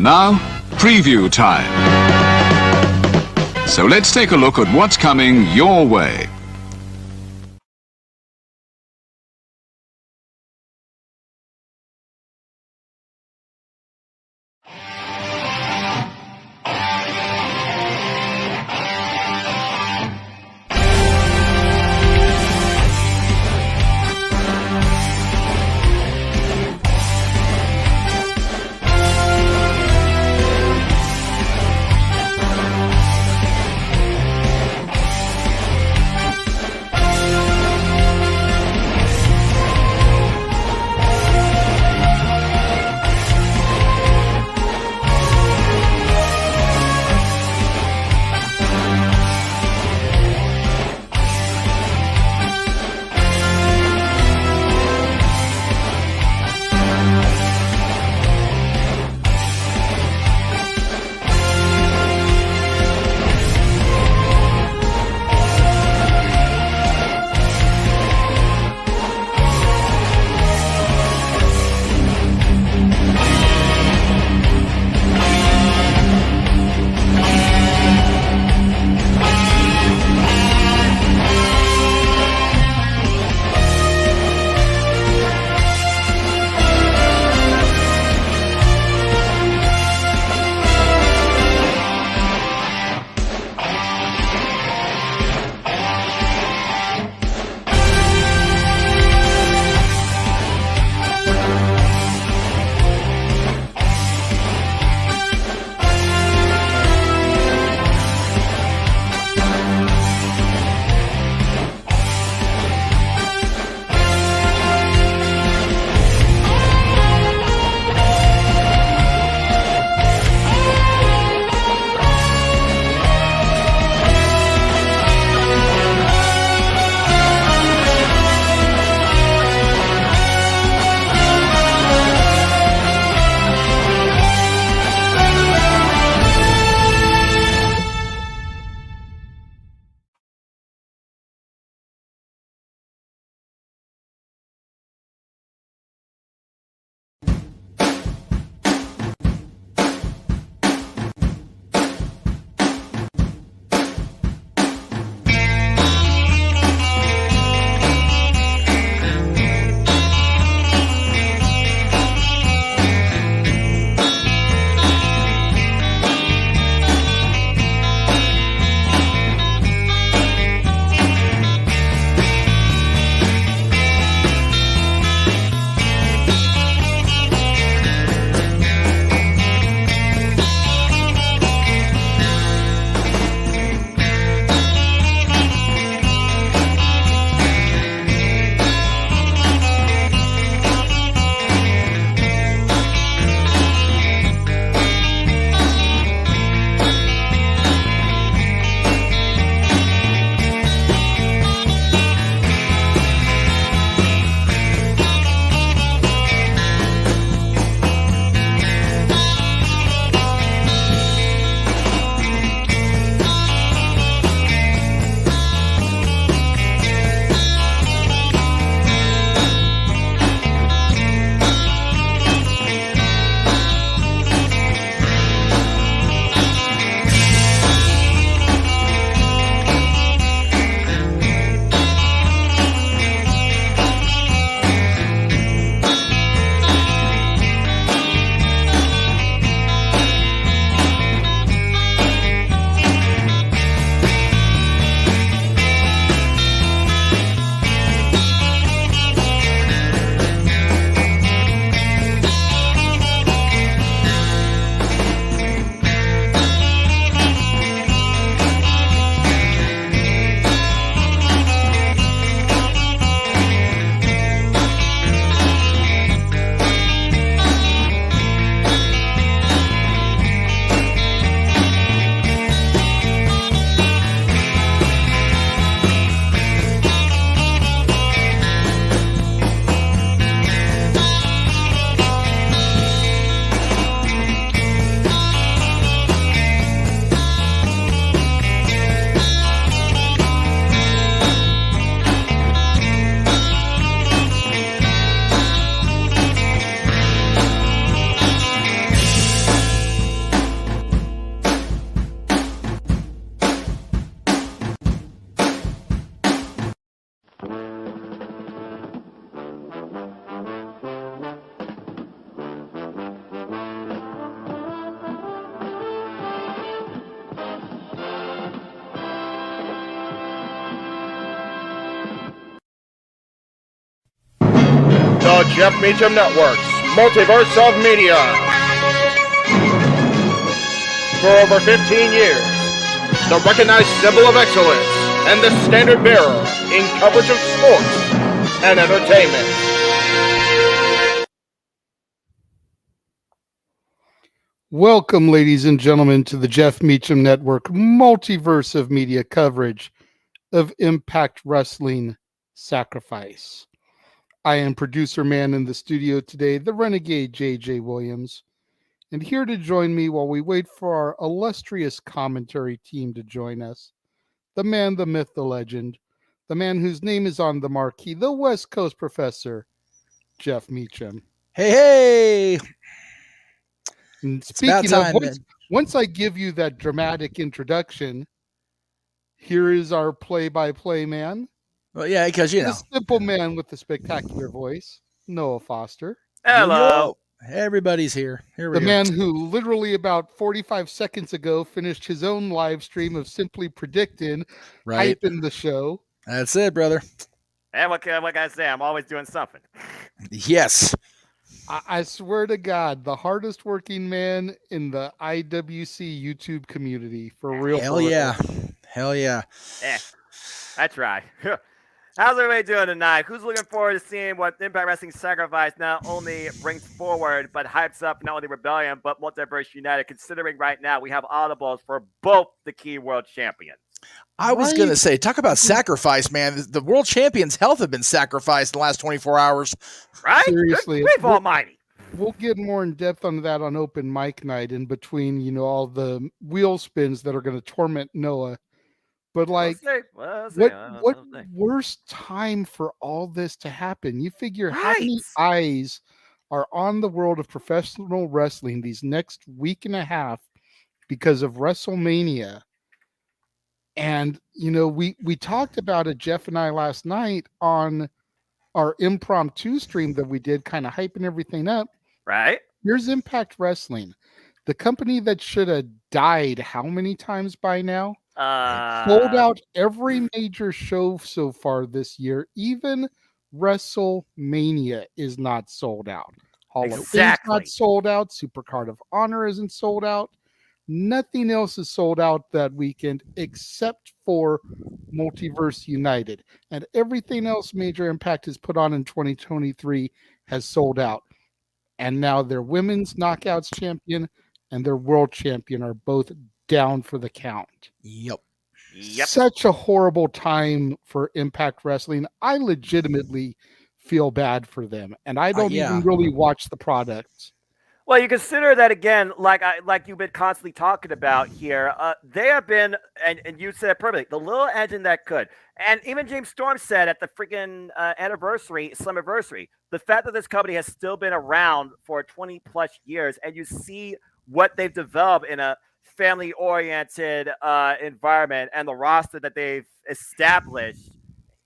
Now, preview time. So let's take a look at what's coming your way. Jeff Meacham Network's Multiverse of Media. For over 15 years, the recognized symbol of excellence and the standard bearer in coverage of sports and entertainment. Welcome, ladies and gentlemen, to the Jeff Meacham Network Multiverse of Media coverage of Impact Wrestling Sacrifice. I am producer man in the studio today, the renegade JJ Williams, and here to join me while we wait for our illustrious commentary team to join us, the man, the myth, the legend, the man whose name is on the marquee, the West Coast professor, Jeff Meacham. Hey! And It's about speaking time, of, man. once I give you that dramatic introduction, here is our play-by-play man. Well, yeah, because you The know, simple man with the spectacular voice, Noah Foster. Hello. Everybody's here. Here we The go. man who literally about 45 seconds ago finished his own live stream of simply predicting, Right. hyping the show. That's it, brother. And what can I say? I'm always doing something. Yes. I swear to God, the hardest working man in the IWC YouTube community. For real. Hell for real. yeah. Hell yeah. I try. How's everybody doing tonight? Who's looking forward to seeing what Impact Wrestling Sacrifice not only brings forward, but hypes up not only Rebellion, but Multiverse United, considering right now we have audibles for both the key world champions. I was Right. going to say, talk about sacrifice, man. The world champion's health have been sacrificed in the last 24 hours. Right? Seriously, Good grief almighty. We'll get more in depth on that on open mic night in between, all the wheel spins that are going to torment Noah. But like, We'll see. what worse time for all this to happen? You figure how many Right. eyes are on the world of professional wrestling these next week and a half because of WrestleMania. And we talked about it, Jeff and I, last night on our impromptu stream that we did, kind of hyping everything up. Right? Here's Impact Wrestling, the company that should have died how many times by now? Sold out every major show so far this year. Even WrestleMania is not sold out. Hall of Fame's Exactly. not sold out. Supercard of Honor isn't sold out. Nothing else is sold out that weekend except for Multiverse United. And everything else Major Impact has put on in 2023 has sold out. And now their women's knockouts champion and their world champion are both down for the count. Yep. Such a horrible time for Impact Wrestling. I legitimately feel bad for them. And I don't even really watch the products. Well, you consider that again, like you've been constantly talking about here. They have been, and you said it perfectly, the little engine that could. And even James Storm said at the freaking Slammiversary, the fact that this company has still been around for 20 plus years, and you see what they've developed in a family-oriented environment and the roster that they've established,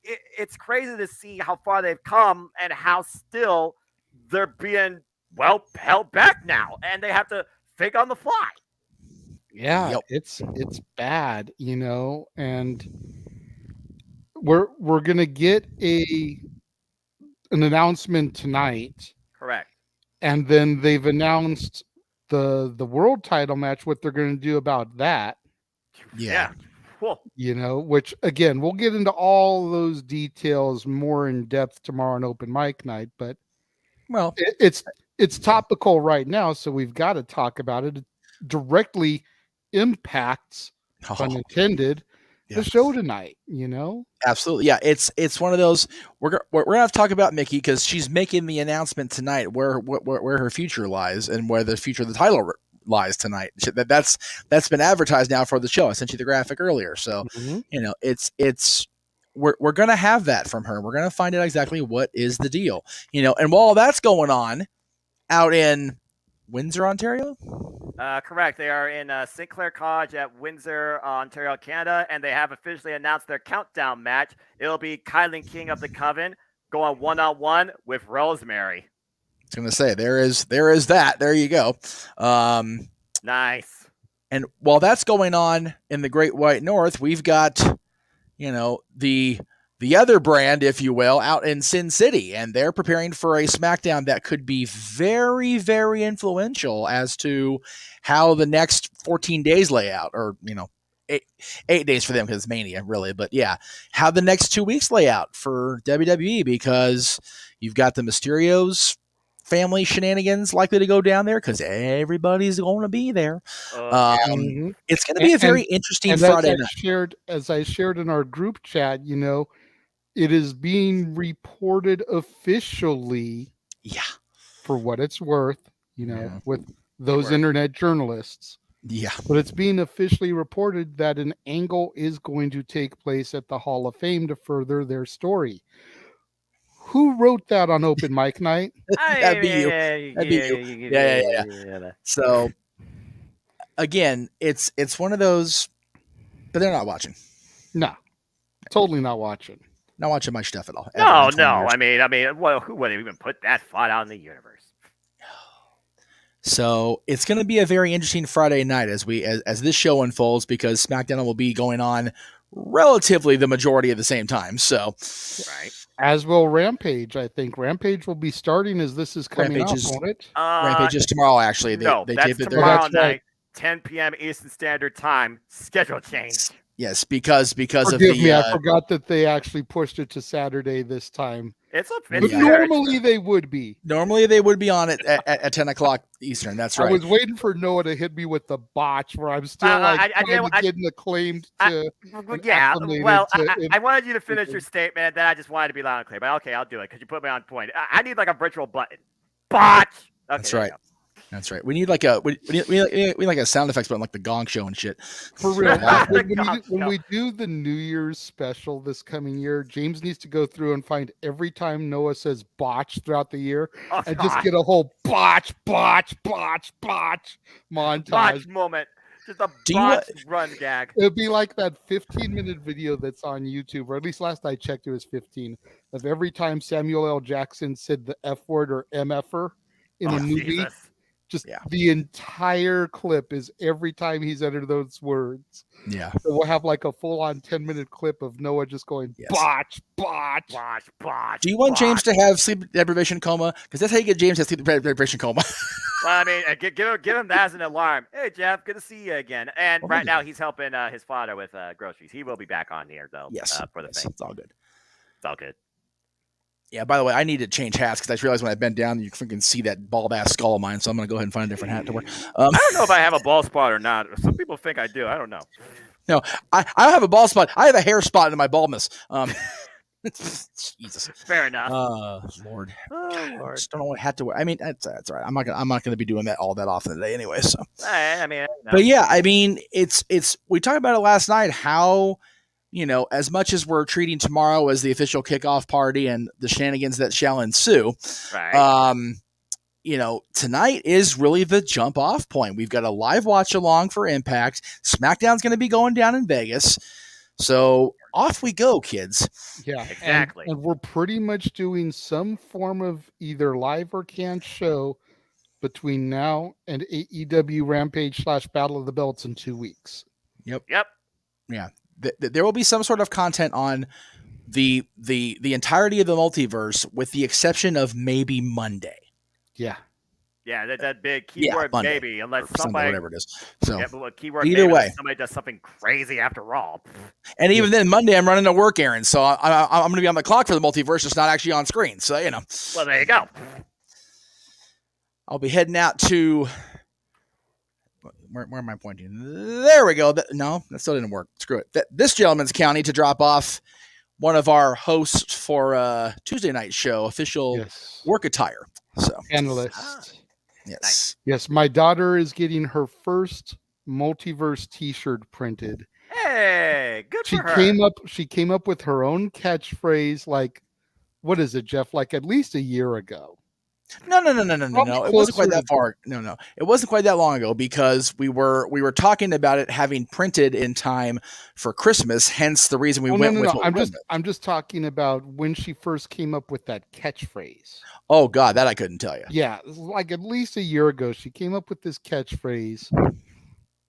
it's crazy to see how far they've come and how still they're being held back now, and they have to think on the fly. Yeah, it's bad, and we're gonna get an announcement tonight. Correct. And then they've announced the world title match, what they're going to do about that. Yeah. Cool. Which again, we'll get into all those details more in depth tomorrow on open mic night, but well, it's topical right now, so we've got to talk about it. It directly impacts, pun intended, the show tonight, Absolutely. Yeah, it's one of those we're gonna have to talk about Mickey because she's making the announcement tonight where her future lies and where the future of the title lies tonight. That's been advertised now for the show. I sent you the graphic earlier, so it's we're gonna have that from her. We're gonna find out exactly what is the deal, and while that's going on out in Windsor, Ontario. Correct. They are in St. Clair College at Windsor, Ontario, Canada, and they have officially announced their countdown match. It'll be Kylan King of the Coven going one-on-one with Rosemary. I was going to say, there is that. There you go. Nice. And while that's going on in the Great White North, we've got, the the other brand, if you will, out in Sin City, and they're preparing for a SmackDown that could be very, very influential as to how the next 14 days lay out, or 8 days for them because it's Mania, really. But yeah, how the next 2 weeks lay out for WWE, because you've got the Mysterios family shenanigans likely to go down there because everybody's going to be there. Mhm. It's going to be a very interesting And Friday night. as I shared in our group chat, it is being reported officially Yeah. for what it's worth, Yeah. with those internet journalists. Yeah. But it's being officially reported that an angle is going to take place at the Hall of Fame to further their story. Who wrote that on open mic night? That'd be you. That'd be you. Yeah. So again, it's one of those, but they're not watching. No, totally not watching. Not watching my stuff at all. No. I mean, well, who would have even put that thought out in the universe? So it's going to be a very interesting Friday night as this show unfolds, because SmackDown will be going on relatively the majority of the same time. So, right. As will Rampage. I think Rampage will be starting as this is coming out, won't it? Rampage is tomorrow, actually. That's tomorrow night, 10 p.m. Eastern Standard Time. Schedule change. Yes, because Forgive me, I forgot that they actually pushed it to Saturday this time. Normally they would be. Normally they would be on it at 10 o'clock Eastern. That's right. I was waiting for Noah to hit me with the botch where I'm still getting acclaimed to. I wanted you to finish your statement, and then I just wanted to be loud and clear. But okay, I'll do it because you put me on point. I need like a virtual button. Botch. Okay, that's right. That's right. We need like a sound effects button, like the Gong Show and shit. For real. when we do the New Year's special this coming year, James needs to go through and find every time Noah says botch throughout the year, just get a whole botch montage. Botch moment. Just a botch run gag. It'd be like that 15-minute video that's on YouTube, or at least last I checked, it was 15, of every time Samuel L. Jackson said the F word or MFer in a movie. Jesus. The entire clip is every time he's uttered those words. Yeah. So we'll have like a full-on 10-minute clip of Noah just going botch. Do you want James to have sleep deprivation coma? Because that's how you get James to have sleep deprivation coma. Well, I mean, give him that as an alarm. Hey, Jeff, good to see you again. And right now he's helping his father with groceries. He will be back on here though. For the thing. It's all good. It's all good. Yeah, by the way, I need to change hats because I realized when I bent down, you freaking see that bald ass skull of mine. So I'm going to go ahead and find a different hat to wear. I don't know if I have a bald spot or not. Some people think I do. I don't know. No, I don't have a bald spot. I have a hair spot in my baldness. Jesus. Fair enough. Lord. Lord. I just don't know what hat to wear. I mean, that's all right. I'm not going to be doing that all that often today anyway. So. I mean. No. But yeah, I mean, it's. We talked about it last night. How. As much as we're treating tomorrow as the official kickoff party and the shenanigans that shall ensue, right. Tonight is really the jump off point. We've got a live watch along for Impact. SmackDown's going to be going down in Vegas. So off we go, kids. Yeah, exactly. And we're pretty much doing some form of either live or canned show between now and AEW Rampage / Battle of the Belts in 2 weeks. Yep. Yeah. There will be some sort of content on the entirety of the multiverse, with the exception of maybe Monday. Yeah. Yeah, that big keyword maybe, unless somebody, whatever it is. So but keyword either maybe, way, somebody does something crazy after Raw. And even then, Monday I'm running a work errand, so I'm going to be on the clock for the multiverse. It's not actually on screen, so Well, there you go. I'll be heading out to. Where am I pointing? There we go. No, that still didn't work. Screw it. This gentleman's county to drop off one of our hosts for Tuesday night show, official work attire. So analyst. Yes. Yes, my daughter is getting her first Multiverse T-shirt printed. Hey, good for her. She came up with her own catchphrase. Like, what is it, Jeff? Like at least a year ago. No. It wasn't quite that far. No. It wasn't quite that long ago, because we were talking about it having printed in time for Christmas. Hence the reason we went with. I'm just talking about when she first came up with that catchphrase. Oh God, that I couldn't tell you. Yeah, like at least a year ago, she came up with this catchphrase.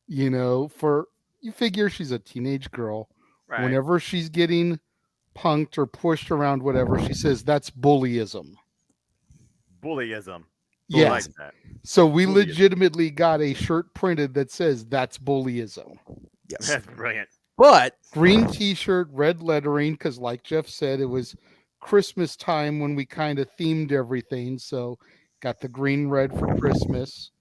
You figure she's a teenage girl. Right. Whenever she's getting punked or pushed around, whatever, she says that's bullyism. Bullyism. Yeah. Like that. So we Bullyism. legitimately got a shirt printed that says that's bullyism. Yes. That's brilliant. But Green t-shirt, red lettering, because like Jeff said, it was Christmas time when we kind of themed everything. So got the green red for Christmas.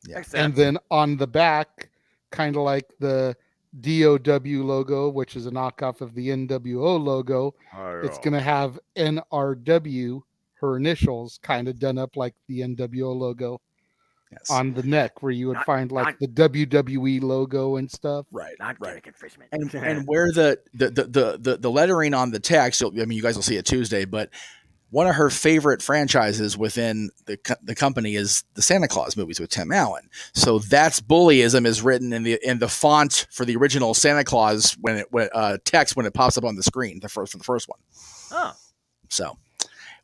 Yeah. Makes And sense. then on the back, kind of like the DOW logo, which is a knockoff of the NWO logo, it's going to have NRW, her initials, kind of done up like the NWO logo yes. on the neck, where you would find like the WWE logo and stuff. Right. Not Right. Derek Fishman. And where the lettering on the text, I mean, you guys will see it Tuesday, but one of her favorite franchises within the company is the Santa Claus movies with Tim Allen. So that's bullyism is written in the font for the original Santa Claus when text when it pops up on the screen for the first one. Oh. So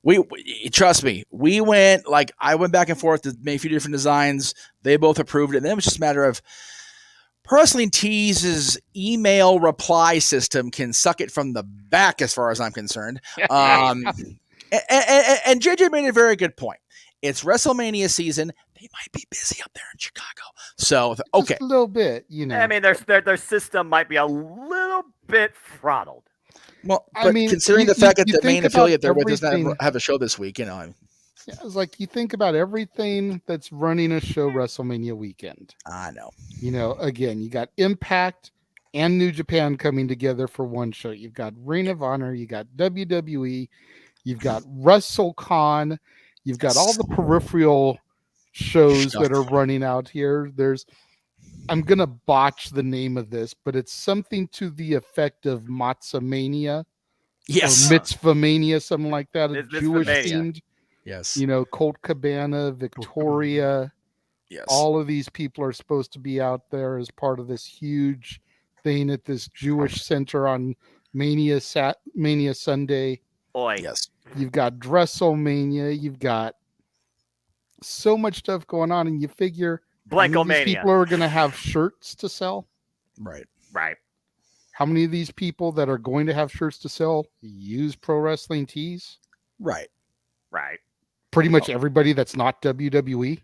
we trust me, we went like I went back and forth to make a few different designs. They both approved it. And then it was just a matter of Pro Wrestling Tees' email reply system can suck it from the back, as far as I'm concerned. And JJ made a very good point. It's WrestleMania season. They might be busy up there in Chicago. So, okay. Just a little bit, you know. I mean, their system might be a little bit throttled. Well, I but mean, considering you- the fact you that the think main affiliate they're about with doesn't everything- have a show this week, you know. Yeah, it's like you think about everything that's running a show WrestleMania weekend. I know. You know, again, you got Impact and New Japan coming together for one show. You've got Ring of Honor, you got WWE, you've got WrestleCon, you've got all the peripheral shows that are running out here. I'm gonna botch the name of this, but it's something to the effect of Matzamania. Yes. Or Mitzvah Mania, something like that. A Mitzvah Jewish Mania. themed, Yes. you know, Colt Cabana, Victoria. Yes. All of these people are supposed to be out there as part of this huge thing at this Jewish center on Mania Sunday. Oi. Yes. You've got WrestleMania. You've got so much stuff going on, and you figure how many of these Blankomania. people are going to have shirts to sell. Right. Right. How many of these people that are going to have shirts to sell use Pro Wrestling Tees? Right. Right. Pretty much everybody that's not WWE.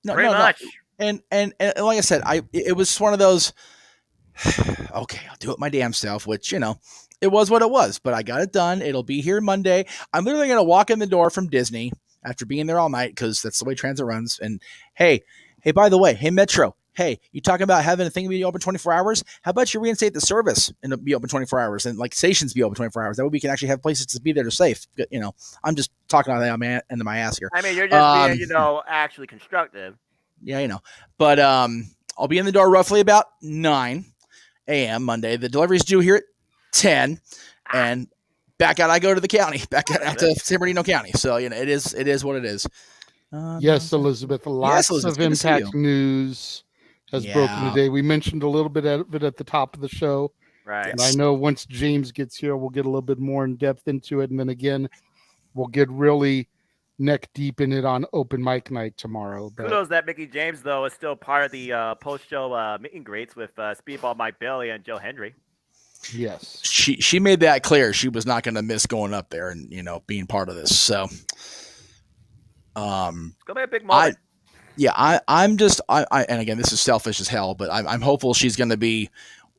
No, Pretty no, much. no. And like I said, it was one of those. Okay, I'll do it my damn self. Which, you know, it was what it was. But I got it done. It'll be here Monday. I'm literally gonna walk in the door from Disney after being there all night because that's the way transit runs. And hey, by the way, hey Metro, hey, you talking about having a thing be open 24 hours? How about you reinstate the service and be open 24 hours and like stations be open 24 hours? That way we can actually have places to be there to safe. You know, I'm just talking out of my ass here. I mean, you're just being, you know, actually constructive. Yeah, you know. But I'll be in the door roughly about 9 a.m. Monday. The delivery's due here at 10, and back out I go to the county, back out to San Bernardino County. So, you know, it is what it is. Yes, Elizabeth. Lots Elizabeth, of good to see Impact you. news has broken today. We mentioned a little bit of it at the top of the show. Right. And I know once James gets here, we'll get a little bit more in depth into it. And then again, we'll get really neck deep in it on open mic night tomorrow. But Kudos that Mickey James, though, is still part of the post-show meet and greets with Speedball Mike Bailey and Joe Hendry. yes, She made that clear. She was not going to miss going up there and, you know, being part of this. So, It's gonna be a big moment. I'm just and again, this is selfish as hell, but I'm hopeful she's going to be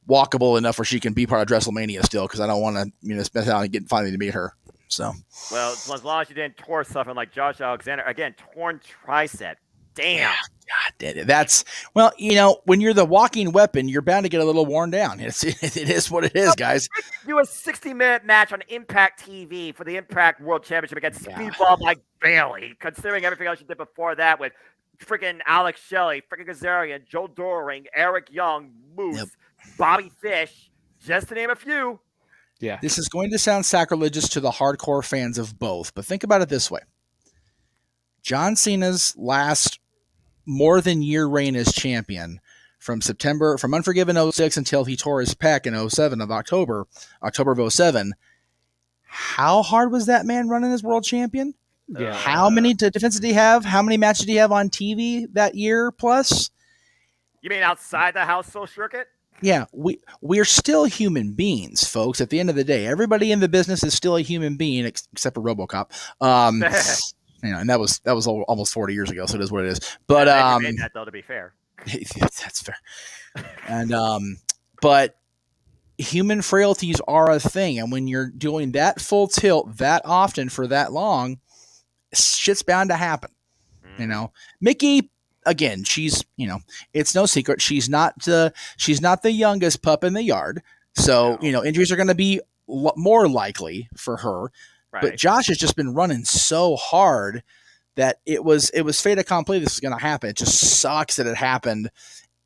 walkable enough where she can be part of WrestleMania still, because I don't want to, you know, spend out and get finally to meet her. So, Well, as long as you didn't tore something like Josh Alexander. Again, torn tricep. Damn. God damn it. That's, well, you know, when you're the walking weapon, you're bound to get a little worn down. It is what it is, guys. Do a 60-minute match on Impact TV for the Impact World Championship against Speedball Mike Bailey, considering everything else you did before that with freaking Alex Shelley, freaking Kazarian, Joe Doring, Eric Young, Moose, Bobby Fish, just to name a few. yeah. This is going to sound sacrilegious to the hardcore fans of both, but think about it this way. John Cena's last more than year reign as champion from Unforgiven 06 until he tore his pec in October of 07. How hard was that man running as world champion? Yeah. How many defenses did he have? How many matches did he have on TV that year plus? You mean outside the house show circuit? Yeah, we're still human beings, folks. At the end of the day, everybody in the business is still a human being, except for RoboCop. And that was almost 40 years ago, so it is what it is. But they made that though, to be fair. That's fair. And but human frailties are a thing, and when you're doing that full tilt that often for that long, shit's bound to happen. You know, Mickey, again, she's, it's no secret she's not the youngest pup in the yard, so injuries are going to be more likely for her. Right. But Josh has just been running so hard that it was fait accompli. This is going to happen. It just sucks that it happened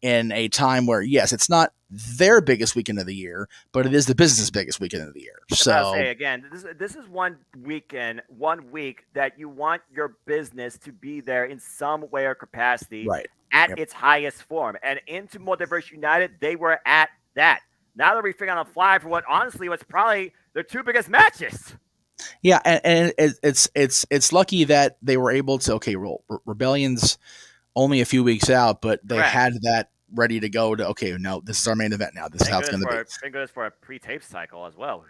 in a time where, yes, it's not their biggest weekend of the year, but it is the business's biggest weekend of the year. So I'll say again, this is one week that you want your business to be there in some way or capacity, right, at its highest form. And into Multiverse United, they were at that. Now they're refiguring on the fly for what honestly was probably their two biggest matches. Yeah, and it's lucky that they were able to. Okay, Rebellion's only a few weeks out, but they had that ready to go. No, this is our main event now. This is how it's going to be. Thank goodness for a pre-tape cycle as well.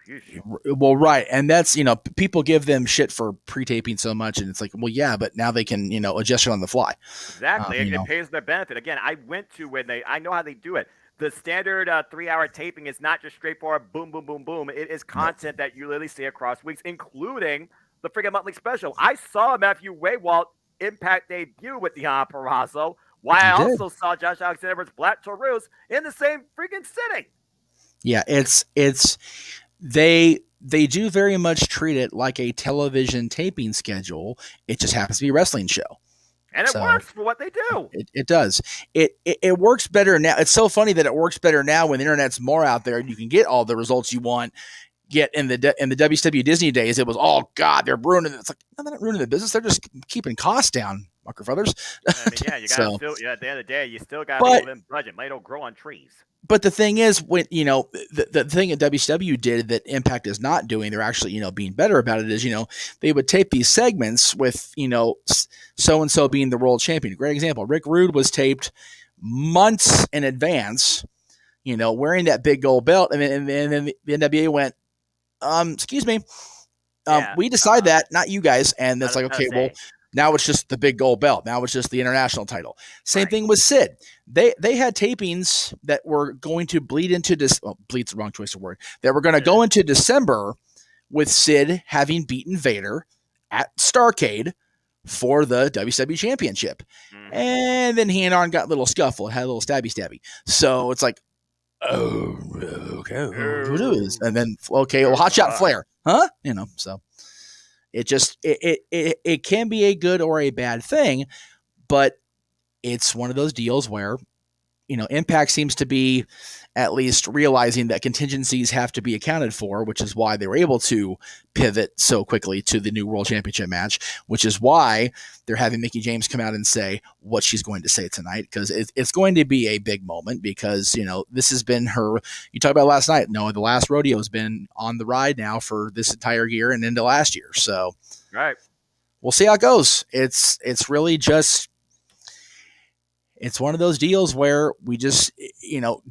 Well, right, and that's people give them shit for pre-taping so much, and it's like, well, yeah, but now they can adjust it on the fly. Exactly, it pays their benefit. Again, I went to I know how they do it. The standard 3-hour taping is not just straightforward boom, boom, boom, boom. It is content that you literally see across weeks, including the freaking monthly special. I saw Matthew Waywalt Impact debut with Deonna Purrazzo, while I also saw Josh Alexander's Black Taurus in the same freaking sitting. Yeah, they do very much treat it like a television taping schedule. It just happens to be a wrestling show. And it works for what they do. It does. It works better now. It's so funny that it works better now when the internet's more out there and you can get all the results you want. Get in the WCW Disney days, it was, oh God, they're ruining it. It's like, no, they're not ruining the business. They're just keeping costs down, Mucker Brothers. I mean, yeah, you got to at the end of the day, you still got to be within budget. Money don't grow on trees. But the thing is, when the thing that WCW did that Impact is not doing, they're actually being better about it. Is they would tape these segments with so and so being the world champion. Great example. Rick Rude was taped months in advance, wearing that big gold belt, and then the NWA went, excuse me, we decide that, not you guys, and that's like, okay, well. Now it's just the big gold belt. Now it's just the international title. Same thing with Sid. They had tapings that were going to bleed into this. Well, bleed's the wrong choice of word. That were going to go into December with Sid having beaten Vader at Starrcade for the WCW Championship. And then he and Arn got a little scuffle. It had a little stabby. So it's like, oh, okay, who is? And then, okay, well, Hot Shot Flair. Huh? So. It just it can be a good or a bad thing, but it's one of those deals where Impact seems to be at least realizing that contingencies have to be accounted for, which is why they were able to pivot so quickly to the new World Championship match, which is why they're having Mickie James come out and say what she's going to say tonight, because it's going to be a big moment, because this has been her. You talked about last night. No, the last rodeo has been on the ride now for this entire year and into last year. So we'll see how it goes. It's really just. It's one of those deals where we just,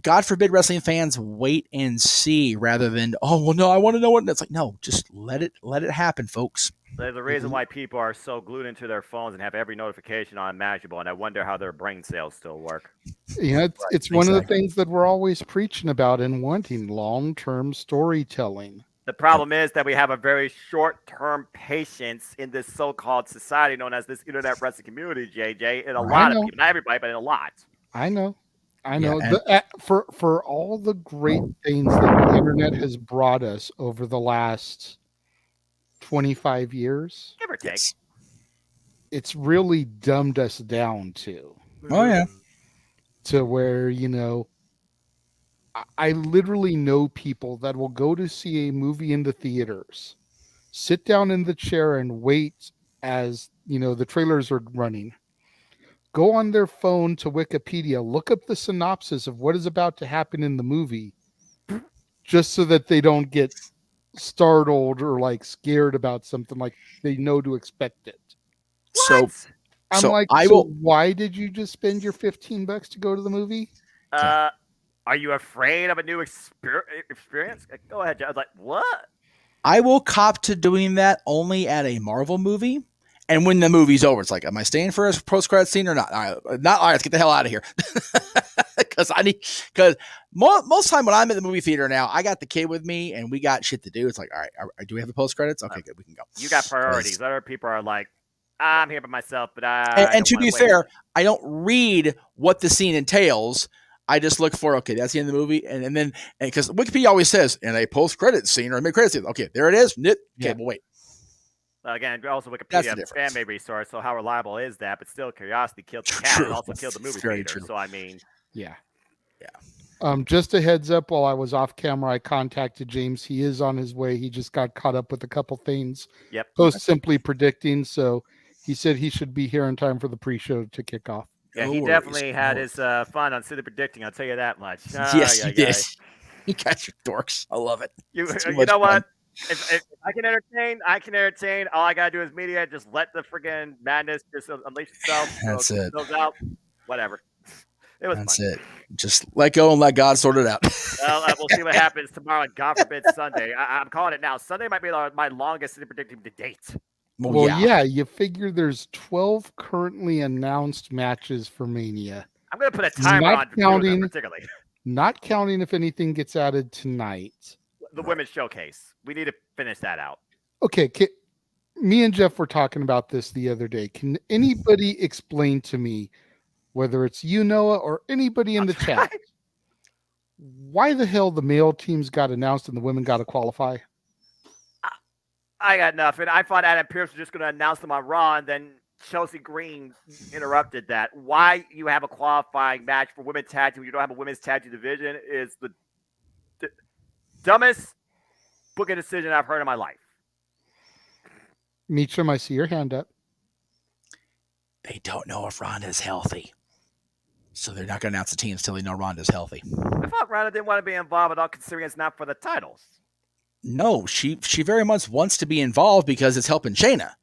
God forbid wrestling fans wait and see rather than, oh, well, no, I want to know what. It's like, no, just let it happen, folks. The reason why people are so glued into their phones and have every notification on imaginable, and I wonder how their brain cells still work. Yeah, it's one of the things that we're always preaching about and wanting, long-term storytelling. The problem is that we have a very short-term patience in this so-called society known as this internet wrestling community, JJ, and a lot of people, not everybody, but in a lot. I know. Yeah, for all the great things that the internet has brought us over the last 25 years, give or take, it's really dumbed us down to. Oh yeah, to where I literally know people that will go to see a movie in the theaters, sit down in the chair and wait as, the trailers are running, go on their phone to Wikipedia, look up the synopsis of what is about to happen in the movie, just so that they don't get startled or scared about something, like they know to expect it. What? So I'm why did you just spend your $15 to go to the movie? Are you afraid of a new experience? Go ahead, Joe. I was like, what? I will cop to doing that only at a Marvel movie. And when the movie's over, it's like, am I staying for a post-credit scene or not? All right, not all right, let's get the hell out of here. Because most time when I'm at the movie theater now, I got the kid with me and we got shit to do. It's like, all right, do we have the post-credits? Okay, good, we can go. You got priorities. Other people are like, I'm here by myself, but and to be fair, I don't read what the scene entails. I just look for, okay, that's the end of the movie. And then, because Wikipedia always says, in a post-credit scene or a mid-credit scene, okay, there it is. Okay, well, wait. Again, also Wikipedia is a fan-made resource, so how reliable is that? But still, curiosity killed the cat and also killed the movie theater. So, I mean... Yeah. Just a heads up, while I was off camera, I contacted James. He is on his way. He just got caught up with a couple things. Yep. Post simply predicting, so he said he should be here in time for the pre-show to kick off. Yeah, he definitely had his fun on City Predicting, I'll tell you that much. Yes, he did. You guys are dorks. I love it. You know what? If I can entertain. All I gotta do is media. Just let the friggin' madness just unleash itself. That's it. Goes out. Whatever. It was That's fun. it. Just let go and let God sort it out. Well, we'll see what happens tomorrow, and God forbid Sunday. I'm calling it now. Sunday might be my longest City Predicting to date. Well, yeah, you figure there's 12 currently announced matches for Mania. I'm going to put a timer on them, particularly. Not counting if anything gets added tonight. The women's showcase. We need to finish that out. Okay, me and Jeff were talking about this the other day. Can anybody explain to me, whether it's you, Noah, or anybody in the chat, why the hell the male teams got announced and the women got to qualify? I got nothing. I thought Adam Pearce was just going to announce them on Raw, and then Chelsea Green interrupted that. Why you have a qualifying match for women's tag team when you don't have a women's tag team division is the dumbest booking decision I've heard in my life. Meacham, I see your hand up. They don't know if Ronda's healthy. So they're not going to announce the teams until they know Ronda's healthy. I thought Ronda didn't want to be involved at all, considering it's not for the titles. No, she very much wants to be involved because it's helping Shayna.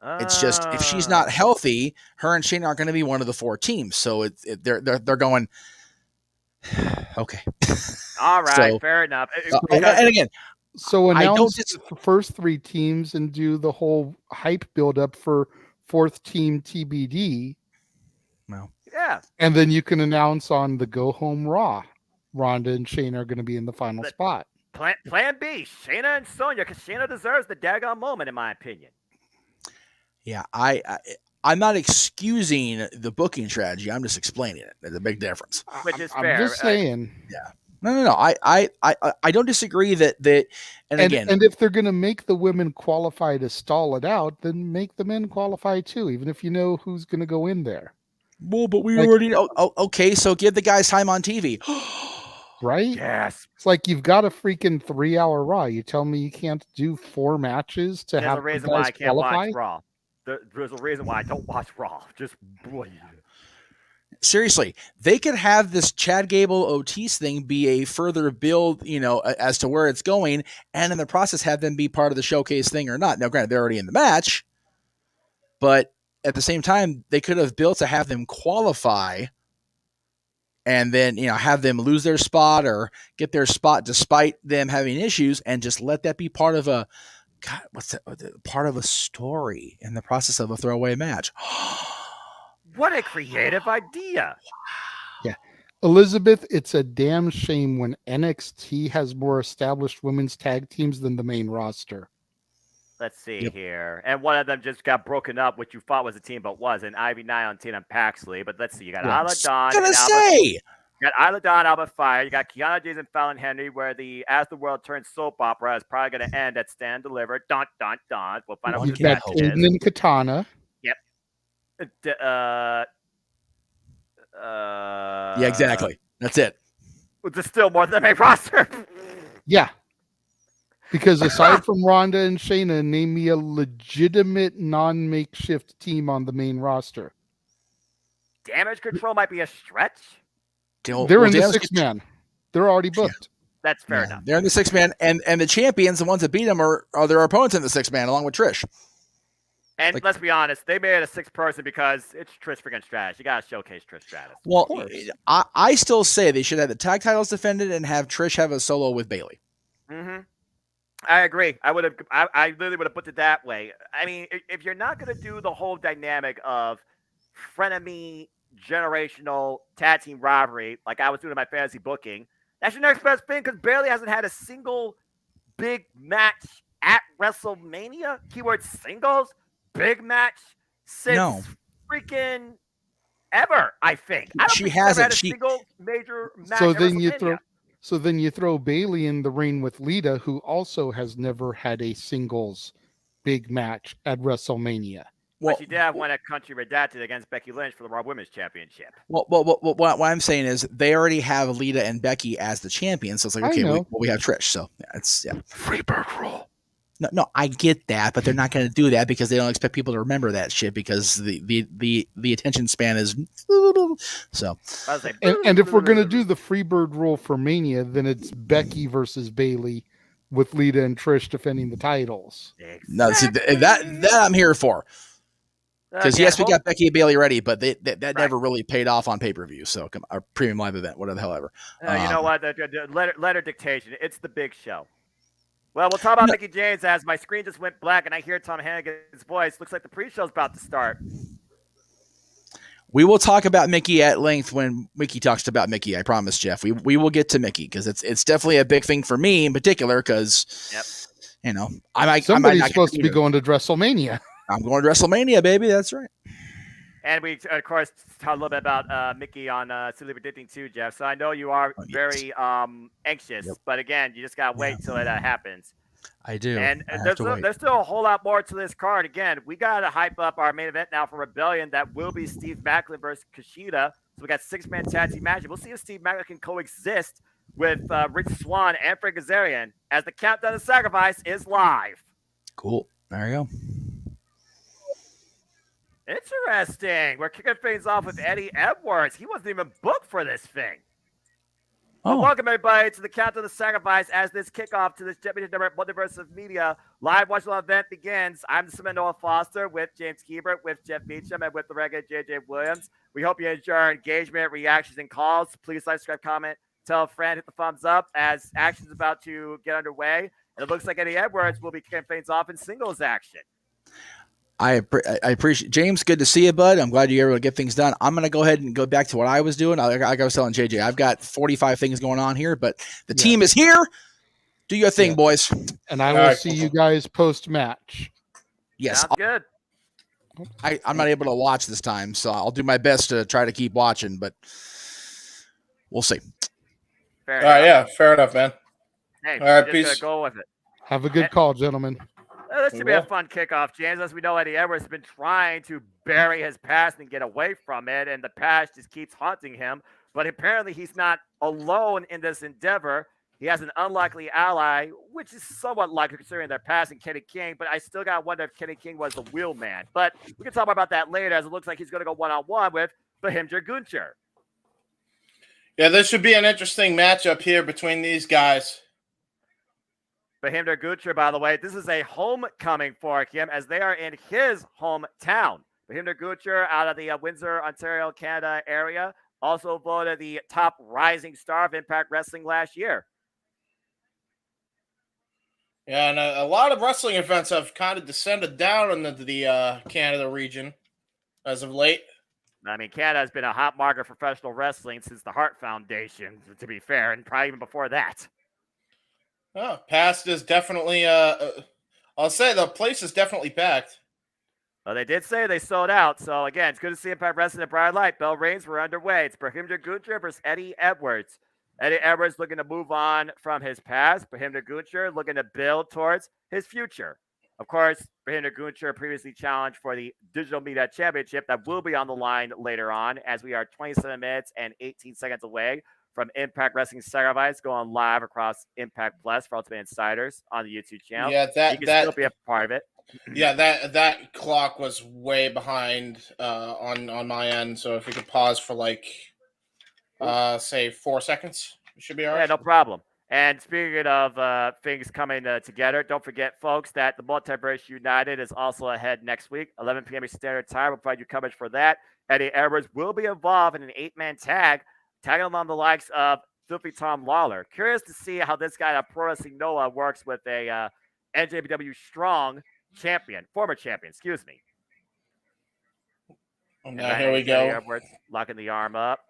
It's just if she's not healthy, her and Shayna aren't going to be one of the 4 teams. So they're going. Okay. All right, fair enough. And again, so announce the first 3 teams and do the whole hype build up for 4th team TBD. Well, yeah, and then you can announce on the Go Home Raw, Ronda and Shayna are going to be in the final spot. Plan B, Shayna and Sonya, because Shayna deserves the daggone moment, in my opinion. Yeah, I'm not excusing the booking strategy. I'm just explaining it. There's a big difference. Which is fair. I'm just saying. Yeah. No. I don't disagree that. And again, and if they're going to make the women qualify to stall it out, then make the men qualify too, even if you know who's going to go in there. Well, but we already know. Okay, so give the guys time on TV. Right? Yes. It's like you've got a freaking 3-hour Raw. You tell me you can't do 4 matches to have There's a reason the guys why I can't qualify? watch Raw. There's a reason why I don't watch Raw. Just boy. Seriously, they could have this Chad Gable Otis thing be a further build, as to where it's going, and in the process have them be part of the showcase thing or not. Now, granted, they're already in the match, but at the same time, they could have built to have them qualify and then, have them lose their spot or get their spot despite them having issues and just let that be part of part of a story in the process of a throwaway match. What a creative idea. Yeah. Elizabeth, it's a damn shame when NXT has more established women's tag teams than the main roster. Let's see here. And one of them just got broken up, which you thought was a team, but wasn't. Ivy Nile and Tina Paxley. But let's see. You got Isla Dawn. You got Isla Dawn, Alba Fire. You got Kiana James and Fallon Henry, where the As the World Turns soap opera is probably going to end at Stand Delivered. Dun, dun, dun. We'll find out what that is. Aiden and Katana. Yep. Yeah, exactly. That's it. There's still more than the main roster. Yeah. Because aside from Ronda and Shayna, name me a legitimate non-makeshift team on the main roster. Damage Control might be a stretch. They're in the 6-man. They're already booked. That's fair enough. They're in the 6-man, and the champions, the ones that beat them, are their opponents in the 6-man, along with Trish. And Like- let's be honest, they made it a 6-person because it's Trish freaking Stratus. You got to showcase Trish Stratus. Well, I still say they should have the tag titles defended and have Trish have a solo with Bayley. Mm-hmm. I agree. I literally would have put it that way. I mean, if you're not going to do the whole dynamic of frenemy generational tag team rivalry like I was doing in my fantasy booking, that's your next best thing because Bayley hasn't had a single big match at WrestleMania. Keyword singles, big match since freaking ever, I think. I don't She think she's ever hasn't. had a single major match So at then WrestleMania. you throw Bailey in the ring with Lita, who also has never had a singles big match at WrestleMania. Well, but she did have one at Country Redacted against Becky Lynch for the Raw Women's Championship. Well, what I'm saying is they already have Lita and Becky as the champions, so it's like, okay, we have Trish, so it's Freebird rule. No, I get that, but they're not going to do that because they don't expect people to remember that shit because the attention span is so. And if we're going to do the Freebird rule for Mania, then it's Becky versus Bayley with Lita and Trish defending the titles. Exactly. No, see, that I'm here for. Because yes, we got Becky and Bayley ready, but that never really paid off on pay-per-view. So our premium live event, whatever the hell ever. You know what? The letter dictation. It's the big show. Well, we'll talk about Mickie James as my screen just went black and I hear Tom Hannigan's voice. Looks like the pre-show's about to start. We will talk about Mickie at length when Mickie talks about Mickie. I promise, Jeff. We will get to Mickie because it's definitely a big thing for me in particular because, somebody's supposed to be going to WrestleMania. I'm going to WrestleMania, baby. That's right. And we, of course, talked a little bit about Mickie on Silly Predicting too, Jeff. So I know you are very anxious, but again, you just got to wait till it happens. I do. And there's still a whole lot more to this card. Again, we got to hype up our main event now for Rebellion. That will be Steve Maclin versus Kushida. So we got 6-man tag team match. We'll see if Steve Maclin can coexist with Rich Swann and Frank Kazarian as the Countdown to Sacrifice is live. Cool. There you go. Interesting. We're kicking things off with Eddie Edwards. He wasn't even booked for this thing. Oh. Well, welcome, everybody, to the Countdown to Sacrifice as this kickoff to this Championship Multiverse of Media live watch event begins. I'm the Simon Noah Foster with James Hebert, with Jeff Meacham, and with the regular JJ Williams. We hope you enjoy our engagement, reactions, and calls. Please like, subscribe, comment, tell a friend, hit the thumbs up as action's about to get underway. And it looks like Eddie Edwards will be kicking things off in singles action. I appreciate James. Good to see you, bud. I'm glad you're able to get things done. I'm going to go ahead and go back to what I was doing. Like I was telling JJ, I've got 45 things going on here, but the team is here. Do your thing, boys. And I will see you guys post-match. Yes. Sounds good. I'm not able to watch this time, so I'll do my best to try to keep watching, but we'll see. Fair enough. Yeah, fair enough, man. Hey, all right, peace. Go with it. Have a good call, gentlemen. This should be a fun kickoff, James. As we know, Eddie Edwards has been trying to bury his past and get away from it, and the past just keeps haunting him. But apparently he's not alone in this endeavor. He has an unlikely ally, which is somewhat likely considering their past in Kenny King, but I still got to wonder if Kenny King was the wheel man. But we can talk more about that later, as it looks like he's going to go one-on-one with Bahimdar Gunchar. Yeah, this should be an interesting matchup here between these guys. Bahimdar Gunchar, by the way, this is a homecoming for him as they are in his hometown. Bahimdar Gunchar out of the Windsor, Ontario, Canada area, also voted the top rising star of Impact Wrestling last year. Yeah, and a lot of wrestling events have kind of descended down into the Canada region as of late. I mean, Canada has been a hot market for professional wrestling since the Hart Foundation, to be fair, and probably even before that. Oh, past is definitely, I'll say the place is definitely packed. Well, they did say they sold out. So, again, it's good to see Impact Wrestling at Bright Light. Bell Reigns were underway. It's Bahimdar Gunchar versus Eddie Edwards. Eddie Edwards looking to move on from his past. Bahimdar Gunchar looking to build towards his future. Of course, Bahimdar Gunchar previously challenged for the Digital Media Championship that will be on the line later on, as we are 27 minutes and 18 seconds away from Impact Wrestling Sacrifice going live across Impact Plus for Ultimate Insiders on the YouTube channel. Yeah, you can still be a part of it. Yeah, that clock was way behind on my end. So if we could pause for like say 4 seconds, it should be all right. Yeah, no problem. And speaking of things coming together, don't forget, folks, that the Multiverse United is also ahead next week, 11 p.m. Standard Time. We'll provide you coverage for that. Eddie Edwards will be involved in an 8-man tag, tagging along the likes of Filthy Tom Lawler. Curious to see how this guy at Pro Wrestling Noah works with a NJPW Strong champion, former champion, excuse me. And now here we go. Eddie Edwards locking the arm up.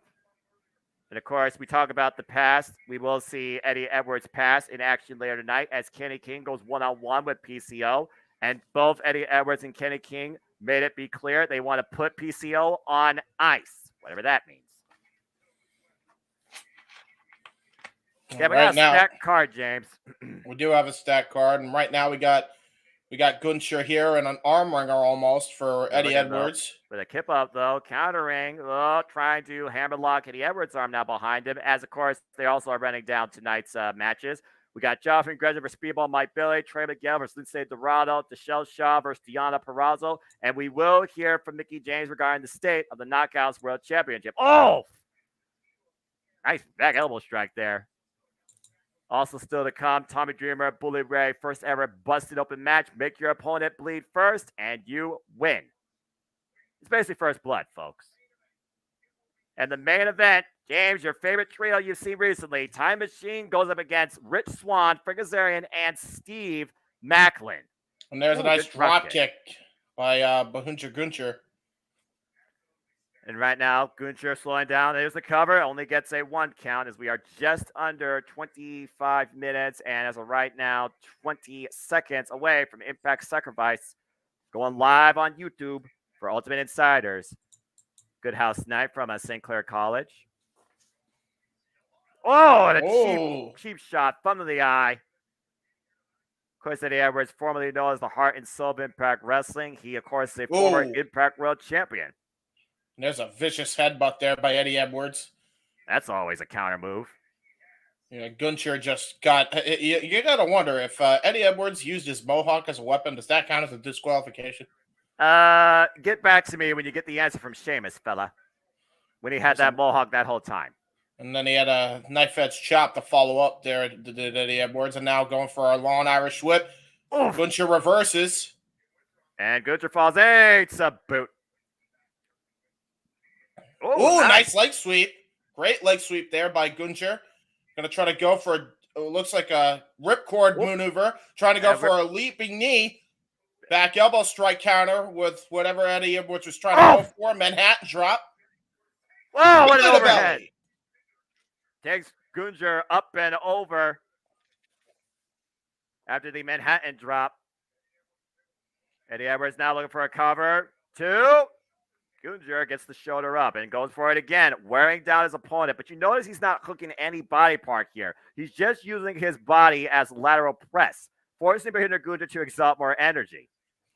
And of course, we talk about the past. We will see Eddie Edwards' past in action later tonight as Kenny King goes one-on-one with PCO. And both Eddie Edwards and Kenny King made it be clear they want to put PCO on ice, whatever that means. Yeah, we got a stacked card, James. We do have a stacked card, and right now we got Gunther here and an arm wringer almost for Eddie Edwards. With a kip up, though, countering, trying to hammer lock Eddie Edwards' arm now behind him, as, of course, they also are running down tonight's matches. We got Jonathan Gresham versus Speedball Mike Billy, Trey Miguel versus Lindsay Dorado, Deshelle Shaw versus Deanna Perrazzo, and we will hear from Mickey James regarding the state of the Knockouts World Championship. Oh! Nice back elbow strike there. Also still to come, Tommy Dreamer, Bully Ray, first ever busted open match. Make your opponent bleed first, and you win. It's basically first blood, folks. And the main event, James, your favorite trio you've seen recently, Time Machine goes up against Rich Swann, Frigazarian, and Steve Macklin. And there's a nice drop kick by Gunther. And right now, Gunther slowing down. There's the cover. Only gets a 1 count as we are just under 25 minutes. And as of right now, 20 seconds away from Impact Sacrifice. Going live on YouTube for Ultimate Insiders. Good house night from St. Clair College. Oh, and a cheap shot. Thumb to the eye. Of course, Eddie Edwards, formerly known as the Heart and Soul of Impact Wrestling. He, of course, is a former Impact World Champion. There's a vicious headbutt there by Eddie Edwards. That's always a counter move. Yeah, Gunther just got... You got to wonder if Eddie Edwards used his mohawk as a weapon. Does that count as a disqualification? Get back to me when you get the answer from Sheamus, fella. When he had that mohawk that whole time. And then he had a knife edge chop to follow up there at Eddie Edwards. And now going for a long Irish whip. Gunther reverses. And Gunther falls. Hey, it's a boot. Oh, nice leg sweep. Great leg sweep there by Gunther. Going to try to go for, looks like a ripcord maneuver. Trying to go for a leaping knee. Back elbow strike counter with whatever Eddie Edwards was trying to go for. Manhattan drop. Whoa, what an overhead. Takes Gunther up and over after the Manhattan drop. Eddie Edwards now looking for a cover. 2. Gunther gets the shoulder up and goes for it again, wearing down his opponent. But you notice he's not hooking any body part here. He's just using his body as lateral press, forcing Gunther to exalt more energy.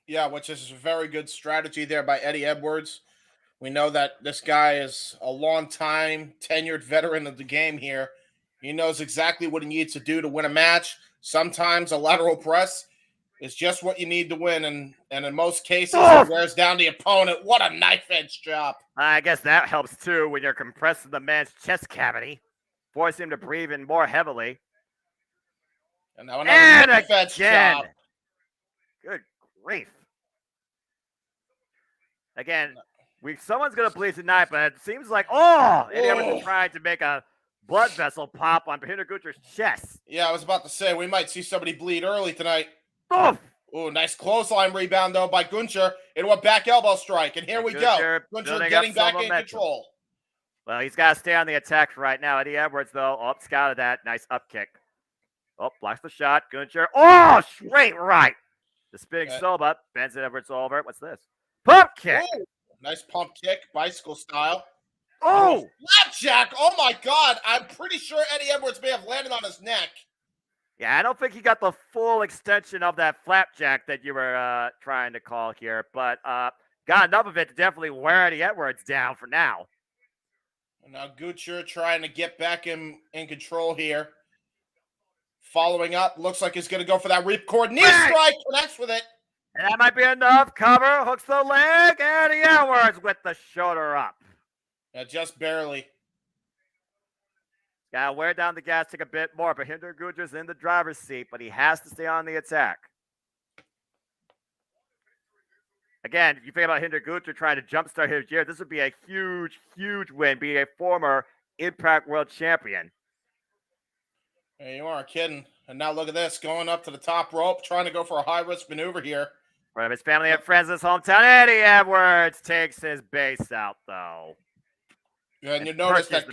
Yeah, which is a very good strategy there by Eddie Edwards. We know that this guy is a long-time, tenured veteran of the game here. He knows exactly what he needs to do to win a match. Sometimes a lateral press is just what you need to win, and in most cases, it wears down the opponent. What a knife-edge chop. I guess that helps, too, when you're compressing the man's chest cavity, forcing him to breathe in more heavily. And now another knife-edge chop. Good grief. Again, someone's going to bleed tonight, but it seems like, Eddie Edwards is trying to make a blood vessel pop on Gunther's chest. Yeah, I was about to say, we might see somebody bleed early tonight. Oh, nice clothesline rebound, though, by Gunther into a back elbow strike. And here we go. Gunther getting back in control. Well, he's got to stay on the attack right now. Eddie Edwards, though, scouted that. Nice up kick. Blocks the shot. Gunther. Straight right. The spinning Soba bends Edwards over. What's this? Pump kick. Nice pump kick, bicycle style. Flapjack. Oh, my God. I'm pretty sure Eddie Edwards may have landed on his neck. Yeah, I don't think he got the full extension of that flapjack that you were trying to call here, but got enough of it to definitely wear Eddie Edwards down for now. Now Gunther trying to get back in control here. Following up, looks like he's going to go for that ripcord knee strike. Connects with it. And that might be enough. Cover, hooks the leg. Eddie Edwards with the shoulder up. Yeah, just barely. Gotta wear down the gas, take a bit more, but Hinder Gujar's in the driver's seat, but he has to stay on the attack. Again, if you think about Hinder Gujar trying to jumpstart his year, this would be a huge, huge win, being a former Impact World Champion. Hey, you aren't kidding. And now look at this, going up to the top rope, trying to go for a high-risk maneuver here. One of his family and friends in his hometown, Eddie Edwards, takes his base out, though. And you notice that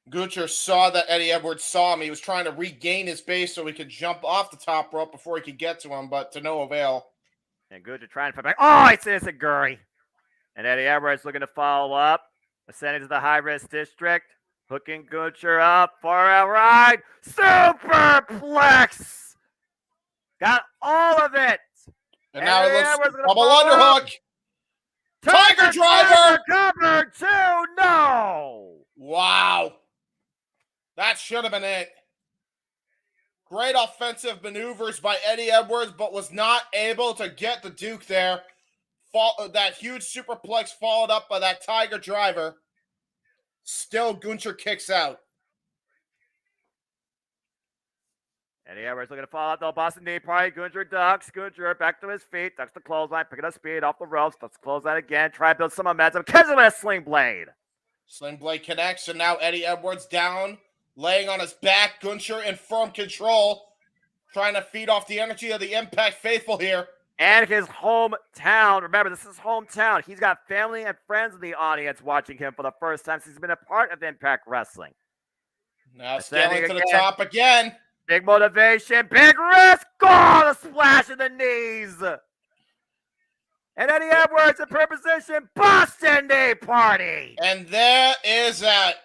Gujar saw that Eddie Edwards saw him. He was trying to regain his base so he could jump off the top rope before he could get to him, but to no avail. And Gujar trying to fight back. Oh, it's a Guri. And Eddie Edwards looking to follow up. Ascending to the high-risk district. Hooking Gujar up for a ride. Superplex! Got all of it. And now it looks double underhook. Tiger driver! Cover 2, no! Wow. That should have been it. Great offensive maneuvers by Eddie Edwards, but was not able to get the Duke there. That huge superplex followed up by that Tiger driver. Still, Gujar kicks out. Eddie Edwards looking to follow up, though. Boston knee party. Gujar ducks. Gujar back to his feet. Ducks the clothesline. Picking up speed off the ropes. Let's close that again. Try to build some momentum. Catches him with a sling blade. Sling blade connects, and now Eddie Edwards down, laying on his back. Gujar in firm control, trying to feed off the energy of the Impact faithful here. And his hometown. Remember, this is hometown. He's got family and friends in the audience watching him for the first time since he's been a part of Impact Wrestling. Now scaling to the top again. Big motivation, big risk. Oh, the splash in the knees. And Eddie Edwards in position. Boston Knee Party. And there is that.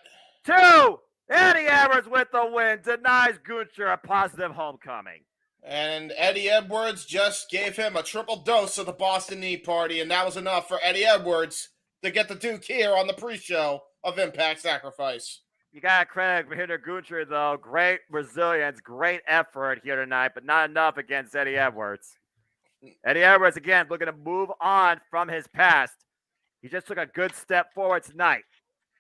2. Eddie Edwards with the win. Denies Gujar a positive homecoming. And Eddie Edwards just gave him a triple dose of the Boston Knee Party, and that was enough for Eddie Edwards to get the Duke here on the pre-show of Impact Sacrifice. You got to credit Hinder Gujar, though. Great resilience, great effort here tonight, but not enough against Eddie Edwards. Eddie Edwards, again, looking to move on from his past. He just took a good step forward tonight.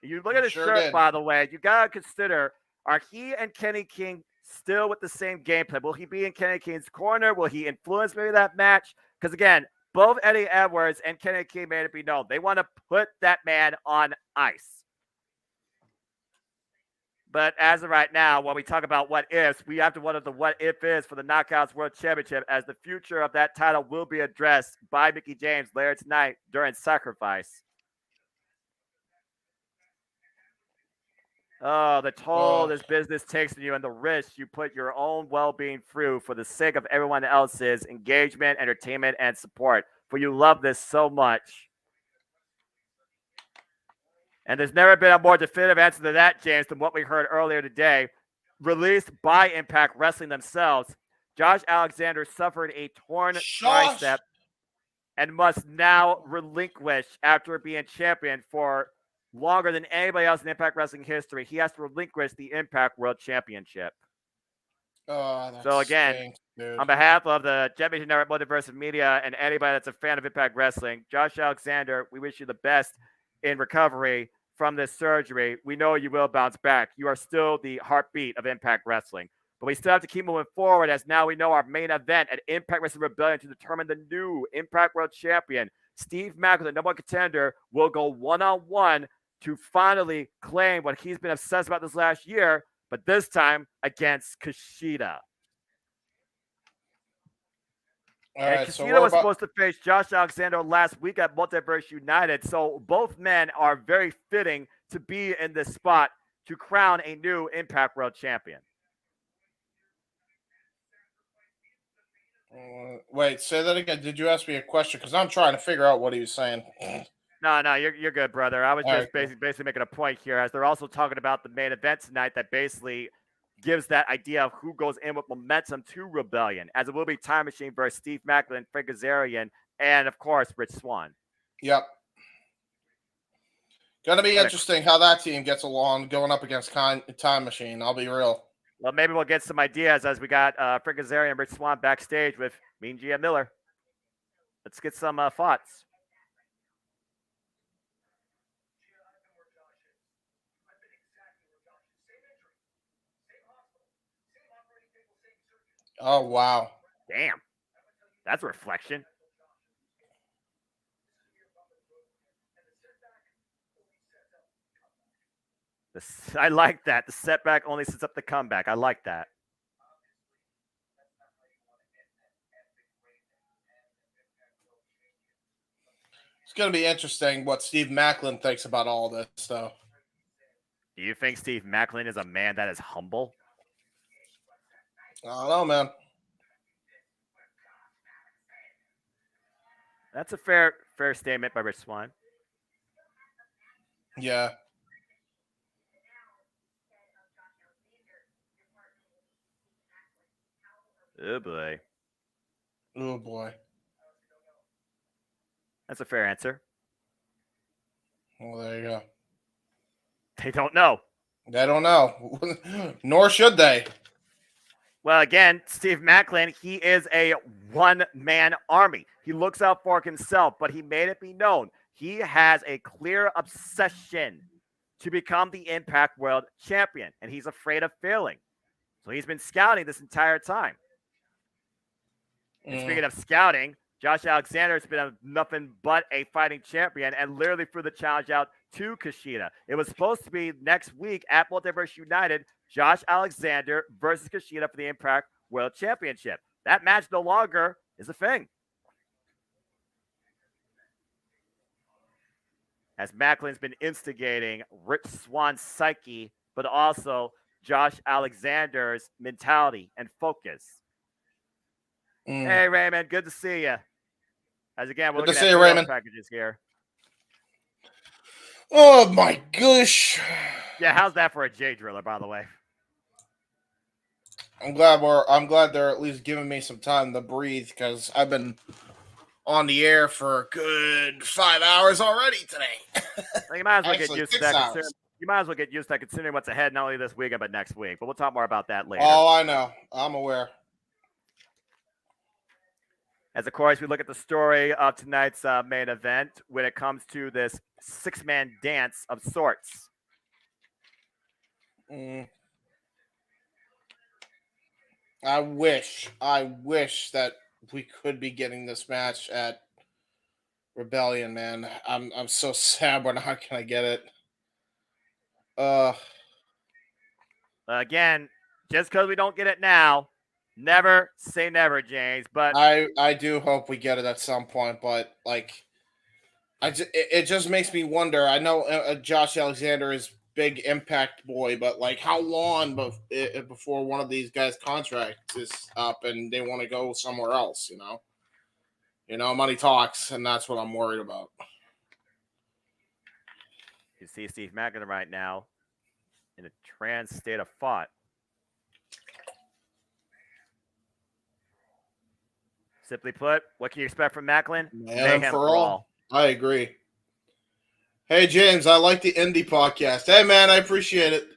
You look at his shirt, by the way, you got to consider, are he and Kenny King still with the same gameplay? Will he be in Kenny King's corner? Will he influence maybe that match? Because, again, both Eddie Edwards and Kenny King made it be known. They want to put that man on ice. But as of right now, when we talk about what ifs, we have to wonder the what if is for the Knockouts World Championship, as the future of that title will be addressed by Mickie James later tonight during Sacrifice. Oh, the toll this business takes on you and the risk you put your own well-being through for the sake of everyone else's engagement, entertainment, and support. For you love this so much. And there's never been a more definitive answer to that, James, than what we heard earlier today. Released by Impact Wrestling themselves, Josh Alexander suffered a torn tricep and must now relinquish after being champion for longer than anybody else in Impact Wrestling history. He has to relinquish the Impact World Championship. So again, on behalf of the JMN Network, Multiverse Media, and anybody that's a fan of Impact Wrestling, Josh Alexander, we wish you the best in recovery from this surgery. We know you will bounce back. You are still the heartbeat of Impact Wrestling. But we still have to keep moving forward, as now we know our main event at Impact Wrestling Rebellion to determine the new Impact World Champion. Steve Mack, the number one contender, will go one-on-one to finally claim what he's been obsessed about this last year, but this time against Kushida. And Kushida was supposed to face Josh Alexander last week at Multiverse United, so both men are very fitting to be in this spot to crown a new Impact World Champion. Wait, say that again. Did you ask me a question? Because I'm trying to figure out what he was saying. No, you're good, brother. I was just basically making a point here, as they're also talking about the main event tonight that basically gives that idea of who goes in with momentum to Rebellion, as it will be Time Machine versus Steve Macklin, Frank Kazarian, and, of course, Rich Swann. Yep. Going to be interesting how that team gets along going up against Time Machine. I'll be real. Well, maybe we'll get some ideas as we got Frank Kazarian and Rich Swann backstage with Mean Gene Miller. Let's get some thoughts. Oh wow. Damn, that's a reflection. I like that. The setback only sets up the comeback. I like that. It's gonna be interesting what Steve Macklin thinks about all this, though. Do you think Steve Macklin is a man that is humble? I don't know, man. That's a fair statement by Rich Swan. Yeah. Oh boy. Oh boy. That's a fair answer. Well, there you go. They don't know. They don't know. Nor should they. Well, again, Steve Macklin, he is a one-man army. He looks out for himself, but he made it be known he has a clear obsession to become the Impact World Champion, and he's afraid of failing. So he's been scouting this entire time. And speaking of scouting, Josh Alexander has been nothing but a fighting champion and literally threw the challenge out to Kushida. It was supposed to be next week at Multiverse United, Josh Alexander versus Kushida for the Impact World Championship. That match no longer is a thing. As Macklin's been instigating Rich Swan's psyche, but also Josh Alexander's mentality and focus. Hey, Raymond, good to see you. As again, we're Good to looking see at you, Raymond. packages here. Oh my gosh. Yeah, how's that for a J driller, by the way? I'm glad they're at least giving me some time to breathe because I've been on the air for a good 5 hours already today. Well, you might as well Actually, get used to 6 that. hours. You might as well get used to that considering what's ahead, not only this weekend but next week. But we'll talk more about that later. Oh, I know. I'm aware. As of course, we look at the story of tonight's main event when it comes to this six-man dance of sorts. I wish that we could be getting this match at Rebellion, man. I'm so sad we're not gonna get it. Again, just because we don't get it now, never say never, James. But I do hope we get it at some point, but like, it just makes me wonder. I know Josh Alexander is big Impact boy, but like, how long before one of these guys' contract is up and they want to go somewhere else? Money talks, and that's what I'm worried about. You see Steve Macklin right now in a trance state of thought. Simply put, what can you expect from Macklin? Mayhem for all. I agree. Hey, James, I like the indie podcast. Hey, man, I appreciate it.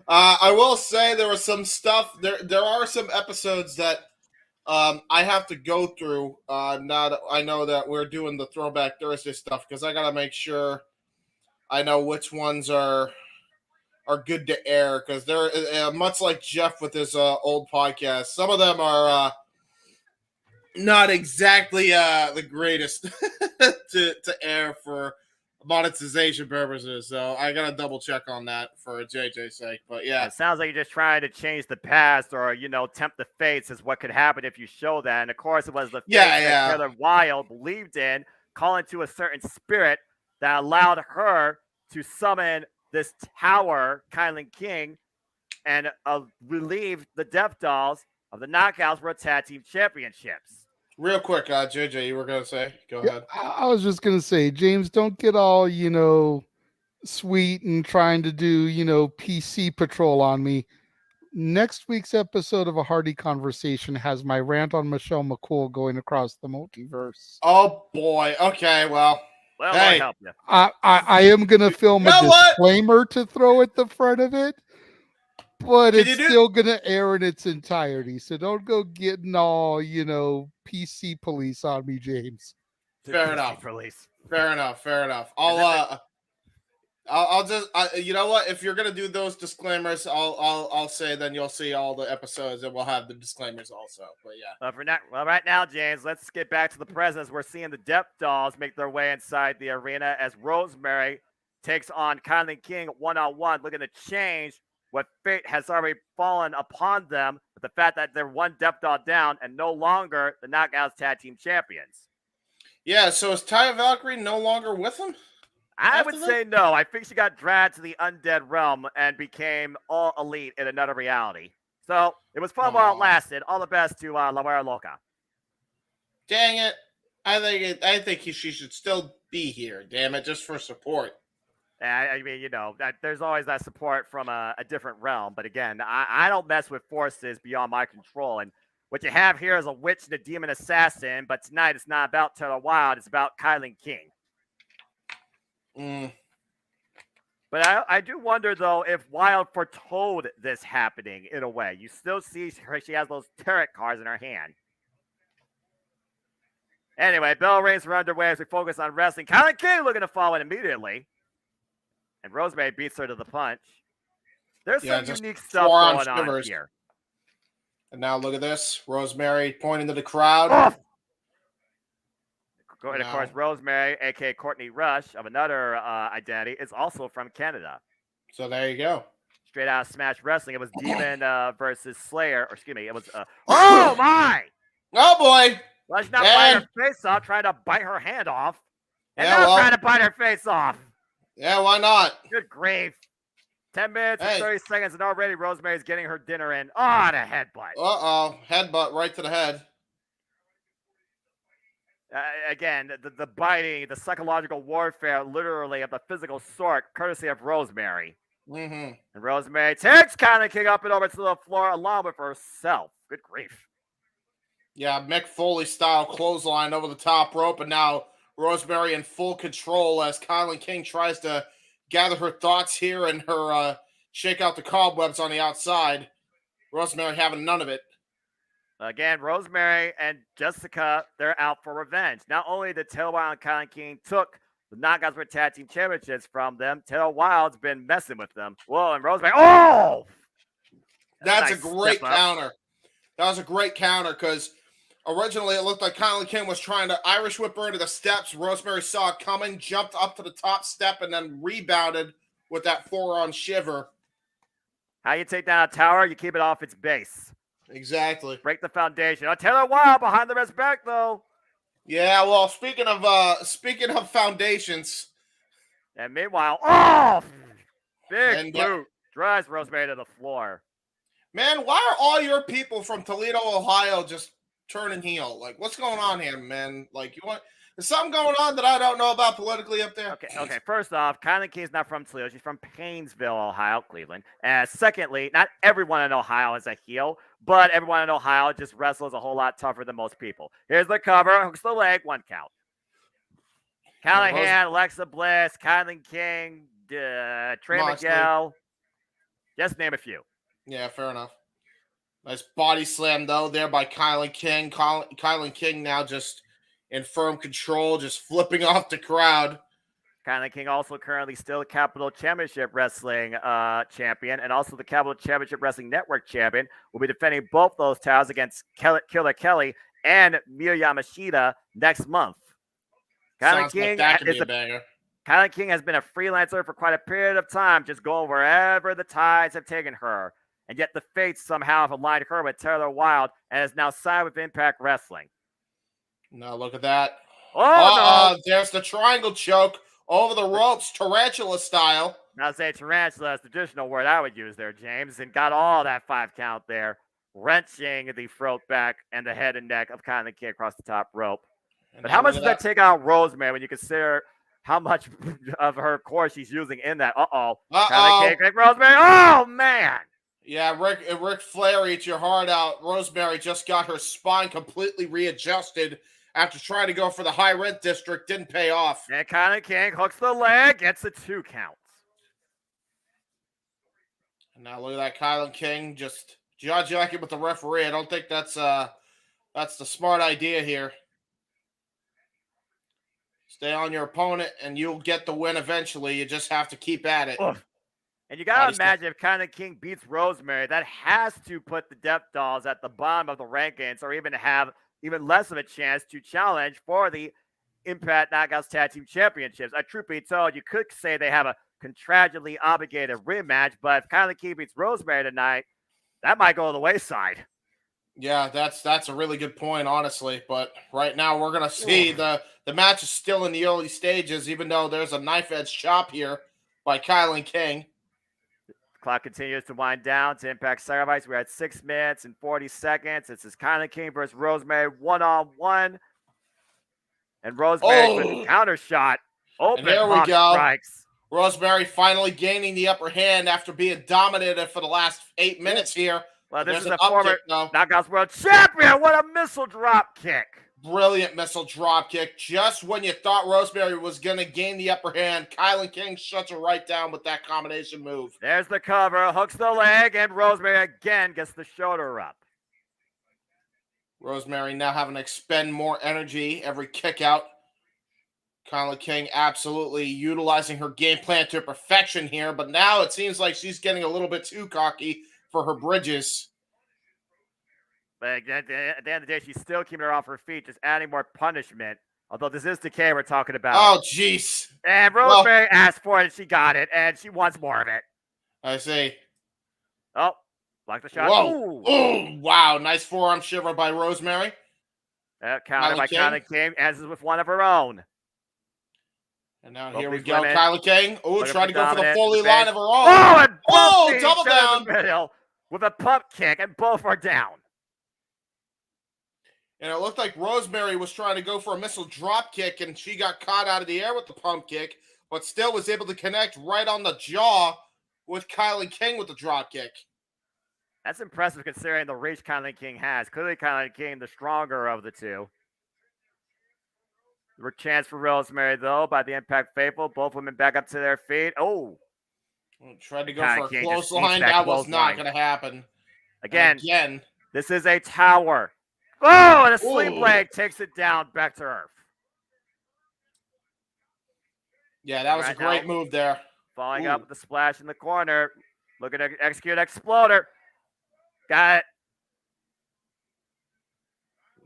I will say there was some stuff. There are some episodes that I have to go through. Now that I know that we're doing the Throwback Thursday stuff, because I got to make sure I know which ones are good to air, because they're much like Jeff with his old podcast. Some of them are not exactly the greatest to air for monetization purposes, so I gotta double check on that for JJ's sake. But yeah, it sounds like you're just trying to change the past, or tempt the fates, is what could happen if you show that. And of course, it was the fates that Taylor Wilde believed in, calling to a certain spirit that allowed her to summon this tower, Kylan King, and relieve the Death Dolls of the Knockouts World Tag Team Championships. Real quick, JJ, you were going to say? Go ahead. I was just going to say, James, don't get all, sweet and trying to do, PC patrol on me. Next week's episode of A Hardy Conversation has my rant on Michelle McCool going across the multiverse. Oh, boy. Okay, well, hey, help you. I am going to film a disclaimer to throw at the front of it. But it's still going to air in its entirety. So don't go getting all, PC police on me, James. Fair enough. Police. Fair enough. I'll I'll just, you know what? If you're gonna do those disclaimers, I'll say then you'll see all the episodes and we'll have the disclaimers also. But yeah. Right now, James, let's get back to the presents. We're seeing the Depth Dolls make their way inside the arena as Rosemary takes on Kylie King one-on-one, looking to change what fate has already fallen upon them with the fact that they're one Depth Doll down and no longer the Knockouts Tag Team Champions. Yeah, so is Taya Valkyrie no longer with him? I would say no. I think she got dragged to the undead realm and became all elite in another reality. So it was fun while it lasted. All the best to La Guerra Loca. Dang it! I think she should still be here. Damn it, just for support. I mean, there's always that support from a different realm. But again, I don't mess with forces beyond my control. And what you have here is a witch and a demon assassin. But tonight it's not about Taylor Wilde. It's about Kylie King. But I do wonder, though, if Wilde foretold this happening in a way. You still see she has those tarot cards in her hand. Anyway, bell rings are underway as we focus on wrestling. Kylie King looking to follow it immediately. And Rosemary beats her to the punch. There's some unique stuff going on here. And now look at this. Rosemary pointing to the crowd. And of course, Rosemary, a.k.a. Courtney Rush, of another identity, is also from Canada. So there you go. Straight out of Smash Wrestling. It was Demon versus Slayer. Or excuse me, it was... oh, my! Oh, boy! Let's not bite her face off, trying to bite her hand off. And now trying to bite her face off. Yeah, why not? Good grief. 10 minutes and 30 seconds, and already Rosemary's getting her dinner in. Oh, the headbutt. Uh-oh. Headbutt right to the head. Again, the biting, the psychological warfare, literally of the physical sort, courtesy of Rosemary. Mm-hmm. And Rosemary takes Kylie King up and over to the floor along with herself. Good grief. Yeah, Mick Foley style clothesline over the top rope, and now Rosemary in full control as Kylie King tries to gather her thoughts here and her shake out the cobwebs on the outside. Rosemary having none of it. Again, Rosemary and Jessica, they're out for revenge. Not only did Taylor Wilde and Kylie King took the Knockouts for Tag Team Championships from them, Taylor Wilde's been messing with them. Whoa, and Rosemary, That's a great counter. That was a great counter because originally it looked like Kylie King was trying to Irish whip her into the steps. Rosemary saw it coming, jumped up to the top step, and then rebounded with that forearm shiver. How you take down a tower? You keep it off its base. Exactly. Break the foundation. Oh, Taylor Wilde behind the red's back, though. Yeah, well, speaking of foundations. And meanwhile, big boot drives Rosemary to the floor. Man, why are all your people from Toledo, Ohio just turning heel? Like, what's going on here, man? Like, is something going on that I don't know about politically up there? Okay. First off, Kylie King's not from Toledo. She's from Painesville, Ohio, Cleveland. And secondly, not everyone in Ohio is a heel, but everyone in Ohio just wrestles a whole lot tougher than most people. Here's the cover. Hooks the leg. 1 count. Callahan, Alexa Bliss, Kylie King, Trey Miguel. Just name a few. Yeah, fair enough. Nice body slam, though, there by Kylie King. Kylie King now just in firm control, just flipping off the crowd. Kylie King also currently still Capital Championship Wrestling champion and also the Capital Championship Wrestling Network champion. Will be defending both those titles against Killer Kelly and Miyu Yamashita next month. Kylie King has been a freelancer for quite a period of time, just going wherever the tides have taken her. And yet the fates somehow have aligned her with Taylor Wilde and is now signed with Impact Wrestling. Now look at that. No. There's the triangle choke over the ropes, tarantula style. Now say tarantula is the traditional word I would use there, James, and got all that 5 count there, wrenching the throat back and the head and neck of Kylie King across the top rope. But how much does that take out Rosemary when you consider how much of her core she's using in that? Kylie King, Rosemary. Oh, man. Yeah, Ric Flair eats your heart out. Rosemary just got her spine completely readjusted after trying to go for the high rent district. Didn't pay off. And Kylie King hooks the leg, gets the 2 counts. And now look at that, Kylie King just jacking with the referee. I don't think that's the smart idea here. Stay on your opponent, and you'll get the win eventually. You just have to keep at it. Oof. And you got to imagine if Kylan King beats Rosemary, that has to put the Depth Dolls at the bottom of the rankings or even have even less of a chance to challenge for the Impact Knockouts Tag Team Championships. Truth be told, you could say they have a contractually obligated rematch, but if Kylan King beats Rosemary tonight, that might go to the wayside. Yeah, that's a really good point, honestly. But right now, we're going to see the match is still in the early stages, even though there's a knife-edge chop here by Kylan King. Clock continues to wind down to Impact Sacrifice. We're at 6 minutes and 40 seconds. This is Kylan King versus Rosemary one-on-one. And Rosemary with the counter shot. Open pop strikes. Rosemary finally gaining the upper hand after being dominated for the last 8 minutes here. Well, this is a former Knockouts World Champion. What a missile drop kick. Brilliant missile drop kick. Just when you thought Rosemary was going to gain the upper hand, Kylan King shuts her right down with that combination move. There's the cover, hooks the leg, and Rosemary again gets the shoulder up. Rosemary now having to expend more energy every kick out. Kylan King absolutely utilizing her game plan to perfection here, but now it seems like she's getting a little bit too cocky for her bridges. But at the end of the day, she's still keeping her off her feet, just adding more punishment. Although this is decay we're talking about. Oh, jeez. And Rosemary asked for it, and she got it, and she wants more of it. I see. Oh, block the shot. Whoa. Ooh, wow. Nice forearm shiver by Rosemary. Counter by Kylan King, answers with one of her own. And now here we go. Kylan King. Oh, trying to go for the Foley line of her own. Oh, and double down. With a pump kick, and both are down. And it looked like Rosemary was trying to go for a missile drop kick, and she got caught out of the air with the pump kick, but still was able to connect right on the jaw with Kylan King with the drop kick. That's impressive considering the reach Kylan King has. Clearly, Kylan King, the stronger of the two. Chance for Rosemary, though, by the Impact Faithful. Both women back up to their feet. Oh. Tried to go for a clothesline. That was not going to happen. Again, this is a tower. Oh, and a sleep leg takes it down back to earth. Yeah, that was a great move there. Following up with the splash in the corner. Looking to execute Exploder. Got it.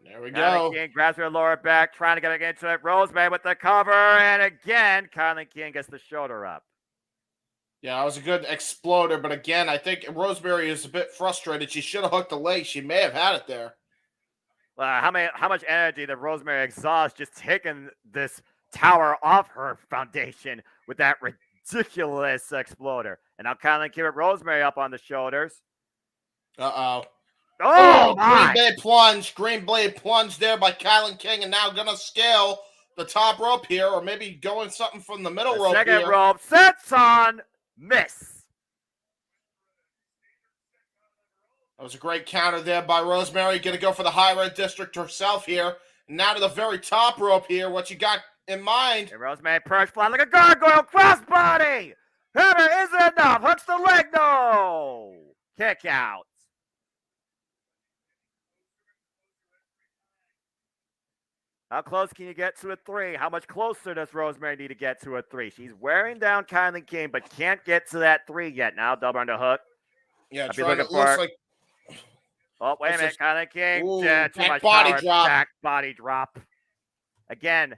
There we go. King grabs her lower back, trying to get into it. Rosemary with the cover, and again, Kylan King gets the shoulder up. Yeah, it was a good exploder, but again, I think Rosemary is a bit frustrated. She should have hooked the leg. She may have had it there. How much energy did Rosemary exhaust just taking this tower off her foundation with that ridiculous exploder? And now Kylan King with Rosemary up on the shoulders. Uh-oh. Oh, my. Green Blade plunge there by Kylan King, and now gonna scale the top rope here, or maybe going something from the middle rope here. Second rope, sets on, miss. That was a great counter there by Rosemary. Gonna go for the high red district herself here. Now to the very top rope here. What you got in mind? And Rosemary perch flat like a gargoyle crossbody. Hebert, is it enough? Hooks the leg, no. Kick out. How close can you get to a 3? How much closer does Rosemary need to get to a 3? She's wearing down Kylan King, but can't get to that 3 yet. Now double underhook. Yeah, looks like. Oh, wait a minute. Kylan King. Too much body power. drop. Back body drop. Again,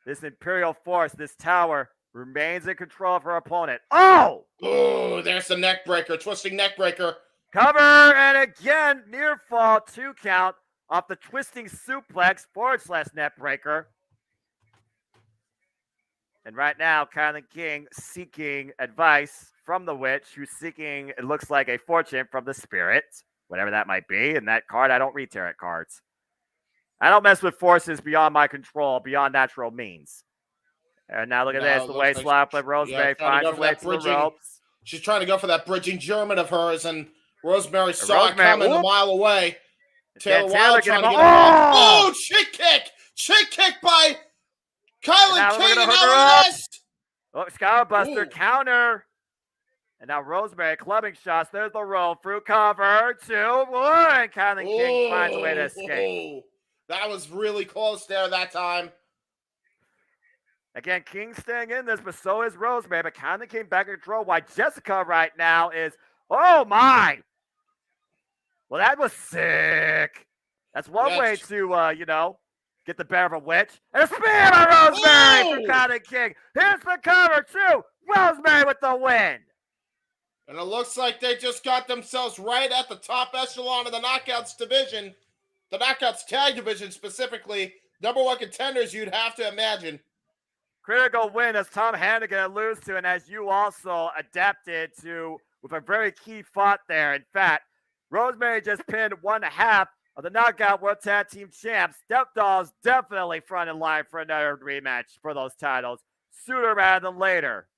this Imperial Force, this tower, remains in control of her opponent. Oh! Oh, there's the neck breaker. Twisting neck breaker. Cover, and again, near fall, 2 count off the twisting suplex / net breaker. And right now, Kylan King seeking advice from the witch, who's seeking, it looks like, a fortune from the spirit, whatever that might be. And that card, I don't read tarot cards. I don't mess with forces beyond my control, beyond natural means. And now look at this, the waist slap of Rosemary finds her way to the ropes. She's trying to go for that bridging German of hers, and Rosemary saw it coming a mile away. Taylor Wilde trying to get involved. Oh, chick kick! Chick kick by Kylan King, and now this. Oh, Skybuster counter. And now Rosemary clubbing shots. There's the roll through cover. 2, 1. Kylan King finds a way to escape. That was really close there that time. Again, King staying in this, but so is Rosemary. But kind of came back in control. Why Jessica right now is, oh my! Well, that was sick. That's one way to, get the bear of a witch. And a spear by Rosemary for Counting King. Here's the cover, too. Rosemary with the win. And it looks like they just got themselves right at the top echelon of the Knockouts division. The Knockouts tag division specifically. Number one contenders, you'd have to imagine. Critical win, as Tom Hannigan alludes to, and as you also adapted to with a very key fought there. In fact, Rosemary just pinned 1/2 of the Knockout World Tag Team Champs. Stepdolls definitely front in line for another rematch for those titles sooner rather than later.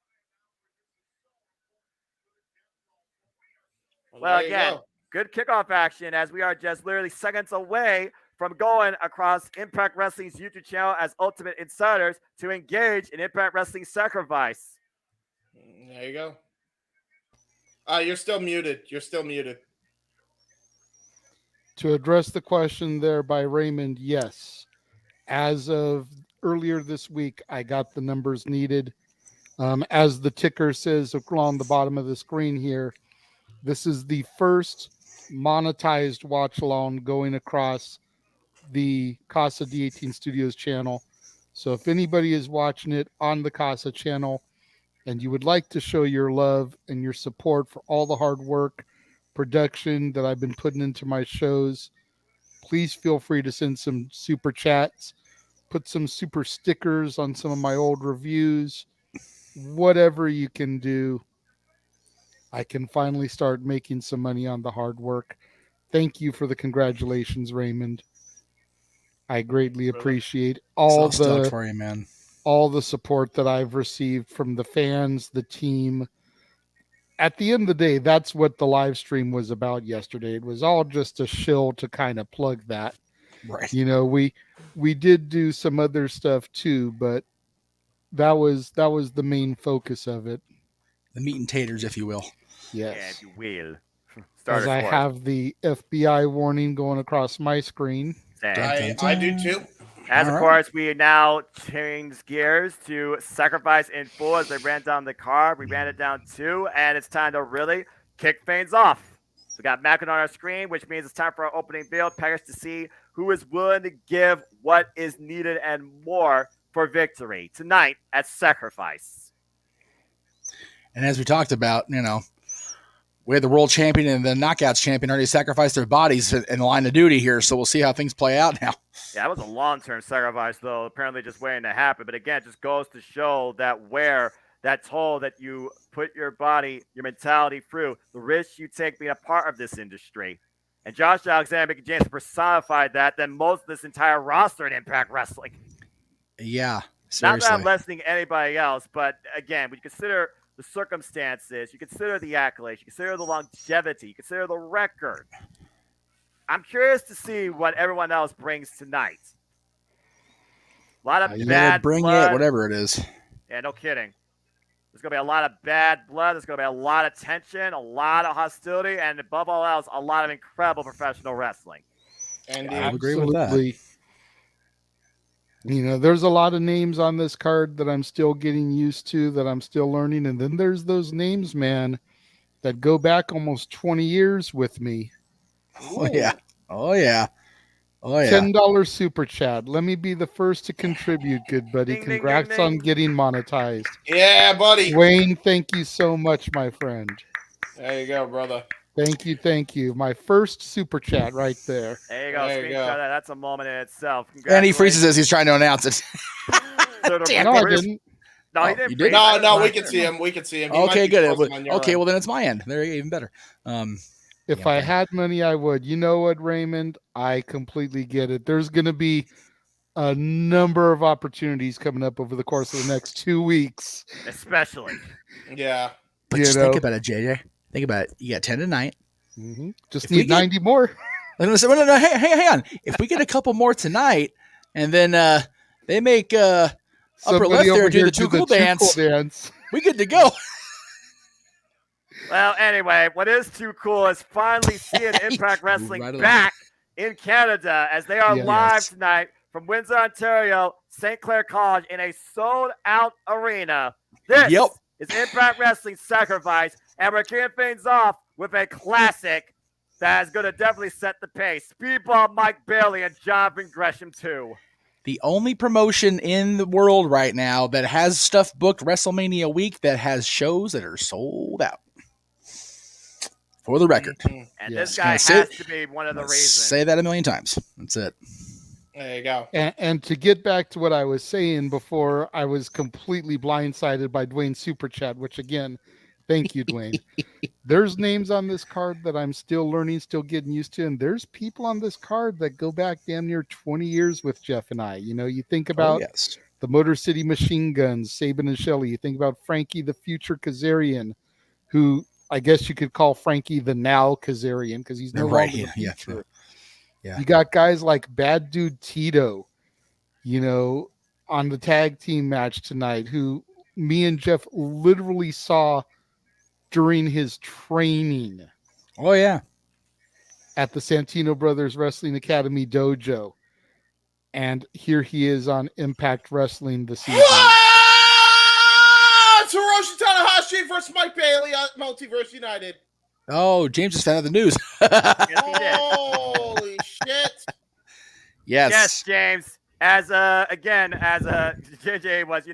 Well, again, good kickoff action as we are just literally seconds away from going across Impact Wrestling's YouTube channel as Ultimate Insiders to engage in Impact Wrestling Sacrifice. There you go. You're still muted. To address the question there by Raymond, yes. As of earlier this week, I got the numbers needed. As the ticker says along the bottom of the screen here, this is the first monetized watch along going across the Casa D18 Studios channel. So if anybody is watching it on the Casa channel and you would like to show your love and your support for all the hard work, production that I've been putting into my shows, please feel free to send some super chats, put some super stickers on some of my old reviews, whatever you can do. I can finally start making some money on the hard work. Thank you for the congratulations, Raymond. I greatly appreciate all for you, man. All the support that I've received from the fans, the team. At the end of the day, that's what the live stream was about yesterday. It was all just a shill to kind of plug that. Right. We did do some other stuff too, but that was the main focus of it. The meat and taters, if you will. Yes. Yeah, if you will. As I have the FBI warning going across my screen. I do too. As of course, we now change gears to Sacrifice in full as they ran down the card. We ran it down 2, and it's time to really kick things off. So we got Mackin on our screen, which means it's time for our opening build package to see who is willing to give what is needed and more for victory tonight at Sacrifice. And as we talked about, we had the world champion and the knockouts champion already sacrificed their bodies in the line of duty here, so we'll see how things play out now. Yeah, that was a long-term sacrifice, though, apparently just waiting to happen. But again, it just goes to show that toll that you put your body, your mentality through, the risks you take being a part of this industry. And Josh Alexander, Mickey James personified that than most of this entire roster in Impact Wrestling. Yeah, seriously. Not that I'm lessening anybody else, but again, when you consider the circumstances, you consider the accolades, you consider the longevity, you consider the record. I'm curious to see what everyone else brings tonight. A lot of bad blood. Whatever it is. Yeah, no kidding. There's going to be a lot of bad blood. There's going to be a lot of tension, a lot of hostility, and above all else, a lot of incredible professional wrestling. And I agree with that. There's a lot of names on this card that I'm still getting used to, that I'm still learning. And then there's those names, man, that go back almost 20 years with me. Oh, yeah. $10 super chat. Let me be the first to contribute, good buddy. Ding, Congrats ding, ding, on ding. getting monetized. Yeah, buddy. Wayne, thank you so much, my friend. There you go, brother. Thank you. My first super chat right there. There you go. There you go. Screenshot that. That's a moment in itself. And he freezes as he's trying to announce it. No, I didn't. No, he didn't. You did? No, we can see him. We can see him. He might Okay, be good. closing on your Okay, end. well then it's my end. There, even better. If I had money, I would. You know what, Raymond? I completely get it. There's going to be a number of opportunities coming up over the course of the next 2 weeks. Especially. Yeah. But just think about it, JJ. Think about it. You got 10 tonight. Mm-hmm. Just If need 90 more. I'm gonna say, no, hang on. If we get a couple more tonight, and then they make upper left there do the too cool dance, we good to go. Well, anyway, what is too cool is finally seeing Impact Wrestling Right along. back in Canada as they are live Yes. tonight from Windsor, Ontario, St. Clair College in a sold-out arena. This Yep. is Impact Wrestling Sacrifice, and we're kicking things off with a classic that is going to definitely set the pace. Speedball Mike Bailey and Jonathan Gresham 2. The only promotion in the world right now that has stuff booked WrestleMania week that has shows that are sold out. For the record. And Yes. this guy has to be one of the reasons. Say that a million times. That's it. There you go. And to get back to what I was saying before, I was completely blindsided by Dwayne's super chat, which again, thank you, Dwayne. There's names on this card that I'm still learning, still getting used to. And there's people on this card that go back damn near 20 years with Jeff and I. You know, you think about the Motor City Machine Guns, Sabin and Shelley. You think about Frankie the Future Kazarian, who I guess you could call Frankie the now Kazarian because he's no longer the future. Yeah. You got guys like Bad Dude Tito, you know, on the tag team match tonight, who me and Jeff literally saw during his training. Oh, yeah. At the Santino Brothers Wrestling Academy dojo. And here he is on Impact Wrestling this evening. It's Hiroshi Tanahashi versus Mike Bailey on Multiverse United. Oh, James just found out the news. Holy shit. Yes, James. As JJ was,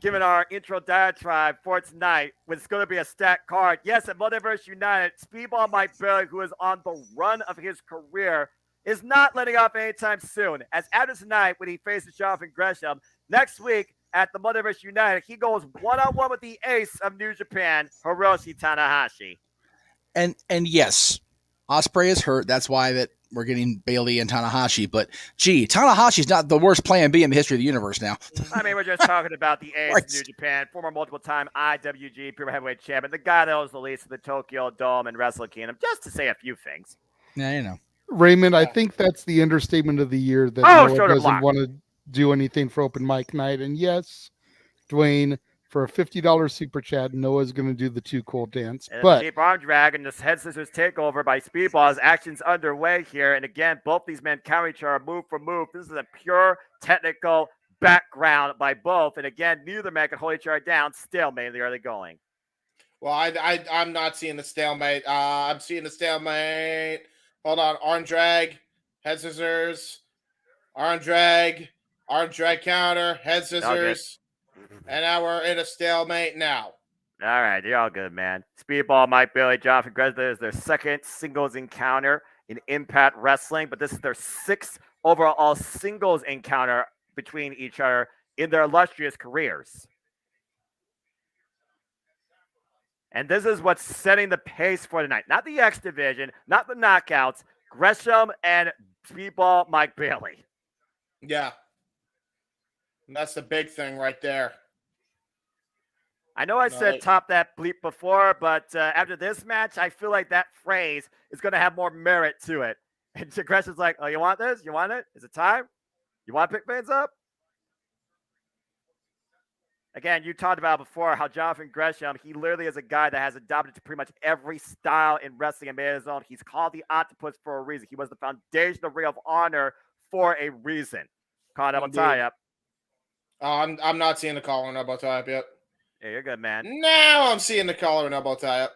given our intro diatribe for tonight, it's going to be a stacked card. Yes, at Multiverse United, Speedball Mike Bailey, who is on the run of his career, is not letting up anytime soon. As after tonight, when he faces Jonathan Gresham, next week at the Multiverse United, he goes one-on-one with the ace of New Japan, Hiroshi Tanahashi. And yes, Ospreay is hurt. That's why that we're getting Bailey and Tanahashi. But, gee, Tanahashi's not the worst plan B in the history of the universe now. I mean, we're just talking about the ace of New Japan, former multiple-time IWG Pure Heavyweight Champion, the guy that was the least of the Tokyo Dome and Wrestle Kingdom, just to say a few things. Yeah, you know. Raymond, I think that's the understatement of the year that Noah doesn't want to do anything for open mic night. And yes, Dwayne, for a $50 super chat, Noah's going to do the Too Cool dance. But deep arm drag and this head scissors takeover by Speedball's actions underway here. And again, both these men counter each other move for move. This is a pure technical background by both. And again, neither man can hold each other down. Stalemate in the early going. Well, I'm not seeing the stalemate. I'm seeing the stalemate. Hold on. Arm drag, head scissors, arm drag counter, head scissors. And now we're in a stalemate now. All right, you're all good, man. Speedball, Mike Bailey, Jonathan Gresham is their second singles encounter in Impact Wrestling, but this is their sixth overall singles encounter between each other in their illustrious careers. And this is what's setting the pace for tonight. Not the X Division, not the knockouts. Gresham and Speedball Mike Bailey. Yeah. And that's the big thing right there. I know I said top that bleep before, but after this match, I feel like that phrase is going to have more merit to it. And Gresham's like, oh, you want this? You want it? Is it time? You want to pick things up? Again, you talked about before how Jonathan Gresham, he literally is a guy that has adopted to pretty much every style in wrestling and made his own. He's called the Octopus for a reason. He was the foundation of Ring of Honor for a reason. Call double tie-up. I'm not seeing the collar and elbow tie-up yet. Yeah, you're good, man. Now I'm seeing the collar and elbow tie-up.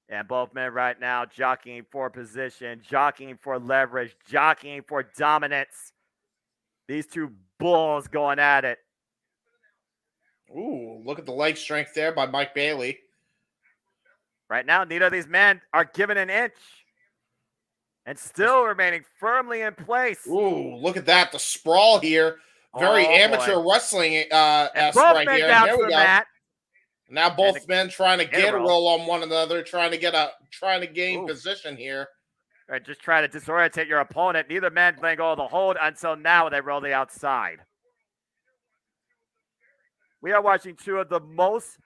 And both men right now jockeying for position, jockeying for leverage, jockeying for dominance. These two bulls going at it. Ooh, look at the leg strength there by Mike Bailey. Right now, neither of these men are given an inch. And still remaining firmly in place. Ooh, look at that. The sprawl here. Very amateur wrestling esque right here. And there we go. Mat. Now both men trying to get a roll on one another, trying to gain position here. Right, just try to disorientate your opponent. Neither man letting go of the hold until now they roll the outside. We are watching two of the most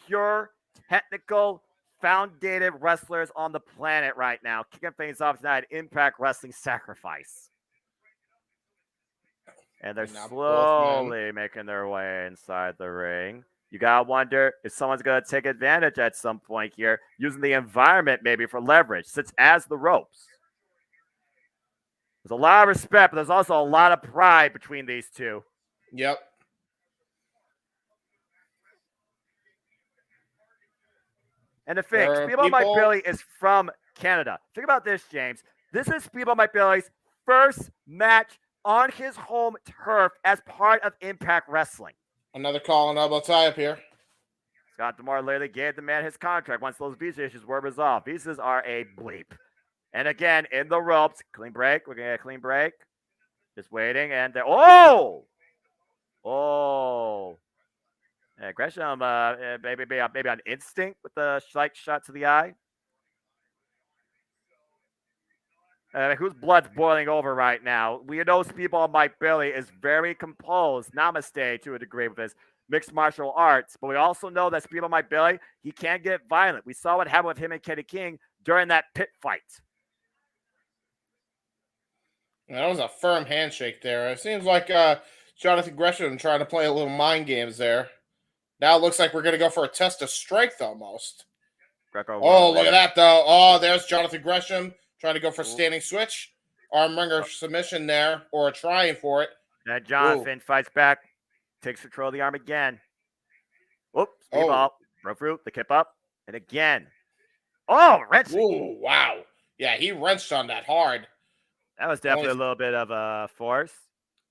pure, technical, founded wrestlers on the planet right now. Kicking things off tonight, Impact Wrestling Sacrifice. And they're slowly making their way inside the ring. You got to wonder if someone's going to take advantage at some point here, using the environment maybe for leverage, such as the ropes. There's a lot of respect, but there's also a lot of pride between these two. Yep. And the thing, There are Speedball Mike people. Bailey is from Canada. Think about this, James. This is Speedball Mike Bailey's first match on his home turf as part of Impact Wrestling. Another call and elbow tie up here. Scott D'Amore literally gave the man his contract once those visa issues were resolved. Visas are a bleep. And again, in the ropes, clean break. We're going to get a clean break. Just waiting. And oh! Yeah, Gresham, maybe on instinct with the slight shot to the eye. Whose blood's boiling over right now? We know Speedball Mike Bailey is very composed, namaste to a degree with his mixed martial arts, but we also know that Speedball Mike Bailey, he can get violent. We saw what happened with him and Kenny King during that pit fight. That was a firm handshake there. It seems like Jonathan Gresham trying to play a little mind games there. Now it looks like we're going to go for a test of strength almost. Oh, look at that, though. Oh, there's Jonathan Gresham trying to go for a standing switch. Armringer submission there, or trying for it. And Jonathan fights back, takes control of the arm again. Whoops, Speedball. Broke through, the kip up, and again. Oh, wrenching. Ooh, wow. Yeah, he wrenched on that hard. That was definitely a little bit of a force.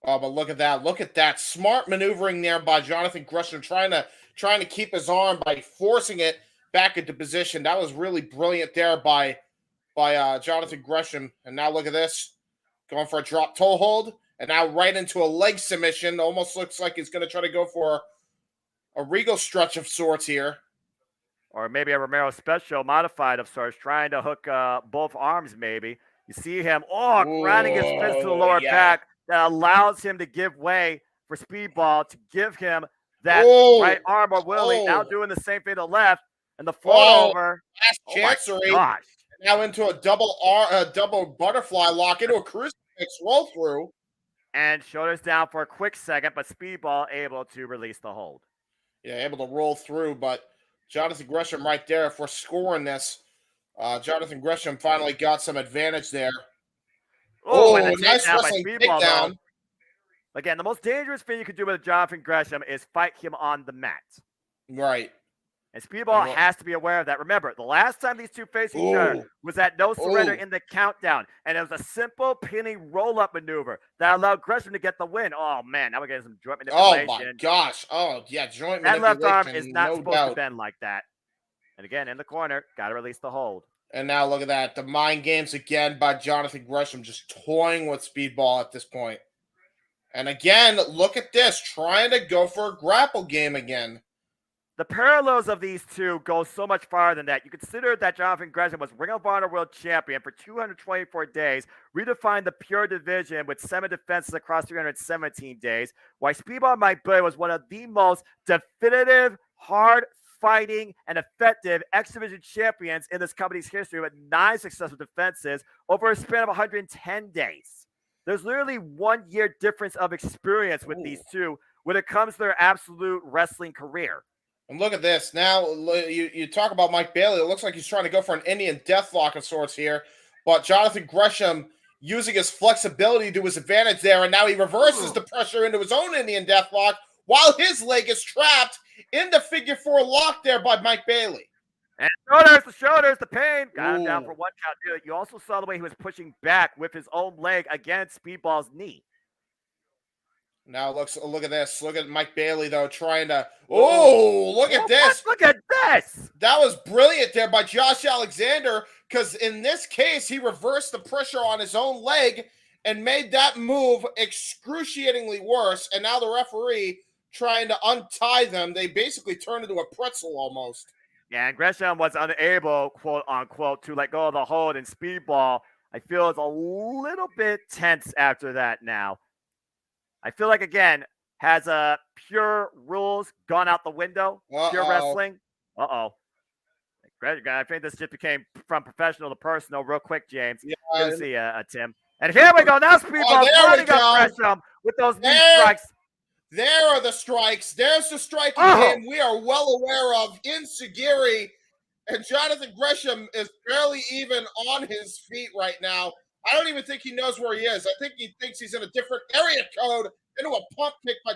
Oh, but look at that. Look at that. Smart maneuvering there by Jonathan Gresham, trying to keep his arm by forcing it back into position. That was really brilliant there by Jonathan Gresham. And now look at this. Going for a drop toe hold. And now right into a leg submission. Almost looks like he's going to try to go for a Regal stretch of sorts here. Or maybe a Romero special modified of sorts, trying to hook both arms maybe. You see him, grinding his fist to the lower back. That allows him to give way for Speedball to give him that right arm more willingly. Now doing the same thing to the left. And the float over. Last chancery. Gosh. Now into a double butterfly lock into a crucifix roll through. And shoulders down for a quick second, but Speedball able to release the hold. Yeah, able to roll through, but Jonathan Gresham right there, if we're scoring this, Jonathan Gresham finally got some advantage there. And nice wrestling takedown. Again, the most dangerous thing you could do with Jonathan Gresham is fight him on the mat. Right. And Speedball has to be aware of that. Remember, the last time these two faced each other was at No Surrender in the countdown. And it was a simple pinning roll-up maneuver that allowed Gresham to get the win. Oh, man, now we're getting some joint manipulation. Oh, my gosh. Oh, yeah, joint that manipulation. That left arm is not supposed to bend like that. And again, in the corner, got to release the hold. And now look at that. The mind games again by Jonathan Gresham, just toying with Speedball at this point. And again, look at this, trying to go for a grapple game again. The parallels of these two go so much farther than that. You consider that Jonathan Gresham was Ring of Honor World Champion for 224 days, redefined the pure division with 7 defenses across 317 days, while Speedball Mike Bailey was one of the most definitive, hard fighting and effective X Division champions in this company's history with 9 successful defenses over a span of 110 days. There's literally 1 year difference of experience with these two when it comes to their absolute wrestling career. And look at this. Now, you talk about Mike Bailey. It looks like he's trying to go for an Indian deathlock of sorts here. But Jonathan Gresham using his flexibility to his advantage there. And now he reverses the pressure into his own Indian deathlock while his leg is trapped in the figure 4 lock there by Mike Bailey. And the shoulders, the pain. Got him down for 1 count. You also saw the way he was pushing back with his own leg against Speedball's knee. Now look at this. Look at Mike Bailey, though, trying to... look at this. Look at this. That was brilliant there by Josh Alexander, because in this case, he reversed the pressure on his own leg and made that move excruciatingly worse. And now the referee trying to untie them. They basically turned into a pretzel almost. Yeah, and Gresham was unable, quote unquote, to let go of the hold, and Speedball, I feel, is a little bit tense after that now. I feel like, again, has pure rules gone out the window? Pure wrestling? I think this just became from professional to personal real quick, James. Yeah, good to see you, Tim. And here we go. Now Speedball running up Gresham with those knee strikes. There are the strikes. There's the striking game we are well aware of in Sagiri. And Jonathan Gresham is barely even on his feet right now. I don't even think he knows where he is. I think he thinks he's in a different area code into a pump kick by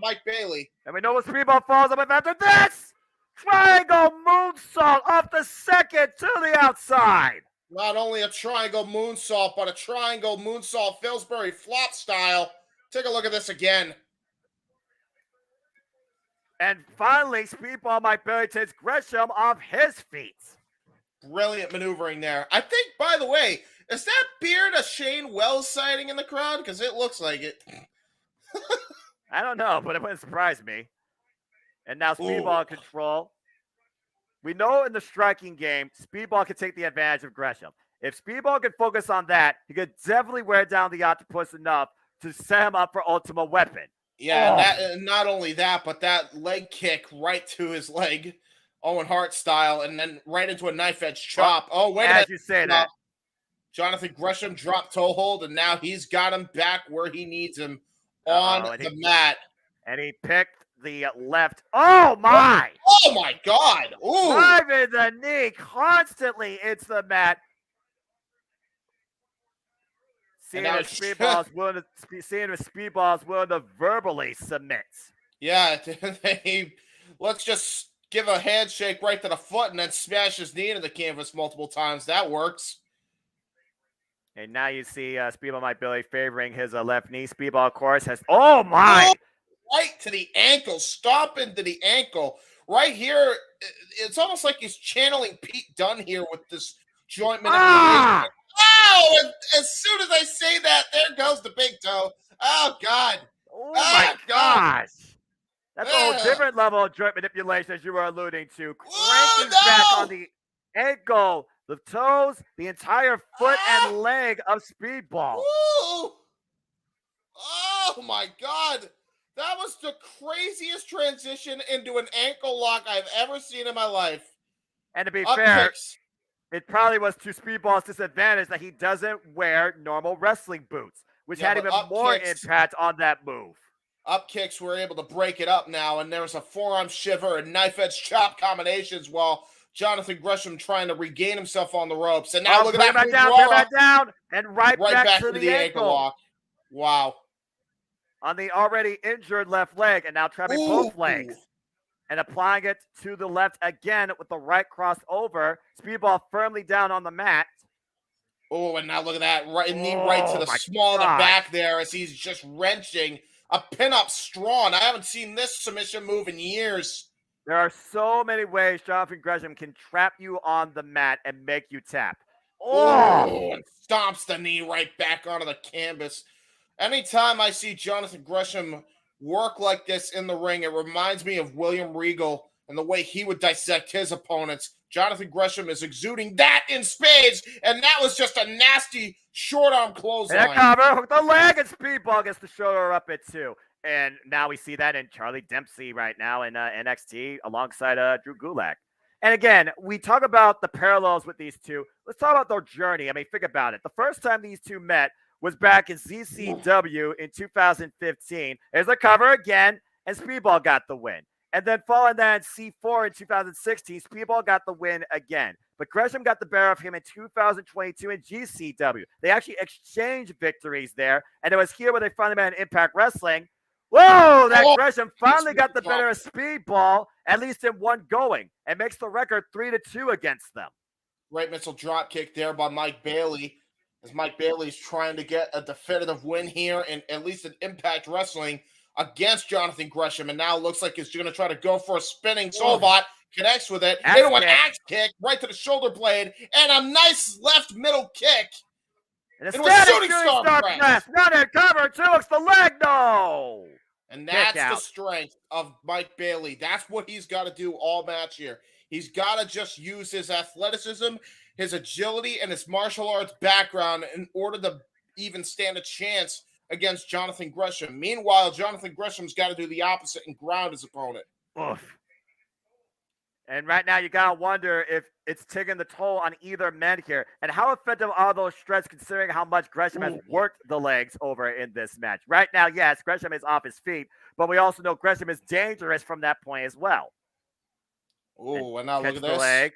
Mike Bailey. And we know what Speedball falls up after this. Triangle moonsault off the second to the outside. Not only a triangle moonsault, but a triangle moonsault Pillsbury flop style. Take a look at this again. And finally, Speedball Mike Bailey takes Gresham off his feet. Brilliant maneuvering there. I think, by the way, is that beard a Shane Wells sighting in the crowd? Because it looks like it. I don't know, but it wouldn't surprise me. And now Speedball control. We know in the striking game, Speedball can take the advantage of Gresham. If Speedball can focus on that, he could definitely wear down the Octopus enough to set him up for Ultimate Weapon. Yeah, and not only that, but that leg kick right to his leg, Owen Hart style, and then right into a knife edge chop. Oh, wait a minute. As you say that. Jonathan Gresham dropped toe hold, and now he's got him back where he needs him on the mat. And he picked the left. Oh, my. Oh, my God. Ooh. Driving the knee constantly into the mat. Seeing if Speedball's willing to verbally submit. Yeah, let's just give a handshake right to the foot and then smash his knee into the canvas multiple times. That works. And now you see Speedball Mike Bailey favoring his left knee. Speedball, of course, has... Oh, my! Right to the ankle. Stop into the ankle. Right here, it's almost like he's channeling Pete Dunne here with this joint manipulation. Oh, and as soon as I say that, there goes the big toe. Oh, God. Oh, my gosh. That's a whole different level of joint manipulation, as you were alluding to. Cranking back on the ankle, the toes, the entire foot and leg of Speedball. Ooh. Oh, my God. That was the craziest transition into an ankle lock I've ever seen in my life. And to be fair, it probably was to Speedball's disadvantage that he doesn't wear normal wrestling boots, which had even more impact on that move. Up kicks were able to break it up now, and there was a forearm shiver and knife edge chop combinations while Jonathan Gresham trying to regain himself on the ropes. And now look at that. Bring back down, and right back to the ankle lock. Wow. On the already injured left leg, and now trapping both legs. And applying it to the left again with the right crossed over. Speedball firmly down on the mat. Oh, and now look at that. Knee right to the small of the back there as he's just wrenching a pin-up Strawn. I haven't seen this submission move in years. There are so many ways Jonathan Gresham can trap you on the mat and make you tap. Oh, and stomps the knee right back onto the canvas. Anytime I see Jonathan Gresham work like this in the ring, it reminds me of William Regal and the way he would dissect his opponents. Jonathan Gresham is exuding that in spades, and that was just a nasty short arm clothesline. And a cover, hook the leg, and Speedball gets the shoulder up it too. And now we see that in Charlie Dempsey right now in NXT alongside Drew Gulak. And again, we talk about the parallels with these two. Let's talk about their journey. I mean, think about it. The first time these two met was back in ZCW in 2015. There's a cover again, and Speedball got the win. And then following that in C4 in 2016, Speedball got the win again. But Gresham got the better of him in 2022 in GCW. They actually exchanged victories there, and it was here where they finally met in Impact Wrestling. Whoa, that Gresham finally got the better of Speedball, at least in one going, and makes the record 3-2 against them. Right missile drop kick there by Mike Bailey. As Mike Bailey's trying to get a definitive win here, and at least in Impact Wrestling against Jonathan Gresham, and now looks like he's going to try to go for a spinning Solbot, connects with it, into an axe kick right to the shoulder blade, and a nice left middle kick. And a shooting star press. Not in cover, two hooks the leg, no! And that's the strength of Mike Bailey. That's what he's got to do all match here. He's got to just use his athleticism, his agility, and his martial arts background in order to even stand a chance against Jonathan Gresham. Meanwhile, Jonathan Gresham's got to do the opposite and ground his opponent. Oof. And right now, you got to wonder if it's taking the toll on either man here. And how effective are those strikes considering how much Gresham has worked the legs over in this match? Right now, yes, Gresham is off his feet, but we also know Gresham is dangerous from that point as well. Oh, and now look at this. Leg.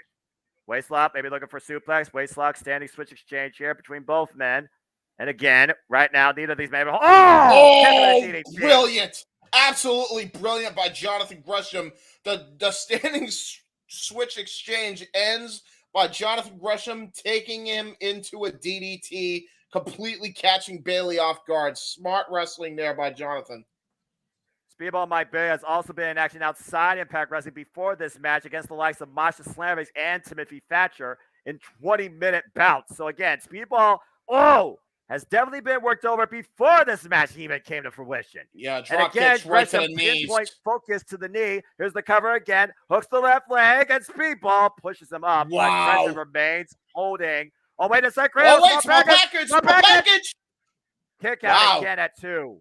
Waist lock, maybe looking for suplex. Waist lock, standing switch exchange here between both men. And again, right now, neither of these men. Oh, brilliant. Absolutely brilliant by Jonathan Gresham. The standing switch exchange ends by Jonathan Gresham taking him into a DDT, completely catching Bailey off guard. Smart wrestling there by Jonathan. Speedball Mike Bailey has also been in action outside Impact Wrestling before this match against the likes of Masha Slamovich and Timothy Thatcher in 20-minute bouts. So again, Speedball, has definitely been worked over before this match even came to fruition. Yeah, and drop again, kicks right to the pinpoint knees. focus to the knee. Here's the cover again. Hooks the left leg, and Speedball pushes him up. Wow. But Gresham remains holding. Oh, wait a second. Oh, wait, small package. Kick out again at 2.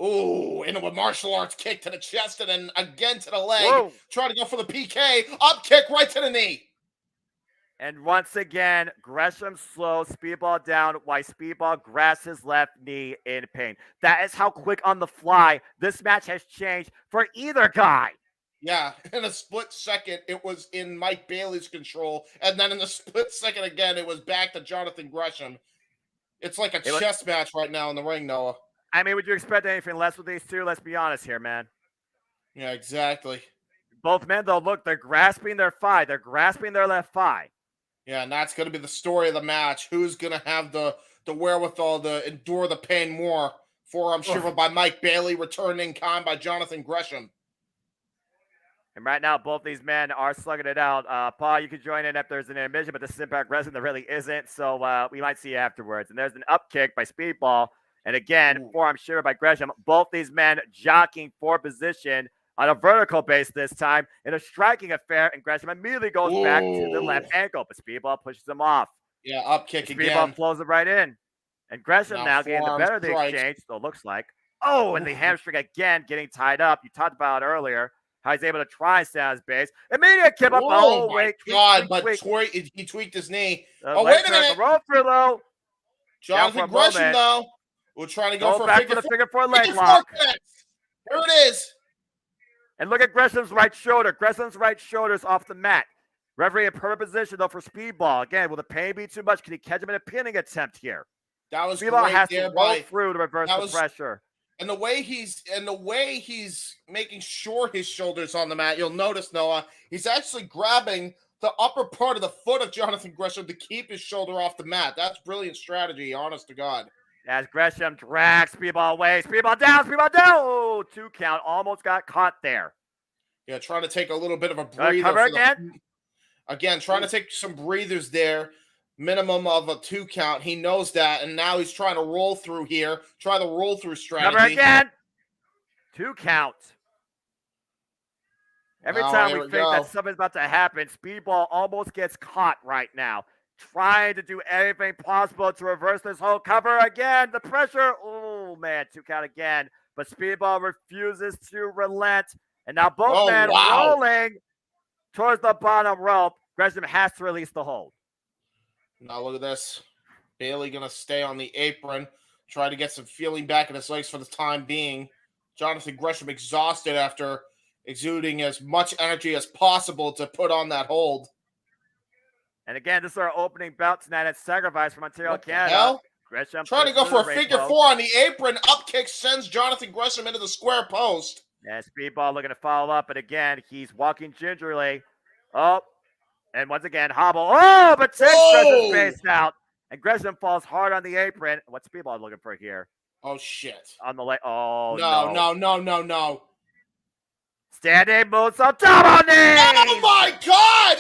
Ooh, into a martial arts kick to the chest and then again to the leg. Whoa. Trying to go for the PK. Up kick right to the knee. And once again, Gresham slows Speedball down while Speedball grabs his left knee in pain. That is how quick on the fly this match has changed for either guy. Yeah, in a split second, it was in Mike Bailey's control. And then in a split second again, it was back to Jonathan Gresham. It's like a chess match right now in the ring, Noah. I mean, would you expect anything less with these two? Let's be honest here, man. Yeah, exactly. Both men, though, look, they're grasping their thigh. They're grasping their left thigh. Yeah, and that's going to be the story of the match. Who's going to have the wherewithal to endure the pain more? Forearm shiver by Mike Bailey, returning in kind by Jonathan Gresham. And right now, both these men are slugging it out. Paul, you can join in if there's an intermission, but this is Impact Wrestling. There really isn't, so we might see you afterwards. And there's an up kick by Speedball. And again, forearm shiver by Gresham. Both these men jockeying for position on a vertical base this time in a striking affair, and Gresham immediately goes back to the left ankle, but Speedball pushes him off. Yeah, up kick again. Speedball flows it right in. And Gresham now getting the better of the exchange, so it looks like. Oh, and the hamstring again getting tied up. You talked about it earlier, how he's able to try and stay on his base. Immediate kip up. Oh, my God, but he tweaked his knee. Oh, wait a minute. Roll through, though. Jonathan Gresham, though. We're trying to go for back for the figure four leg lock. Here it is. And look at Gresham's right shoulder. Gresham's right shoulder's off the mat. Referee in perfect position, though, for Speedball. Again, will the pain be too much? Can he catch him in a pinning attempt here? That was Speedball great has there to roll through to reverse the pressure. And the way he's making sure his shoulder's on the mat, you'll notice, Noah, he's actually grabbing the upper part of the foot of Jonathan Gresham to keep his shoulder off the mat. That's brilliant strategy, honest to God. As Gresham drags Speedball away. Speedball down, Speedball down. Oh, 2 count. Almost got caught there. Yeah, trying to take a little bit of a breather. Cover again. Again, trying to take some breathers there. Minimum of a 2 count. He knows that, and now he's trying to roll through here. Try the roll through strategy. Cover again. 2 count. Every time we think that something's about to happen, Speedball almost gets caught right now. Trying to do everything possible to reverse this whole cover again. The pressure. Oh, man. 2 count again. But Speedball refuses to relent. And now both men rolling towards the bottom rope. Gresham has to release the hold. Now look at this. Bailey going to stay on the apron. Try to get some feeling back in his legs for the time being. Jonathan Gresham exhausted after exuding as much energy as possible to put on that hold. And again, this is our opening bout tonight at Sacrifice from Ontario, Canada. Hell? Gresham trying to go for a figure 4 on the apron. Up kick sends Jonathan Gresham into the square post. Yeah, Speedball looking to follow up, but again, he's walking gingerly. Oh, and once again, hobble. Oh, but takes Gresham's face out. And Gresham falls hard on the apron. What's Speedball looking for here? Oh, shit. On the leg. Oh, no. Standing moonsault double knee. Oh, my God.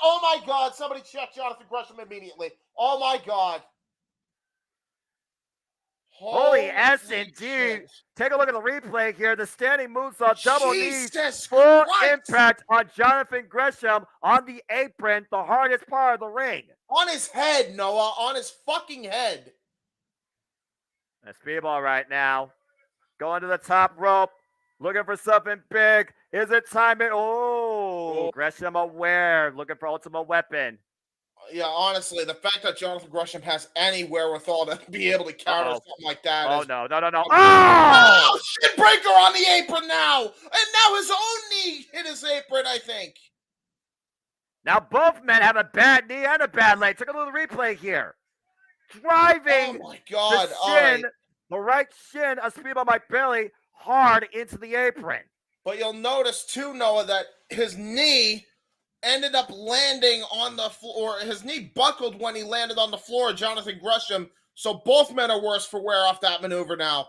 Oh, my God. Somebody check Jonathan Gresham immediately. Oh, my God. Holy S indeed. Shit. Take a look at the replay here. The standing moonsault double knee. Full impact on Jonathan Gresham on the apron, the hardest part of the ring. On his head, Noah. On his fucking head. And Speedball right now. Going to the top rope. Looking for something big. Is it time? Gresham aware. Looking for ultimate weapon. Yeah, honestly, the fact that Jonathan Gresham has any wherewithal to be able to counter something like that. No. Oh, shit breaker on the apron now. And now his own knee hit his apron, I think. Now both men have a bad knee and a bad leg. Took a little replay here. Driving Oh my God! the All right. shin, the right shin of Speedball Mike Bailey hard into the apron. But you'll notice too, Noah, that his knee ended up landing on the floor. His knee buckled when he landed on the floor, Jonathan Gresham. So both men are worse for wear off that maneuver now.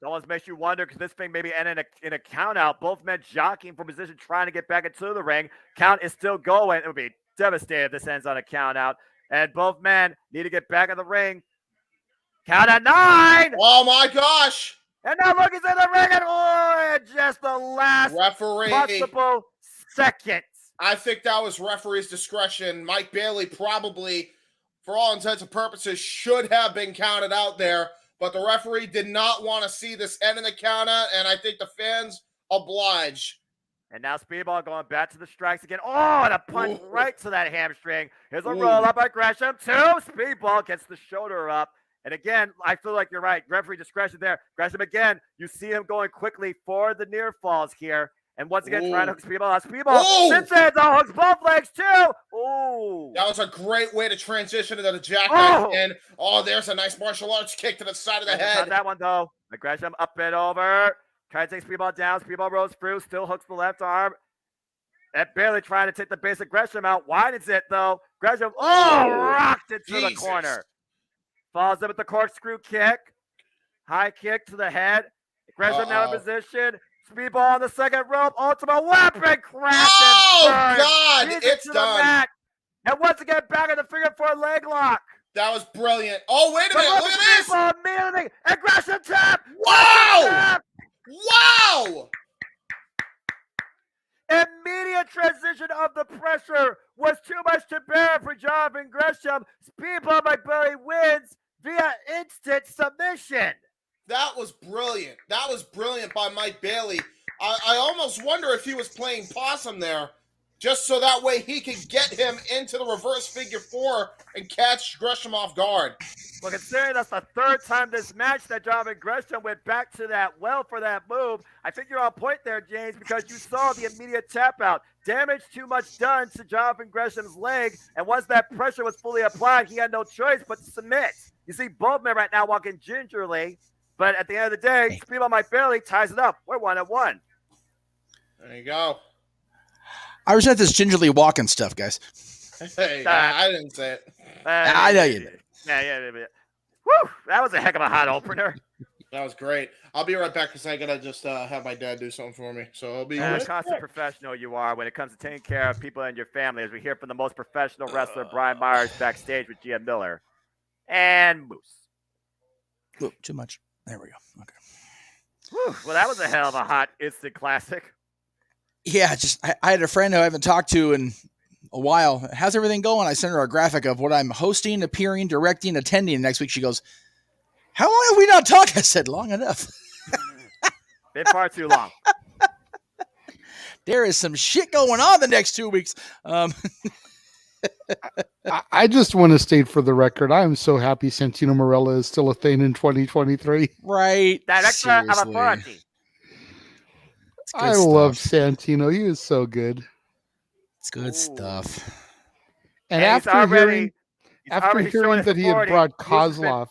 It almost makes you wonder, because this thing maybe ended in a count out. Both men jockeying for position, trying to get back into the ring. Count is still going. It would be devastating if this ends on a count out. And both men need to get back in the ring. Count at 9. Oh my gosh! And now look, he's in the ring, and just the last Referee. possible seconds. I think that was referee's discretion. Mike Bailey probably, for all intents and purposes, should have been counted out there, but the referee did not want to see this end in the count out, and I think the fans oblige. And now Speedball going back to the strikes again. Oh, and a punch right to that hamstring. Here's a roll up by Gresham. 2. Speedball gets the shoulder up. And again, I feel like you're right. Referee discretion there. Gresham again, you see him going quickly for the near falls here. And once again, trying to hook Speedball. Speedball sits in, hooks both legs too. Ooh. That was a great way to transition into the jackknife. And there's a nice martial arts kick to the side of the head. Not that one though. Gresham up and over. Trying to take Speedball down. Speedball rolls through. Still hooks the left arm. And barely trying to take the basic Gresham out. Widens it though. Gresham rocked it to the corner. Falls in with the corkscrew kick. High kick to the head. Gresham now in position. Speedball on the second rope. Ultimate weapon crash. God, it's done. Mat. And once again, back in the figure 4 leg lock. That was brilliant. Oh, wait a minute. Look at this. Immediately. And Gresham tap. Wow. Wow. Immediate transition of the pressure was too much to bear for Jonathan Gresham. Speedball Mike Bailey wins via instant submission. That was brilliant. That was brilliant by Mike Bailey. I almost wonder if he was playing possum there, just so that way he could get him into the reverse figure 4 and catch Gresham off guard. Well, considering that's the 3rd time this match that Jonathan Gresham went back to that well for that move, I think you're on point there, James, because you saw the immediate tap out. Damage too much done to Jonathan Gresham's leg, and once that pressure was fully applied, he had no choice but to submit. You see both men right now walking gingerly, but at the end of the day, Speedball Mike Bailey ties it up. We're 1-1. There you go. I resent this gingerly walking stuff, guys. Hey, I didn't say it. I know you did. Yeah. Woo! That was a heck of a hot opener. That was great. I'll be right back because I gotta just have my dad do something for me. So I'll be right back. Constant professional you are when it comes to taking care of people in your family, as we hear from the most professional wrestler, Brian Myers, backstage with GM Miller and Moose. Ooh, too much. There we go. Okay. Whew. Well, that was a hell of a hot instant classic. Yeah, I had a friend who I haven't talked to in a while. How's everything going? I sent her a graphic of what I'm hosting, appearing, directing, attending next week. She goes, how long have we not talked? I said, long enough. Been far too long. There is some shit going on the next 2 weeks. I just want to state for the record, I am so happy Santino Marella is still a thing in 2023. Right. Director of authority. I love Santino. He is so good. It's good stuff. And after hearing that he had brought Kozlov.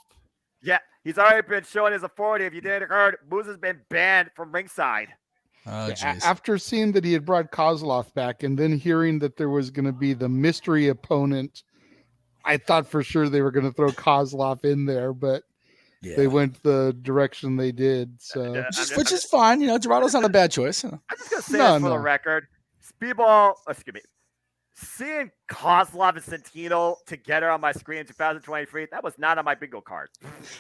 Yeah, he's already been showing his authority. If you didn't heard, Moose has been banned from ringside. Oh, after seeing that he had brought Kozlov back and then hearing that there was going to be the mystery opponent, I thought for sure they were going to throw Kozlov in there, but they went the direction they did. So, which is fine. You know, Gerardo's not a bad choice. I'm just going to say this for the record. Seeing Kozlov and Santino together on my screen in 2023, that was not on my bingo card.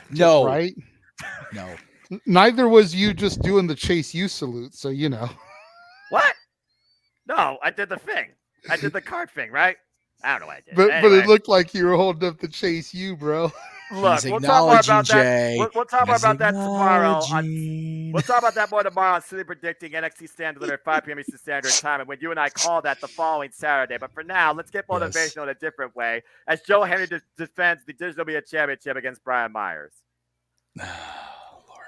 No. Right? No. Neither was you just doing the Chase U salute, so you know. What? No, I did the thing. I did the card thing, right? I don't know what I did. But it looked like you were holding up the Chase U, bro. Look, we'll talk more about that. We'll talk more about that tomorrow. We'll talk about that more tomorrow on Silly Predicting NXT Stand Delivered at 5 p.m. Eastern Standard Time, and when you and I call that the following Saturday. But for now, let's get motivational in a different way as Joe Henry defends the Digital Media Championship against Brian Myers. Oh, Lord.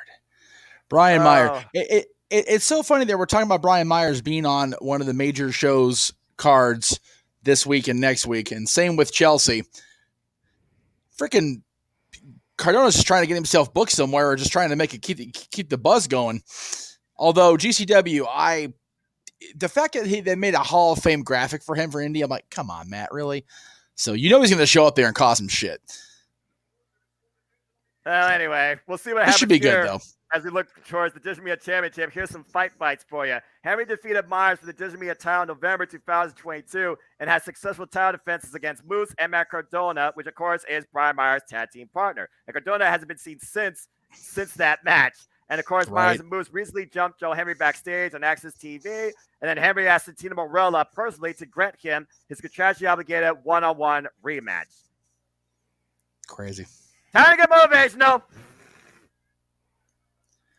Brian Myers. It's so funny that we're talking about Brian Myers being on one of the major shows cards this week and next week. And same with Chelsea. Freaking Cardona's just trying to get himself booked somewhere or just trying to make it keep the buzz going. Although GCW, the fact that they made a Hall of Fame graphic for him for Indy, I'm like, come on, Matt, really? So he's going to show up there and cause him shit. Well, anyway, we'll see what happens. This should be here good, though. As we look towards the Digimia Championship, here's some fight bites for you. Henry defeated Myers for the Digimia title in November 2022 and has successful title defenses against Moose and Matt Cardona, which, of course, is Brian Myers' tag team partner. And Cardona hasn't been seen since that match. And, of course, Myers and Moose recently jumped Joe Henry backstage on Access TV. And then Henry asked Santino Marella personally to grant him his contractually obligated one-on-one rematch. Crazy. Time to get motivational.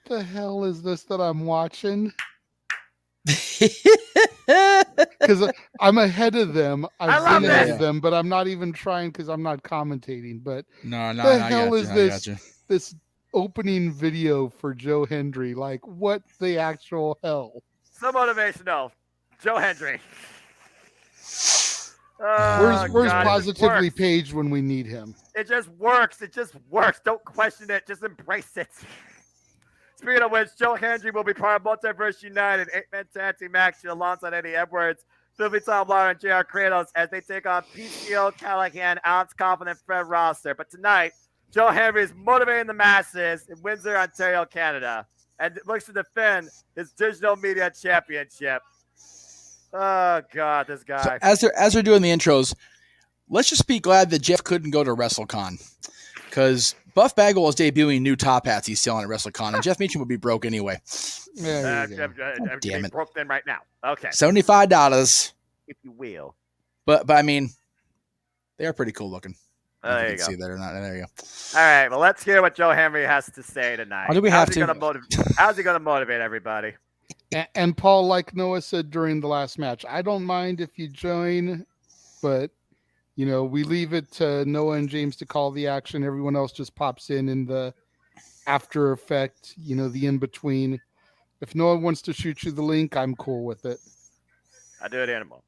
The hell is this that I'm watching? Because I'm ahead of them. I've been ahead of them, but I'm not even trying because I'm not commentating. But the hell is this opening video for Joe Hendry? Like, what the actual hell? So motivational. Joe Hendry. Where's Positively Page when we need him? It just works. It just works. Don't question it. Just embrace it. Speaking of which, Joe Hendry will be part of Multiverse United 8-man tag team action alongside Eddie Edwards, Philly Tom Lawler, and JR Kratos as they take on PCO, Callahan, Alex Coffin, and Fred Rosser. But tonight, Joe Hendry is motivating the masses in Windsor, Ontario, Canada, and looks to defend his digital media championship. Oh, God, this guy. So as they're doing the intros, let's just be glad that Jeff couldn't go to WrestleCon because Buff Bagwell is debuting new top hats he's selling at WrestleCon, and Jeff Meacham would be broke anyway. Damn it. Broke them right now. Okay. $75. If you will. But I mean, they are pretty cool looking. There you go. See that or not? There you go. All right. Well, let's hear what Joe Henry has to say tonight. How's he going to motivate everybody? And Paul, like Noah said during the last match, I don't mind if you join, but we leave it to Noah and James to call the action. Everyone else just pops in the after effect, the in between. If Noah wants to shoot you the link, I'm cool with it. I'll do it in a moment.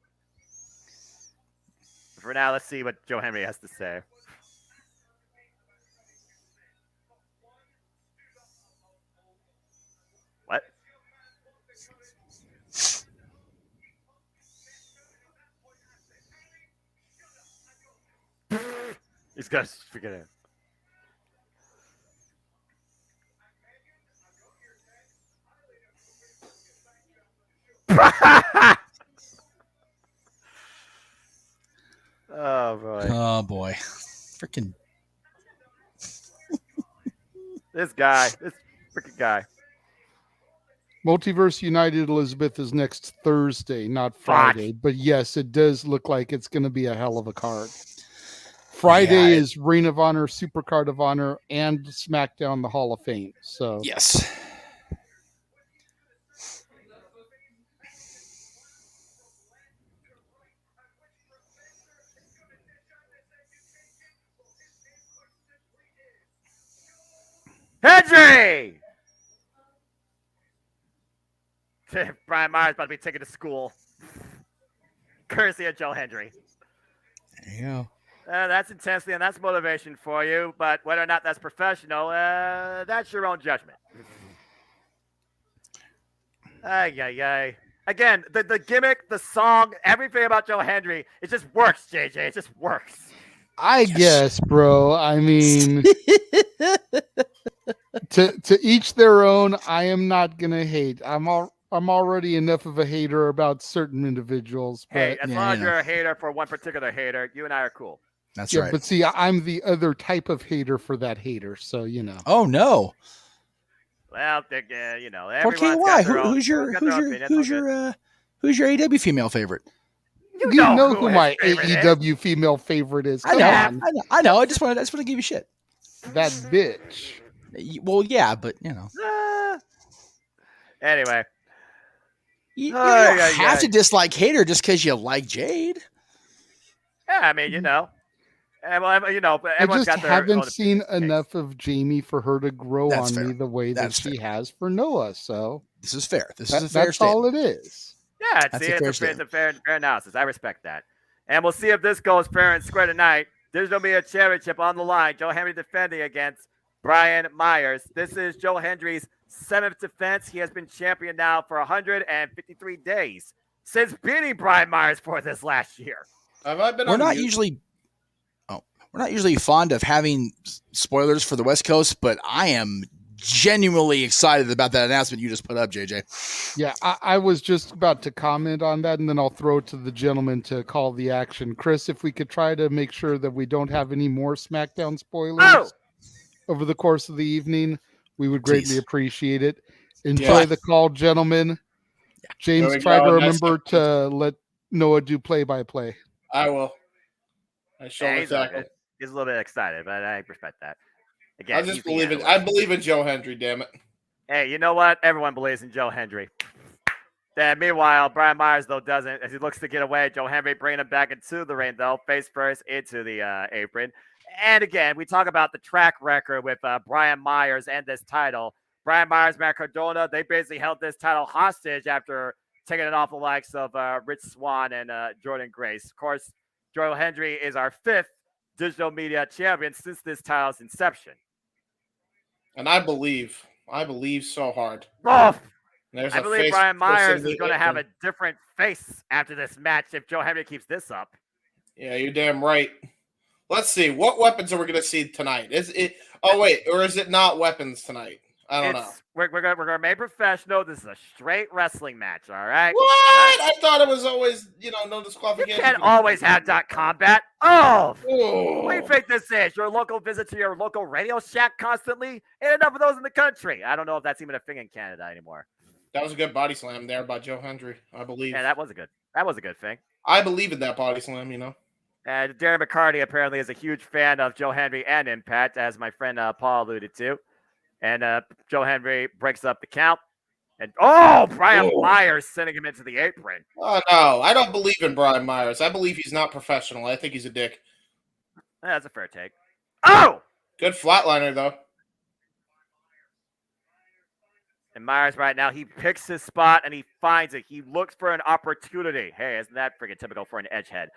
For now, let's see what Joe Henry has to say. What? He's got to forget it. Oh boy. Oh boy. Freaking this freaking guy. Multiverse United Elizabeth is next Thursday, not Friday. But yes, it does look like it's going to be a hell of a card. Friday is Reign of Honor, Supercard of Honor, and SmackDown, the Hall of Fame. So yes. Hendry! Brian Myers about to be taken to school. Courtesy of Joe Hendry. There you go. That's intensity and that's motivation for you, but whether or not that's professional, that's your own judgment. Again, the gimmick, the song, everything about Joe Hendry, it just works, JJ. It just works. I guess, bro. I mean, to each their own. I am not gonna hate. I'm already enough of a hater about certain individuals. But, hey, as long as you're a hater for one particular hater, you and I are cool. That's right. But see, I'm the other type of hater for that hater. So Oh no. Well, Okay, why? Who's your AEW female favorite? You know who my AEW female favorite is. I know. I just want to give you shit. That bitch. Well, yeah, but Anyway, you don't have to dislike Hater just because you like Jade. Yeah, I mean, but I just haven't seen enough of Jamie for her to grow on me the way that she has for Noah. So this is fair. This is a fair that's statement. all it is. Yeah, it's a fair analysis. I respect that. And we'll see if this goes fair and square tonight. There's going to be a championship on the line. Joe Hendry defending against Brian Myers. This is Joe Hendry's 7th defense. He has been champion now for 153 days since beating Brian Myers for this last year. Have I been We're on not mute? usually fond of having spoilers for the West Coast, but I am genuinely excited about that announcement you just put up, JJ. Yeah, I was just about to comment on that, and then I'll throw it to the gentleman to call the action. Chris, if we could try to make sure that we don't have any more SmackDown spoilers over the course of the evening, we would greatly appreciate it. Enjoy the call, gentlemen. James, try to remember to let Noah do play-by-play. I will. He's a little bit excited, but I respect that. Again, I believe in Joe Hendry, damn it. Hey, you know what? Everyone believes in Joe Hendry. And meanwhile, Brian Myers, though, doesn't. As he looks to get away, Joe Hendry bringing him back into the ring, though, face first into the apron. And again, we talk about the track record with Brian Myers and this title. Brian Myers, Matt Cardona, they basically held this title hostage after taking it off the likes of Rich Swann and Jordan Grace. Of course, Joe Hendry is our 5th digital media champion since this title's inception. And I believe so hard. I believe Brian Myers is going to have a different face after this match if Joe Hendry keeps this up. Yeah, you're damn right. Let's see. What weapons are we going to see tonight? Is it? Oh wait, or is it not weapons tonight? I don't know. We're gonna make professional. This is a straight wrestling match. All right. What? I thought it was always no disqualification. You can't always have combat. Oh, what do you think this is? Your local visit to your local Radio Shack constantly? Ain't enough of those in the country. I don't know if that's even a thing in Canada anymore. That was a good body slam there by Joe Hendry, I believe. Yeah, that was a good thing. I believe in that body slam, And Darren McCarty apparently is a huge fan of Joe Hendry and Impact, as my friend Paul alluded to. And Joe Hendry breaks up the count. And Brian Myers sending him into the apron. Oh, no. I don't believe in Brian Myers. I believe he's not professional. I think he's a dick. That's a fair take. Oh! Good flatliner, though. And Myers right now, he picks his spot and he finds it. He looks for an opportunity. Hey, isn't that freaking typical for an edgehead?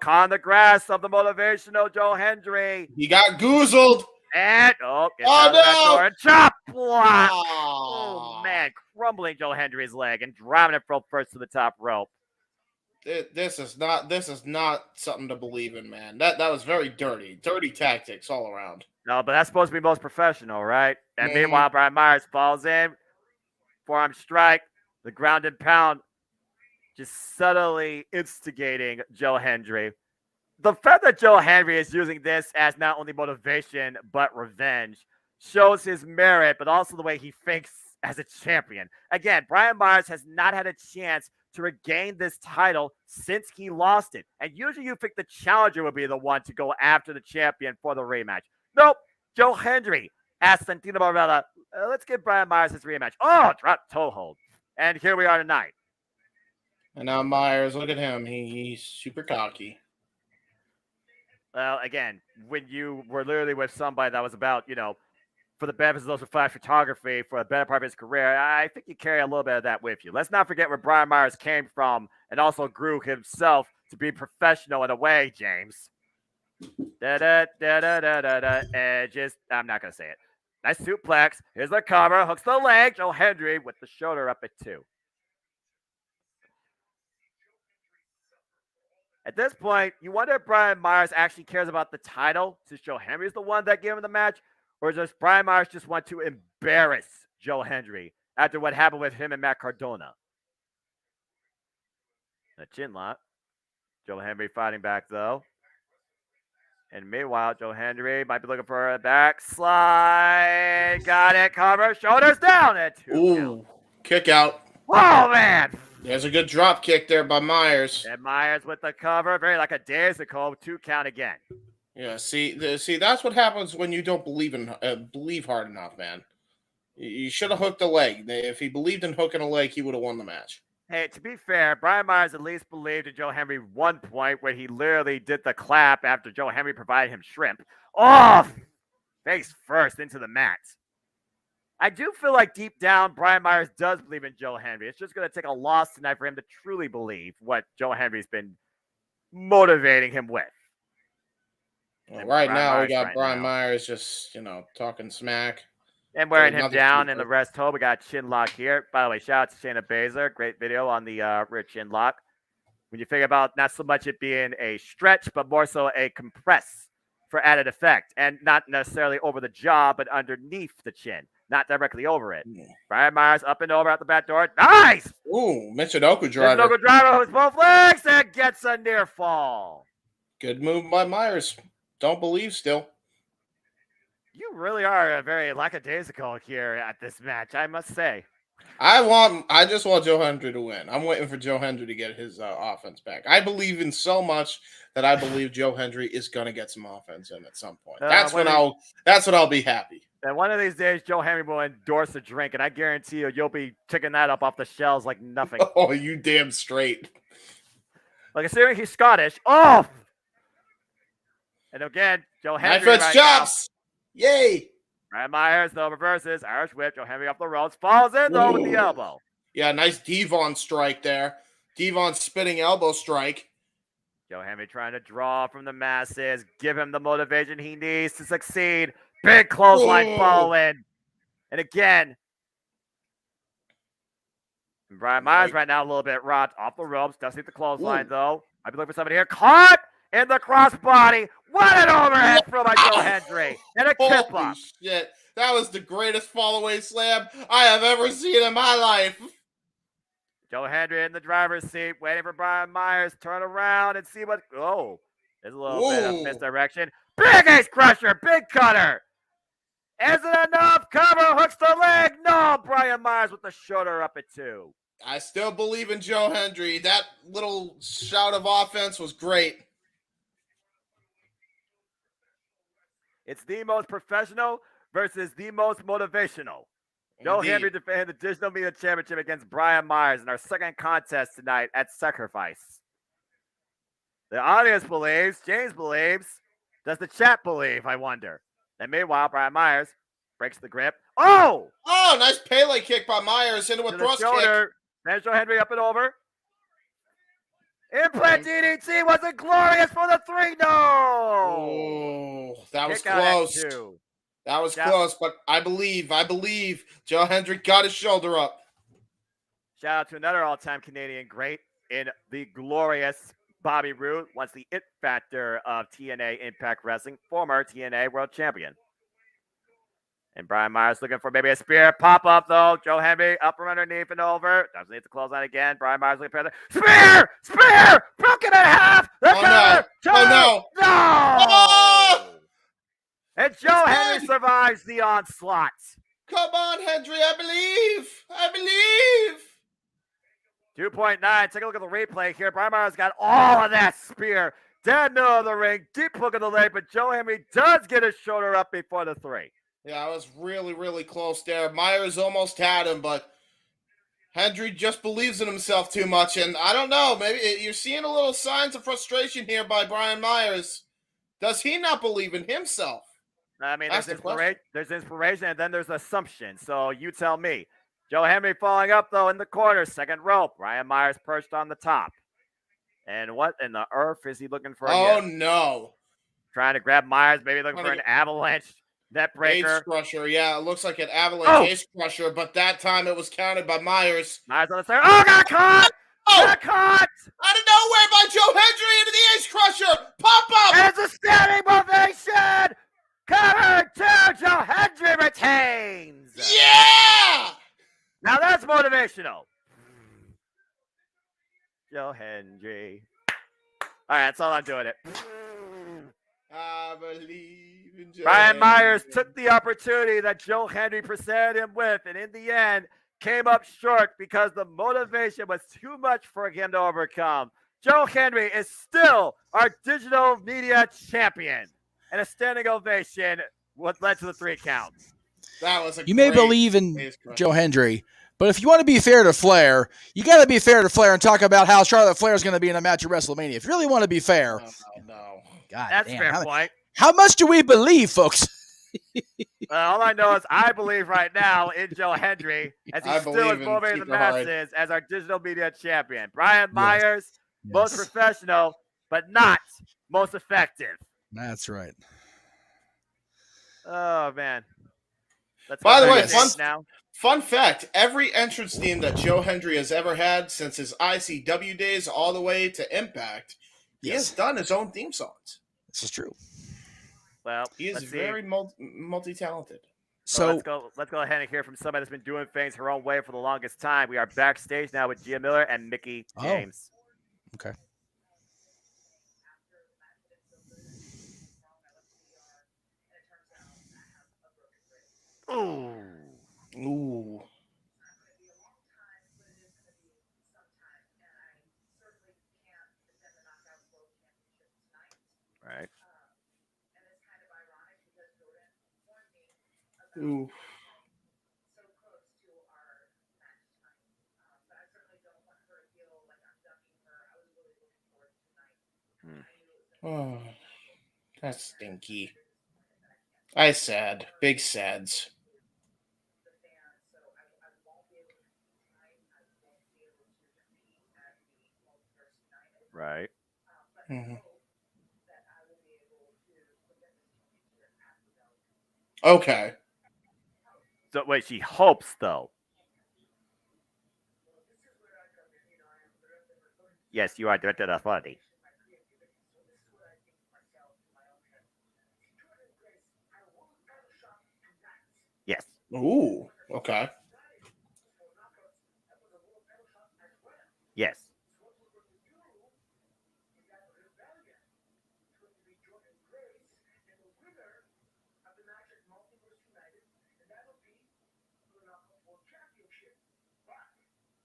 Con the grass of the motivational Joe Hendry. He got goozled. And no! And chop block. Oh man, crumbling Joe Hendry's leg and driving it from first to the top rope. This is not something to believe in, man. That was very dirty tactics all around. No, but that's supposed to be most professional, right? And meanwhile, Brian Myers falls in, forearm strike, the ground and pound, just subtly instigating Joe Hendry. The fact that Joe Hendry is using this as not only motivation but revenge shows his merit, but also the way he thinks as a champion. Again, Brian Myers has not had a chance to regain this title since he lost it. And usually you think the challenger would be the one to go after the champion for the rematch. Nope. Joe Hendry asked Santino Marella, let's give Brian Myers his rematch. Drop toe hold. And here we are tonight. And now Myers, look at him. He's super cocky. Well, again, when you were literally with somebody that was about, for the benefits of those who flash photography for a better part of his career, I think you carry a little bit of that with you. Let's not forget where Brian Myers came from and also grew himself to be professional in a way, James. I'm not going to say it. Nice suplex. Here's the cover. Hooks the leg. Joe Hendry with the shoulder up at 2. At this point, you wonder if Brian Myers actually cares about the title since Joe Hendry is the one that gave him the match, or does Brian Myers just want to embarrass Joe Hendry after what happened with him and Matt Cardona? A chin lock. Joe Hendry fighting back, though. And meanwhile, Joe Hendry might be looking for a backslide. Got it. Cover. Shoulders down. At 2. Ooh. Kick out. Oh, man. There's a good drop kick there by Myers. And Myers with the cover. Very like a daisical. 2 count again. Yeah, see, that's what happens when you don't believe hard enough, man. You should have hooked a leg. If he believed in hooking a leg, he would have won the match. Hey, to be fair, Brian Myers at least believed in Joe Hendry one point where he literally did the clap after Joe Hendry provided him shrimp. Face first into the mat. I do feel like deep down, Brian Myers does believe in Joe Hendry. It's just going to take a loss tonight for him to truly believe what Joe Hendry's been motivating him with. Well, And right Brian now, we Myers got right Brian now. Myers just, talking smack. And wearing him Nothing down to in the do. rest hold. We got chin lock here. By the way, shout out to Shayna Baszler. Great video on the rear chin lock. When you think about not so much it being a stretch, but more so a compress for added effect. And not necessarily over the jaw, but underneath the chin. Not directly over it. Brian Myers up and over out the back door. Nice! Ooh, Michinoku driver. Michinoku driver with both legs and gets a near fall. Good move by Myers. Don't believe still. You really are very lackadaisical here at this match, I must say. I just want Joe Hendry to win. I'm waiting for Joe Hendry to get his offense back. I believe in so much that I believe Joe Hendry is going to get some offense in at some point. That's when I'll be happy. And one of these days, Joe Hendry will endorse a drink, and I guarantee you'll be picking that up off the shelves like nothing. Oh, you damn straight. Like, considering he's Scottish. Oh! And again, Joe Hendry Knife edge chops. Yay! Brian Myers, though, reverses. Irish whip. Joe Hendry off the ropes. Falls in, though, with the elbow. Yeah, nice Devon strike there. Devon spinning elbow strike. Joe Hendry trying to draw from the masses. Give him the motivation he needs to succeed. Big clothesline following. And again, Brian Myers right now a little bit rocked off the ropes. Doesn't hit the clothesline, though. I'd be looking for somebody here. Caught in the crossbody. What an overhead throw by Joe Hendry. And a kip up. Shit. That was the greatest fall-away slam I have ever seen in my life. Joe Hendry in the driver's seat, waiting for Brian Myers. Turn around and see what... Oh, there's a little bit of misdirection. Big ace crusher. Big cutter. Is it enough? Cover hooks the leg. No, Brian Myers with the shoulder up at 2. I still believe in Joe Hendry. That little shout of offense was great. It's the most professional versus the most motivational. Joe Hendry defended the Digital Media Championship against Brian Myers in our second contest tonight at Sacrifice. The audience believes, James believes, does the chat believe, I wonder? And meanwhile, Brian Myers breaks the grip. Oh! Oh, nice Pele kick by Myers into a thrust kick. Then Joe Hendry up and over. Implant DDT wasn't glorious for the 3. No! Oh, that was close. That was close, but I believe Joe Hendry got his shoulder up. Shout out to another all-time Canadian great in the glorious Bobby Roode, once the it factor of TNA Impact Wrestling, former TNA World Champion. And Brian Myers looking for maybe a spear pop-up, though. Joe Hendry up from underneath and over. Doesn't need to close on again. Brian Myers looking for the spear! Spear! Broken in half! The cover! No. Oh, no! No! Oh! And Joe Hendry survives the onslaught. Come on, Hendry, I believe. 2.9. Take a look at the replay here. Brian Myers got all of that spear. Down middle of the ring. Deep hook of the leg, but Joe Hendry does get his shoulder up before the 3. Yeah, I was really, really close there. Myers almost had him, but Hendry just believes in himself too much. And I don't know, maybe you're seeing a little signs of frustration here by Brian Myers. Does he not believe in himself? I mean, there's inspiration, and then there's assumption. So you tell me. Joe Hendry falling up, though, in the corner. Second rope. Brian Myers perched on the top. And what in the earth is he looking for? Oh, no. Trying to grab Myers, maybe looking for an avalanche net breaker. Ace crusher, yeah. It looks like an avalanche ace crusher, but that time it was counted by Myers. Myers on the side. Oh, got caught! Got caught! Out of nowhere by Joe Hendry into the ace crusher! Pop up! And it's a standing ovation! Cover 2, Joe Hendry retains! Yeah! Now that's motivational. Joe Hendry. All right, that's all I'm doing it. I believe in Joe Brian Myers Hendry. took the opportunity that Joe Hendry presented him with, and in the end, came up short because the motivation was too much for him to overcome. Joe Hendry is still our digital media champion. And a standing ovation what led to the 3 counts. That was You may believe in Joe Hendry, but if you want to be fair to Flair, you got to be fair to Flair and talk about how Charlotte Flair is going to be in a match at WrestleMania. If you really want to be fair. No. God that's damn. fair point. How much do we believe, folks? All I know is I believe right now in Joe Hendry as he still is motivating the masses as our digital media champion. Brian Myers, most professional, but not most effective. That's right. Oh man. Let's By go the way, backstage now. fun fact: every entrance theme that Joe Hendry has ever had since his ICW days, all the way to Impact, he has done his own theme songs. This is true. Well, He is let's very see. multi-talented. So let's go ahead and hear from somebody that's been doing things her own way for the longest time. We are backstage now with Gia Miller and Mickie James. Okay. Ooh. Right. Ooh. Oh, that's stinky. I sad. Big sads. Right. Mm-hmm. Okay. So wait, she hopes though. Yes, you are director of authority. Yes. Ooh. Okay. Yes.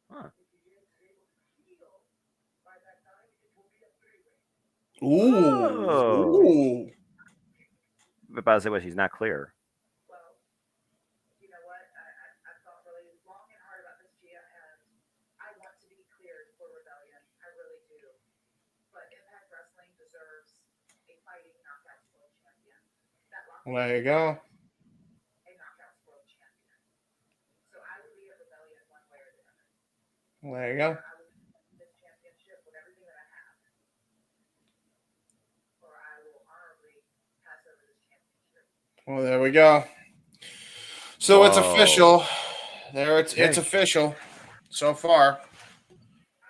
Huh. Ooh. Oh. Ooh. But by the way, she's not clear. There you go. There you go. Well, there we go. So it's official. It's official so far.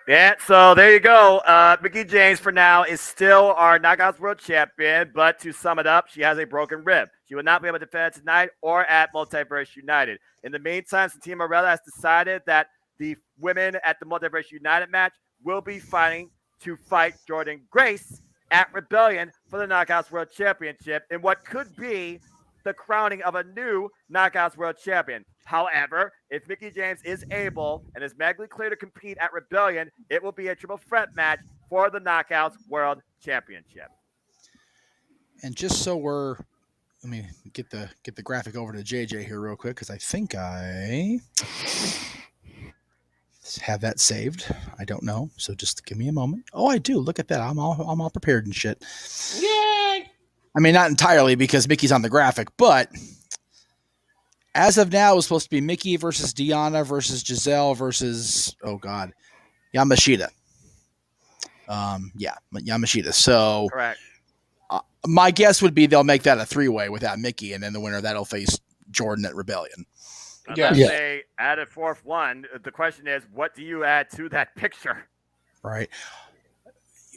Yeah, so there you go. Mickie James for now is still our Knockouts World Champion, but to sum it up, she has a broken rib. She will not be able to defend tonight or at Multiverse United. In the meantime, Team Morella has decided that the women at the Multiverse United match will be fighting to fight Jordan Grace at Rebellion for the Knockouts World Championship in what could be the crowning of a new Knockouts World Champion. However, if Mickie James is able and is medically clear to compete at Rebellion, it will be a triple threat match for the Knockouts World Championship. And just so let me get the graphic over to JJ here real quick because I think I have that saved. I don't know, so just give me a moment. Oh, I do. Look at that. I'm all prepared and shit. Yay! I mean, not entirely because Mickey's on the graphic, but as of now, it was supposed to be Mickie versus Deanna versus Giselle versus Yamashita. Yamashita. So correct. My guess would be they'll make that a 3-way without Mickie, and then the winner that'll face Jordan at Rebellion. Unless they add a fourth one, the question is, what do you add to that picture? Right.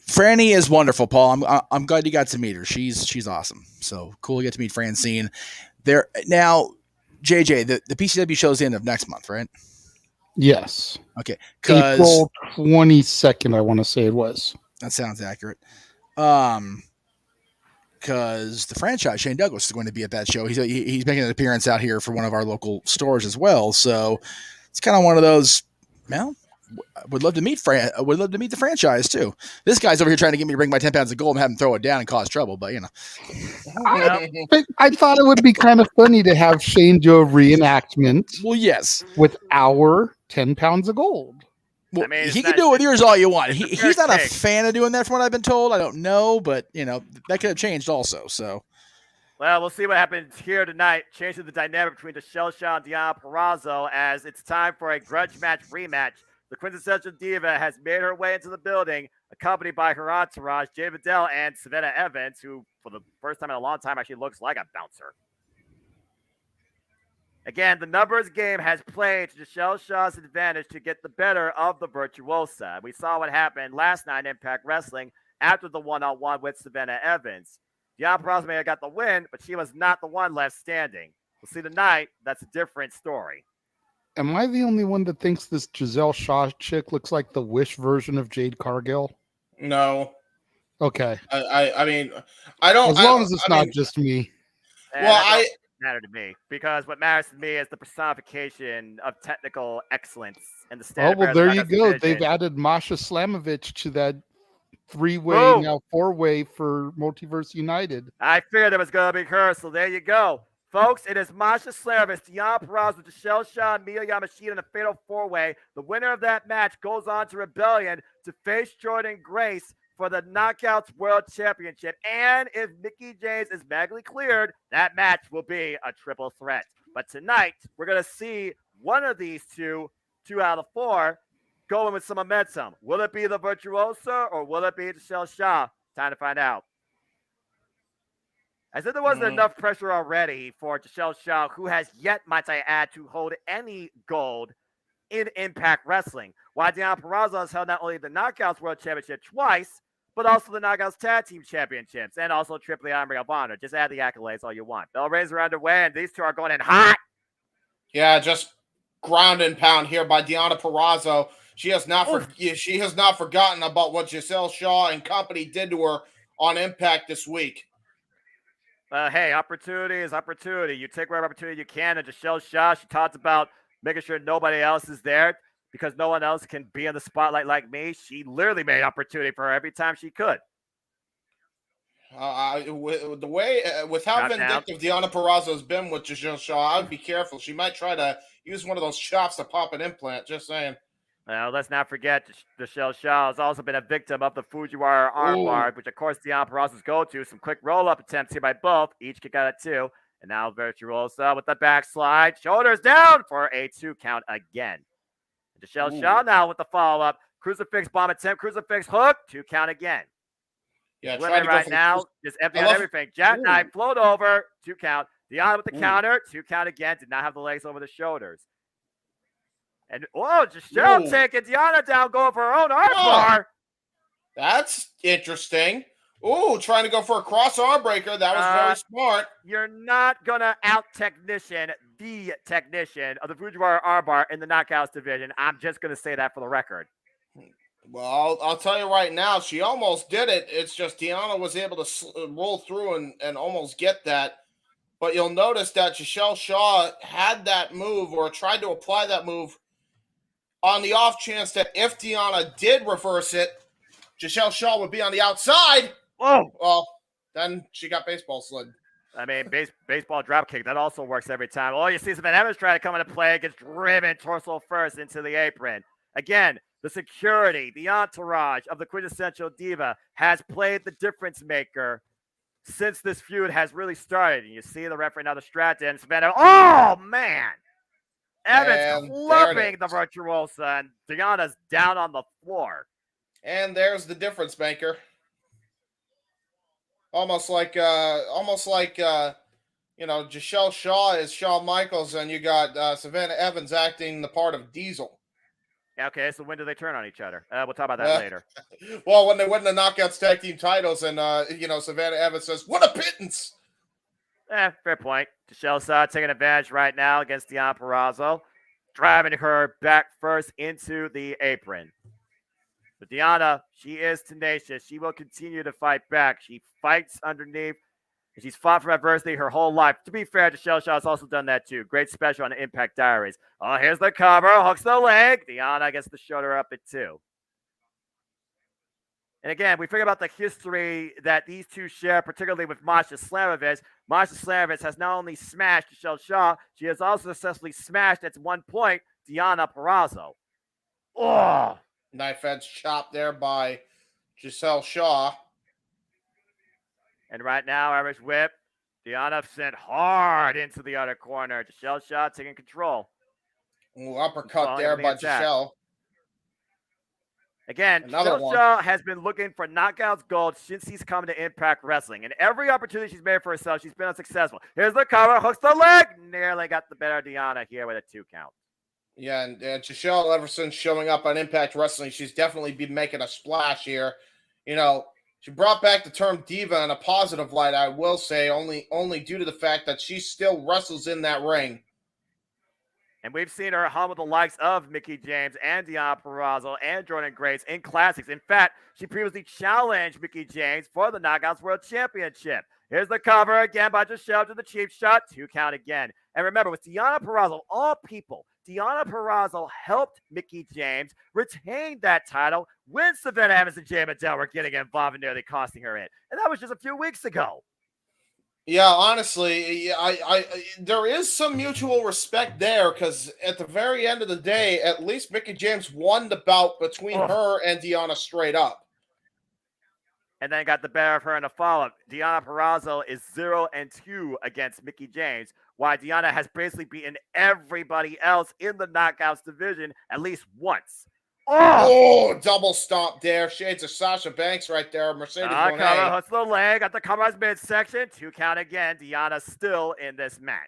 Franny is wonderful, Paul. I'm glad you got to meet her. She's awesome. So cool to get to meet Francine. There now, JJ, the PCW show's the end of next month, right? Yes. Okay. April 22nd, I want to say it was. That sounds accurate. Because the franchise, Shane Douglas, is going to be at that show. He's making an appearance out here for one of our local stores as well. So it's kind of one of those, well, I would love to meet the franchise too. This guy's over here trying to get me to bring my 10 pounds of gold and have him throw it down and cause trouble, but I thought it would be kind of funny to have Shane do a reenactment. Well, yes, with our 10 pounds of gold. Well, I mean, he can do it with yours all you want. He's not a fan of doing that, from what I've been told. I don't know, but that could have changed also. So, well, we'll see what happens here tonight. Changing the dynamic between the Shell Shaw and Deanna Purrazzo as it's time for a grudge match rematch. The quintessential diva has made her way into the building accompanied by her entourage, Jay Vidal and Savannah Evans, who for the first time in a long time actually looks like a bouncer. Again, the numbers game has played to Giselle Shaw's advantage to get the better of the Virtuosa. We saw what happened last night in Impact Wrestling after the one-on-one with Savannah Evans. Deonna Purrazzo may have got the win, but she was not the one left standing. We'll see tonight. That's a different story. Am I the only one that thinks this Giselle Shaw chick looks like the Wish version of Jade Cargill? No. Okay. I mean, I don't. As long as it's not just me. Well, matter to me, because what matters to me is the personification of technical excellence and the Oh, standard. well, there you go. They've added Masha Slamovich to that three-way, now four-way for Multiverse United. I figured it was going to be her, so there you go. Folks, it is Masha Slamovich, Deonna Purrazzo, Giselle Shaw, and Mia Yamashita in a fatal four-way. The winner of that match goes on to Rebellion to face Jordan Grace for the Knockouts World Championship. And if Mickie James is magically cleared, that match will be a triple threat. But tonight, we're going to see one of these two out of four, going with some momentum. Will it be the Virtuosa or will it be Giselle Shaw? Time to find out. As if there wasn't enough pressure already for Giselle Shaw, who has yet, might I add, to hold any gold in Impact Wrestling. While Deonna Purrazzo has held not only the Knockouts World Championship twice, but also the Knockouts Tag Team Championships and also Triple A Ring of Honor. Just add the accolades all you want. Bell rings are underway, and these two are going in hot. Yeah, just ground and pound here by Deonna Purrazzo. She has not forgotten about what Giselle Shaw and company did to her on Impact this week. Hey, opportunity is opportunity. You take whatever opportunity you can. And Giselle Shaw, she talks about making sure nobody else is there because no one else can be in the spotlight like me. She literally made opportunity for her every time she could. With how vindictive Deonna Purrazzo has been with Giselle Shaw, I would be careful. She might try to use one of those chops to pop an implant. Just saying. Well, let's not forget Giselle Shaw has also been a victim of the Fujiwara armbar, which of course Deonna Purrazzo's go-to. Some quick roll-up attempts here by both. Each kick out at 2. And now Virtuosa with the backslide. Shoulders down for a 2 count again. Giselle Shaw now with the follow-up. Crucifix bomb attempt. Crucifix hook. 2 count again. Yeah, women right now just empty on everything. Jackknife, float over. 2 count. Deonna with the counter. 2 count again. Did not have the legs over the shoulders. And Giselle taking Deonna down, going for her own armbar. That's interesting. Trying to go for a cross arm breaker. That was very smart. You're not gonna out-technician the technician of the Fujiwara armbar in the Knockouts division. I'm just gonna say that for the record. Well, I'll tell you right now, she almost did it. It's just Deonna was able to roll through and almost get that. But you'll notice that Giselle Shaw had that move or tried to apply that move on the off chance that if Deonna did reverse it, Giselle Shaw would be on the outside. Well, then she got baseball slid. I mean, baseball drop kick. That also works every time. You see Savannah Evans try to come into play, gets driven torso first into the apron. Again, the security, the entourage of the quintessential diva has played the difference maker since this feud has really started. And you see the referee now distracted, and Savannah, man! Evans clubbing the Virtuosa, and Deonna's down on the floor. And there's the difference maker. Almost like Giselle Shaw is Shawn Michaels, and you got Savannah Evans acting the part of Diesel. Okay, so when do they turn on each other? We'll talk about that later. Well, when they win the Knockouts Tag Team titles, and Savannah Evans says, "What a pittance!" Fair point. Giselle Shaw taking advantage right now against Deonna Purrazzo, driving her back first into the apron. But Deonna, she is tenacious. She will continue to fight back. She fights underneath. And she's fought from adversity her whole life. To be fair, Giselle Shaw has also done that too. Great special on the Impact Diaries. Here's the cover. Hooks the leg. Deonna gets the shoulder up at 2. And again, we figure about the history that these two share, particularly with Masha Slamovich. Masha Slamovich has not only smashed Giselle Shaw, she has also successfully smashed at one point Deonna Purrazzo. Knife edge chop there by Giselle Shaw. And right now, Irish whip. Deonna sent hard into the other corner. Giselle Shaw taking control. Uppercut there by Giselle. Again, Another one. Shelsha has been looking for Knockouts Gold since he's come to Impact Wrestling. And every opportunity she's made for herself, she's been unsuccessful. Here's the cover, hooks the leg. Nearly got the better of Deanna here with a 2 count. Yeah, and Giselle, ever since showing up on Impact Wrestling, she's definitely been making a splash here. You know, she brought back the term diva in a positive light, I will say, only due to the fact that she still wrestles in that ring. And we've seen her hum with the likes of Mickie James and Deonna Purrazzo and Jordan Grace in classics. In fact, she previously challenged Mickie James for the Knockouts World Championship. Here's the cover again by Giselle to the cheap shot. 2 count again. And remember, with Deonna Purrazzo, all people, Deonna Purrazzo helped Mickie James retain that title when Savannah Evans and JMN were getting involved and nearly costing her it. And that was just a few weeks ago. Yeah, honestly, I there is some mutual respect there because at the very end of the day, at least Mickie James won the bout between her and Deonna straight up. And then got the better of her in a follow-up. Deonna Purrazzo is 0-2 against Mickie James, while Deonna has basically beaten everybody else in the Knockouts division at least once. Oh, double stomp there. Shades of Sasha Banks right there. Mercedes Moné. Cover, hooks the leg at the cover's midsection. 2 count again. Deonna still in this match.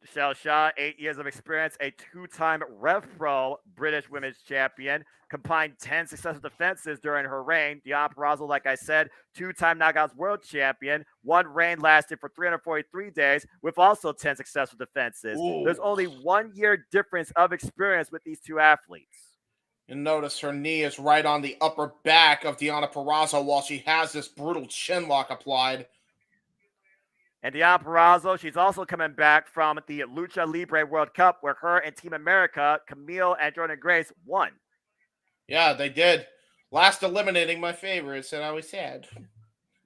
Michelle Shaw, 8 years of experience, a 2-time Rev Pro British Women's Champion, combined 10 successful defenses during her reign. Deonna Purrazzo, like I said, 2-time Knockouts World Champion. One reign lasted for 343 days with also 10 successful defenses. Ooh. There's only 1 year difference of experience with these two athletes. You notice her knee is right on the upper back of Deonna Purrazzo while she has this brutal chin lock applied. And Deonna Purrazzo, she's also coming back from the Lucha Libre World Cup where her and Team America, Camille and Jordan Grace, won. Yeah, they did. Last eliminating my favorites, and I was sad.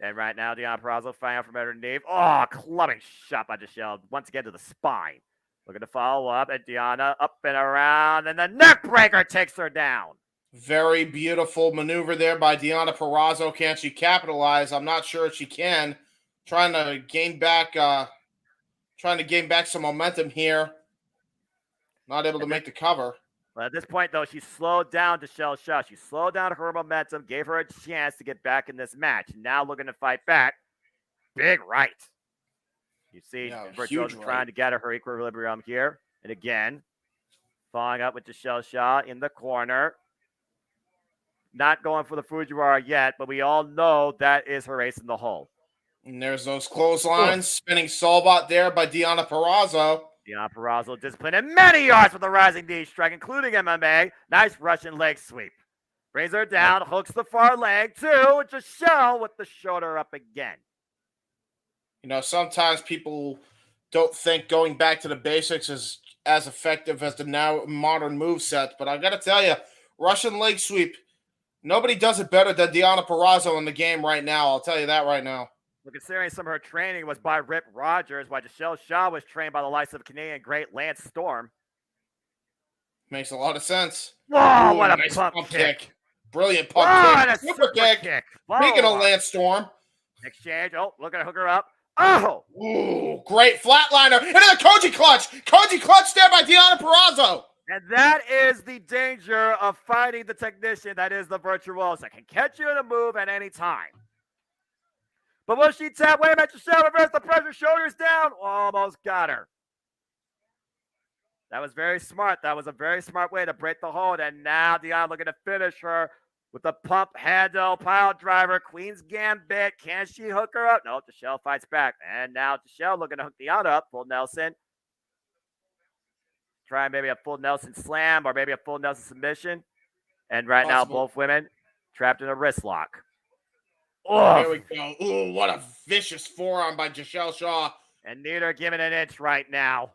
And right now, Deonna Purrazzo fighting out from underneath. Oh, clubbing shot by Giselle once again to the spine. Looking to follow up, and Deonna up and around, and the neck breaker takes her down. Very beautiful maneuver there by Deonna Purrazzo. Can she capitalize? I'm not sure if she can. Trying to gain back some momentum here. Not able to make the cover. Well, at this point, though, she slowed down Giselle Shaw. She slowed down her momentum, gave her a chance to get back in this match. Now looking to fight back. Big right. You see Virtuoso trying to get her equilibrium here. And again, following up with Giselle Shaw in the corner. Not going for the Fujiwara yet, but we all know that is her ace in the hole. And there's those clotheslines. Spinning Solbot there by Deonna Purrazzo. Deonna Purrazzo disciplined in many yards with a rising knee strike, including MMA. Nice Russian leg sweep. Brings her down, hooks the far leg too. Giselle with the shoulder up again. You know, sometimes people don't think going back to the basics is as effective as the now modern moveset, but I got to tell you, Russian leg sweep, nobody does it better than Deonna Purrazzo in the game right now. I'll tell you that right now. Well, considering some of her training was by Rip Rogers, while Giselle Shaw was trained by the likes of Canadian great Lance Storm. Makes a lot of sense. Oh, ooh, what a nice pump kick. Brilliant pump kick. kick. And a super kick. Speaking of Lance Storm. Exchange. Oh, look at hook her up. Oh! Ooh, great flatliner. And then a Koji clutch. Koji clutch there by Deonna Purrazzo. And that is the danger of fighting the technician that is the Virtuosa. Can catch you in a move at any time. But will she tap? Wait a minute, Giselle reverse the pressure, shoulders down. Almost got her. That was very smart. That was a very smart way to break the hold. And now Deonna looking to finish her with the pump handle, pile driver, Queen's Gambit. Can she hook her up? No, Giselle fights back. And now Giselle looking to hook Deonna up. Full Nelson. Try maybe a full Nelson slam or maybe a full Nelson submission. And right now, both women trapped in a wrist lock. Oh, here we go. Ooh, what a vicious forearm by Giselle Shaw. And neither giving an inch right now.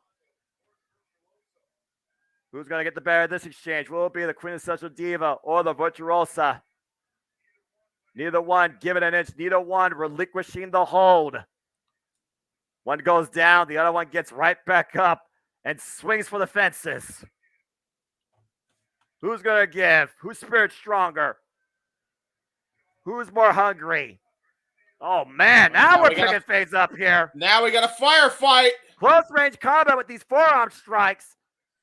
Who's going to get the better of this exchange? Will it be the quintessential diva or the Virtuosa? Neither one giving an inch. Neither one relinquishing the hold. One goes down. The other one gets right back up and swings for the fences. Who's going to give? Whose spirit's stronger? Who's more hungry? Oh, man. Now we're picking things up here. Now we got a firefight. Close range combat with these forearm strikes.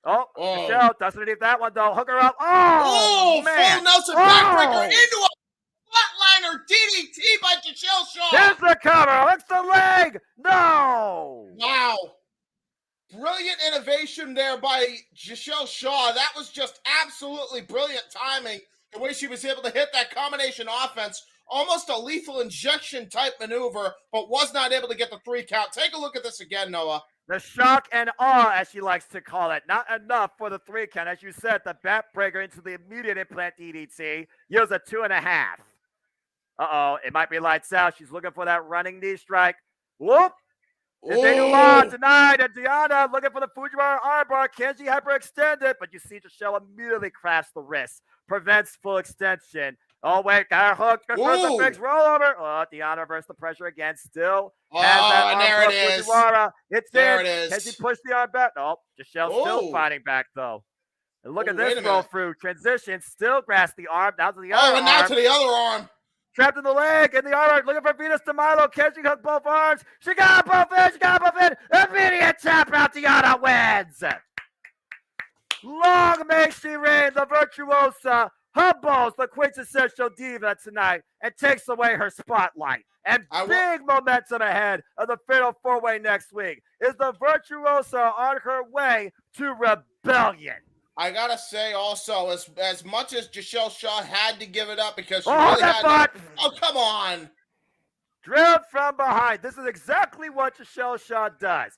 Oh, Oh. Michelle doesn't need that one though. Hook her up. Oh, man. Full Nelson backbreaker into a flatliner DDT by Giselle Shaw. Here's the cover. It's the leg. No. Wow. Brilliant innovation there by Giselle Shaw. That was just absolutely brilliant timing. The way she was able to hit that combination offense, almost a lethal injection type maneuver, but was not able to get the 3 count. Take a look at this again, Noah. The shock and awe, as she likes to call it. Not enough for the 3 count. As you said, the backbreaker into the immediate implant DDT yields a 2.5. Uh-oh, it might be lights out. She's looking for that running knee strike. Whoop! The denouement denied, and Deanna looking for the Fujiwara armbar. Can she hyperextend it? But you see Giselle immediately crafts the wrist. Prevents full extension. Oh, wait, got her hooked. Confirms the fix rollover. Oh, Deanna reversed the pressure again. Still has that arm there hook. it is. Fujiwara. It's There in. it is. Can she push the arm back? No, Giselle still fighting back, though. And look at this roll through. Transition. Still grasps the arm. Down to the other arm. And now to the other arm. Trapped in the leg, in the arm, looking for Venus de Milo. Can she hook both arms? She got both in. She got both in. Immediate tap out. Deanna wins. Long may she reign. The virtuosa humbles the quintessential diva tonight and takes away her spotlight. And big momentum ahead of the Fatal 4-Way next week. Is the virtuosa on her way to rebellion? I gotta say also, as much as Giselle Shaw had to give it up because she really had to, oh, come on. Drilled from behind. This is exactly what Giselle Shaw does.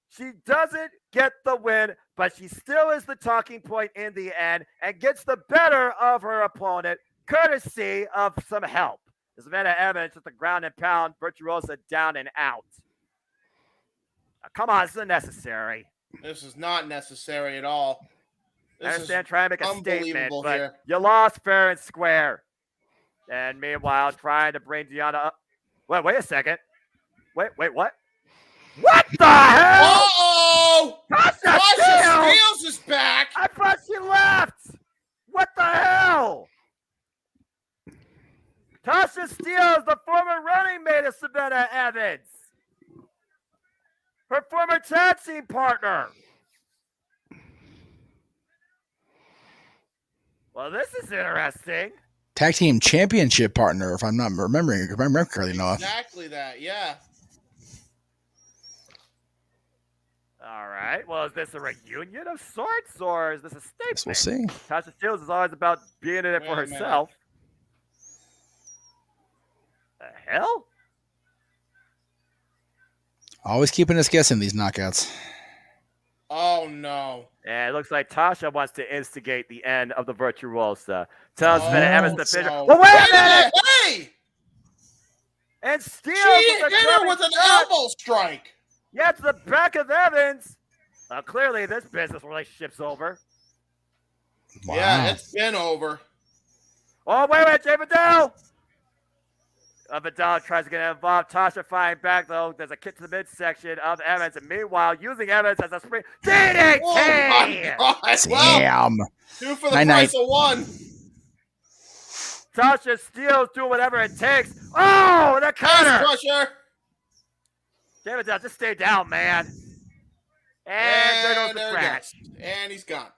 She doesn't get the win, but she still is the talking point in the end and gets the better of her opponent, courtesy of some help. Savannah Evans with the ground and pound, virtuosa down and out. Now, come on, this is unnecessary. This is not necessary at all. I understand trying to make a statement, but here. You lost fair and square. And meanwhile, trying to bring Deanna up. Wait a second. Wait, what? What the hell? Uh-oh! Tasha Steelz is back! I thought she left! What the hell? Tasha Steelz, the former running mate of Savannah Evans. Her former tag team partner. Well, this is interesting. Tag team championship partner, if I'm not remembering correctly, Noah. Exactly that, yeah. All right. Well, is this a reunion of sorts, or is this a statement? We'll see. Tasha Steelz is always about being in it for herself. The hell? Always keeping us guessing these knockouts. Oh, no. And it looks like Tasha wants to instigate the end of the Virtuosa. Tells Savannah Evans to finish. Well, wait a minute! Hey! And Steelz She hit her with an elbow strike. Yeah, to the back of Evans. Clearly, this business relationship's over. Wow. Yeah, it's been over. Oh, wait, Jay Vidal. Vidal tries to get involved. Tasha fighting back, though. There's a kick to the midsection of Evans. And meanwhile, using Evans as a spring. DDT! Oh, my God. Damn. Well, 2 for the price of 1. Tasha Steelz doing whatever it takes. Oh, the cutter! Crusher. Jay Vidal, just stay down, man. And there goes the scratch. And he's gone.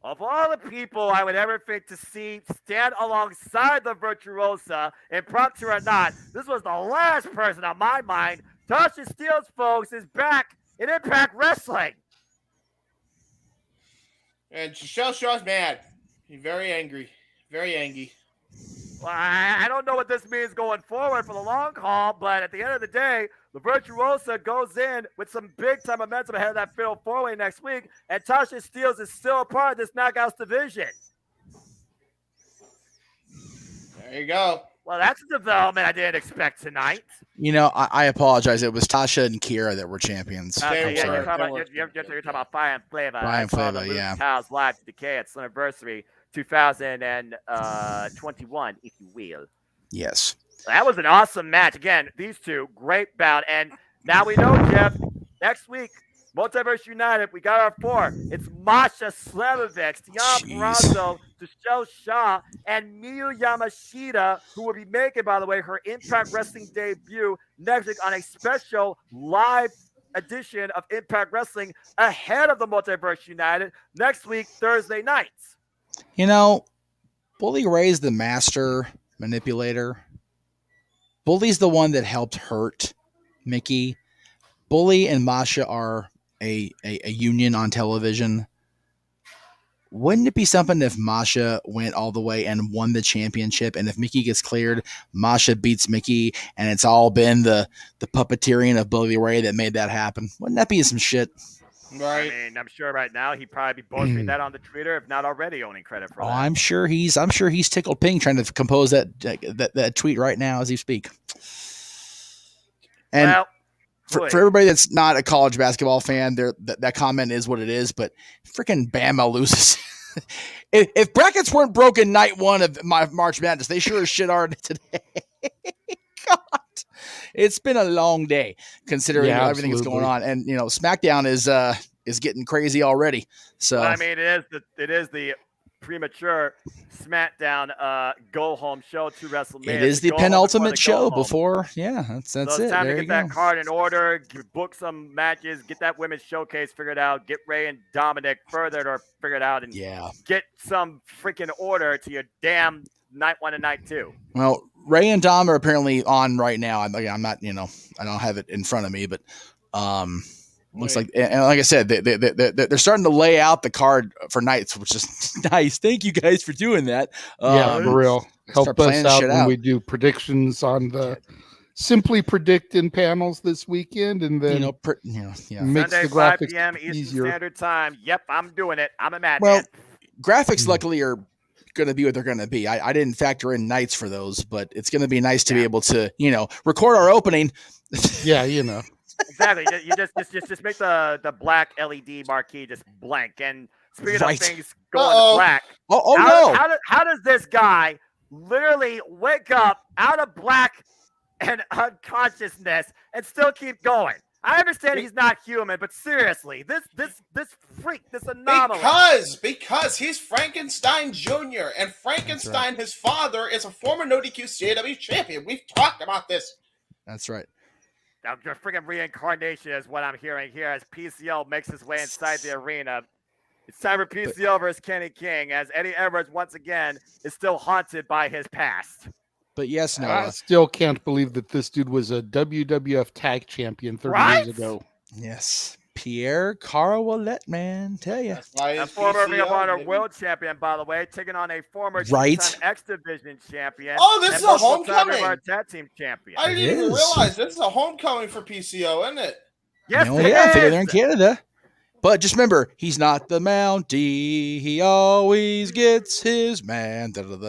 Of all the people I would ever think to see stand alongside the Virtuosa, impromptu or not, this was the last person on my mind. Tasha Steelz, folks, is back in Impact Wrestling. And Giselle Shaw's mad. He's very angry. Very angry. Well, I don't know what this means going forward for the long haul, but at the end of the day, the Virtuosa goes in with some big-time momentum ahead of that Fatal 4-Way next week, and Tasha Steelz is still a part of this Knockouts division. There you go. Well, that's a development I didn't expect tonight. You know, I apologize. It was Tasha and Kira that were champions. Okay, yeah, you're talking about Fire and Flavor. Fire and Flavor, yeah. House Live to Decay at Slammiversary 2021, if you will. Yes. That was an awesome match. Again, these two, great bout. And now we know, Jeff, next week, Multiverse United, we got our 4. It's Masha Slamovic, Tiana Perazzo, Giselle Shaw, and Miyu Yamashita, who will be making, by the way, her Impact Wrestling debut next week on a special live edition of Impact Wrestling ahead of the Multiverse United next week, Thursday nights. You know, Bully Ray's the master manipulator. Bully's the one that helped hurt Mickey. Bully and Masha are a union on television. Wouldn't it be something if Masha went all the way and won the championship, and if Mickey gets cleared, Masha beats Mickey, and it's all been the puppeteering of Bully Ray that made that happen? Wouldn't that be some shit? Right. I mean, I'm sure right now he'd probably be boasting that on the Twitter, if not already owning credit for that. I'm sure he's tickled pink trying to compose that tweet right now as you speak. And well, for everybody that's not a college basketball fan, that comment is what it is. But freaking Bama loses. if brackets weren't broken night one of my March Madness, they sure as shit are today. God, it's been a long day considering everything that's going on, and SmackDown is getting crazy already. So well, I mean, it is the premature SmackDown go home show to WrestleMania. It is the penultimate show before. Yeah, that's so it's it. time there to you get that go. card in order, book some matches, get that women's showcase figured out, get Ray and Dominic figured out, and get some freaking order to your damn night 1 and night 2. Well, Ray and Dom are apparently on right now. I'm not, I don't have it in front of me, but looks like, and like I said, they're starting to lay out the card for nights, which is nice. Thank you guys for doing that. Yeah, for real. Help us out when we do predictions on the Simply Predict in panels this weekend, and then makes Sunday, the 5 graphics p.m. Eastern easier. Standard Time. Yep, I'm doing it. I'm a madman. Well, graphics luckily are going to be what they're going to be. I didn't factor in nights for those, but it's going to be nice to be able to record our opening. Yeah, Exactly. You just make the black LED marquee just blank. And speaking of things going black, how does this guy literally wake up out of black and unconsciousness and still keep going? I understand he's not human, but seriously, this freak, this anomaly. Because he's Frankenstein Jr. and Frankenstein, his father, is a former No DQ CAW champion. We've talked about this. That's right. Now, your freaking reincarnation is what I'm hearing here as PCO makes his way inside the arena. It's time for PCO versus Kenny King, as Eddie Edwards once again is still haunted by his past. But yes, no. I still can't believe that this dude was a WWF tag champion 30 years ago. Yes. Pierre Carwallet, man. Tell you. A former Ring of Honor World Champion, by the way, taking on a former two-time X Division champion. Oh, this is a homecoming. Our tag team champion. I didn't even realize this is a homecoming for PCO, isn't it? Yes, I figure they're in Canada. But just remember, he's not the Mountie. He always gets his man. Well,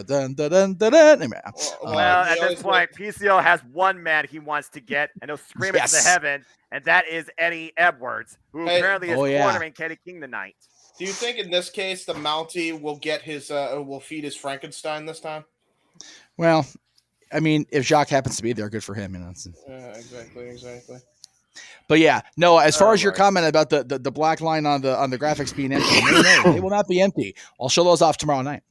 at this point, PCO has one man he wants to get, and he'll scream it to the heavens, and that is Eddie Edwards, who apparently is cornering Kenny King tonight. Do you think in this case the Mountie will get his will feed his Frankenstein this time? Well, I mean, if Jacques happens to be there, good for him. Exactly. But yeah, no. As far as your comment about the black line on the graphics being empty, no, they will not be empty. I'll show those off tomorrow night.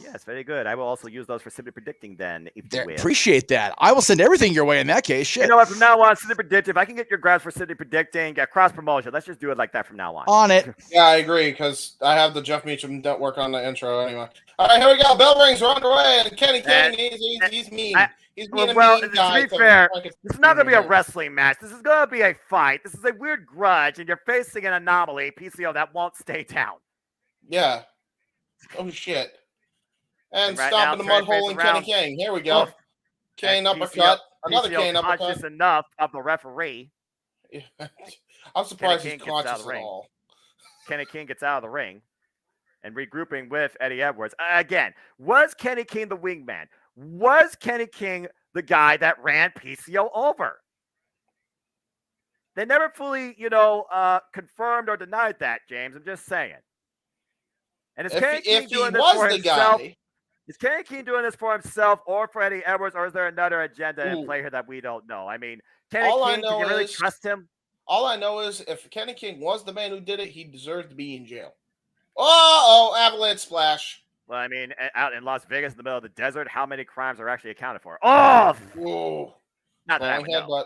Yes, very good. I will also use those for Simply Predicting then. If you will. Appreciate that. I will send everything your way in that case. Shit. You know what? From now on, Simply Predict. If I can get your grabs for Simply Predicting, get cross promotion. Let's just do it like that from now on. On it. Yeah, I agree, because I have the Jeff Meacham network on the intro anyway. All right, here we go. Bell rings. We're underway, and Kenny King, he's mean. He's being a mean guy. To be fair, this is not going to be a wrestling match. This is going to be a fight. This is a weird grudge, and you're facing an anomaly, PCO, that won't stay down. Yeah. Oh, shit. And right stomping the mud hole in Kenny King. Here we go. Kane uppercut. Another Kane uppercut. Conscious enough of the referee. Yeah. I'm surprised he's conscious at all. Kenny King gets out of the ring and regrouping with Eddie Edwards. Again, was Kenny King the wingman? Was Kenny King the guy that ran PCO over? They never fully, confirmed or denied that, James. I'm just saying. And is Kenny King doing this for himself? Is Kenny King doing this for himself or for Eddie Edwards, or is there another agenda in play here that we don't know? I mean, Kenny King, do you really trust him? All I know is if Kenny King was the man who did it, he deserves to be in jail. Oh, avalanche splash. Well, I mean, out in Las Vegas in the middle of the desert, how many crimes are actually accounted for? Oh! Whoa. Not that one, no.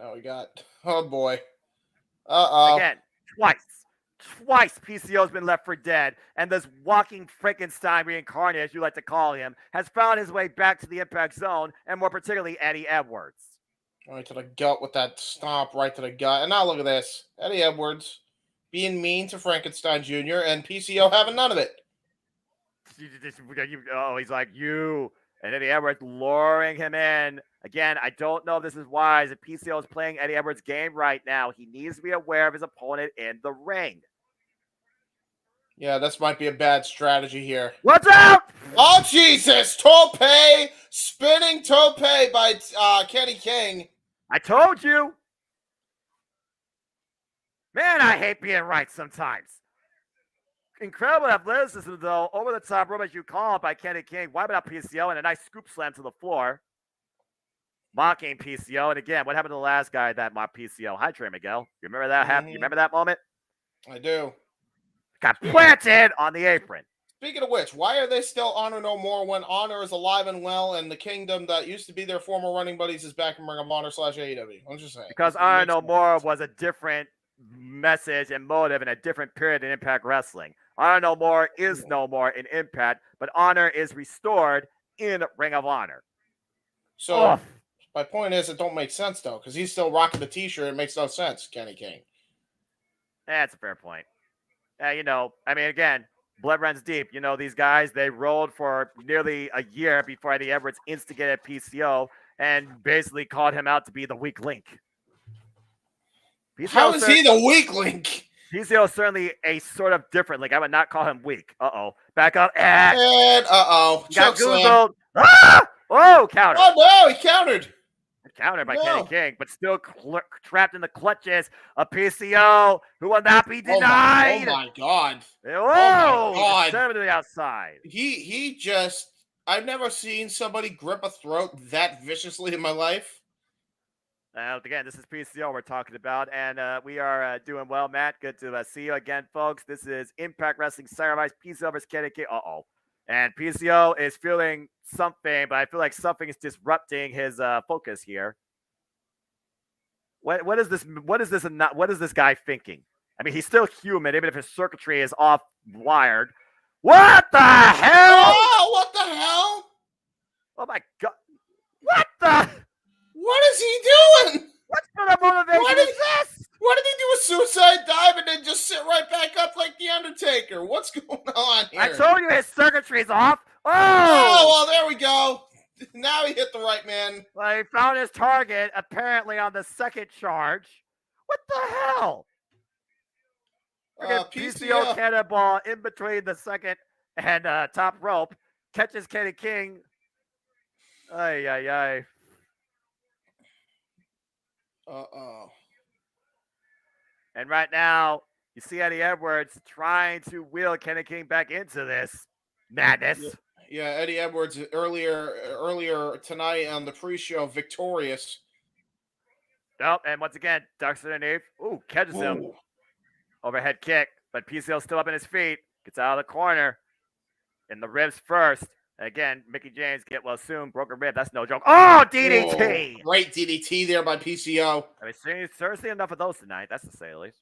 now we got. Oh boy. Uh-oh. Again, twice PCO's been left for dead, and this walking Frankenstein reincarnate, as you like to call him, has found his way back to the Impact Zone, and more particularly Eddie Edwards. Right to the gut with that stomp, right to the gut. And now look at this. Eddie Edwards being mean to Frankenstein Jr. and PCO having none of it. He's like, you. And Eddie Edwards luring him in. Again, I don't know if this is wise. If PCO is playing Eddie Edwards' game right now, he needs to be aware of his opponent in the ring. Yeah, this might be a bad strategy here. Watch out! Oh, Jesus! Tope! Spinning tope by Kenny King. I told you. Man, I hate being right sometimes. Incredible athleticism, though, over the top rope, as you call it, by Kenny King, wiping out PCO and a nice scoop slam to the floor. Mocking PCO. And again, what happened to the last guy that mocked PCO? Hi, Trey Miguel. You remember that happen? You remember that moment? I do. Got planted on the apron. Speaking of which, why are they still Honor No More when Honor is alive and well and the kingdom that used to be their former running buddies is back in Ring of Honor / AEW? I'm just saying. Because Honor No More was a different message and motive in a different period in Impact Wrestling. Honor No More is no more in Impact, but Honor is restored in Ring of Honor. So my point is, it don't make sense though, because he's still rocking the T-shirt. It makes no sense, Kenny King. That's a fair point. Again, blood runs deep. These guys, they rolled for nearly a year before Eddie Edwards instigated PCO and basically called him out to be the weak link. How is he the weak link? PCO is certainly a sort of different link. I would not call him weak. Back up. And Got Googled. Ah! Oh, counter. Oh, no, he countered. Countered by Kenny King, but still trapped in the clutches of PCO, who will not be denied. Oh, my God. Oh, my God. Send him to the outside. He just, I've never seen somebody grip a throat that viciously in my life. Again, this is PCO we're talking about, and we are doing well, Matt. Good to see you again, folks. This is Impact Wrestling Sacrifice, PCO versus Kenny King. And PCO is feeling something, but I feel like something is disrupting his focus here. What is this? What is this guy thinking? I mean, he's still human, even if his circuitry is off wired. What the hell? Oh, what the hell? Oh my God! What the? What is he doing? What sort of motivation is this? What did he do? A suicide dive and then just sit right back up like The Undertaker? What's going on here? I told you his circuitry's off. Oh, well, there we go. Now he hit the right man. Well, he found his target, apparently, on the second charge. What the hell? PCO cannonball in between the second and top rope. Catches Kenny King. Ay. And right now, you see Eddie Edwards trying to wheel Kenny King back into this madness. Yeah, Eddie Edwards earlier tonight on the pre-show, victorious. And once again, ducks underneath. Ooh, catches him. Overhead kick, but PCO still up in his feet. Gets out of the corner. In the ribs first. And again, Mickey James soon broken rib. That's no joke. Oh, DDT! Oh, great DDT there by PCO. I mean, seriously enough of those tonight. That's to say the least.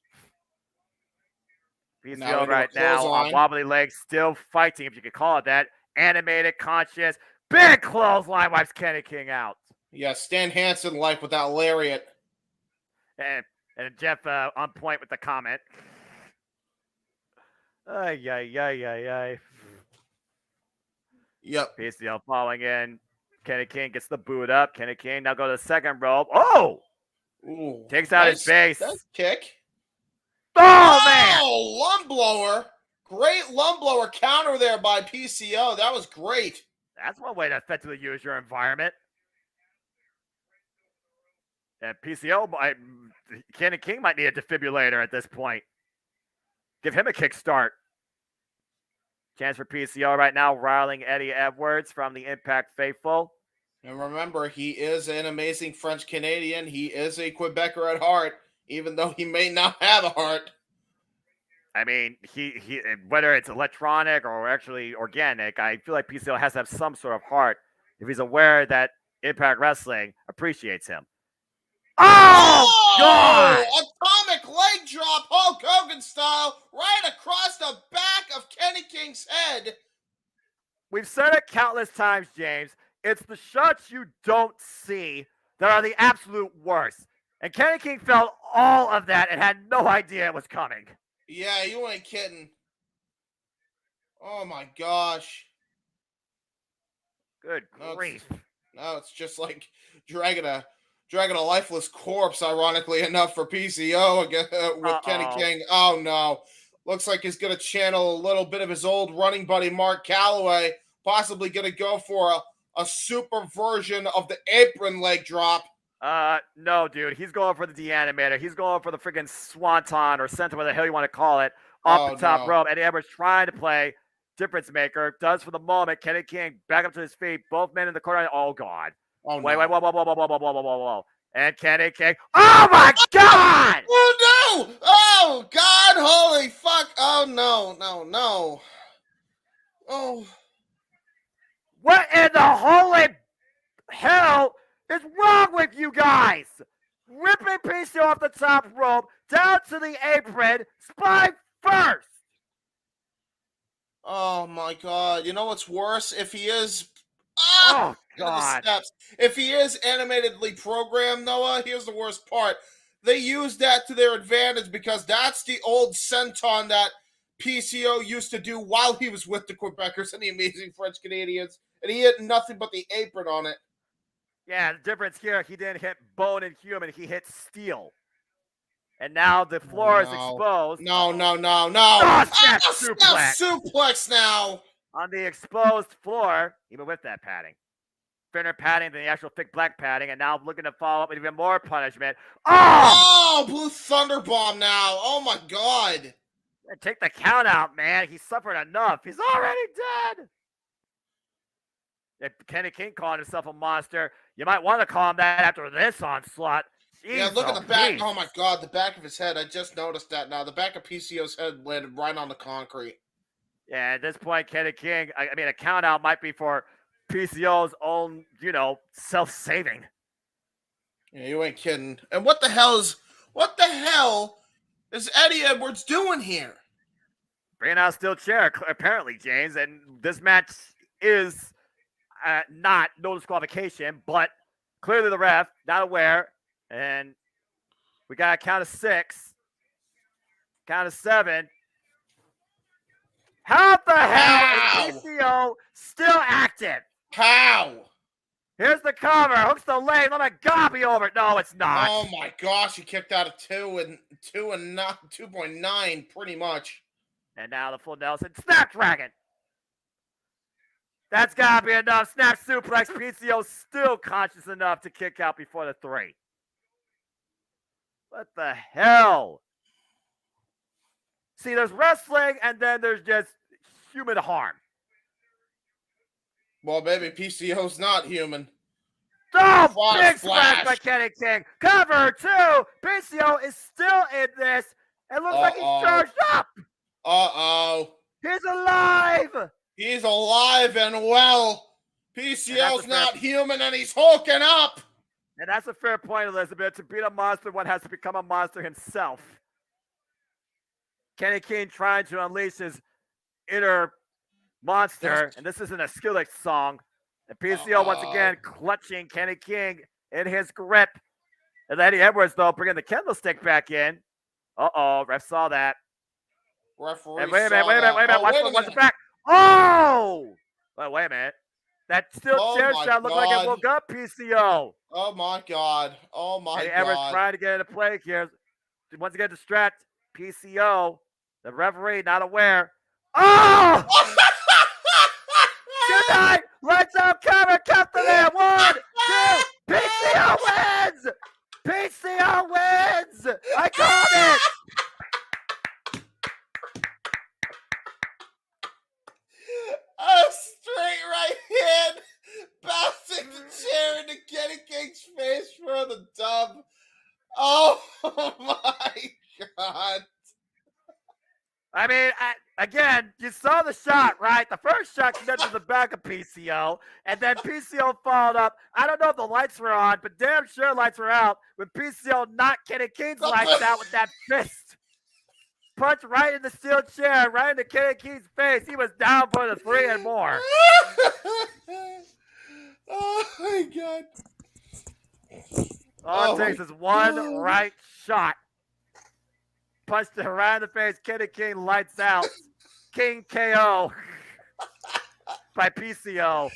PCO right now on wobbly legs, still fighting, if you could call it that. Animated, conscious. Big clothesline wipes Kenny King out. Yeah, Stan Hansen-like with that lariat. And Jeff on point with the comment. Ay. Yep. PCO falling in. Kenny King gets the boot up. Kenny King now go to the second rope. Oh! Ooh, takes out his base. Nice kick. Oh, man! Oh, lung blower. Great lung blower counter there by PCO. That was great. That's one way to effectively use your environment. And PCO, Kenny King might need a defibrillator at this point. Give him a kickstart. Chance for PCO right now, riling Eddie Edwards from the Impact faithful. And remember, he is an amazing French Canadian. He is a Quebecer at heart, even though he may not have a heart. I mean, he whether it's electronic or actually organic, I feel like PCO has to have some sort of heart if he's aware that Impact Wrestling appreciates him. Oh, God! Atomic leg drop, Hulk Hogan style, right across the back of Kenny King's head. We've said it countless times, James. It's the shots you don't see that are the absolute worst. And Kenny King felt all of that and had no idea it was coming. Yeah, you ain't kidding. Oh my gosh. Good grief. No, it's just like dragging a lifeless corpse, ironically enough, for PCO with Kenny King. Oh no. Looks like he's going to channel a little bit of his old running buddy, Mark Calloway, possibly going to go for a super version of the apron leg drop. No, dude. He's going for the de-animator. He's going for the freaking swanton or center, whatever the hell you want to call it, off the top rope. And Edwards trying to play difference maker. Does for the moment. Kenny King back up to his feet. Both men in the corner. Oh, God. Oh, wait, no. Whoa. And Kenny King. Oh, my God! Oh, no! Oh, God! Holy fuck! Oh, no. Oh. What in the holy hell is wrong with you guys? Ripping PCO off the top rope, down to the apron, spine first. Oh my God! You know what's worse? If he is, oh God! Steps. If he is animatedly programmed, Noah, here's the worst part. They use that to their advantage because that's the old senton that PCO used to do while he was with the Quebecers and the Amazing French Canadians, and he hit nothing but the apron on it. Yeah, the difference here, he didn't hit bone and human, he hit steel. And now the floor is exposed. No. Oh, snap suplex now. On the exposed floor, even with that padding. Thinner padding than the actual thick black padding, and now looking to follow up with even more punishment. Oh, Blue Thunderbomb now. Oh, my God. Take the count out, man. He suffered enough. He's already dead. If Kenny King calling himself a monster, you might want to call him that after this onslaught. Jeez, yeah, look at the back. Oh, my God, the back of his head. I just noticed that now. The back of PCO's head landed right on the concrete. Yeah, at this point, Kenny King, I mean, a count out might be for PCO's own, self-saving. Yeah, you ain't kidding. And what the hell is Eddie Edwards doing here? Bringing out a steel chair, apparently, James. And this match is not no disqualification, but clearly the ref not aware. And we got a count of 6, count of 7. How the hell is PCO still active? How? Here's the cover. Hooks the leg. Let my God be over. No, it's not. Oh my gosh, he kicked out of 2.9 pretty much. And now the full Nelson Snapdragon. That's gotta be enough. Snap suplex. PCO still conscious enough to kick out before the 3. What the hell? See, there's wrestling, and then there's just human harm. Well, baby, PCO's not human. Oh, big splash by Kenny King. Cover 2. PCO is still in this. It looks like he's charged up. He's alive. He's alive and well. PCO's not human, and he's hulking up. And that's a fair point, Elizabeth. To beat a monster, one has to become a monster himself. Kenny King trying to unleash his inner monster, and this isn't a Skillet song. And PCO once again clutching Kenny King in his grip. And Eddie Edwards, though, bringing the candlestick back in. Ref saw that. Referee and wait a minute. Watch the back. Oh! Wait a minute. That still chair shot looked like it woke up PCO. Oh, my God. Eddie Edwards trying to get into play here. Once again, distract PCO. The referee not aware. Oh! Good night. Lights out, cover, count the man. 1, 2. PCO wins. PCO wins. I called it. A straight right hand, bouncing the chair into Kenny King's face for the dub. Oh my God. I mean, again, you you saw the shot, right? The first shot connected to the back of PCO, and then PCO followed up. I don't know if the lights were on, but damn sure lights were out with PCO knocked Kenny King's lights out with that fist. Punch right in the steel chair, right into Kenny King's face. He was down for the 3 and more. Oh my god. All it takes is one right shot. Punched it right in the face. Kenny King lights out. King KO by PCO.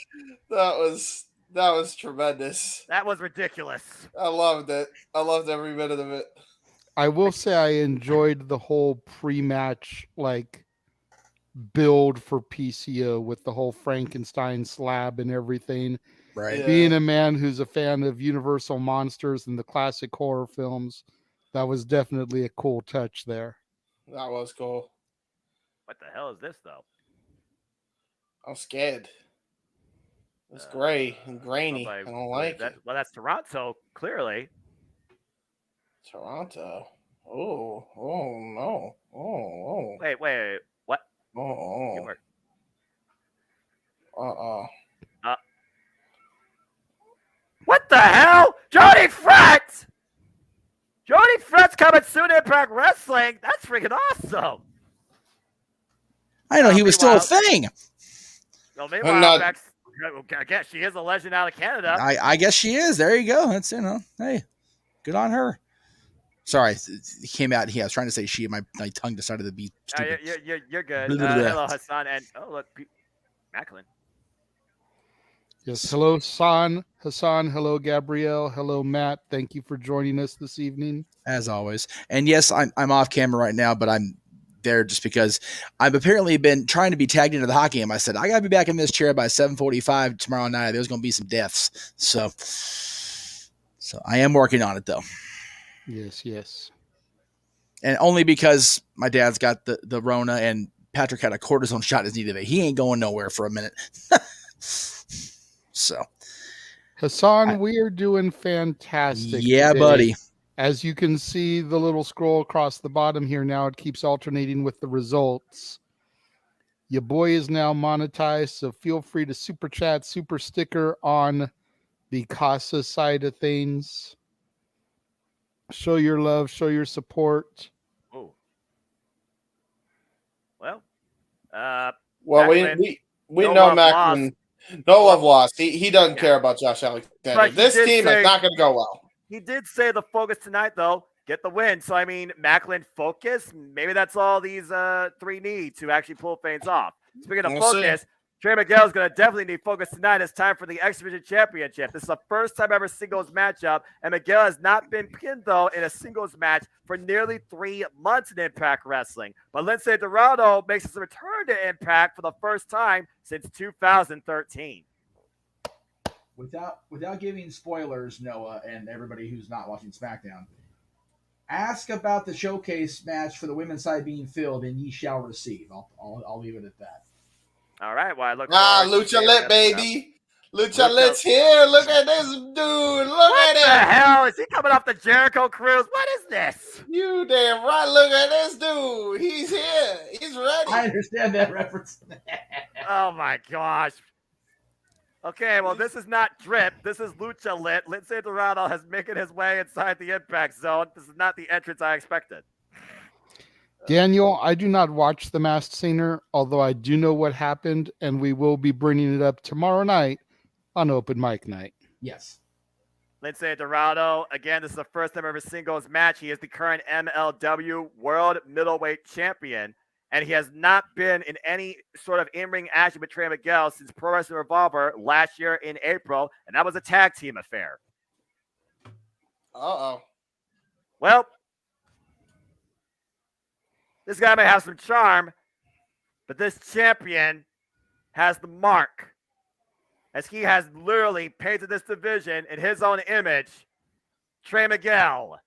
That was tremendous. That was ridiculous. I loved it. I loved every minute of it. I will say I enjoyed the whole pre-match build for PCO with the whole Frankenstein slab and everything. Right. Yeah. Being a man who's a fan of Universal monsters and the classic horror films, that was definitely a cool touch there. That was cool. What the hell is this, though? I'm scared. It's gray and grainy. I don't like it. Well, that's Toronto, clearly. Toronto. Oh no. Oh. Wait. What? Oh. Hebert. What the hell? Jody Fretz! Jody Fretz coming soon to Impact Wrestling. That's freaking awesome. I know he was still a thing. Well, meanwhile, I guess she is a legend out of Canada. I guess she is. There you go. That's, hey, good on her. Sorry, it came out. I was trying to say she. My tongue decided to be stupid. You're good. Blah, blah, blah. Hello, Hassan. And, oh, look, Macklin. Yes. Hello, Hassan. Hello, Gabrielle. Hello, Matt. Thank you for joining us this evening. As always. And yes, I'm off camera right now, but I'm there just because I've apparently been trying to be tagged into the hockey game. I said, I got to be back in this chair by 7:45 tomorrow night. There's going to be some deaths. So I am working on it, though. Yes. And only because my dad's got the Rona and Patrick had a cortisone shot as needed. He ain't going nowhere for a minute. So, Hassan, we are doing fantastic. Yeah, today. buddy. As you can see, the little scroll across the bottom here now, it keeps alternating with the results. Your boy is now monetized, so feel free to super chat, super sticker on the Casa side of things. Show your love, show your support. Oh. Well, we know Macklin. No love lost. He doesn't care about Josh Alexander. This team is not going to go well. He did say the focus tonight, though, get the win. So, I mean, Macklin focus. Maybe that's all these 3 need to actually pull things off. Speaking of focus, Trey Miguel is going to definitely need focus tonight. It's time for the X Division Championship. This is the first time ever singles matchup, and Miguel has not been pinned, though, in a singles match for nearly 3 months in Impact Wrestling. But Lindsay Dorado makes his return to Impact for the first time since 2013. Without giving spoilers, Noah, and everybody who's not watching SmackDown, ask about the showcase match for the women's side being filled, and ye shall receive. I'll leave it at that. All right. Well, I look. Lucha Lit, baby. Lucha Lit's here. Look at this dude. Look at him. What the hell? Is he coming off the Jericho cruise? What is this? You damn right. Look at this dude. He's here. He's ready. I understand that reference. Oh, my gosh. Okay, well, this is not Drip. This is Lucha Lit. Lindsay Dorado has making his way inside the Impact Zone. This is not the entrance I expected. Daniel, I do not watch The Masked Singer, although I do know what happened, and we will be bringing it up tomorrow night on Open Mic Night. Yes. Lindsay Dorado, again, this is the first time ever singles match. He is the current MLW World Middleweight Champion, and he has not been in any sort of in-ring action with Trey Miguel since Pro Wrestling Revolver last year in April, and that was a tag team affair. Uh-oh. Well, this guy may have some charm, but this champion has the mark, as he has literally painted this division in his own image. Trey Miguel.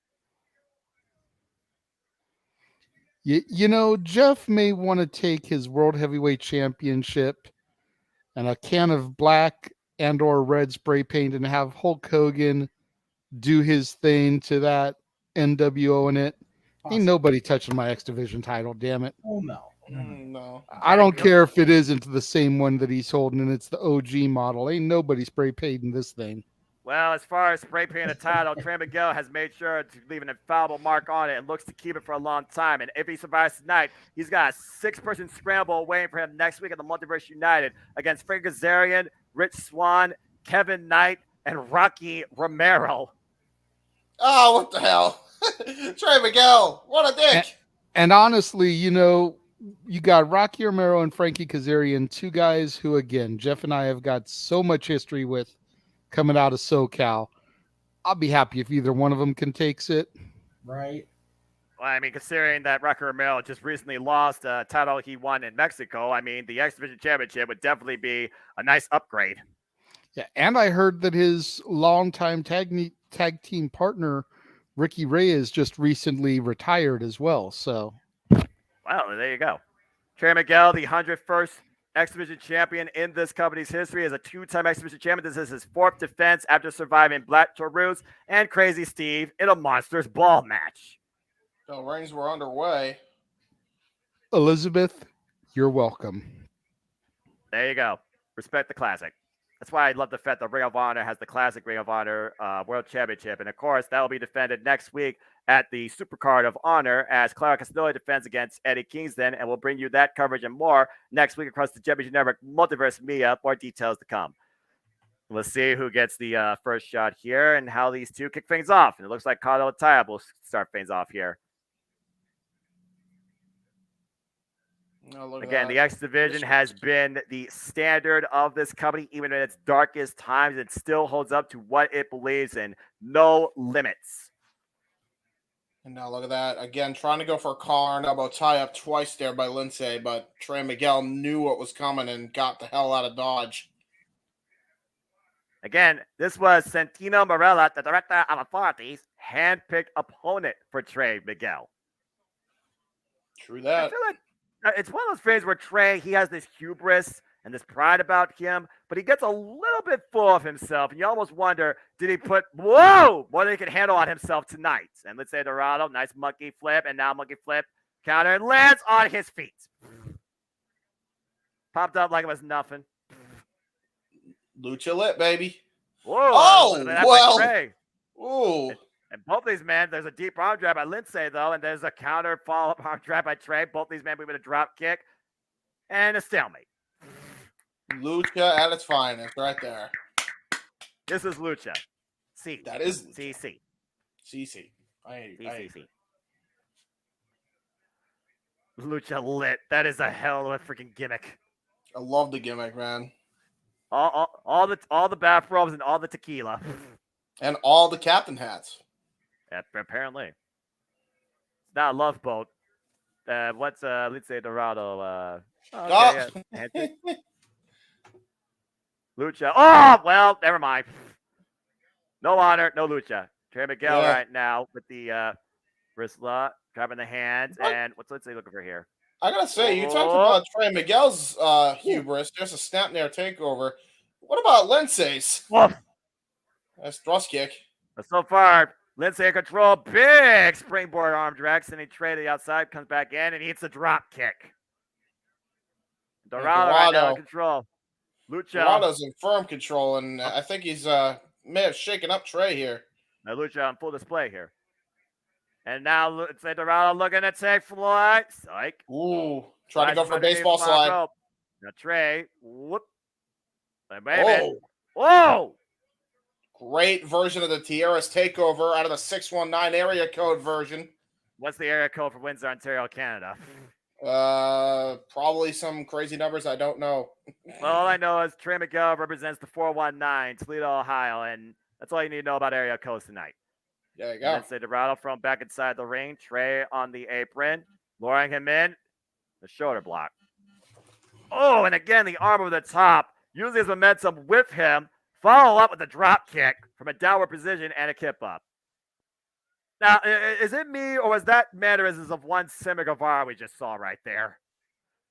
You know, Jeff may want to take his World Heavyweight Championship and a can of black and or red spray paint and have Hulk Hogan do his thing to that NWO in it. Awesome. Ain't nobody touching my X Division title, damn it. Oh, no. No. I don't care if it isn't the same one that he's holding and it's the OG model. Ain't nobody spray painting this thing. Well, as far as spray painting the title, Trey Miguel has made sure to leave an infallible mark on it and looks to keep it for a long time. And if he survives tonight, he's got a 6-person scramble waiting for him next week at the Multiverse United against Frank Kazarian, Rich Swann, Kevin Knight, and Rocky Romero. Oh, what the hell? Trey Miguel, what a dick. And honestly, you got Rocky Romero and Frankie Kazarian, two guys who, again, Jeff and I have got so much history with coming out of SoCal. I'll be happy if either one of them can takes it. Right. Well, I mean, considering that Rocky Romero just recently lost a title he won in Mexico, I mean, the X Division Championship would definitely be a nice upgrade. Yeah, and I heard that his longtime tag team partner, Ricky Reyes, just recently retired as well. So, well, there you go. Trey Miguel, the 101st X Division champion in this company's history, is a 2-time X Division champion. This is his 4th defense after surviving Black Taurus and Crazy Steve in a Monsters Ball match. The rings were underway. Elizabeth, you're welcome. There you go. Respect the classic. That's why I love the fact that Ring of Honor has the classic Ring of Honor World Championship. And of course, that will be defended next week at the Supercard of Honor as Clara Castillo defends against Eddie Kingston. And we'll bring you that coverage and more next week across the Championship Network Multiverse Media. More details to come. Let's see who gets the first shot here and how these two kick things off. And it looks like Carlo Tayab will start things off here. Oh, again, the X Division has been the standard of this company. Even in its darkest times, it still holds up to what it believes in. No limits. And now look at that. Again, trying to go for a collar and elbow tie up twice there by Lindsay, but Trey Miguel knew what was coming and got the hell out of Dodge. Again, this was Santino Marella, the director of authorities, handpicked opponent for Trey Miguel. True that. I feel like it's one of those things where Trey, he has this hubris and this pride about him, but he gets a little bit full of himself, and you almost wonder, did he put, more than he can handle on himself tonight? And let's say Dorado, nice monkey flip, and now monkey flip, counter, and lands on his feet. Popped up like it was nothing. Lucha lit, baby. Whoa! Oh, well. Trey. Ooh. And both these men, there's a deep arm drag by Lindsay, though, and there's a counter follow-up arm drag by Trey. Both these men with a drop kick and a stalemate. Lucha at its finest right there. This is Lucha. C. That is CC. CC. CC. Lucha lit. That is a hell of a freaking gimmick. I love the gimmick, man. All the bathrobes and all the tequila. And all the captain hats. Apparently. It's not a love boat. What's Lindsay Dorado? Lucha. Oh, well, never mind. No honor, no Lucha. Trey Miguel right now with the wrist lock, grabbing the hands, and what's Lindsay looking for here? I gotta say, you talked about Trey Miguel's hubris. There's a snap near takeover. What about Lindsay's? That's thrust kick. But so far, Lindsay in control. Big springboard arm drag. Sending Trey to the outside. Comes back in and eats a drop kick. Dorado right now in control. Lucha. Dorado's in firm control, and I think he's may have shaken up Trey here. Now Lucha on full display here. And now Lindsay Dorado looking to take flight. Psych. Ooh. Trying to go for a baseball slide. Now Trey. Whoop. Whoa. Great version of the Tierra's takeover out of the 619 area code version. What's the area code for Windsor, Ontario, Canada? Probably some crazy numbers I don't know. All I know is Trey Miguel represents the 419, Toledo, Ohio, and that's all you need to know about area codes tonight. There you go. Lindsay Dorado from back inside the ring. Trey on the apron, luring him in. The shoulder block. Oh, and again, the arm over the top. Using his momentum with him. Follow up with a drop kick from a downward position and a kip up. Now, is it me or was that mannerisms of one Sammy Guevara we just saw right there?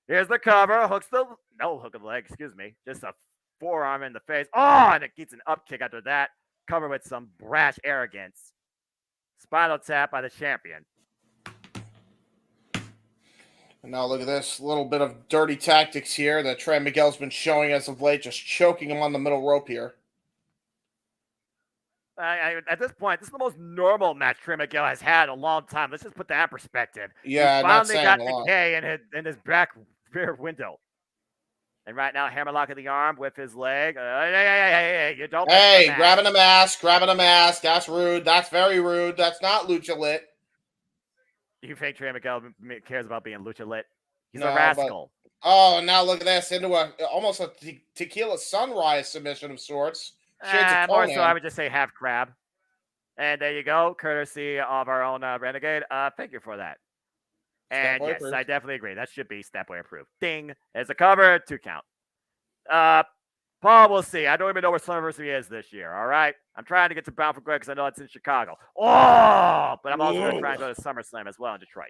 Here's the cover. Hook of the leg, excuse me. Just a forearm in the face. Oh, and it gets an up kick after that. Covered with some brash arrogance. Spinal tap by the champion. And now look at this little bit of dirty tactics here that Trey Miguel's been showing as of late, just choking him on the middle rope here. At this point, this is the most normal match Trey Miguel has had in a long time. Let's just put that in perspective. Yeah, he not finally saying got a lot. decay in his back rear window. And right now, hammerlock in the arm with his leg. Hey, you don't. Hey, grabbing a mask. That's rude. That's very rude. That's not lucha lit. You think Trey Miguel cares about being lucha lit? He's a rascal. Oh, now look at this. Into almost a tequila sunrise submission of sorts. More so, I would just say half crab. And there you go, courtesy of our own Renegade. Thank you for that. And yes, I definitely agree. That should be Stepway approved. Ding. There's a cover, 2 count. Paul, we'll see. I don't even know where Slammiversary is this year, all right? I'm trying to get to Bound for Glory because I know it's in Chicago. Oh! But I'm also going to try and go to SummerSlam as well in Detroit.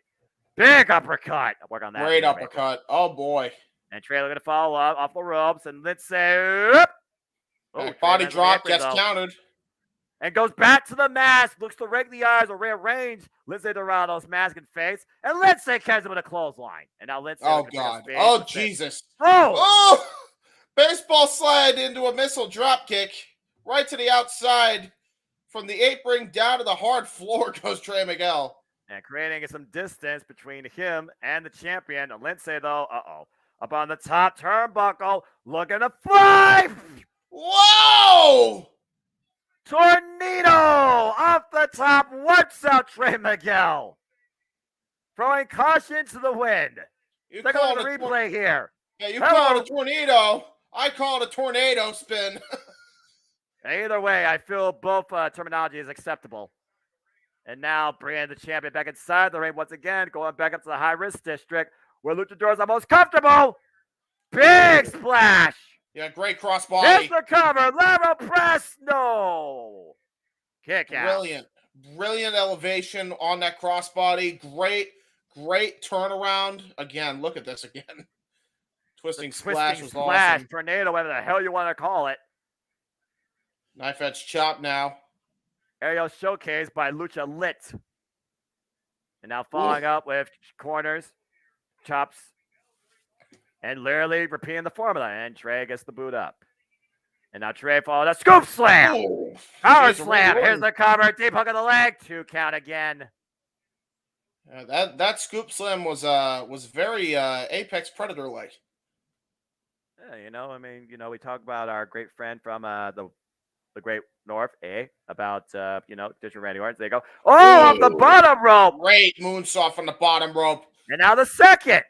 Big uppercut. I'll work on that. Great uppercut. Oh, boy. And Trailer going to follow up off the ropes. And let's say... body drop gets countered. And goes back to the mask. Looks to rake the eyes or rearrange Lindsay Dorado's mask and face. And Lindsay catches him with a clothesline. And now Lindsay... Oh, God. Oh, Jesus. Oh! Baseball slide into a missile drop kick. Right to the outside. From the apron down to the hard floor goes Trey Miguel. And creating some distance between him and the champion. Lindsay, though, up on the top turnbuckle. Looking to fly! Whoa! Tornado off the top. Works out Trey Miguel. Throwing caution to the wind. Take a look at the replay here. Yeah, you call it a tornado. I call it a tornado spin. Either way, I feel both terminology is acceptable. And now bringing the champion back inside the ring once again, going back up to the high-risk district where luchadors are most comfortable. Big splash. Yeah, great crossbody. Here's the cover. Lateral press. No. Kick out. Brilliant elevation on that crossbody. Great turnaround. Again, look at this again. Twisting splash was awesome. Tornado, whatever the hell you want to call it. Knife edge chop now. Aerial showcase by Lucha Lit. And now following up with corners, chops, and literally repeating the formula. And Trey gets the boot up. And now Trey followed a scoop slam. Power slam. Here's the cover. Deep hook of the leg. 2 count again. That scoop slam was very Apex Predator like. Yeah, we talk about our great friend from the Great North, about District Randy Orton. They go, off the bottom rope. Great moonsault from the bottom rope. And now the second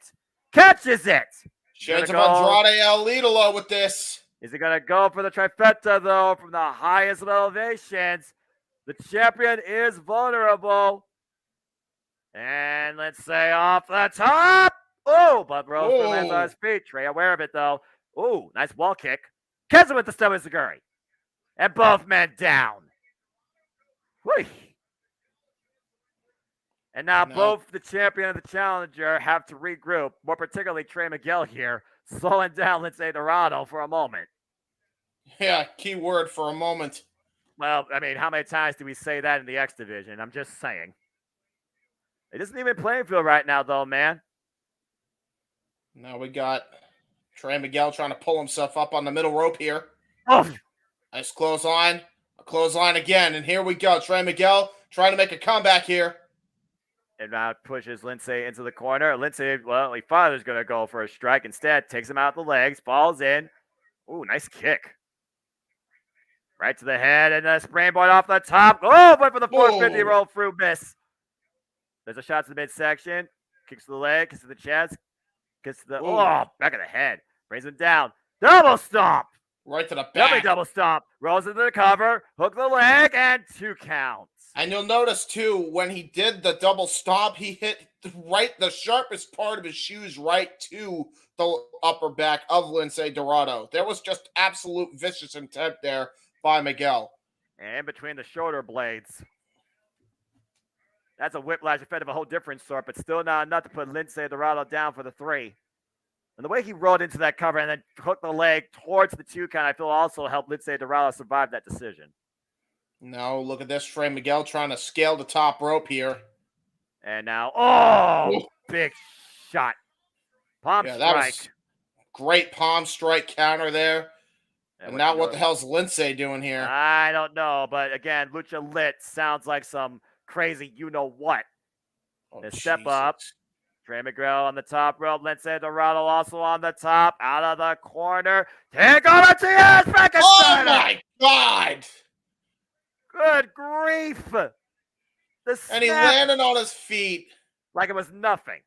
catches it. Shades of Andrade El Idolo with this. Is he going to go for the trifecta, though, from the highest of elevations? The champion is vulnerable. And let's say off the top. Oh, but Rose lands on his feet. Trey aware of it, though. Oh, nice wall kick. Catches him with the stomach Zaguri. And both men down. Whee. And now both the champion and the challenger have to regroup, more particularly Trey Miguel here, slowing down Lindsay Dorado for a moment. Yeah, key word for a moment. Well, how many times do we say that in the X division? I'm just saying. It isn't even playing field right now, though, man. Now we got Trey Miguel trying to pull himself up on the middle rope here. Oh. Nice clothesline. A clothesline again. And here we go. Trey Miguel trying to make a comeback here. And now pushes Lindsay into the corner. Lindsay, he thought he was going to go for a strike. Instead, takes him out the legs, falls in. Ooh, nice kick. Right to the head, and a springboard off the top. Oh, but for the 450 roll through miss. There's a shot to the midsection. Kicks to the leg, kicks to the chest. Gets to the back of the head. Brings him down. Double stomp. Right to the back. Double stomp. Rolls into the cover. Hook the leg, and 2 counts. And you'll notice, too, when he did the double stomp, he hit the sharpest part of his shoes right to the upper back of Lindsay Dorado. There was just absolute vicious intent there by Miguel. And between the shoulder blades. That's a whiplash effect of a whole different sort, but still not enough to put Lindsay Dorado down for the 3. And the way he rolled into that cover and then hooked the leg towards the 2 count, I feel also helped Lindsay Dorado survive that decision. Now, look at this. Trey Miguel trying to scale the top rope here. And now, big shot. Palm That strike. was great palm strike counter there. And now what the hell's Lindsay doing here? I don't know, but again, Lucha Lit sounds like some crazy you-know-what. Oh, Step Jesus. up. Trey McGraw on the top rope. Lindsay Dorado also on the top. Out of the corner. Take over to yes, Frankenstein. Oh, my God. Good grief. And he landed on his feet. Like it was nothing.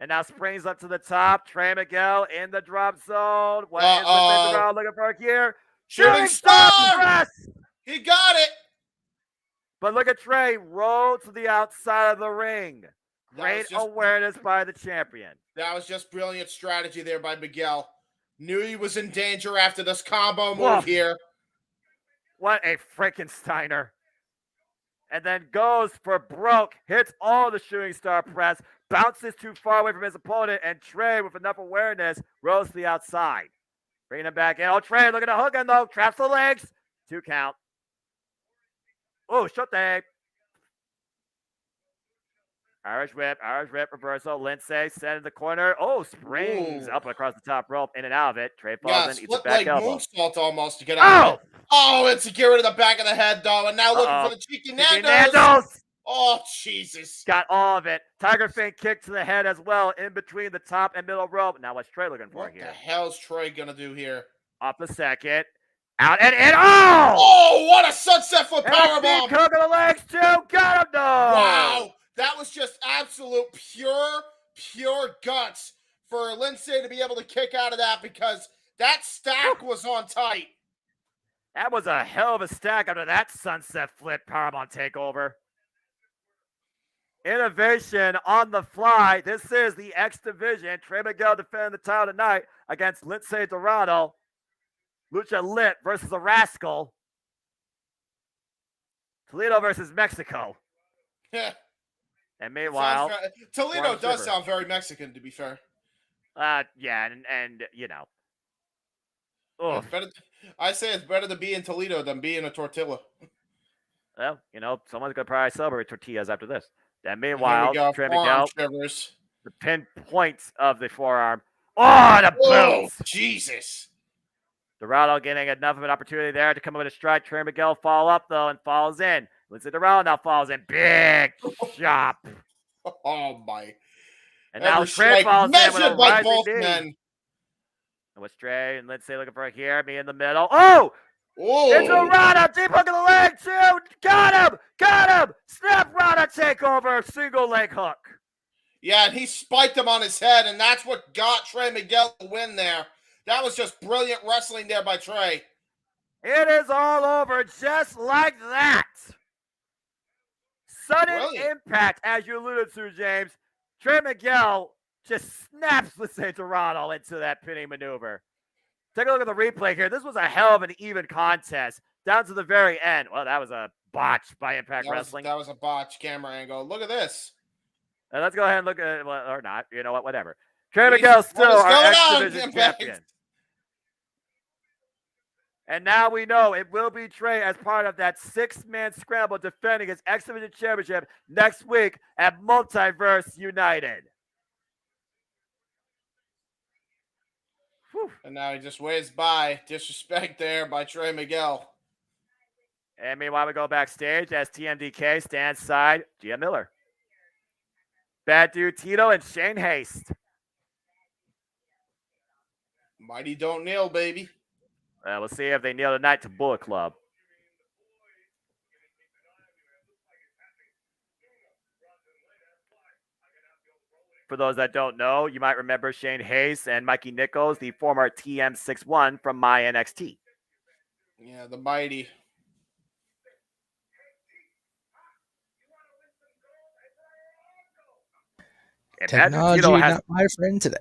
And now springs up to the top. Trey Miguel in the drop zone. What is Lindsay Dorado looking for here? Shooting star press. He got it. But look at Trey roll to the outside of the ring. Great awareness by the champion. That was just brilliant strategy there by Miguel. Knew he was in danger after this combo move here. What a Frankensteiner. And then goes for broke. Hits all the shooting star press. Bounces too far away from his opponent. And Trey, with enough awareness, rolls to the outside. Bringing him back in. Oh, Trey looking to hook him, though. Traps the legs. 2 count. Oh, shot tag. Irish whip, reversal. Lindsay set in the corner. Oh, springs up across the top rope, in and out of it. Trey falls in, eats a back elbow. Moonsault almost to get out of it. Oh, it's a get rid of the back of the head, though. And now looking for the cheeky Nandos. Oh, Jesus. Got all of it. Tiger Feint kick to the head as well, in between the top and middle rope. Now what's Trey looking for here? What the hell's Trey going to do here? Off the second. Out and in. Oh! Oh, what a sunset flip powerbomb. Cook of the legs, too. Got him, though. Wow. That was just absolute pure guts for Lindsay to be able to kick out of that, because that stack was on tight. That was a hell of a stack after that sunset flip powerbomb takeover. Innovation on the fly. This is the X Division. Trey Miguel defending the title tonight against Lindsay Dorado. Lucha Lit versus the Rascal. Toledo versus Mexico. Yeah. And meanwhile, Toledo does sound very Mexican, to be fair. Yeah, and you know. I say it's better to be in Toledo than be in a tortilla. Well, you know, someone's gonna probably celebrate tortillas after this. And meanwhile, Trey Miguel, the pinpoints of the forearm. Oh, the boot! Jesus. Dorado getting enough of an opportunity there to come up with a strike. Trey Miguel fall up, though, and falls in. Lindsay Dorado now falls in. Big chop. Oh, my. And now Trey falls in with a rising knee. And what's Trey and Lindsay looking for here? Me in the middle. Oh! It's Dorado. Deep hook of the leg, too. Got him. Snap Rana takeover. Single leg hook. Yeah, and he spiked him on his head, and that's what got Trey Miguel to win there. That was just brilliant wrestling there by Trey. It is all over just like that. Sudden impact, as you alluded to, James. Trey Miguel just snaps Lindsay Dorado into that pinning maneuver. Take a look at the replay here. This was a hell of an even contest down to the very end. Well, that was a botch by Impact Wrestling. That was a botch camera angle. Look at this. Let's go ahead and look at it, or not. You know what? Whatever. Trey Miguel still our X Division champion. And now we know it will be Trey as part of that 6-man scramble defending his X Division championship next week at Multiverse United. Whew. And now he just waves by. Disrespect there by Trey Miguel. And meanwhile, we go backstage as TMDK stands side Gia Miller. Bad Dude Tito and Shane Haste. Mighty don't kneel, baby. We'll see if they kneel tonight to Bullet Club. For those that don't know, you might remember Shane Hayes and Mikey Nichols, the former TM61 from My NXT. Yeah, the Mighty. Technology not my friend today.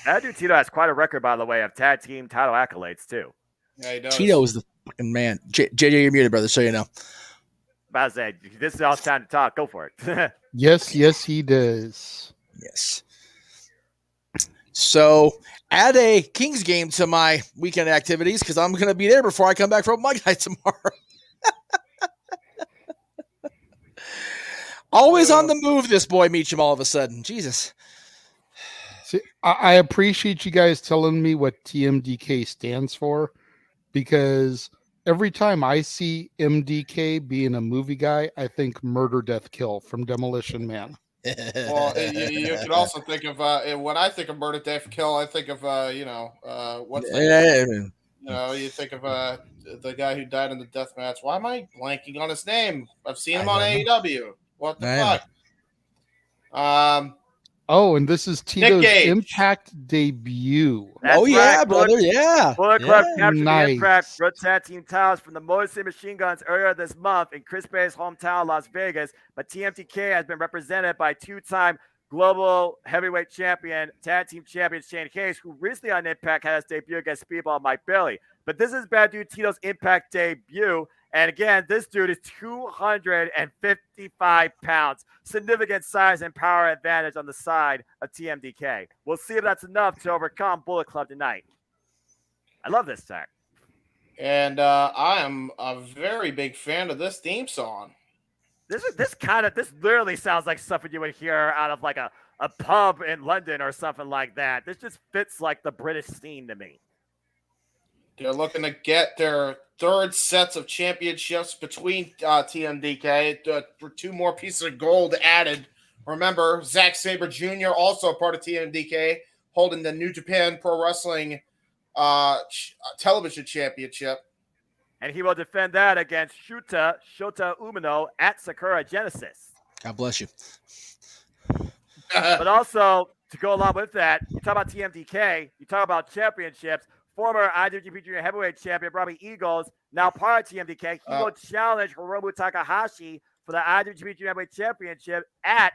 That dude Tito has quite a record, by the way, of tag team title accolades, too. Yeah, he does. Tito is the fucking man. JJ, you're muted, brother, so you know. About to say, this is all time to talk. Go for it. Yes, he does. Yes. So, add a Kings game to my weekend activities because I'm going to be there before I come back from my guy tomorrow. Always on the move, this boy Meacham all of a sudden. Jesus. See, I appreciate you guys telling me what TMDK stands for, because every time I see MDK being a movie guy, I think Murder, Death, Kill from Demolition Man. Well, you could also think of when I think of Murder, Death, Kill, I think of what's that? You think of the guy who died in the death match. Why am I blanking on his name? I've seen him on AEW. What the fuck? Oh, and this is Tito's Impact debut. That's yeah, brother. Yeah. Bullet Club captured Nice. the Impact World Tag Team titles from the Motor City Machine Guns earlier this month in Chris Bay's hometown, Las Vegas. But TMTK has been represented by two-time global heavyweight champion, tag team champion Shane Hayes, who recently on Impact had his debut against Speedball Mike Bailey. But this is Bad Dude Tito's Impact debut. And again, this dude is 255 pounds. Significant size and power advantage on the side of TMDK. We'll see if that's enough to overcome Bullet Club tonight. I love this tag. And I am a very big fan of this theme song. This literally sounds like something you would hear out of like a pub in London or something like that. This just fits like the British scene to me. They're looking to get their third sets of championships between TMDK for 2 more pieces of gold added. Remember, Zack Sabre Jr., also part of TMDK, holding the New Japan Pro Wrestling television championship. And he will defend that against Shota Umino at Sakura Genesis. God bless you. But also, to go along with that, you talk about TMDK, you talk about championships. Former IWGP Junior Heavyweight Champion Robbie Eagles, now part of TMDK, he will challenge Hiromu Takahashi for the IWGP Junior Heavyweight Championship at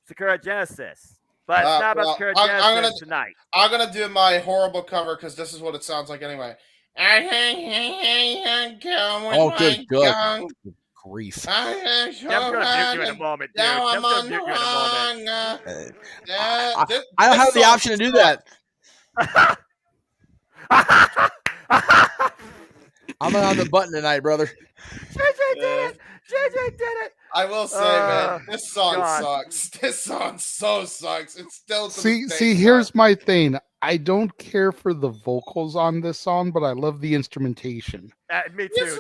Sakura Genesis. But it's not about Sakura Genesis tonight. I'm going to do my horrible cover because this is what it sounds like anyway. Oh, good grief. I'm going to mute you in a moment, dude. I'm going to mute you in a moment. I don't have the option to do that. I'm not on the button tonight, brother. JJ did it. I will say, man, this song sucks. This song so sucks. It's still see. Here's my thing. I don't care for the vocals on this song, but I love the instrumentation. Me too.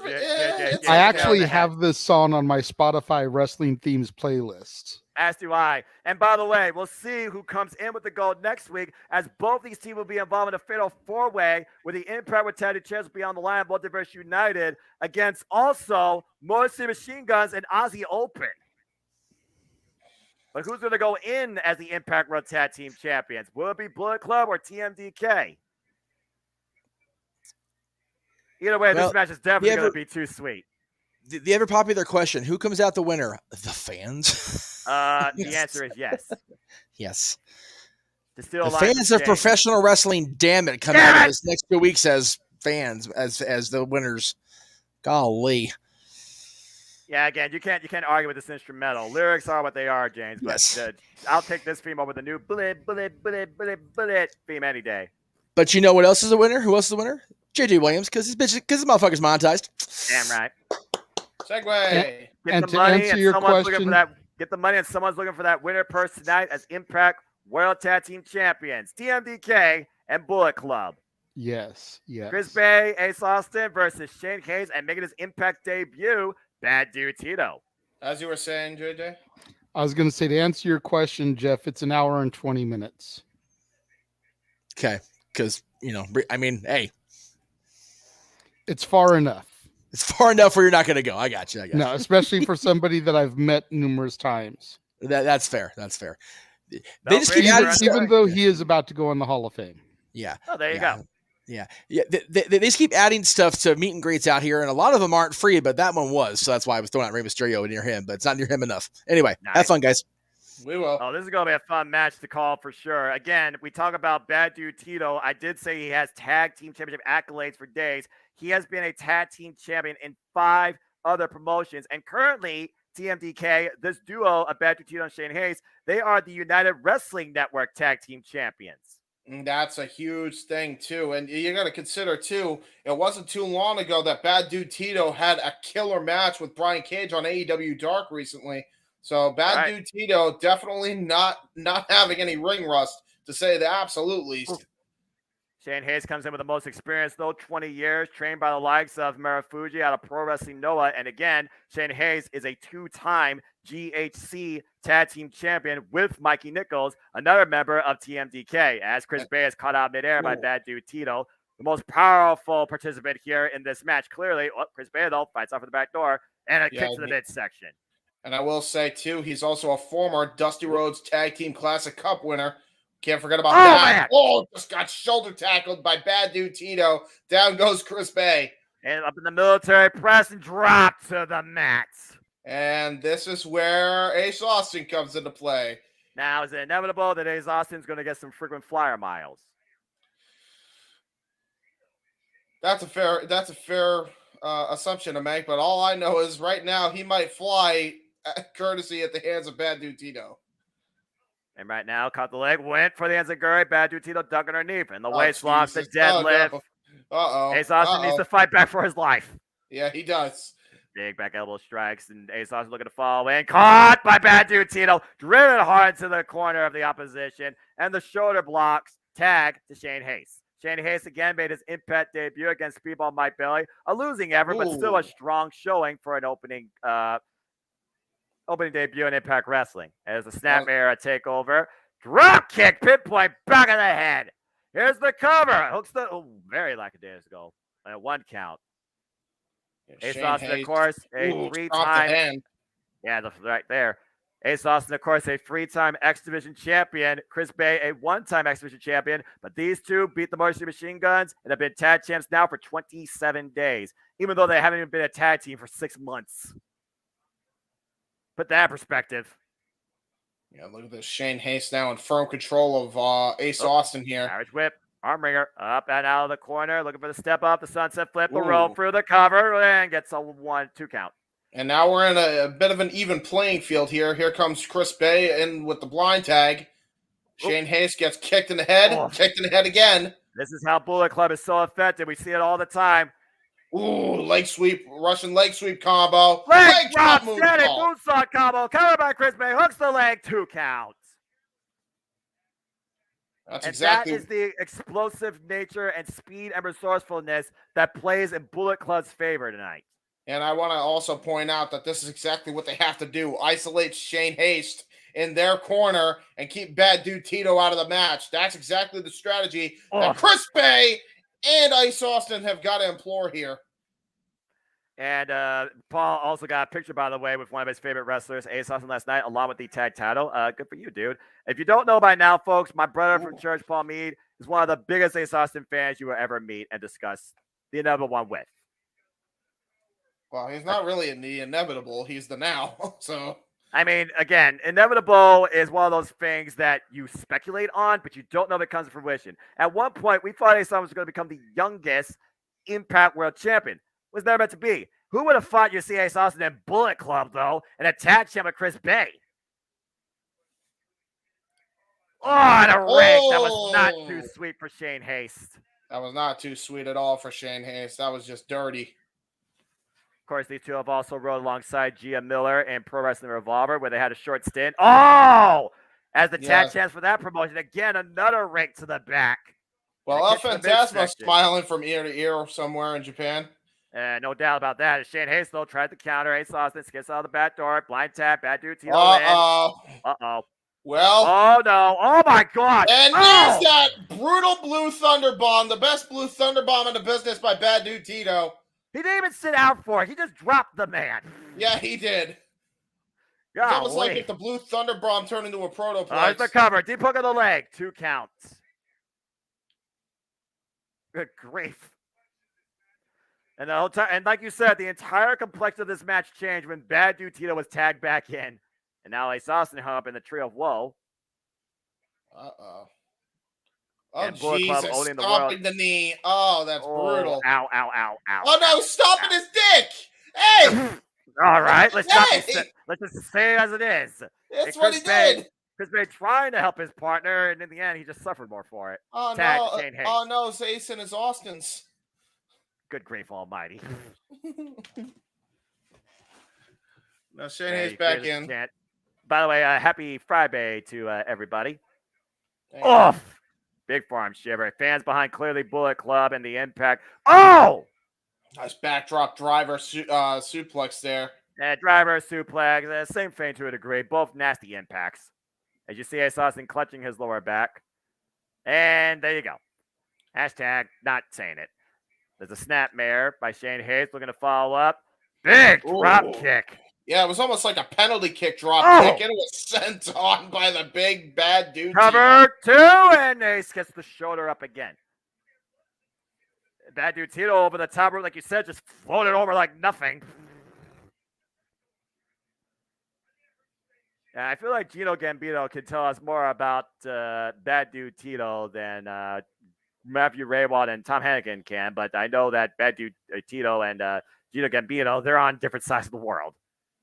I actually have this song on my Spotify Wrestling Themes playlist. As do I. And by the way, we'll see who comes in with the gold next week, as both these teams will be involved in a fatal 4-way with the Impact with Teddy Chance be on the line, Multiverse United, against also Motor City Machine Guns and Aussie Open. But who's going to go in as the Impact World Tag Team Champions? Will it be Bullet Club or TMDK? Either way, this match is definitely going to be too sweet. The ever popular question, who comes out the winner? The fans? The answer is yes. Yes. The fans of professional wrestling, damn it, come out this next 2 weeks as fans, as the winners. Golly. Yeah, again, you can't argue with this instrumental. Lyrics are what they are, James. But yes. I'll take this theme over the new bullet theme any day. But you know what else is a winner? Who else is the winner? JJ Williams, because this motherfucker's monetized. Damn right. Segue. And to answer your question, get the money, and someone's looking for that winner purse tonight as Impact World Tag Team Champions, TMDK and Bullet Club. Yes. Chris Bay, Ace Austin versus Shane Hayes, and making his Impact debut, Bad Dude Tito. As you were saying, JJ? I was going to say, to answer your question, Jeff, it's an hour and 20 minutes. Okay. Because, hey. It's far enough. It's far enough where you're not going to go. I got you. No, especially for somebody that I've met numerous times. That's fair. They just keep even though he is about to go in the Hall of Fame. Yeah. Oh, there you go. Yeah. They just keep adding stuff to meet and greets out here, and a lot of them aren't free, but that one was. So that's why I was throwing out Rey Mysterio near him, but it's not near him enough. Anyway, Have fun, guys. We will. Oh, this is going to be a fun match to call for sure. Again, we talk about Bad Dude Tito. I did say he has tag team championship accolades for days. He has been a tag team champion in 5 other promotions. And currently, TMDK, this duo of Bad Dude Tito and Shane Hayes, they are the United Wrestling Network tag team champions. And that's a huge thing, too. And you got to consider, too, it wasn't too long ago that Bad Dude Tito had a killer match with Brian Cage on AEW Dark recently. So Bad Dude Tito definitely not having any ring rust to say the absolute least. Shane Hayes comes in with the most experience, though, 20 years, trained by the likes of Marufuji out of Pro Wrestling Noah. And again, Shane Hayes is a two-time GHC Tag Team Champion with Mikey Nichols, another member of TMDK, as Chris Bay is caught out midair by Bad Dude Tito. The most powerful participant here in this match, clearly. Oh, Chris Bay, though, fights off of the back door and a kick to the midsection. And I will say, too, he's also a former Dusty Rhodes Tag Team Classic Cup winner. Can't forget about that. Man. Oh, just got shoulder tackled by Bad Dude Tito. Down goes Chris Bay. And up in the military press and dropped to the mat. And this is where Ace Austin comes into play. Now, is it inevitable that Ace Austin's going to get some frequent flyer miles? That's a fair assumption to make, but all I know is right now he might fly courtesy at the hands of Bad Dude Tito. And right now, caught the leg, went for the enziguri. Bad Dude Tito dug underneath. And the waist locks, the deadlift. Oh, no. Uh-oh. Ace Austin needs to fight back for his life. Yeah, he does. Big back elbow strikes, and Ace Austin looking to fall in. Caught by Bad Dude Tito. Driven hard to the corner of the opposition. And the shoulder blocks. Tag to Shane Hayes. Shane Hayes again made his Impact debut against Speedball Mike Bailey. A losing effort, but still a strong showing for an opening debut in Impact Wrestling. As the snap era takeover. Drop kick, pinpoint, back of the head. Here's the cover. Hooks the very lackadaisical. And 1 count. Ace Austin, of course, a 3-time. Yeah, right there. Ace Austin, of course, a 3-time X Division champion. Chris Bay, a 1-time X Division champion. But these two beat the Motor City Machine Guns and have been tag champs now for 27 days, even though they haven't even been a tag team for 6 months. Put that in perspective. Yeah, look at this. Shane Hayes now in firm control of Ace Austin here. Marriage whip, arm wringer, up and out of the corner, looking for the step up, the sunset flip, the roll through the cover, and gets a 1-2 count. And now we're in a bit of an even playing field here. Here comes Chris Bay in with the blind tag. Shane Hayes gets kicked in the head, kicked in the head again. This is how Bullet Club is so effective. We see it all the time. Ooh, leg sweep, Russian leg sweep combo. Leg drop, standing moonsault combo. Covered by Chris Bay. Hooks the leg, 2 counts. That is the explosive nature and speed and resourcefulness that plays in Bullet Club's favor tonight. And I want to also point out that this is exactly what they have to do. Isolate Shane Hayes in their corner and keep Bad Dude Tito out of the match. That's exactly the strategy that Chris Bay and Ace Austin have got to employ here. And Paul also got a picture, by the way, with one of his favorite wrestlers, Ace Austin, last night, along with the tag title. Good for you, dude. If you don't know by now, folks, my brother from church, Paul Mead, is one of the biggest Ace Austin fans you will ever meet and discuss the inevitable one with. Well, he's not really in the inevitable. He's the now. So, I mean, again, inevitable is one of those things that you speculate on, but you don't know if it comes to fruition. At one point, we thought Ace Austin was going to become the youngest Impact World Champion. Was never meant to be. Who would have thought you'd see Ace Austin in Bullet Club, though, and attach him with Chris Bay? Oh, and a rig. That was not too sweet for Shane Hayes. That was not too sweet at all for Shane Hayes. That was just dirty. Of course, these two have also rode alongside Gia Miller in Pro Wrestling Revolver, where they had a short stint. Oh! As the tag chance for that promotion. Again, another rake to the back. Well, El Fantasma smiling from ear to ear somewhere in Japan. No doubt about that. As Shane Hayes, though, tried to counter. Ace Austin skips out of the back door. Blind tap. Bad Dude Tito in. Well. Oh, no. Oh, my God. And there's that brutal Blue Thunder Bomb. The best Blue Thunder Bomb in the business by Bad Dude Tito. He didn't even sit out for it. He just dropped the man. Yeah, he did. It's almost like if the Blue Thunder Bomb turned into a protoplex. There's the cover. Deep hook of the leg. 2 counts. Good grief. And the whole time, and like you said, the entire complexion of this match changed when Bad Dude Tito was tagged back in. And now Ace Austin hung up in the Trio of Woe. Oh, Jesus, stomping the knee. Oh, that's brutal. Ow, ow, ow, ow. Oh, no, stomping his dick. Hey! All right, let's just say it as it is. That's what he did. Chris Bay trying to help his partner, and in the end, he just suffered more for it. Oh, no, it's Ace and his Austins. Good grief almighty. Now Shane Hayes back in. By the way, happy Friday to everybody. Oof! Big forearm shiver. Fans behind clearly Bullet Club and the Impact. Oh! Nice backdrop driver suplex there. Driver suplex. Same thing to a degree. Both nasty impacts. As you see, Ace Austin clutching his lower back. And there you go. Hashtag not saying it. There's a snapmare by Shane Hayes looking to follow up. Big drop kick. Yeah, it was almost like a penalty kick drop kick, and it was sent on by the big bad dude. Cover two, and Ace gets the shoulder up again. Bad dude Tito over the top rope, like you said, just floated over like nothing. I feel like Gino Gambino can tell us more about Bad Dude Tito than Matthew Raywald and Tom Hannigan can, but I know that Bad Dude Tito and Gino Gambino, they're on different sides of the world.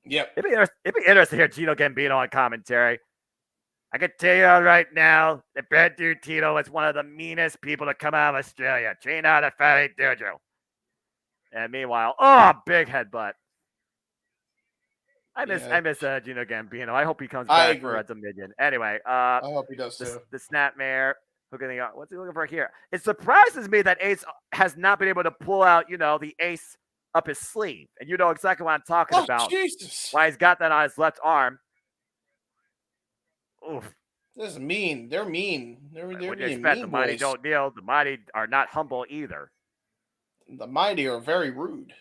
Yep. It'd be interesting to hear Gino Gambino on commentary. I can tell you right now that Bad Dude Tito is one of the meanest people to come out of Australia. Trained out of Fatty Dojo. And meanwhile, big headbutt. I miss Gino Gambino. I hope he comes back for a Dominion. Anyway, I hope he does too. The snapmare. What's he looking for here? It surprises me that Ace has not been able to pull out, the ace up his sleeve. And you know exactly what I'm talking about. Jesus. Why he's got that on his left arm. Oof. This is mean. They're mean. They're when being you expect mean, the Mighty boys. don't kneel. The Mighty are not humble either. The Mighty are very rude.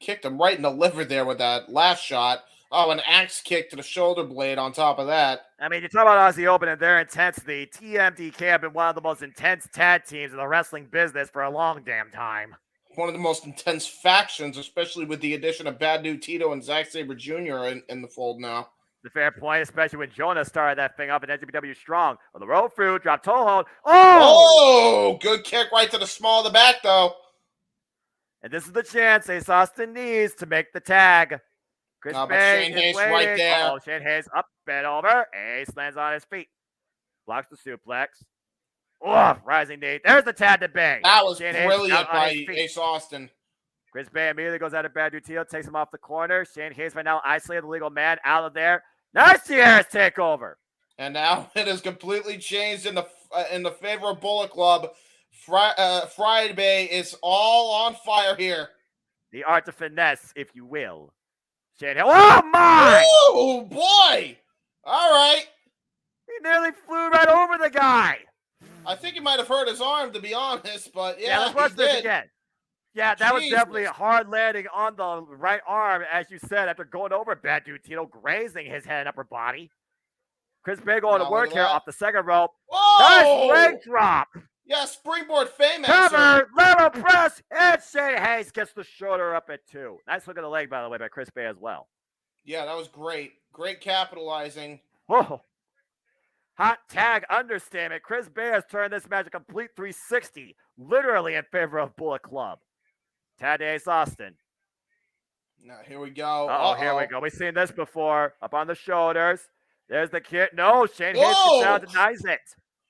Kicked him right in the liver there with that last shot. Oh, an axe kick to the shoulder blade on top of that. I mean, you talk about Aussie Open and their intensity. TMDK have been one of the most intense tag teams in the wrestling business for a long damn time. One of the most intense factions, especially with the addition of Bad Dude Tito and Zack Sabre Jr. in the fold now. The fair point, especially when Jonah started that thing up in NWW Strong. On the road through, drop toe hold. Oh, good kick right to the small of the back, though. And this is the chance Ace Austin needs to make the tag. Chris Bay Shane is Hayes waiting. right there. Shane Hayes up and over. Ace lands on his feet. Blocks the suplex. Rising knee. There's the tag to Bay. That was Shane brilliant by Ace Austin. Chris Bay immediately goes out of Bad Dude Tito, takes him off the corner. Shane Hayes right now isolated the legal man out of there. Nice Sierra's takeover. And now it has completely changed in the favor of Bullet Club. Friday is all on fire here. The art of finesse, if you will. Shane Hayes. Oh, my! Oh, boy! All right. He nearly flew right over the guy. I think he might have hurt his arm, to be honest, but yeah, let's watch this again. Yeah, that was definitely a hard landing on the right arm, as you said, after going over Bad Dude Tito, grazing his head and upper body. Chris Bay going to work here off the second rope. Whoa! Nice leg drop. Yeah, springboard fame. Cover, level press, and Shane Hayes gets the shoulder up at 2. Nice look at the leg, by the way, by Chris Bay as well. Yeah, that was great. Great capitalizing. Whoa. Hot tag understatement. Chris Bay has turned this match a complete 360, literally in favor of Bullet Club. Tag to Ace Austin. Now, here we go. Here we go. We've seen this before. Up on the shoulders. There's the kick. No, Shane Hayes gets out, denies it.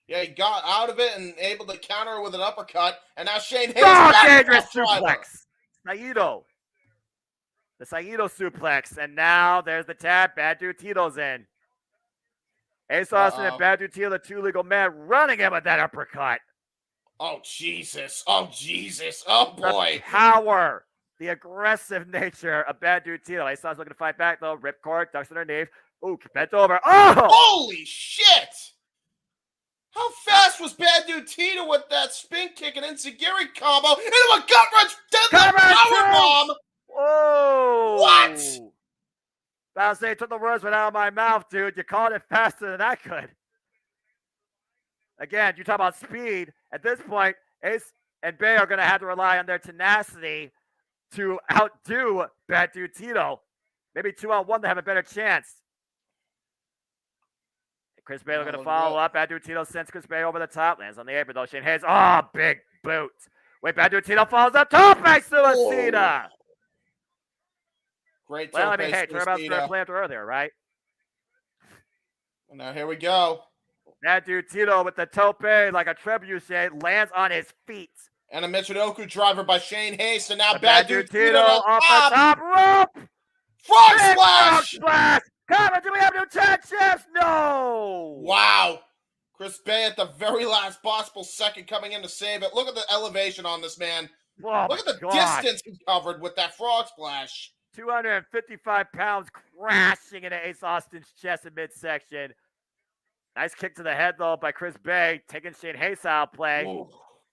Yeah, he got out of it and able to counter with an uppercut. And now Shane Hayes. Dangerous suplex. Saito. The Saito suplex. And now there's the tap. Bad Dude Tito's in. Ace Austin and Bad Dude Tito, the two legal men, running in with that uppercut. Oh, Jesus. Oh, Jesus. Oh, boy. The power, the aggressive nature of Bad Dude Tito. Ace Austin looking to fight back, though. Ripcord, ducks underneath. Ooh, bent over. Oh! Holy shit! How fast was Bad Dude Tito with that spin kick and enziguri combo into a gut wrench deadlift powerbomb? Whoa! What? I was saying, took the words right out of my mouth, dude. You called it faster than I could. Again, you talk about speed. At this point, Ace and Bay are going to have to rely on their tenacity to outdo Bad Dude Tito. Maybe 2-on-1 to have a better chance. Chris Bay going to follow up. Bad Dude Tito sends Chris Bay over the top. Lands on the apron, though. Shane Hayes. Oh, big boot. Wait, Bad Dude Tito falls up. Tope Suicida. Great. Well, I mean, hey, turnabout's fair play after earlier, right? Now, here we go. Bad Dude Tito with the tope like a trebuchet lands on his feet. And a Michinoku driver by Shane Hayes. So now Bad Dude Tito off the top rope. Frog splash. Frog splash. Cover, do we have new tag champs? No. Wow. Chris Bay at the very last possible second coming in to save it. Look at the elevation on this man. Oh, Look at the distance he covered with that frog splash. 255 pounds crashing into Ace Austin's chest in midsection. Nice kick to the head, though, by Chris Bay, taking Shane Hayes out play. Ooh,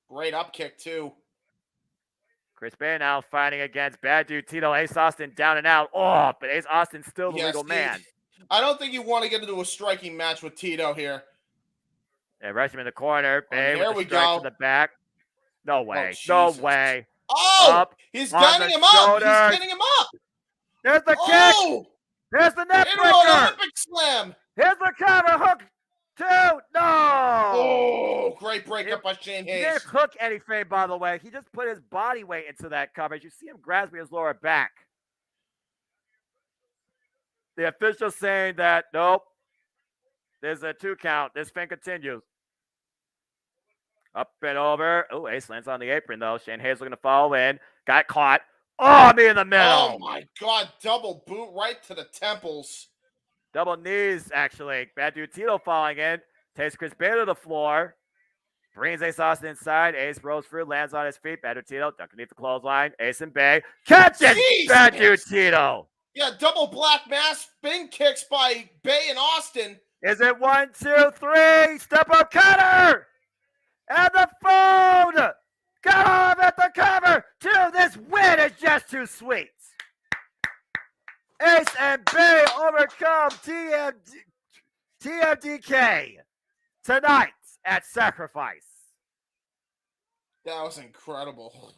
great up kick, too. Chris Bay now fighting against Bad Dude Tito. Ace Austin down and out. Oh, but Ace Austin's still the legal man. I don't think you want to get into a striking match with Tito here. Yeah, rush him in the corner. Bay Here with we the strike go. to the back. No way. Oh, no way. Oh, Up he's on getting the him up. shoulders. He's getting him up. There's the Oh, kick. There's the net into an breaker. Olympic slam. Here's the cover. Hook. Two. No. Oh, great breakup by Shane He Hayes. didn't hook anything, by the way. He just put his body weight into that coverage. You see him grasping his lower back. The official saying that, nope, there's a 2 count. This thing continues. Up and over. Oh, Ace lands on the apron, though. Shane Hayes looking to follow in. Got caught. Oh, me in the middle. Oh, my God. Double boot right to the temples. Double knees, actually. Bad Dude Tito falling in. Takes Chris Bay to the floor. Brings Ace Austin inside. Ace rolls through, lands on his feet. Bad Dude Tito duck underneath the clothesline. Ace and Bay. Catch it! Jeez, Bad Dude Tito. Yeah, double black mass spin kicks by Bay and Austin. Is it 1, 2, 3? Step up cutter! And the phone! Got off at the cover! 2, this win is just too sweet. Ace and Bay overcome TMDK tonight at Sacrifice. That was incredible.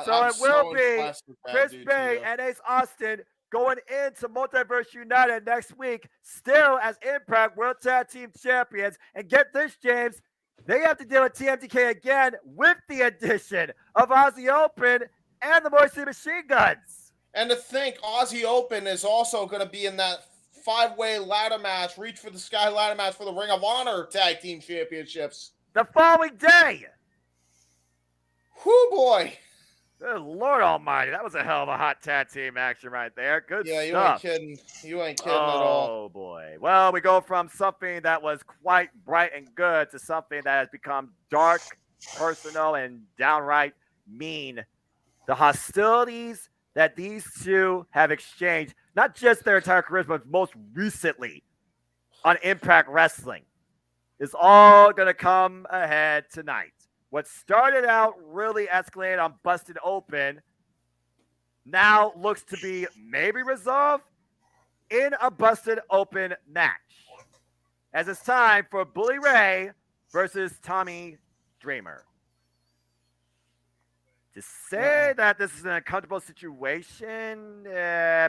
So I'm it will be impressed with Bad Chris Dude Bay Tito. and Ace Austin going into Multiverse United next week, still as Impact World Tag Team Champions. And get this, James, they have to deal with TMDK again with the addition of Aussie Open and the Motor City Machine Guns. And to think, Aussie Open is also going to be in that 5-way ladder match, reach for the sky ladder match for the Ring of Honor Tag Team Championships. The following day. Whoo, boy. Good Lord Almighty, that was a hell of a hot tag team action right there. Good Yeah, you stuff. ain't kidding. You ain't kidding at all. Oh, boy. Well, we go from something that was quite bright and good to something that has become dark, personal, and downright mean. The hostilities that these two have exchanged, not just their entire careers, but most recently on Impact Wrestling, is all going to come ahead tonight. What started out really escalated on Busted Open now looks to be maybe resolved in a Busted Open match, as it's time for Bully Ray versus Tommy Dreamer. To say that this is an uncomfortable situation,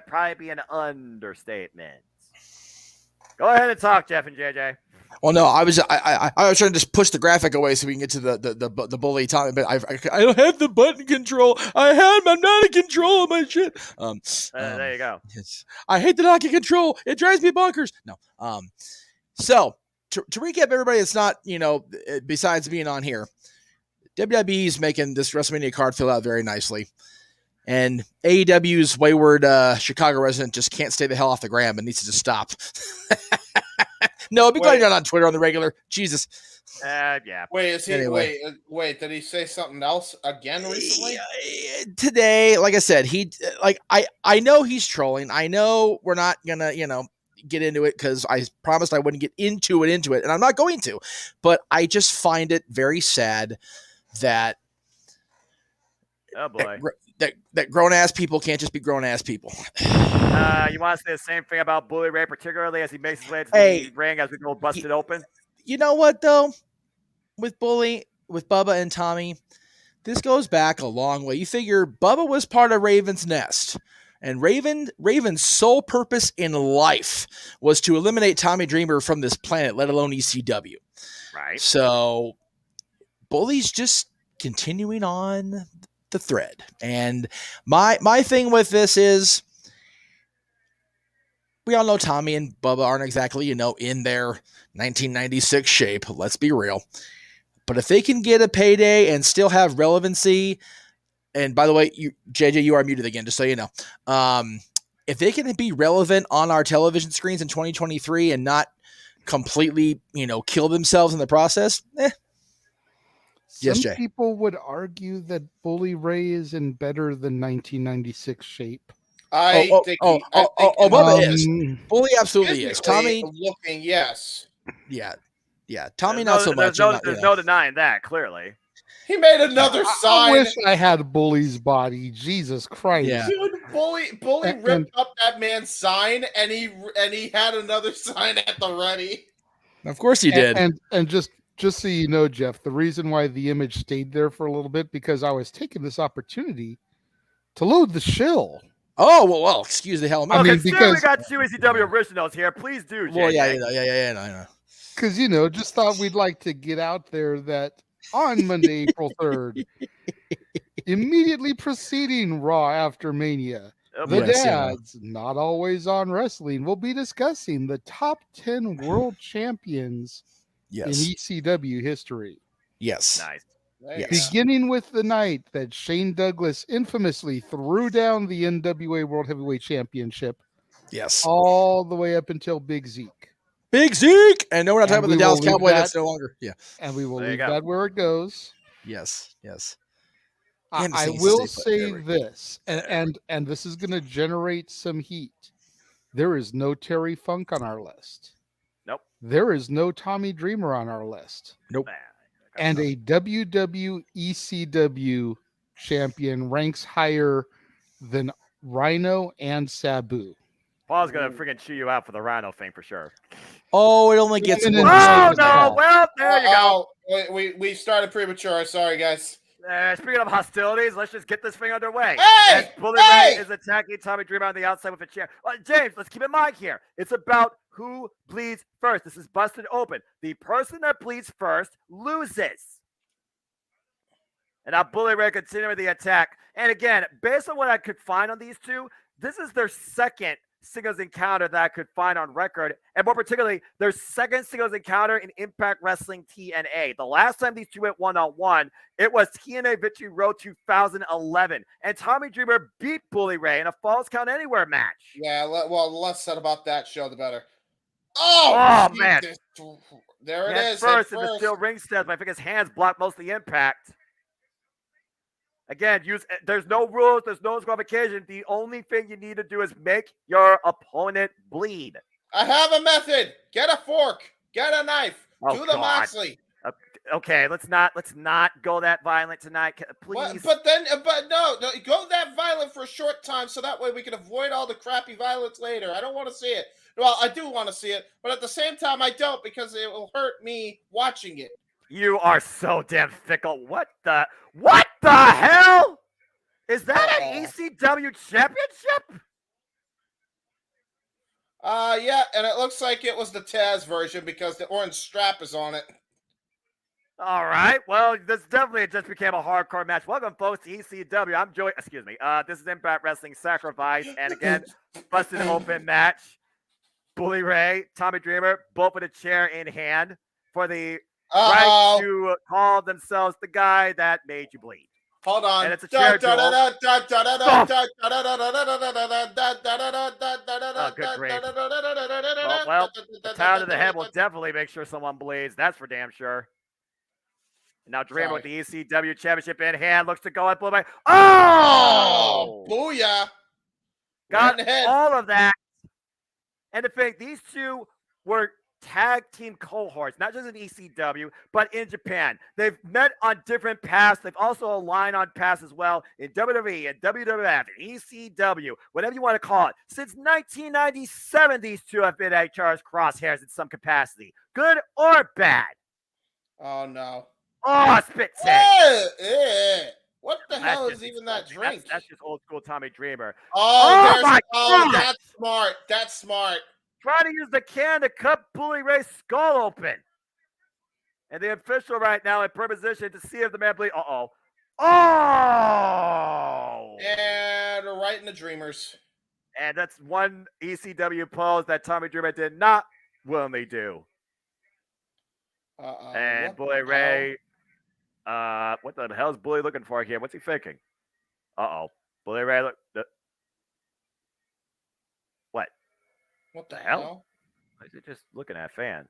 probably be an understatement. Go ahead and talk, Jeff and JJ. Well, no, I was trying to just push the graphic away so we can get to the bully Tommy, but I don't have the button control. I'm not in control of my shit. There you go. I hate the not get control. It drives me bonkers. No. So to recap, everybody, it's not, besides being on here, WWE is making this WrestleMania card fill out very nicely. And AEW's wayward Chicago resident just can't stay the hell off the gram and needs to just stop. No, I've been going on Twitter on the regular. Jesus. Yeah. Wait, is he? Anyway. Wait. Did he say something else again recently? Today, like I said, I know he's trolling. I know we're not gonna, get into it because I promised I wouldn't get into it, and I'm not going to. But I just find it very sad that. Oh boy. That grown-ass people can't just be grown-ass people. You want to say the same thing about Bully Ray, particularly as he makes his way to the ring as we go Busted Open? You know what, though? With Bully, with Bubba and Tommy, this goes back a long way. You figure Bubba was part of Raven's Nest, and Raven's sole purpose in life was to eliminate Tommy Dreamer from this planet, let alone ECW. Right. So Bully's just continuing on the thread. And my thing with this is we all know Tommy and Bubba aren't exactly, in their 1996 shape. Let's be real. But if they can get a payday and still have relevancy, and by the way, JJ, you are muted again, just so you know. If they can be relevant on our television screens in 2023 and not completely, kill themselves in the process. Yes, Some Jay. people would argue that Bully Ray is in better than 1996 shape. Bubba is. Bully absolutely is. physically Tommy, looking, yes. yeah. Tommy, not so much. There's no denying that. Clearly, He made another sign. I wish I had Bully's body. Jesus Christ. Yeah. Dude, Bully ripped up that man's sign, and he had another sign at the ready. Of course he did. And just so you know, Jeff, the reason why the image stayed there for a little bit, because I was taking this opportunity to load the shill. Oh, well, excuse the hell. I mean, because we got two ECW originals here. Please do, Jay. Well, yeah, I know. Because, just thought we'd like to get out there that on Monday, April 3rd, immediately preceding Raw after Mania, the dads, not always on wrestling, will be discussing the top 10 world champions in ECW history. Yes. Nice. Beginning with the night that Shane Douglas infamously threw down the NWA World Heavyweight Championship. Yes. All the way up until Big Zeke. Big Zeke! And no, we're not talking about the Dallas Cowboy. That's no longer. Yeah. And we will leave that where it goes. Yes. I will say this, and this is going to generate some heat. There is no Terry Funk on our list. Nope. There is no Tommy Dreamer on our list. Nope. And a WWECW champion ranks higher than Rhino and Sabu. Paul's going to freaking chew you out for the Rhino thing for sure. Oh, it only gets one. Oh, no. Well, there you go. We started premature. Sorry, guys. Speaking of hostilities, let's just get this thing underway. Hey! Bully Ray is attacking Tommy Dreamer on the outside with a chair. James, let's keep in mind here. It's about who bleeds first. This is busted open. The person that bleeds first loses. And now Bully Ray continuing the attack. And again, based on what I could find on these two, this is their second singles encounter that I could find on record, and more particularly, their second singles encounter in Impact Wrestling TNA. The last time these two went one-on-one, it was TNA Victory Road 2011, and Tommy Dreamer beat Bully Ray in a Falls Count Anywhere match. Yeah, well, the less said about that show, the better. Oh man. There it is. First in the steel ring steps, but I think his hands blocked most of the impact. Again, there's no rules, there's no disqualification. The only thing you need to do is make your opponent bleed. I have a method. Get a fork. Get a knife. Do the Moxley. Okay, let's not go that violent tonight, please. But no, go that violent for a short time, so that way we can avoid all the crappy violence later. I don't want to see it. Well, I do want to see it, but at the same time, I don't, because it will hurt me watching it. You are so damn fickle. What the hell? Is that an ECW championship? Yeah, and it looks like it was the Taz version because the orange strap is on it. All right. Well, this definitely just became a hardcore match. Welcome, folks, to ECW. I'm Joey. Excuse me. This is Impact Wrestling Sacrifice, and again, busted open match. Bully Ray, Tommy Dreamer, both with a chair in hand for the right to call themselves the guy that made you bleed. Hold on. And it's a chair duel. Oh, good grief. Well, the town of the head will definitely make sure someone bleeds. That's for damn sure. And now Dreamer with the ECW championship in hand looks to go at Bully Ray. Oh! Booyah! Got all of that. And to think, these two were tag team cohorts, not just in ECW, but in Japan. They've met on different paths. They've also aligned on paths as well in WWE and WWF and ECW, whatever you want to call it. Since 1997, these two have been at each other's crosshairs in some capacity, good or bad. Oh, no. Oh, spit take. What the hell is even that drink? That's just old school Tommy Dreamer. Oh, that's smart. That's smart. Trying to use the can to cut Bully Ray's skull open. And the official right now in position to see if the man bleeds. Oh! And right in the Dreamers. And that's one ECW pose that Tommy Dreamer did not willingly do. And Bully Ray, what the hell is Bully looking for here? What's he thinking? Bully Ray, look. What? What the hell? Is it just looking at fan?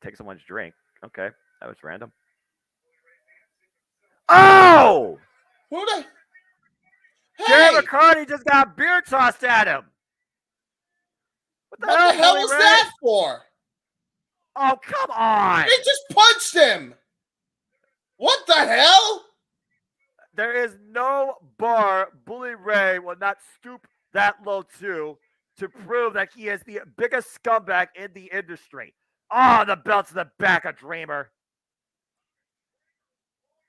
take someone's drink. Okay, that was random. Oh! Who the? Jerry Hey! McCarty just got beer tossed at him. What the What the hell Bully was Ray? that for? Oh, come on! He just punched him! What the hell? There is no bar Bully Ray will not stoop that low to prove that he is the biggest scumbag in the industry. Oh, the belt's in the back of Dreamer.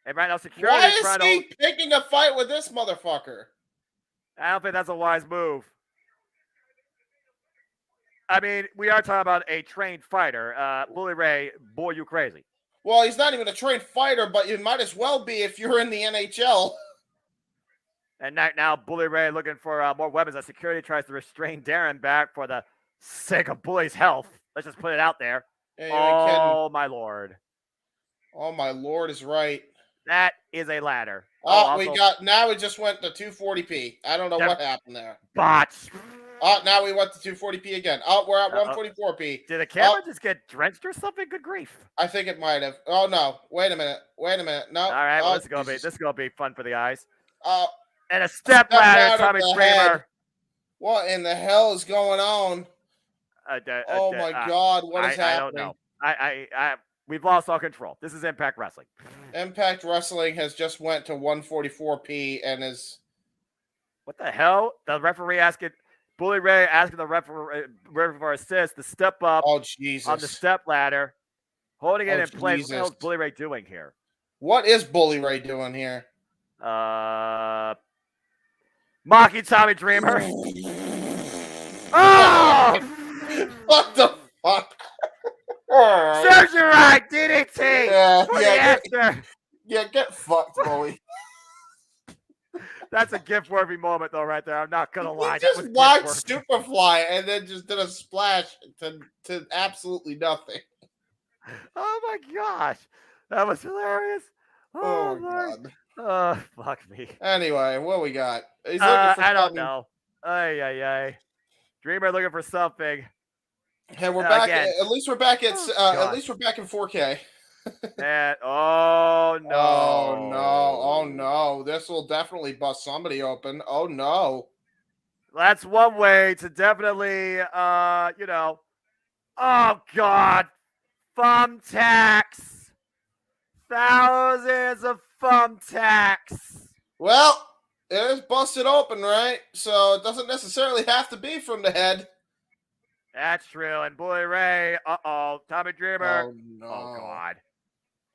And right now, security Why is is trying he picking a fight with this motherfucker? I don't think that's a wise move. I mean, we are talking about a trained fighter. Bully Ray, boy, you crazy. Well, he's not even a trained fighter, but you might as well be if you're in the NHL. And now Bully Ray looking for more weapons as security tries to restrain Darren back for the sake of Bully's health. Let's just put it out there. Yeah, you ain't kidding. Oh, my Lord. Oh, my Lord is right. That is a ladder. Oh, now we just went to 240p. I don't know what happened there. Bots. Oh, now we went to 240p again. Oh, we're at 144p. Did the camera just get drenched or something? Good grief. I think it might have. Oh, no. Wait a minute. No. All right, oh, this is gonna be fun for the eyes. Oh, And a step ladder, Tommy to the Dreamer. head. What in the hell is going on? Oh my God! What is happening? I don't know. We've lost all control. This is Impact Wrestling. Impact Wrestling has just went to 144p and is. What the hell? The referee asking Bully Ray asking the referee for assist to step up. Oh Jesus! On the step ladder, holding it in place. What the hell is Bully Ray doing here? What is Bully Ray doing here? Mocking Tommy Dreamer. Oh! What the fuck? Serves you right, DDT. Yeah, get fucked, Bully. That's a gift-worthy moment, though, right there. I'm not gonna lie. He just watched Superfly and then just did a splash to absolutely nothing. Oh my gosh, that was hilarious. Oh God. Oh, fuck me. Anyway, what we got? He's looking for I don't know. Ay. Dreamer looking for something. Hey, we're back. At least we're back at. At least we're back in 4K. And oh no! Oh no! This will definitely bust somebody open. Oh no! That's one way to definitely, Oh God! Thumbtacks. Thousands of thumbtacks. Well, it is busted open, right? So it doesn't necessarily have to be from the head. That's true. And Bully Ray, Tommy Dreamer. Oh no! Oh God!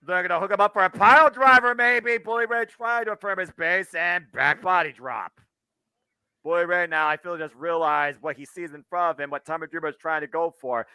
They're gonna hook him up for a pile driver, maybe. Bully Ray trying to affirm his base and back body drop. Bully Ray now, I feel, just realized what he sees in front of him, what Tommy Dreamer is trying to go for.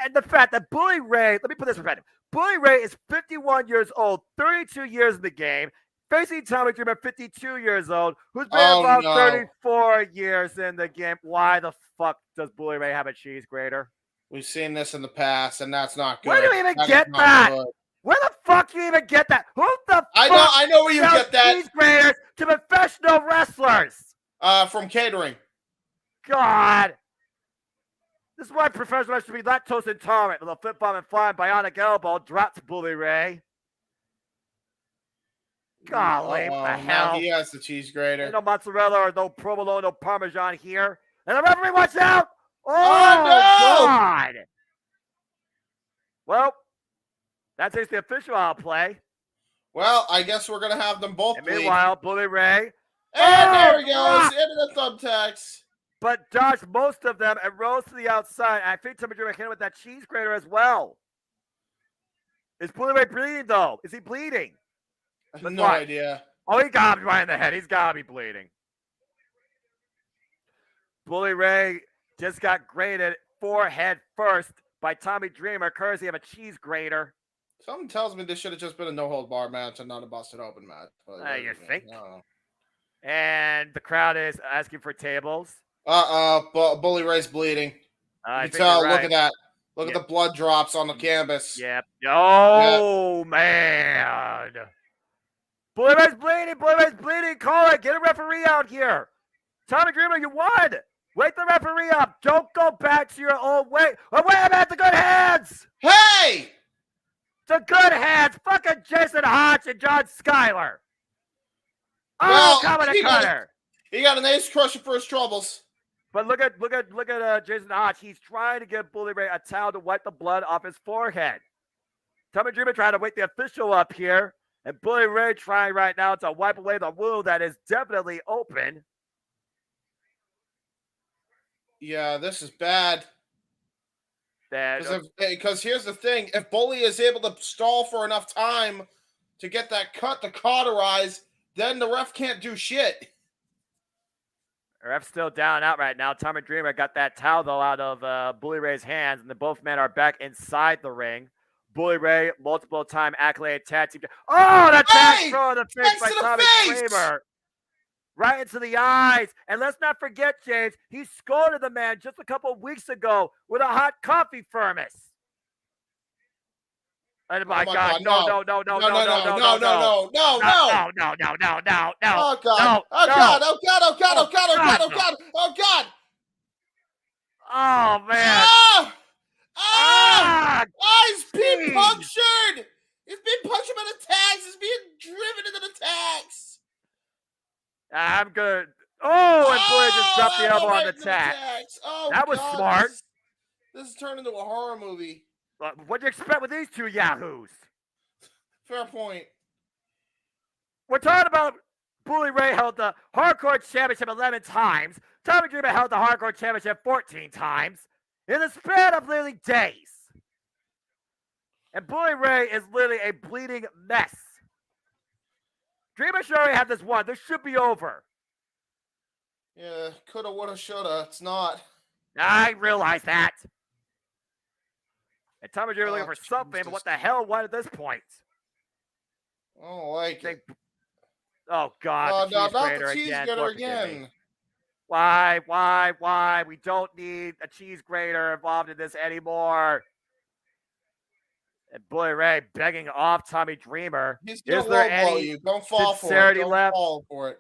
And the fact that Bully Ray, let me put this in perspective. Bully Ray is 51 years old, 32 years in the game, facing Tommy Dreamer, 52 years old, who's been about 34 years in the game. Why the fuck does Bully Ray have a cheese grater? We've seen this in the past, and that's not good. Where do you even get that? Good. Where the fuck do you even get that? Who the fuck? I know where you get that. Cheese graters to professional wrestlers. From catering. God. This is why professional wrestlers should be lactose intolerant. With a flip bomb and flying bionic elbow drops Bully Ray. Golly, what the hell? Now he has the cheese grater. No mozzarella or no provolone, no parmesan here. And the referee, watch out! Oh no! God! Well, that's the official outplay. Well, I guess we're gonna have them both. And meanwhile, Bully Ray. And there he goes into the thumbtacks. But dodged most of them and rose to the outside. I think Tommy Dreamer hit him with that cheese grater as well. Is Bully Ray bleeding though? Is he bleeding? No idea. Oh, he got me right in the head. He's got to be bleeding. Bully Ray just got grated forehead first by Tommy Dreamer, courtesy of a cheese grater. Something tells me this should have just been a no-hold-bar match and not a busted open match. You think? And the crowd is asking for tables. Bully Ray's bleeding. You can tell. Right. Look at that. Look at the blood drops on the canvas. Yep. Oh, man. Bully Ray's bleeding. Bully Ray's bleeding. Call it. Get a referee out here. Tommy Dreamer, you won. Wake the referee up. Don't go back to your old way. Oh, wait, I'm at the good hands. Hey! to good hands. Fucking Jason Hodge and John Schuyler. Oh, Well, coming to Cutter. He got an ace crusher for his troubles. But look at Jason Hodge. He's trying to give Bully Ray a towel to wipe the blood off his forehead. Tommy Dreamer trying to wake the official up here. And Bully Ray trying right now to wipe away the wound that is definitely open. Yeah, this is bad. That Because here's the thing. If Bully is able to stall for enough time to get that cut to cauterize, then the ref can't do shit. the ref's still down and out right now. Tommy Dreamer got that towel, though, out of Bully Ray's hands, and both men are back inside the ring. Bully Ray, multiple-time accolade tag team. Oh, that tag throw in the face by Tommy Dreamer. Right into the eyes. And let's not forget, James, he scolded the man just a couple of weeks ago with a hot coffee furnace. Oh my God. No. Oh God. Oh man. He's being punctured. He's being punctured by the tags. He's being driven into the tags. I'm good. Oh, and Bully just dropped the elbow on the tag. That was smart. This has turned into a horror movie. What do you expect with these two yahoos? Fair point. We're talking about Bully Ray held the Hardcore Championship 11 times. Tommy Dreamer held the Hardcore Championship 14 times in the span of literally days. And Bully Ray is literally a bleeding mess. Dreamer should already have this one. This should be over. Yeah, coulda, woulda, shoulda. It's not. I realize that. And Tommy Dreamer looking for something, but what the hell? What at this point? I don't like it. Oh, God. No, not the cheese grater again. Why? We don't need a cheese grater involved in this anymore. And Bully Ray begging off Tommy Dreamer. He's going to lowball you. Don't fall for it. Don't fall for it.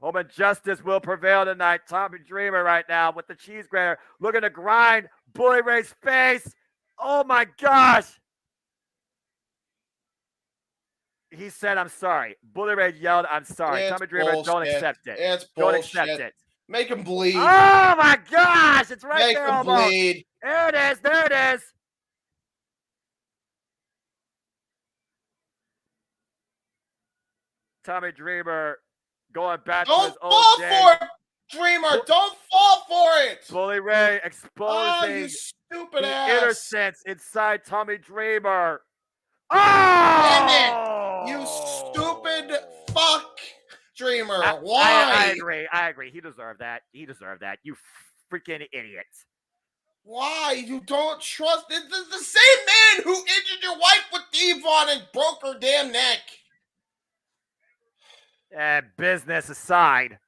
Home and justice will prevail tonight. Tommy Dreamer right now with the cheese grater looking to grind Bully Ray's face. Oh, my gosh. He said, I'm sorry. Bully Ray yelled, I'm sorry. Tommy Dreamer, don't accept it. It's don't bullshit. accept it. Make him bleed. Oh, my gosh. It's right there almost. almost. Bleed. There it is. There it is. Tommy Dreamer going back to his old Don't fall days. for it, Dreamer. Don't fall for it. Bully Ray exposing you stupid the ass. innocence inside Tommy Dreamer. Oh! Damn it. You stupid fuck, Dreamer. Why? I agree. He deserved that. You freaking idiot. Why? You don't trust it? This is the same man who injured your wife with Devon and broke her damn neck. And business aside,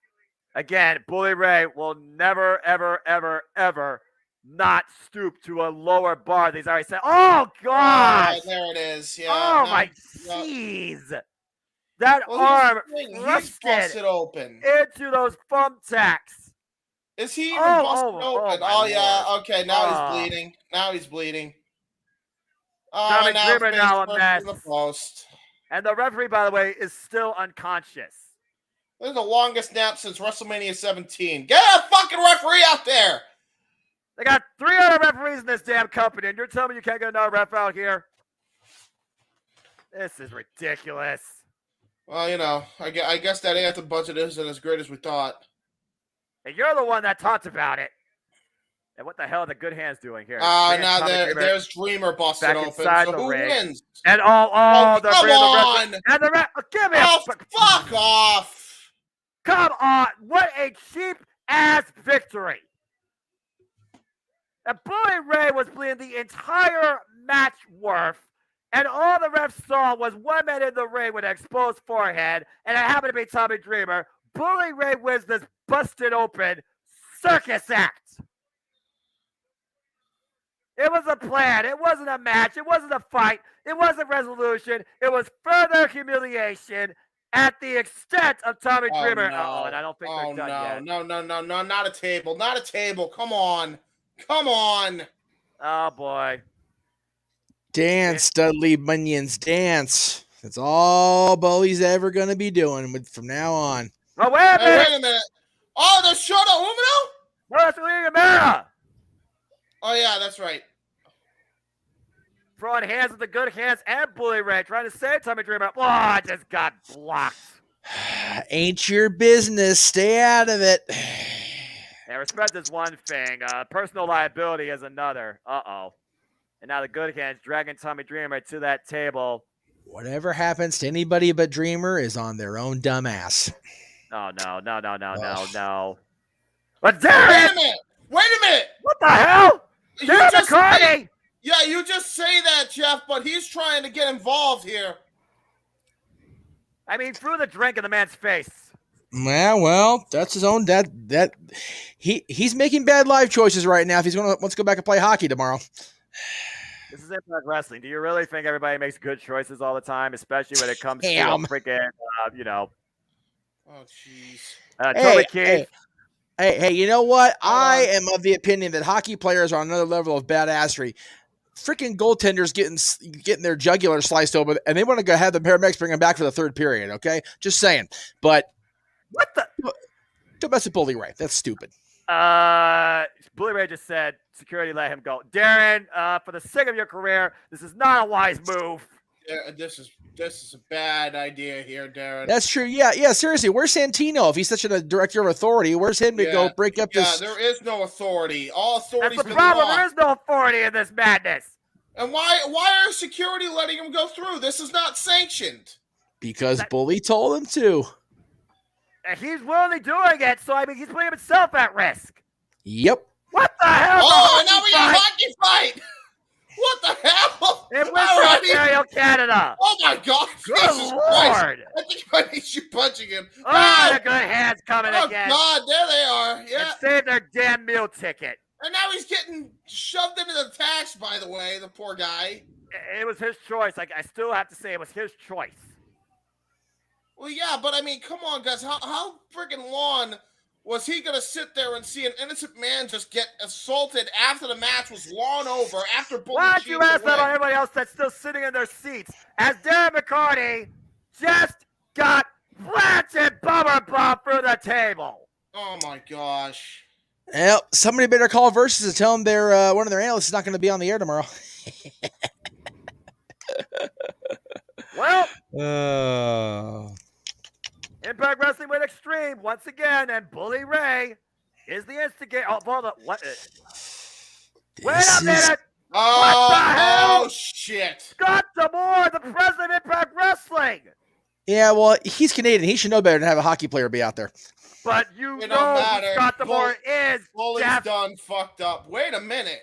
again, Bully Ray will never, ever, ever, ever not stoop to a lower bar. These already said. Oh gosh! There it is. Yeah. Oh my jeez! That arm busted open into those thumbtacks. Is he even busted open? Oh yeah. Okay. Now he's bleeding. Tommy Dreamer now a mess. The post. And the referee, by the way, is still unconscious. This is the longest nap since WrestleMania 17. Get a fucking referee out there! They got 3 other referees in this damn company, and you're telling me you can't get another ref out here? This is ridiculous. Well, you know, I guess that anthem budget isn't as great as we thought. And you're the one that talked about it. And what the hell are the good hands doing here? Now there's Dreamer busted open. So who wins? And come on! And the ref, give me fuck off! Come on! What a cheap ass victory! And Bully Ray was bleeding the entire match worth, and all the refs saw was one man in the ring with an exposed forehead, and it happened to be Tommy Dreamer. Bully Ray wins this busted open circus act. It was a plan. It wasn't a match. It wasn't a fight. It wasn't resolution. It was further humiliation at the extent of Tommy Dreamer. No. And I don't think they're done yet. No, not a table. Not a table. Come on. Oh, boy. Dance, Dudley Minions, dance. That's all Bully's ever going to be doing from now on. Oh, wait a Hey, minute! wait a minute. Oh, the Shota Umino? No, that's League America! Oh, yeah, that's right. Throwing hands with the good hands and Bully Ray trying to save Tommy Dreamer. Oh, I just got blocked. Ain't your business. Stay out of it. Yeah, respect is one thing. Personal liability is another. Uh-oh. And now the good hands dragging Tommy Dreamer to that table. Whatever happens to anybody but Dreamer is on their own dumb ass. Oh, no. But Wait a Darren! minute. Wait a minute. What the hell? Darren McCarty! Yeah, you just say that, Jeff, but he's trying to get involved here. I mean, threw the drink in the man's face. Yeah, well, that's his own. He's making bad life choices right now. If he's wants to go back and play hockey tomorrow. This is Impact Wrestling. Do you really think everybody makes good choices all the time, especially when it comes to freaking, Oh, jeez. Toby Keith? Hey, you know what? I am of the opinion that hockey players are on another level of badassery. Freaking goaltenders getting their jugular sliced open, and they want to go have the paramedics bring them back for the third period, okay? Just saying. But what the? Don't mess with Bully Ray. That's stupid. Bully Ray just said security let him go. Darren, for the sake of your career, this is not a wise move. Yeah, this is a bad idea here, Darren. That's true. Yeah. Seriously, where's Santino? If he's such a director of authority, where's him to go break up this? Yeah, there is no authority. All authority. That's the problem. There is no authority in this madness. And why are security letting him go through? This is not sanctioned. Because Bully told him to. And he's willingly doing it, so I mean, he's putting himself at risk. Yep. What the hell? Oh, and now we got a hockey fight. What the hell? It went to Ontario, Canada. Oh my God! Good Jesus Lord! Christ. I think I need you punching him. Oh, the good hands coming again. Oh God, there they are. Yeah. And save their damn meal ticket. And now he's getting shoved into the tax. By the way, the poor guy. It was his choice. Like, I still have to say, it was his choice. Well, yeah, but I mean, come on, guys. How freaking long was he gonna sit there and see an innocent man just get assaulted after the match was long over? After why don't you ask that on everybody else that's still sitting in their seats? As Darren McCarty just got planted bummer bomb through the table. Oh my gosh. Well, somebody better call Versus and tell them their one of their analysts is not going to be on the air tomorrow. Well, Impact Wrestling went extreme once again, and Bully Ray is the instigator. Oh, hold on. What? Wait a minute. What the hell? Oh, shit. Scott D'Amore, the president of Impact Wrestling. Yeah, well, he's Canadian. He should know better than have a hockey player be out there. But you know who Scott D'Amore is. Bully's done fucked up. Wait a minute.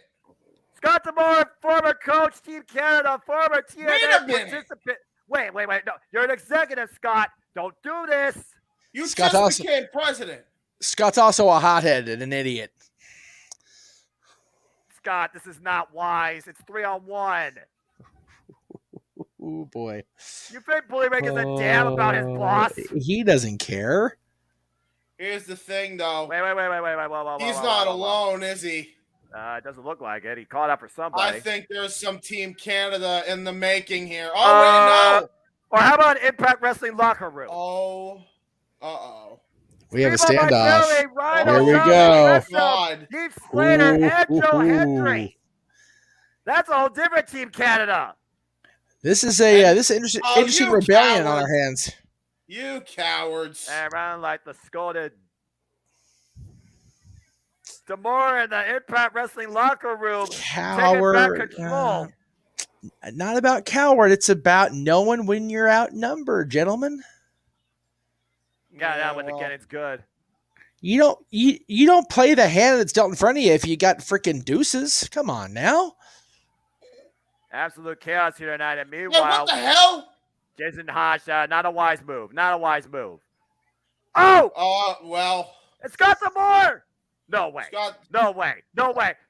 Scott D'Amore, former coach, Team Canada, former TNA participant. Wait. No, you're an executive, Scott. Don't do this. You just became president. Scott's also a hothead and an idiot. Scott, this is not wise. It's 3-on-1. Oh, boy. You think Bully Ray gives a damn about his boss? He doesn't care. Here's the thing, though. Wait. He's not alone, is he? It doesn't look like it. He caught up for somebody. I think there's some Team Canada in the making here. Oh, wait, no. Or how about Impact Wrestling locker room? Oh. Uh-oh. We have a standoff. Here we go. God. Heath Slater and Joe Hendry. That's a whole different Team Canada. This is an interesting rebellion on our hands. You cowards. Around like the scolded D'Amore in the Impact Wrestling locker room. Coward. Taking back control. Not about coward. It's about knowing when you're outnumbered, gentlemen. Yeah, that one again. It's good. You don't play the hand that's dealt in front of you if you got freaking deuces. Come on now. Absolute chaos here tonight. And meanwhile, yeah, what the hell? Jason Haas, not a wise move. Not a wise move. Oh! Well. It's Scott D'Amore! No way. No way.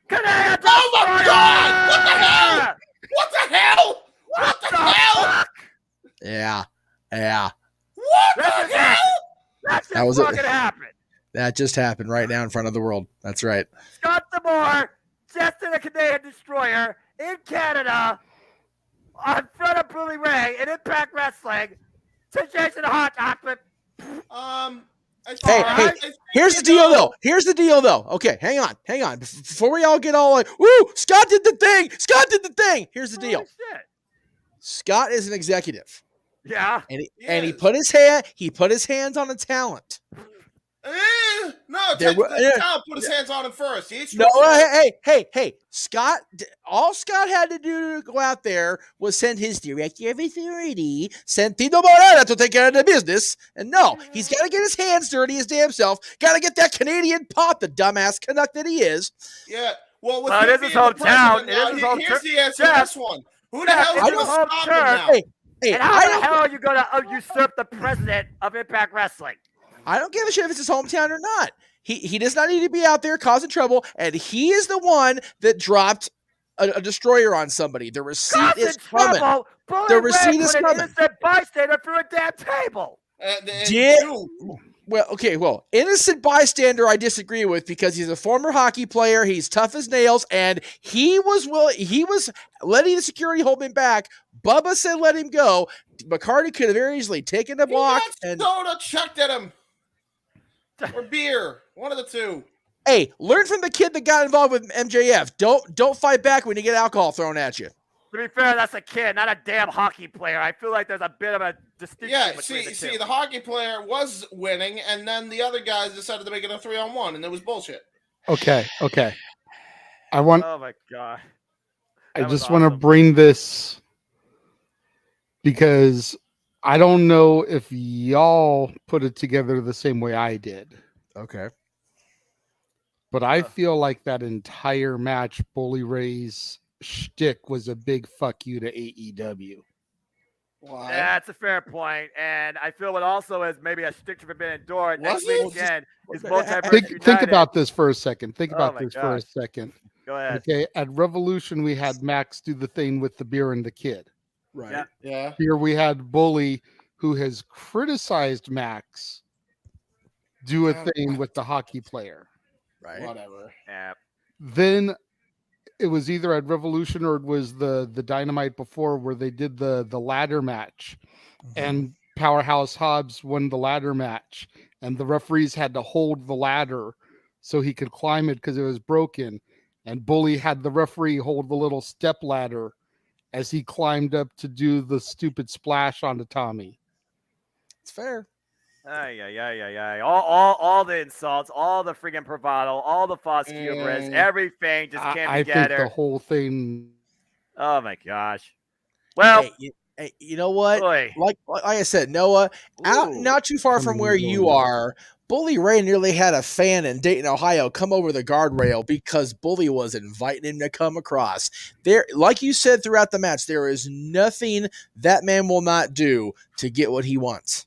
Canadian oh my God! What the hell? What the hell? What the hell? Fuck? Yeah. What the hell? That just fucking happened. That just happened right now in front of the world. That's right. Scott D'Amore, just in a Canadian destroyer in Canada. in front of Bully Ray in Impact Wrestling to Jason Hart after. Hey, here's the deal, though. Here's the deal, though. Okay, hang on. Before we all get all like, woo, Scott did the thing. Here's the deal. Shit. Scott is an executive. Yeah. And he put his hands on a talent. No, Tal put his hands on him first. Hey, Scott. All Scott had to do to go out there was send his director of authority, Santino Morera, to take care of the business. And no, he's got to get his hands dirty his damn self. Got to get that Canadian pop, the dumbass Canuck that he is. Yeah. Well, it is his hometown. Here's the answer to this one. Who the hell is going to stop him now? And how the hell are you going to usurp the president of Impact Wrestling? I don't give a shit if it's his hometown or not. He does not need to be out there causing trouble, and he is the one that dropped a destroyer on somebody. The receipt is coming. The receipt is coming. Innocent bystander through a damn table. Innocent bystander I disagree with because he's a former hockey player. He's tough as nails, and he was letting the security hold him back. Bubba said let him go. McCarty could have very easily taken the block and soda chucked at him. Or beer. One of the two. Hey, learn from the kid that got involved with MJF. Don't fight back when you get alcohol thrown at you. To be fair, that's a kid, not a damn hockey player. I feel like there's a bit of a distinction between the two. The hockey player was winning, and then the other guys decided to make it a 3-on-1, and it was bullshit. Okay. Oh my god. I just want to bring this because I don't know if y'all put it together the same way I did. Okay. But I feel like that entire match, Bully Ray's shtick was a big fuck you to AEW. Why? That's a fair point, and I feel it also is maybe a shtick to be endured. Next week again is Multiverse. Think about this for a second. For a second. Go ahead. Okay, at Revolution we had Max do the thing with the beer and the kid. Right. Yeah. Here we had Bully, who has criticized Max, do a thing with the hockey player. Right. Whatever. Yeah. Then it was either at Revolution or it was the Dynamite before where they did the ladder match, and Powerhouse Hobbs won the ladder match, and the referees had to hold the ladder so he could climb it because it was broken, and Bully had the referee hold the little step ladder as he climbed up to do the stupid splash onto Tommy. It's fair. All the insults, all the freaking bravado, all the false hubris, everything just came together. I think the whole thing. Oh my gosh. Well, hey, you know what? Boy. Like I said, Noah, not too far from where you are, Bully Ray nearly had a fan in Dayton, Ohio, come over the guardrail because Bully was inviting him to come across. There, like you said throughout the match, there is nothing that man will not do to get what he wants.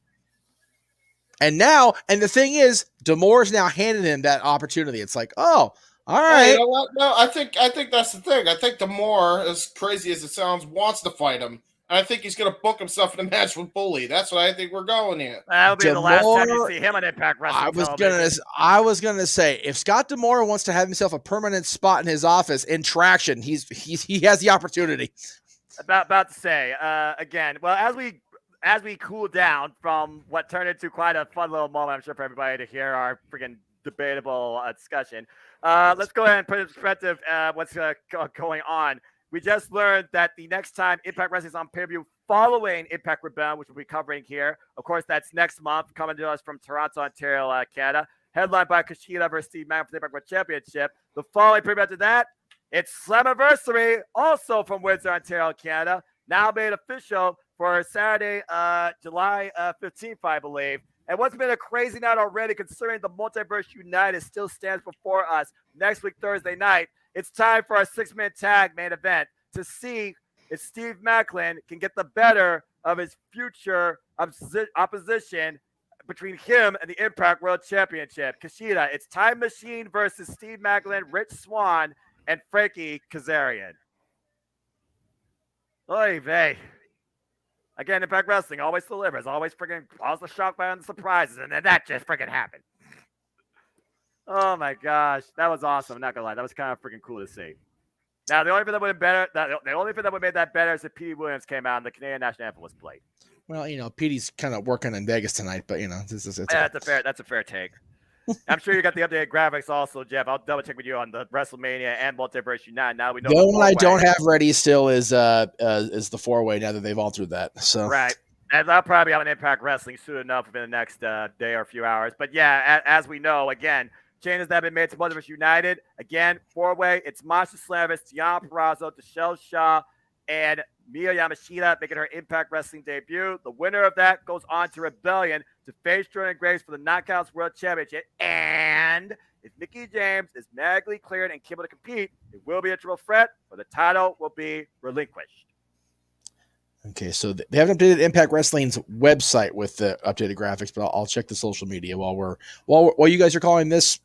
And the thing is, D'Amore's now handed him that opportunity. It's like, oh, all right. Hey, you know what? No, I think that's the thing. I think D'Amore, as crazy as it sounds, wants to fight him. And I think he's going to book himself in a match with Bully. That's what I think we're going here. That'll be the last time you see him on Impact Wrestling. I was gonna say, if Scott D'Amore wants to have himself a permanent spot in his office in Traction, he has the opportunity. About to say again. Well, as we cool down from what turned into quite a fun little moment, I'm sure for everybody to hear our freaking debatable discussion. Let's go ahead and put in perspective what's going on. We just learned that the next time Impact Wrestling is on pay-per-view following Impact Rebellion, which we'll be covering here. Of course, that's next month, coming to us from Toronto, Ontario, Canada. Headlined by Kushida versus Steve Macklin for the Impact World Championship. The following pay-per-view after that, it's Slammiversary, also from Windsor, Ontario, Canada. Now made official for Saturday, July 15th, I believe. And what's been a crazy night already, considering the Multiverse United still stands before us next week, Thursday night. It's time for our 6-man tag main event to see if Steve Macklin can get the better of his future opposition between him and the Impact World Championship. Kushida, it's Time Machine versus Steve Macklin, Rich Swann, and Frankie Kazarian. Oy vey. Again, Impact Wrestling always delivers, always freaking calls the shock by on the surprises, and then that just freaking happened. Oh my gosh, that was awesome. I'm not gonna lie, that was kind of freaking cool to see. Now, the only thing that would have better, the only thing that would have made that better is if Pete Williams came out and the Canadian national anthem was played. Well, Petey's kind of working in Vegas tonight, but That's a fair take. I'm sure you got the updated graphics also, Jeff. I'll double check with you on the WrestleMania and Multiverse United. Now we know the only one I don't have ready still is the 4-way. Now that they've altered that, so right. And I'll probably have an Impact Wrestling soon enough within the next day or a few hours. But yeah, as we know, again, changes that have been made to Multiverse United. Again, 4-way. It's Masha Slavis, Tiana Peraza, Michelle Shaw, and Miya Yamashita making her Impact Wrestling debut. The winner of that goes on to Rebellion to face Jordan Grace for the Knockouts World Championship. And if Mickie James is medically cleared and able to compete, it will be a triple threat, but the title will be relinquished. Okay, so they haven't updated Impact Wrestling's website with the updated graphics, but I'll check the social media while you guys are calling this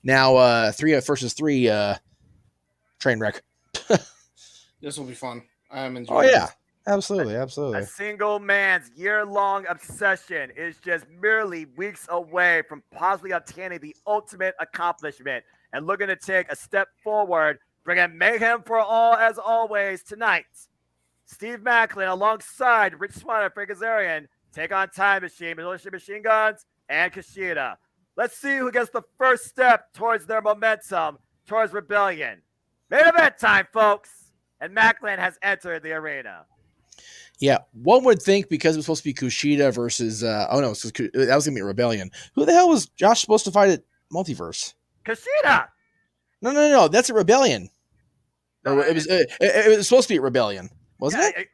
now 3 versus 3 train wreck. This will be fun. I am enjoying. Oh yeah, absolutely. A single man's year-long obsession is just merely weeks away from possibly obtaining the ultimate accomplishment and looking to take a step forward, bringing mayhem for all as always tonight. Steve Macklin alongside Rich Swann and Frank Kazarian take on Time Machine, Militia Machine Guns, and Kushida. Let's see who gets the first step towards their momentum, towards Rebellion. Main event time, folks. And Macklin has entered the arena. Yeah, one would think because it was supposed to be Kushida versus that was going to be Rebellion. Who the hell was Josh supposed to fight at Multiverse? Kushida. No, that's a Rebellion. It was supposed to be a Rebellion, wasn't it?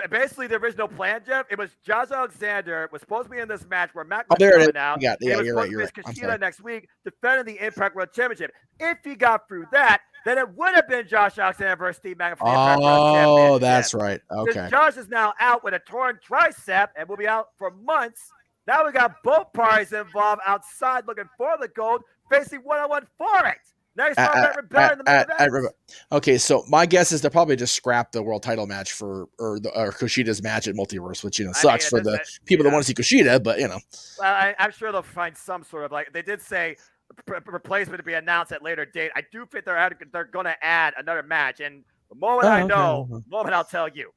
Basically, the original plan, Jeff, it was Josh Alexander was supposed to be in this match where Macklin coming out. Yeah, you're right. Kushida next week defending the Impact World Championship. If he got through that, then it would have been Josh Alexander versus Steve Macklin for the Impact World Championship. Oh, that's right. Okay. Josh is now out with a torn tricep and will be out for months. Now we got both parties involved outside looking for the gold, facing one-on-one for it. Next time, Rebellion in the main event. Okay, so my guess is they'll probably just scrap the world title match or Kushida's match at Multiverse, which sucks for the people that want to see Kushida, but Well, I'm sure they'll find some sort of they did say replacement to be announced at later date. I do think they're going to add another match, and the moment the moment I'll tell you.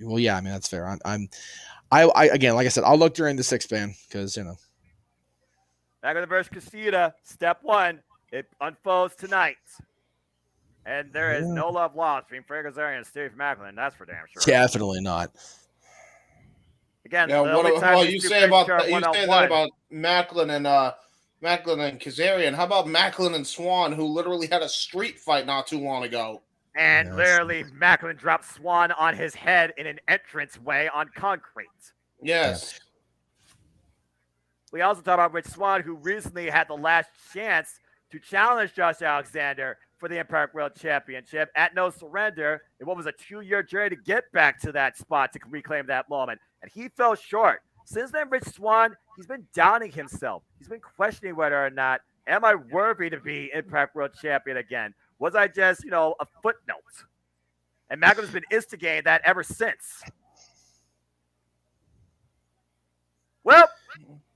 Well, yeah, I mean that's fair. I again, like I said, I'll look during the 6-man because Macklin versus Kushida, step 1. It unfolds tonight. And there is no love lost between Frank Kazarian and Steve Macklin. That's for damn sure. Definitely not. Again, you say that about Macklin and Kazarian. How about Macklin and Swann, who literally had a street fight not too long ago? And literally, Macklin dropped Swann on his head in an entranceway on concrete. Yes. We also talk about Rich Swann, who recently had the last chance to challenge Josh Alexander for the Impact World Championship at No Surrender in what was a 2-year journey to get back to that spot to reclaim that moment. And he fell short. Since then, Rich Swann, he's been doubting himself. He's been questioning whether or not, am I worthy to be Impact World Champion again? Was I just, a footnote? And Macklin has been instigating that ever since. Well,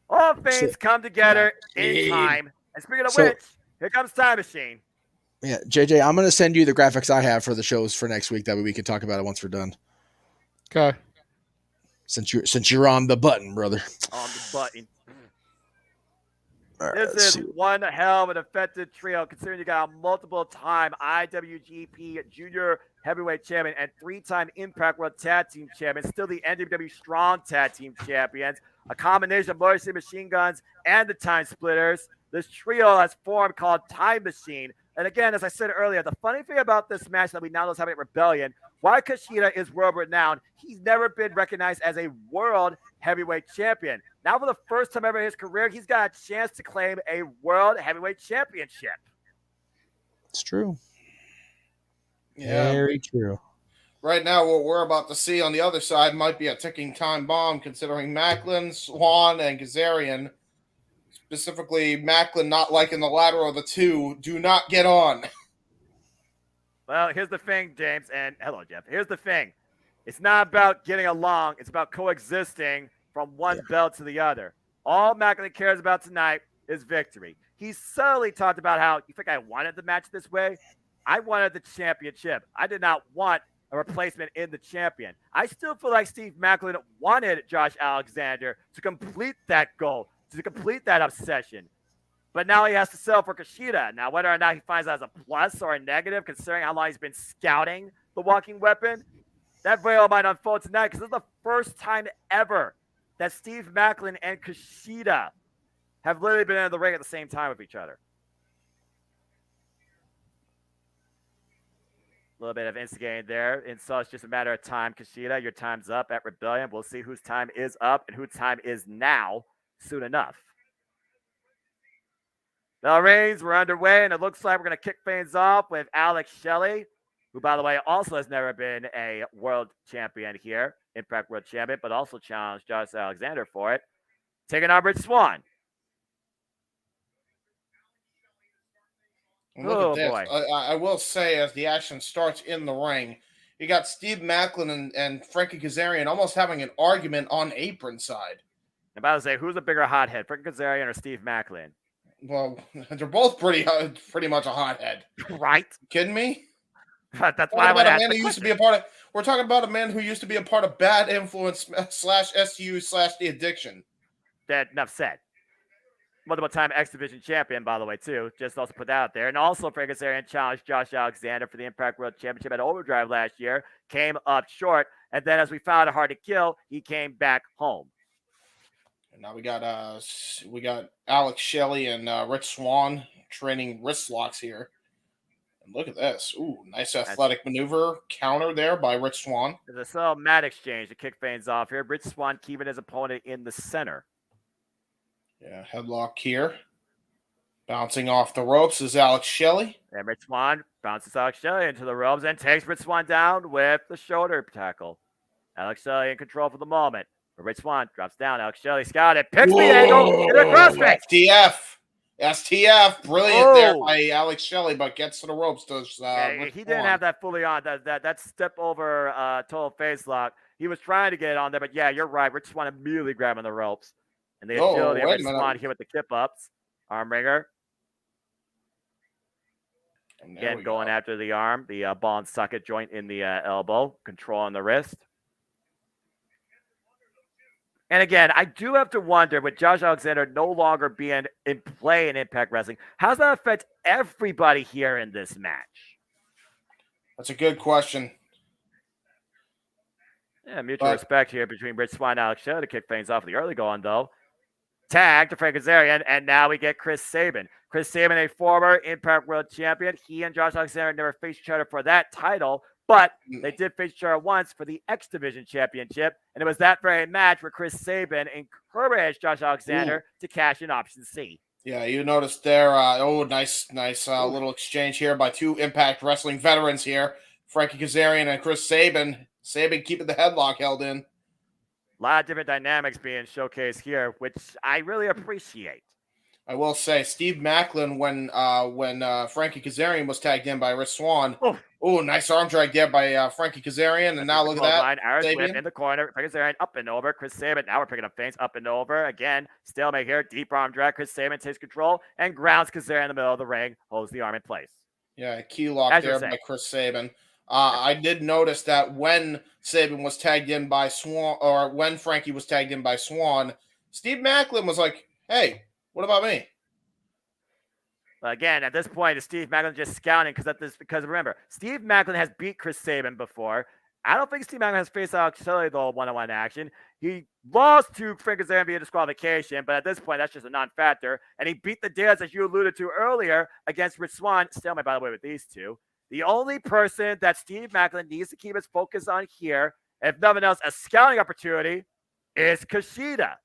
all things come together in time. And speaking of which, here comes Time Machine. Yeah, JJ, I'm going to send you the graphics I have for the shows for next week. That way we can talk about it once we're done. Okay. Since you're on the button, brother. On the button. Right, this is one hell of an effective trio, considering you got a multiple-time IWGP Junior Heavyweight Champion and 3-time Impact World Tag Team Champion, still the NWW Strong Tag Team Champions, a combination of Motor City Machine Guns and the Time Splitters. This trio has formed called Time Machine. And again, as I said earlier, the funny thing about this match that we now know is having at Rebellion, why Kushida is world renowned, he's never been recognized as a world heavyweight champion. Now, for the first time ever in his career, he's got a chance to claim a world heavyweight championship. It's true. Yeah. Very true. Right now, what we're about to see on the other side might be a ticking time bomb, considering Macklin, Swann, and Kazarian, specifically Macklin not liking the latter of the two, do not get on. Well, here's the thing, James, and hello, Jeff. Here's the thing. It's not about getting along. It's about coexisting from one belt to the other. All Macklin cares about tonight is victory. He subtly talked about how, you think I wanted the match this way? I wanted the championship. I did not want a replacement in the champion. I still feel like Steve Maclin wanted Josh Alexander to complete that goal, to complete that obsession. But now he has to settle for Kushida. Now, whether or not he finds that as a plus or a negative, considering how long he's been scouting the walking weapon, that very well might unfold tonight, because this is the first time ever that Steve Maclin and Kushida have literally been in the ring at the same time with each other. A little bit of instigating there. And so it's just a matter of time. Kushida, your time's up at Rebellion. We'll see whose time is up and whose time is now soon enough. Bell rings, we're underway, and it looks like we're going to kick things off with Alex Shelley, who, by the way, also has never been a world champion here, Impact World Champion, but also challenged Josh Alexander for it, taking on Rich Swann. Look at this. Boy. I will say, as the action starts in the ring, you got Steve Maclin and Frankie Kazarian almost having an argument on apron side. I'm about to say, who's a bigger hothead, Frankie Kazarian or Steve Maclin? Well, they're both pretty much a hothead. Right? You kidding me? That's why I want to ask the used to be a part of. We're talking about a man who used to be a part of Bad Influence / SU / The Addiction. That enough said. Multiple-time X Division champion, by the way, too. Just also put that out there. And also, Frank Kazarian challenged Josh Alexander for the Impact World Championship at Overdrive last year. Came up short. And then, as we found it hard to kill, he came back home. And now we got Alex Shelley and Rich Swann training wrist locks here. And look at this. Ooh, nice athletic maneuver counter there by Rich Swann. There's a subtle mat exchange to kick things off here. Rich Swann keeping his opponent in the center. Yeah, headlock here. Bouncing off the ropes is Alex Shelley. And Rich Swann bounces Alex Shelley into the ropes and takes Rich Swann down with the shoulder tackle. Alex Shelley in control for the moment. But Rich Swann drops down. Alex Shelley scouted. Picks the angle in the crossface. STF. Brilliant there by Alex Shelley, but gets to the ropes. He didn't have that fully on. That step over total face lock. He was trying to get it on there, but yeah, you're right. Rich Swann immediately grabbing the ropes. And the agility of Rich Swann here with the kip ups. Arm wringer. Again, going after the arm. The ball and socket joint in the elbow. Controlling the wrist. And again, I do have to wonder, with Josh Alexander no longer being in play in Impact Wrestling, how does that affect everybody here in this match? That's a good question. Yeah, mutual respect here between Rich Swann and Alex Shelley to kick things off the early going, though. Tag to Frank Kazarian, and now we get Chris Sabin. Chris Sabin, a former Impact World Champion. He and Josh Alexander never faced each other for that title, but they did face each other once for the X Division Championship, and it was that very match where Chris Sabin encouraged Josh Alexander to cash in option C. Yeah, you noticed there. Nice little exchange here by two Impact Wrestling veterans here, Frankie Kazarian and Chris Sabin. Sabin keeping the headlock held in. A lot of different dynamics being showcased here, which I really appreciate. I will say, Steve Maclin, when Frankie Kazarian was tagged in by Rich Swann. Oh, nice arm drag there by Frankie Kazarian. And now look at that. Irish whip in the corner. Frankie Kazarian up and over. Chris Sabin. Now we're picking up feints up and over. Again, stalemate here. Deep arm drag. Chris Sabin takes control and grounds Kazarian in the middle of the ring. Holds the arm in place. Yeah, key lock there by Chris Sabin. I did notice that when Sabin was tagged in by Swann, or when Frankie was tagged in by Swann, Steve Maclin was like, hey, what about me? But again, at this point, is Steve Maclin just scouting because remember, Steve Maclin has beat Chris Sabin before. I don't think Steve Maclin has faced Alex Shelley, though, one-on-one action. He lost to Frank Kazarian via disqualification, but at this point, that's just a non-factor. And he beat the Diaz, as you alluded to earlier, against Rich Swann. Stalemate, by the way, with these two. The only person that Steve Maclin needs to keep his focus on here, if nothing else, a scouting opportunity, is Kushida.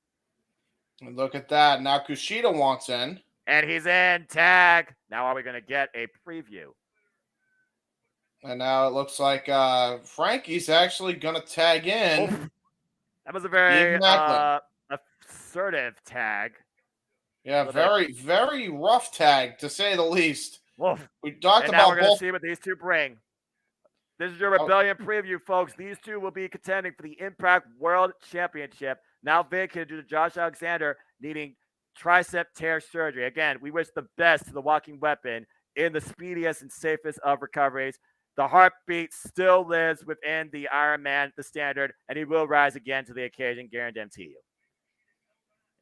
And look at that. Now Kushida wants in. And he's in. Tag. Now are we going to get a preview? And now it looks like Frankie's actually going to tag in. Oh, that was a very assertive tag. Yeah, very, very rough tag, to say the least. Wolf. We talked and about now we're going to see what these two bring. This is your Rebellion preview, folks. These two will be contending for the Impact World Championship. Now vacated due to Josh Alexander needing tricep tear surgery. Again, we wish the best to the Walking Weapon in the speediest and safest of recoveries. The heartbeat still lives within the Iron Man, the standard, and he will rise again to the occasion, guarantee you.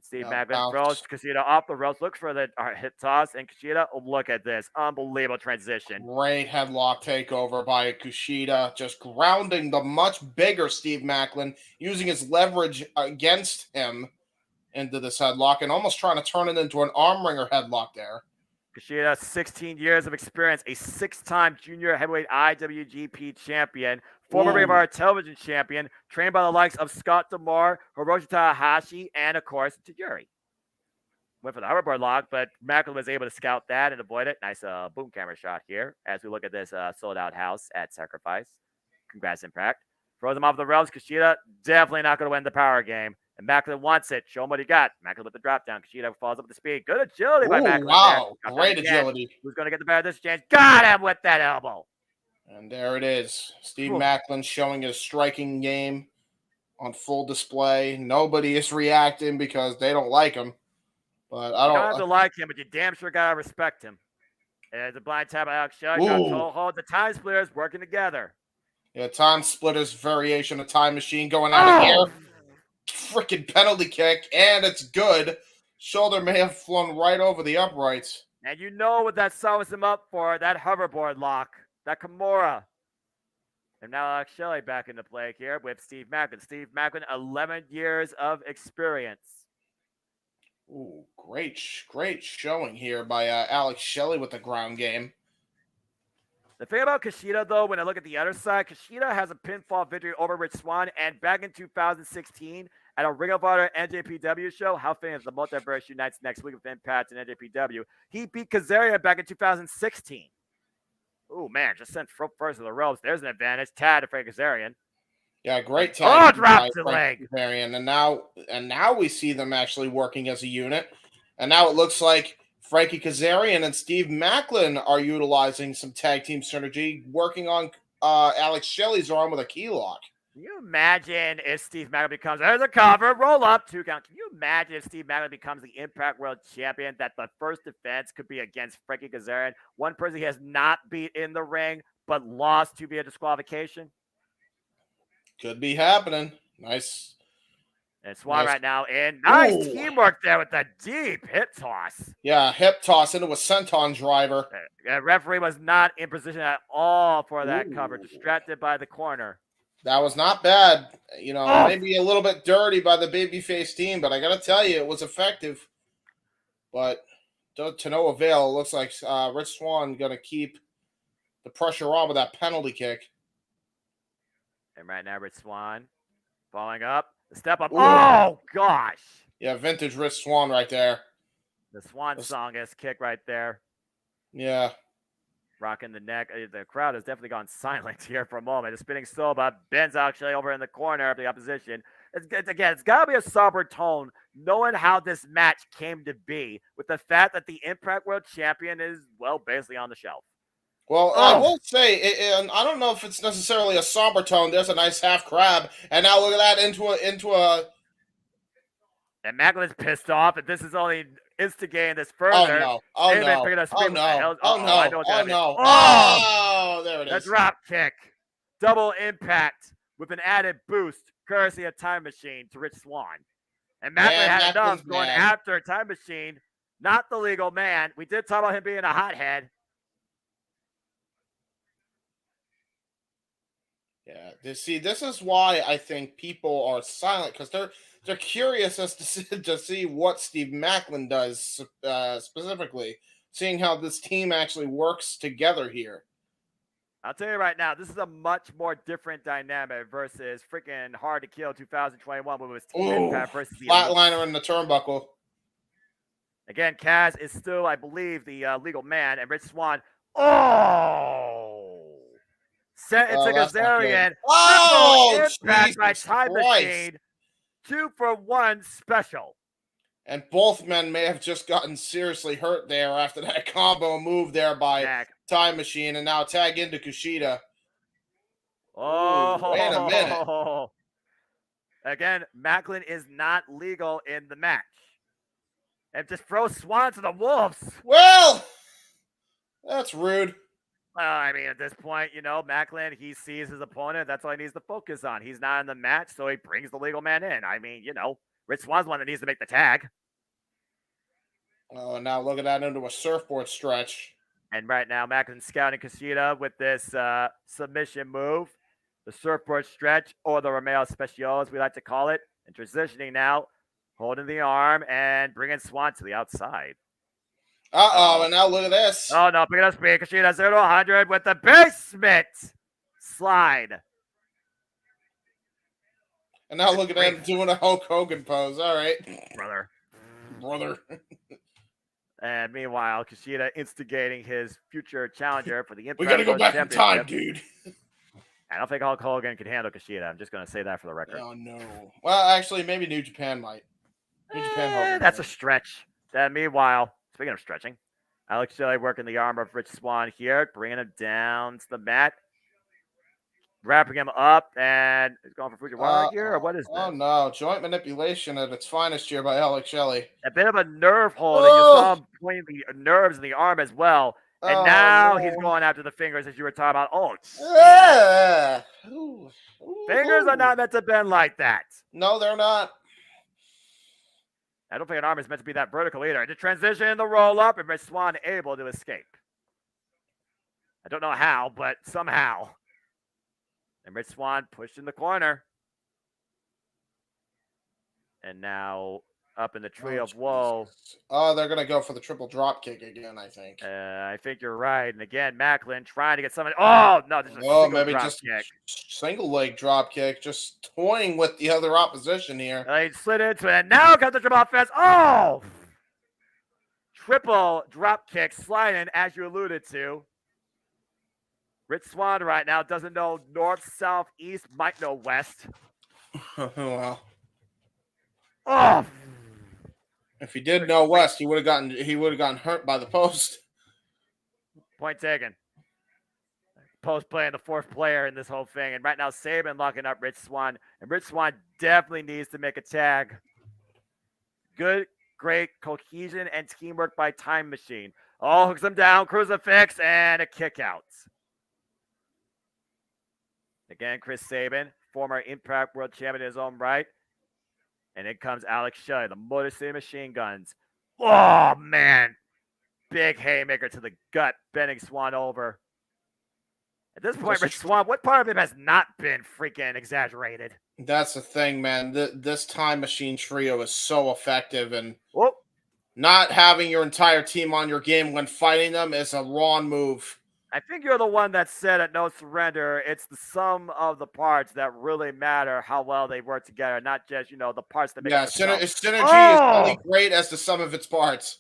Steve Macklin throws Kushida off the ropes, looks for the hip toss, and Kushida, look at this. Unbelievable transition. Great headlock takeover by Kushida, just grounding the much bigger Steve Macklin, using his leverage against him into this headlock and almost trying to turn it into an arm wringer headlock there. Kushida, 16 years of experience, a 6-time junior heavyweight IWGP champion, former Ring of Honor television champion, trained by the likes of Scott D'Amore, Hiroshi Tanahashi, and of course, Tajiri. Went for the hoverboard lock, but Macklin was able to scout that and avoid it. Nice boom camera shot here as we look at this sold-out house at Sacrifice. Congrats, Impact. Throws him off the ropes. Kushida definitely not going to win the power game. And Macklin wants it. Show him what he got. Macklin with the drop down. Kushida falls up with the speed. Good agility by Macklin. Wow, great agility. Who's going to get the better of this chance? Got him with that elbow. And there it is. Steve Macklin showing his striking game on full display. Nobody is reacting because they don't like him. But I don't have to like him, but you damn sure got to respect him. There's a blind tap by Alex Shelley. Hold the time splitters working together. Yeah, time splitters variation of time machine going out of here. Freaking penalty kick, and it's good. Shoulder may have flown right over the uprights. And you know what that sums him up for, that hoverboard lock, that Kimura. And now Alex Shelley back into play here with Steve Macklin. Steve Macklin, 11 years of experience. Ooh, great showing here by Alex Shelley with the ground game. The thing about Kushida, though, when I look at the other side, Kushida has a pinfall victory over Rich Swann, and back in 2016 at a Ring of Honor NJPW show, how fitting is the Multiverse unites next week with Impact and NJPW. He beat Kazarian back in 2016. Oh, man, just sent first of the ropes. There's an advantage. Tad to Frank Kazarian. Yeah, great time. Drop to leg. Kazarian. And now we see them actually working as a unit. And now it looks like Frankie Kazarian and Steve Macklin are utilizing some tag team synergy, working on Alex Shelley's arm with a key lock. Can you imagine if Steve Macklin becomes, there's a cover, roll up, 2 count. Can you imagine if Steve Macklin becomes the Impact World Champion, that the first defense could be against Frankie Kazarian, one person he has not beat in the ring, but lost to via disqualification? Could be happening. Nice. And Swann right now in. Nice teamwork there with the deep hip toss. Yeah, hip toss into a senton driver. The referee was not in position at all for that cover. Distracted by the corner. That was not bad. You know, maybe a little bit dirty by the babyface team, but I got to tell you, it was effective. But to no avail. It looks like Rich Swann going to keep the pressure on with that penalty kick. And right now, Rich Swann falling up. The step up. Ooh. Oh, gosh. Yeah, vintage Rich Swann right there. The Swan song-esque kick right there. Yeah. Rocking the neck. The crowd has definitely gone silent here for a moment. The spinning Soba bends actually over in the corner of the opposition. It's got to be a sober tone, knowing how this match came to be, with the fact that the Impact World Champion is, well, basically on the shelf. Well, I will say, I don't know if it's necessarily a somber tone. There's a nice half crab, and now look at that into a. And Macklin is pissed off, and this is only instigating this further. Oh no! There it is. That's drop kick, double impact with an added boost, courtesy of Time Machine to Rich Swann. And Macklin had enough going after Time Machine, not the legal man. We did talk about him being a hothead. Yeah, see, this is why I think people are silent, because they're curious as to see what Steve Macklin does specifically, seeing how this team actually works together here. I'll tell you right now, this is a much more different dynamic versus freaking Hard to Kill 2021 when it was Team Impact versus the Flatliner in the turnbuckle. Again, Kaz is still, I believe, the legal man, and Rich Swann. Sent it to Kazarian. Impact by Time Machine. 2-for-1 special. And both men may have just gotten seriously hurt there after that combo move there by Time Machine, and now tag into Kushida. Oh, wait a minute. Again, Macklin is not legal in the match. And just throw Swann to the wolves. Well, That's rude. I mean, at this point, Macklin, he sees his opponent. That's all he needs to focus on. He's not in the match, so he brings the legal man in. I mean, Rich Swan's the one that needs to make the tag. Oh, now look at that into a surfboard stretch. And right now, Macklin's scouting Kushida with this submission move, the surfboard stretch, or the Romeo Special, as we like to call it. And transitioning now, holding the arm and bringing Swan to the outside. Uh-oh, and now look at this. Oh, no, pick it up speed. Kushida 0 to 100 with the basement slide. And now look at him doing a Hulk Hogan pose. All right. Brother. And meanwhile, Kushida instigating his future challenger for the Impact We got to go back in time, dude. I don't think Hulk Hogan can handle Kushida. I'm just going to say that for the record. Oh, no. Well, actually, maybe New Japan might. New Japan that's a stretch. Then meanwhile, speaking of stretching, Alex Shelley working the arm of Rich Swann here, bringing him down to the mat, wrapping him up, and he's going for Fujiwara here, or what is this? Oh, no. Joint manipulation at its finest here by Alex Shelley. A bit of a nerve hold, and you saw him pointing the nerves in the arm as well. And now he's going after the fingers, as you were talking about. Oh, fingers are not meant to bend like that. No, they're not. I don't think an arm is meant to be that vertical either. The transition, the roll up, and Rich Swann able to escape. I don't know how, but somehow. And Rich Swann pushed in the corner. And now up in the tree of woe. Oh, they're going to go for the triple drop kick again, I think. I think you're right. And again, Macklin trying to get somebody. Oh, no, this is a single maybe drop just kick. Single leg drop kick, just toying with the other opposition here. He slid into it, and now comes the triple offense. Oh! Triple drop kick sliding, as you alluded to. Rich Swann right now doesn't know north, south, east, might know west. Well. Oh! If he did know west, he would have gotten hurt by the post. Point taken. Post playing the fourth player in this whole thing. And right now, Saban locking up Rich Swann. And Rich Swann definitely needs to make a tag. Good, great cohesion and teamwork by Time Machine. Oh, hooks him down, crucifix, and a kick out. Again, Chris Saban, former Impact World Champion in his own right. And in comes Alex Shelley, the Motor City Machine Guns. Oh, man. Big haymaker to the gut, bending Swann over. At this point, Rich Swann, what part of him has not been freaking exaggerated? That's the thing, man. This Time Machine trio is so effective, and Whoop. Not having your entire team on your game when fighting them is a wrong move. I think you're the one that said at No Surrender, it's the sum of the parts that really matter how well they work together, not just, the parts that make it. Synergy is only great as the sum of its parts.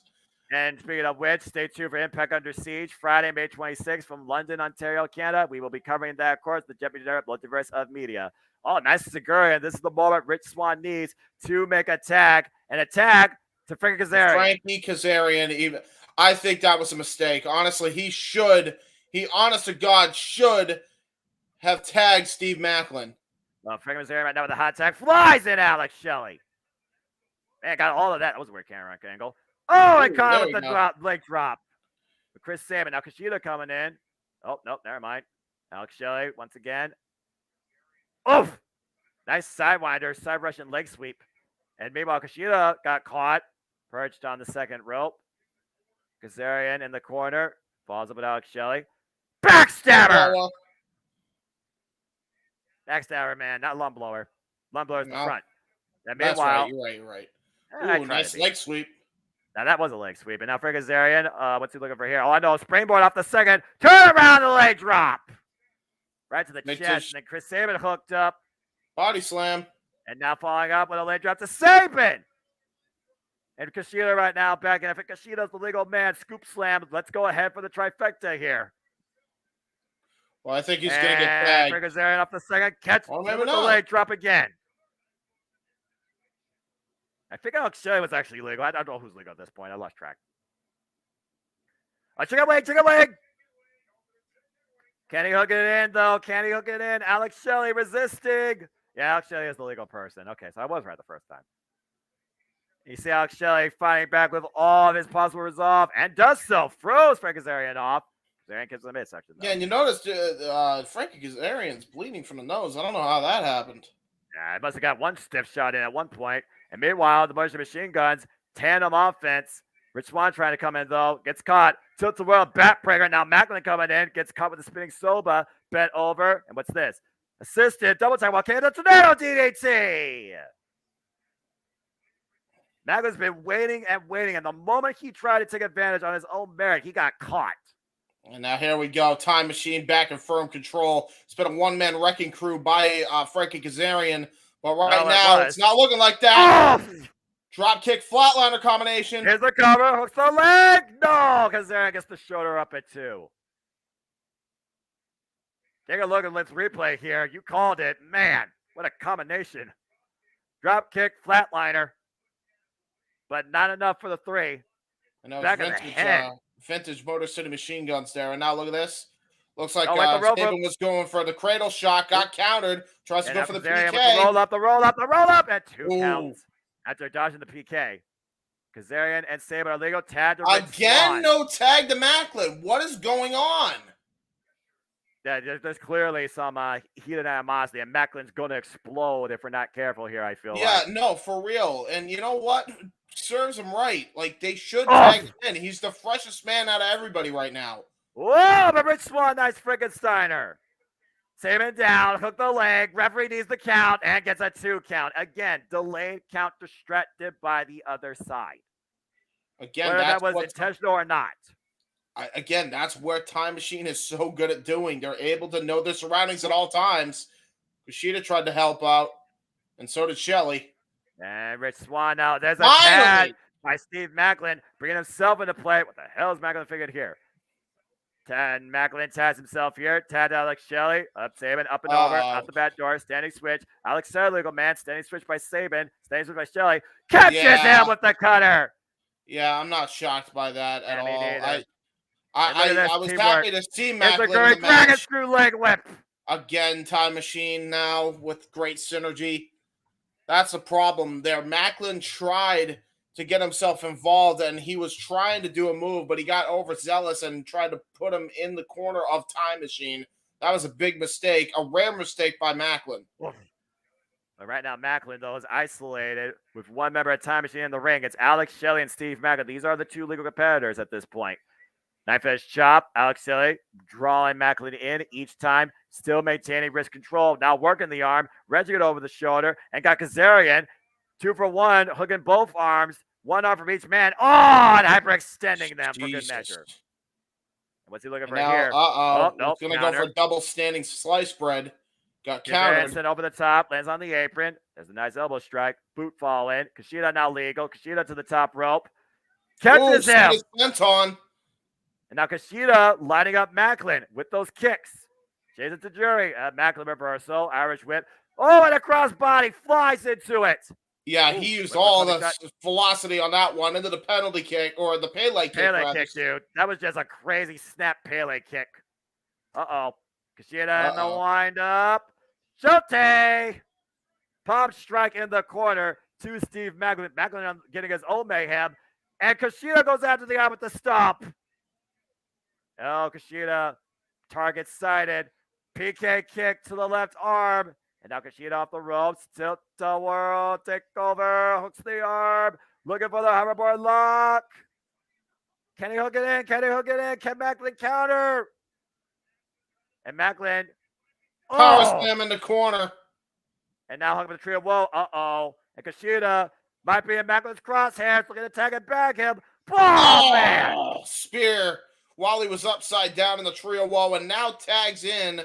And speaking of which, stay tuned for Impact Under Siege, Friday, May 26th from London, Ontario, Canada. We will be covering that, of course, the Deputy Director Multiverse of Media. Oh, nice Segura. This is the moment Rich Swann needs to make a tag, and a tag to Frankie Kazarian. Frankie Kazarian, I think that was a mistake. Honestly, he honest to God should have tagged Steve Macklin. Well, Frankie Kazarian right now with the hot tag flies in Alex Shelley. Man, got all of that. That was a weird camera angle. Oh, and caught with the leg drop. With Chris Saban. Now Kushida coming in. Oh, nope, never mind. Alex Shelley once again. Oh, nice sidewinder, side Russian leg sweep. And meanwhile, Kushida got caught, perched on the second rope. Kazarian in the corner. Falls up with Alex Shelley. Backstabber! Backstabber, man, not lung blower. Lung blower's in the front. And meanwhile, you're right. Ooh, nice leg sweep. Now that was a leg sweep. And now for Kazarian, what's he looking for here? Oh, I know, springboard off the second. Turn around the leg drop. Right to the chest. And then Chris Saban hooked up. Body slam. And now following up with a leg drop to Saban. And Kushida right now back. And I think Kushida's the legal man. Scoop slam. Let's go ahead for the trifecta here. Well, I think he's going to get tagged. For Kazarian off the second. Catch with the leg drop again. I think Alex Shelley was actually legal. I don't know who's legal at this point. I lost track. Chicken leg. Can he hook it in, though? Can he hook it in? Alex Shelley resisting. Yeah, Alex Shelley is the legal person. Okay, so I was right the first time. You see Alex Shelley fighting back with all of his possible resolve and does so. Throws Frank Kazarian off. Kazarian gets the miss, actually. Yeah, and you notice Frankie Kazarian's bleeding from the nose. I don't know how that happened. Yeah, it must have got one stiff shot in at one point. And meanwhile, the bunch of machine guns, tandem offense. Rich Swann trying to come in, though. Gets caught. Tilts the world backbreaker. Now Macklin coming in. Gets caught with the spinning Soba. Bent over. And what's this? Assisted. Double time while Canada Tornado DDT. Macklin's been waiting and waiting. And the moment he tried to take advantage on his own merit, he got caught. And now here we go. Time Machine back in firm control. It's been a one-man wrecking crew by Frankie Kazarian. But right now, it's not looking like that. Oh! Drop kick flatliner combination. Here's the cover. Hooks the leg. No. Kazarian gets the shoulder up at 2. Take a look at Lynn's replay here. You called it. Man, what a combination. Drop kick flatliner. But not enough for the 3. And that Back was of the head. vintage Motor City machine guns there. And now look at this. Looks like like Saban was going for the cradle shot, got countered, tries to go for the PK. The roll up, the roll up, the roll up, and 2 counts after dodging the PK. Kazarian and Saban are legal. Tag to again, no tag to Macklin. What is going on? Yeah, there's clearly some heated animosity, and Macklin's going to explode if we're not careful here, I feel like. No, for real. And you know what? Serves him right. Like, they should tag him in. He's the freshest man out of everybody right now. Whoa, but Rich Swann, nice frickin' Steiner. Saban down, hook the leg, referee needs the count, and gets a 2 count. Again, delayed count distracted by the other side. Again, whether that was intentional or not. Again, that's where Time Machine is so good at doing. They're able to know their surroundings at all times. Kushida tried to help out, and so did Shelley. And Rich Swann now. There's a tag by Steve Macklin, bringing himself into play. What the hell is Macklin figured here? And Macklin tags himself here. Tagged Alex Shelley. Up Saban, up and over. Out the back door. Standing switch. Alex Shelley, legal man. Standing switch by Saban. Standing switch by Shelley. Catches him with the cutter. Yeah, I'm not shocked by that at all. I was happy to see Macklin in the dragon screw leg whip. Again, Time Machine now with great synergy. That's a problem there. Macklin tried to get himself involved, and he was trying to do a move, but he got overzealous and tried to put him in the corner of Time Machine. That was a big mistake, a rare mistake by Macklin. But right now, Macklin, though, is isolated with one member of Time Machine in the ring. It's Alex Shelley and Steve Macklin. These are the 2 legal competitors at this point. Knife edge chop. Alex Shelley drawing Macklin in each time, still maintaining wrist control. Now working the arm, wedging it over the shoulder, and got Kazarian 2 for 1, hooking both arms, 1 arm from each man. Oh, and hyperextending them for good measure. What's he looking for here? Nope. He's going to go for a double standing slice bread. Got countered. Sent over the top, lands on the apron. There's a nice elbow strike. Boot fall in. Kushida now legal. Kushida to the top rope. Catches him. On. And now Kushida lining up Macklin with those kicks. Jason Tajiri. Macklin reversal. Irish whip. Oh, and a crossbody flies into it. Yeah, he used all the velocity on that one into the penalty kick or the Pele kick. Pele kick, dude. That was just a crazy snap Pele kick. Uh-oh. Kushida in the wind up. Shote! Pop strike in the corner to Steve Macklin. Macklin getting his own mayhem. And Kushida goes after the arm with the stomp. Oh, Kushida. Target sighted. PK kick to the left arm. And now Kushida off the ropes. Tilt the world. Take over. Hooks the arm. Looking for the hoverboard lock. Can he hook it in? Can he hook it in? Can Macklin counter? And Macklin. Power slam in the corner. And now hung up the tree of woe. Uh-oh. And Kushida might be in Macklin's crosshairs. Looking to tag and bag him. Man. Spear while he was upside down in the trio wall. And now tags in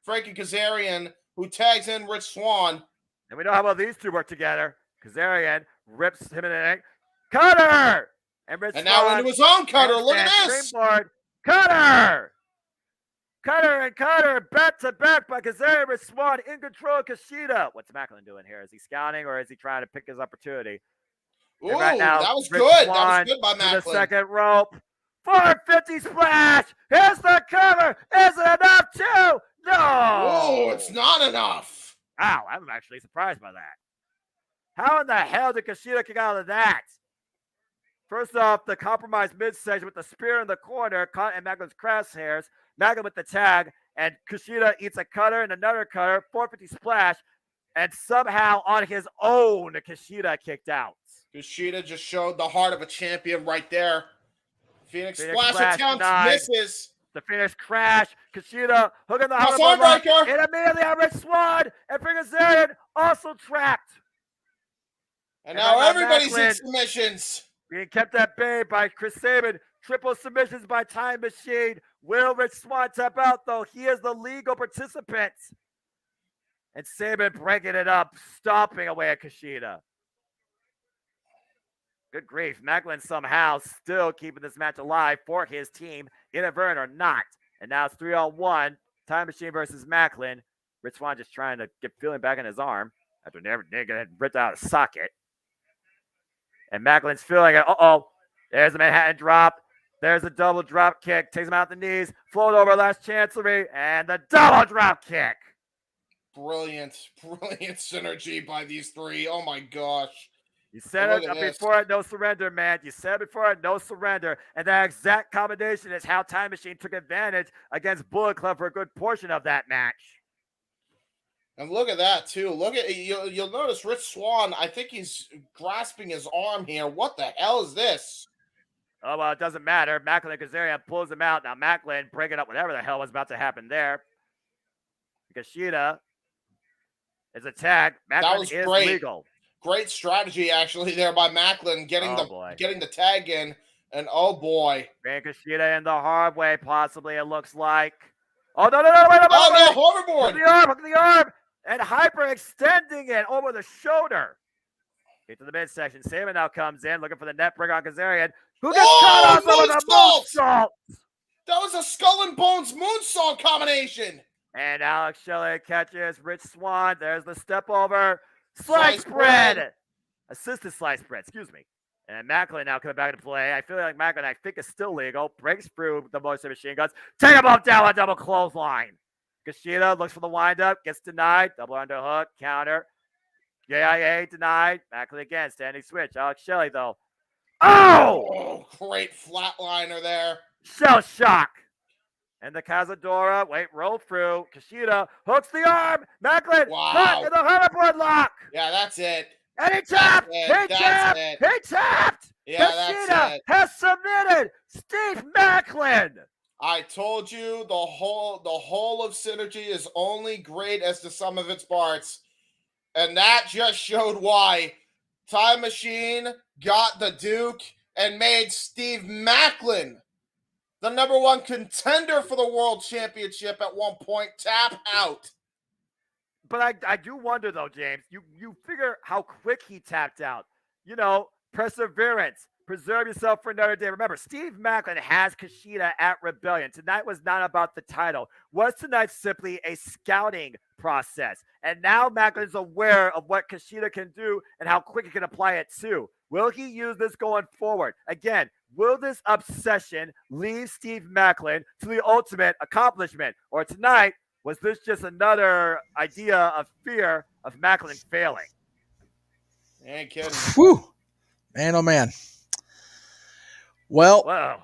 Frankie Kazarian, who tags in Rich Swann. And we know how well these 2 work together. Kazarian rips him in the neck. Cutter! And Swann now into his own cutter. Look at this. Springboard. Cutter! Cutter and cutter, back to back by Kazarian with Swann in control of Kushida. What's Macklin doing here? Is he scouting or is he trying to pick his opportunity? Ooh, right now, that was good. That was good by Macklin. The second rope. 450 splash. Here's the cover. Is it enough too? No. Oh, it's not enough. Wow, I'm actually surprised by that. How in the hell did Kushida kick out of that? First off, the compromised midsection with the spear in the corner, caught in Maclin's crosshairs. Maclin with the tag, and Kushida eats a cutter and another cutter, 450 splash, and somehow on his own, Kushida kicked out. Kushida just showed the heart of a champion right there. Phoenix splash attempt denied. misses. The Phoenix crash. Kushida hooking the Cross Hollywood lock. armbreaker. And immediately on Rich Swan. And Bringazarian also trapped. And now everybody's in submissions. Being kept at bay by Chris Sabin. Triple submissions by Time Machine. Will Rich Swan tap out, though? He is the legal participant. And Sabin breaking it up, stomping away at Kushida. Good grief. Maclin somehow still keeping this match alive for his team, inadvertent or not. And now it's 3-on-1. Time Machine versus Maclin. Rich Swan just trying to get feeling back in his arm after never getting ripped out of the socket. And Macklin's feeling it. Uh-oh. There's the Manhattan drop. There's a double drop kick. Takes him out the knees. Float over last chancery. And the double drop kick. Brilliant synergy by these three. Oh, my gosh. You said it before it, no surrender, man. You said it before it, no surrender. And that exact combination is how Time Machine took advantage against Bullet Club for a good portion of that match. And look at that, too. Look at you'll notice Rich Swan, I think he's grasping his arm here. What the hell is this? Oh, well, it doesn't matter. Maclin and Kazarian pulls him out. Now Maclin breaking up whatever the hell was about to happen there. Kushida is attacked. Maclin is great. legal. Great strategy, actually, there by Maclin, getting the tag in, and oh boy, Kushida in the hard way, possibly. It looks like. Oh no! Hoverboard! Hook the arm, and hyper extending it over the shoulder. Get to the midsection. Sabin now comes in, looking for the net break on Kazarian, who gets caught off with a moonsault. That was a skull and bones moonsault combination. And Alex Shelley catches Rich Swan. There's the step over. Slice bread. Assisted slice bread, excuse me. And Maclin now coming back into play. I feel like Maclin, I think, is still legal. Breaks through the Motor Machine Guns. Take him up down a double clothesline. Kushida looks for the windup. Gets denied. Double underhook. Counter. JIA denied. Maclin again. Standing switch. Alex Shelley, though. Oh! Great flatliner there. Shell shock. And the Cazadora, roll through. Kushida hooks the arm. Maclin, caught in the hoverboard lock. Yeah, that's it. And he tapped. He tapped. Yeah, Kushida has submitted Steve Maclin. I told you the whole of Synergy is only great as the sum of its parts. And that just showed why. Time Machine got the Duke and made Steve Maclin the number one contender for the World Championship at one point, tap out. But I do wonder, though, James, you figure how quick he tapped out. You know, perseverance. Preserve yourself for another day. Remember, Steve Maclin has Kushida at Rebellion. Tonight was not about the title. Was tonight simply a scouting process? And now Maclin is aware of what Kushida can do and how quick he can apply it too. Will he use this going forward? Again, will this obsession lead Steve Maclin to the ultimate accomplishment? Or tonight, was this just another idea of fear of Maclin failing? Ain't kidding. Whew. Man, oh man. Well,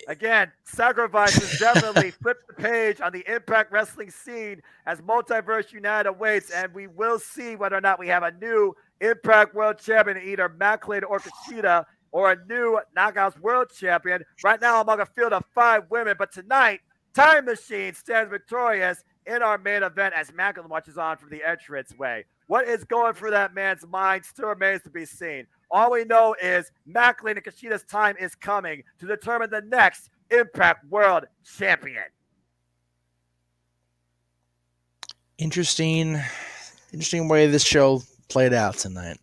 again, Sacrifices definitely flipped the page on the Impact Wrestling scene as Multiverse United awaits, and we will see whether or not we have a new Impact World Champion, either Maclin or Kushida, or a new Knockouts World Champion. Right now, among a field of 5 women, but tonight, Time Machine stands victorious in our main event as Maclin watches on from the entrance way. What is going through that man's mind still remains to be seen. All we know is Maclin and Kushida's time is coming to determine the next Impact World Champion. Interesting way this show played out tonight.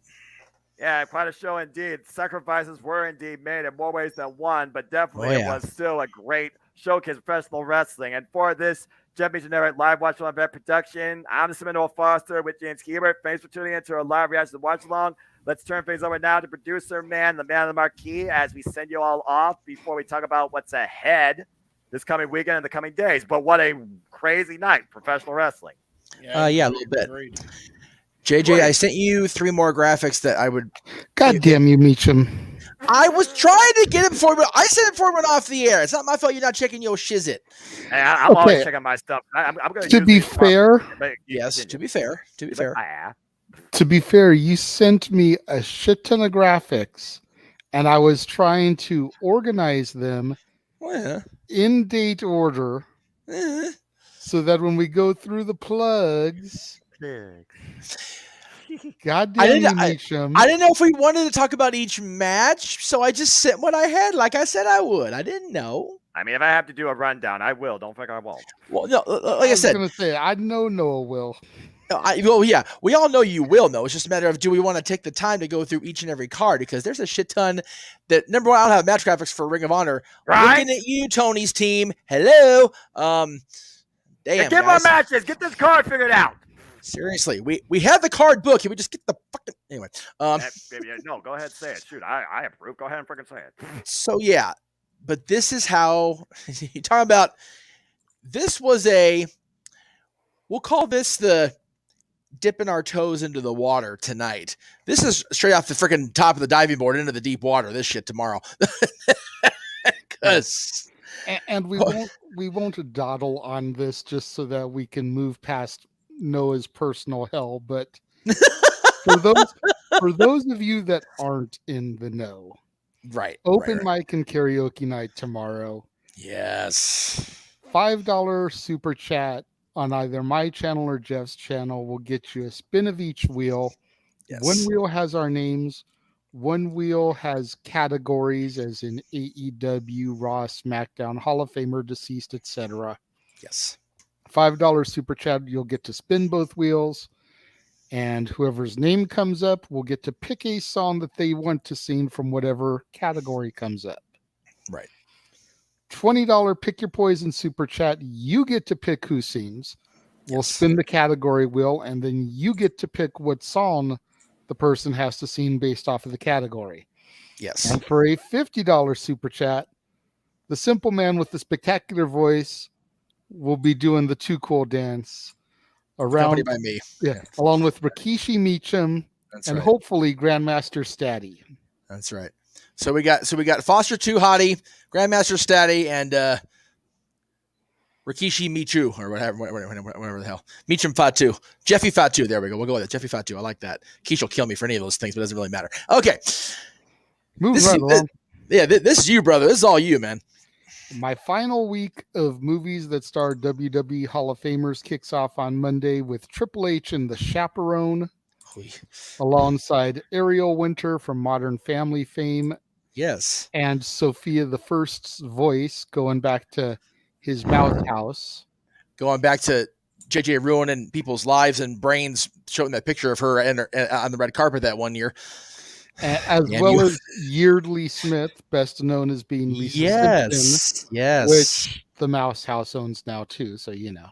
Yeah, quite a show indeed. Sacrifices were indeed made in more ways than one, but definitely It was still a great showcase of professional wrestling. And for this Jeff Generic Live Watch Along event production, I'm the Seminole Foster with James Hebert. Thanks for tuning in to our live reaction to Watch Along. Let's turn things over now to producer man, the man of the marquee, as we send you all off before we talk about what's ahead this coming weekend and the coming days. But what a crazy night, professional wrestling. Yeah, a little bit. JJ, Great. I sent you 3 more graphics that I would. God damn you, Meacham. I was trying to get it before, but I sent it before it went off the air. It's not my fault you're not checking your shizit. Hey, I'm always Okay. checking my stuff. I'm going To be fair, Yes, to be fair. to be fair, you sent me a shit ton of graphics, and I was trying to organize them Well, in date order so that when we go through the plugs, God damn you, Meacham. I didn't know if we wanted to talk about each match, so I just sent what I had, like I said I would. I didn't know. I mean, if I have to do a rundown, I will. Don't think I won't. Well, no, like I said, I was gonna say I know Noah will. yeah, we all know you will know. It's just a matter of do we want to take the time to go through each and every card, because there's a shit ton that, number one, I don't have match graphics for Ring of Honor. Right? Looking at you, Tony's team. Hello. Damn, Get guys. more matches. Get this card figured out. Seriously, we have the card book. Can we just get the fucking anyway? No, go ahead, say it. Shoot, I approve. Go ahead and freaking say it. So yeah, but this is how you talk about. This was we'll call this the dipping our toes into the water tonight. This is straight off the freaking top of the diving board into the deep water. This shit tomorrow. Because and we won't dawdle on this just so that we can move past Noah's personal hell. But for those of you that aren't in the know, right, open mic and karaoke night tomorrow. Yes, $5 super chat on either my channel or Jeff's channel will get you a spin of each wheel. Yes. One wheel has our names. One wheel has categories, as in AEW, Raw, SmackDown, Hall of Famer, deceased, etc. Yes. $5 super chat, you'll get to spin both wheels, and whoever's name comes up will get to pick a song that they want to sing from whatever category comes up. Right. $20 pick your poison super chat, you get to pick who sings. We'll spin the category wheel, and then you get to pick what song the person has to sing based off of the category. Yes. And for a $50 super chat, the simple man with the spectacular voice will be doing the Too Cool dance around by me. Yeah, along with Rikishi Meacham and hopefully Grandmaster Statty. That's right. So we got Foster 2 Hottie, Grandmaster Statty, and Rikishi Michu, or whatever the hell. Meacham Fatu. Jeffy Fatu. There we go. We'll go with it. Jeffy Fatu. I like that. Keish will kill me for any of those things, but it doesn't really matter. Okay. Moving right along. This is you, brother. This is all you, man. My final week of movies that star WWE Hall of Famers kicks off on Monday with Triple H and The Chaperone, alongside Ariel Winter from Modern Family fame. Yes. And Sophia the First's voice, going back to his mouth house. Going back to JJ ruining people's lives and brains, showing that picture of her on the red carpet that one year. As as Yeardley Smith, best known as being Lisa Simpson, which the Mouse House owns now too, so you know.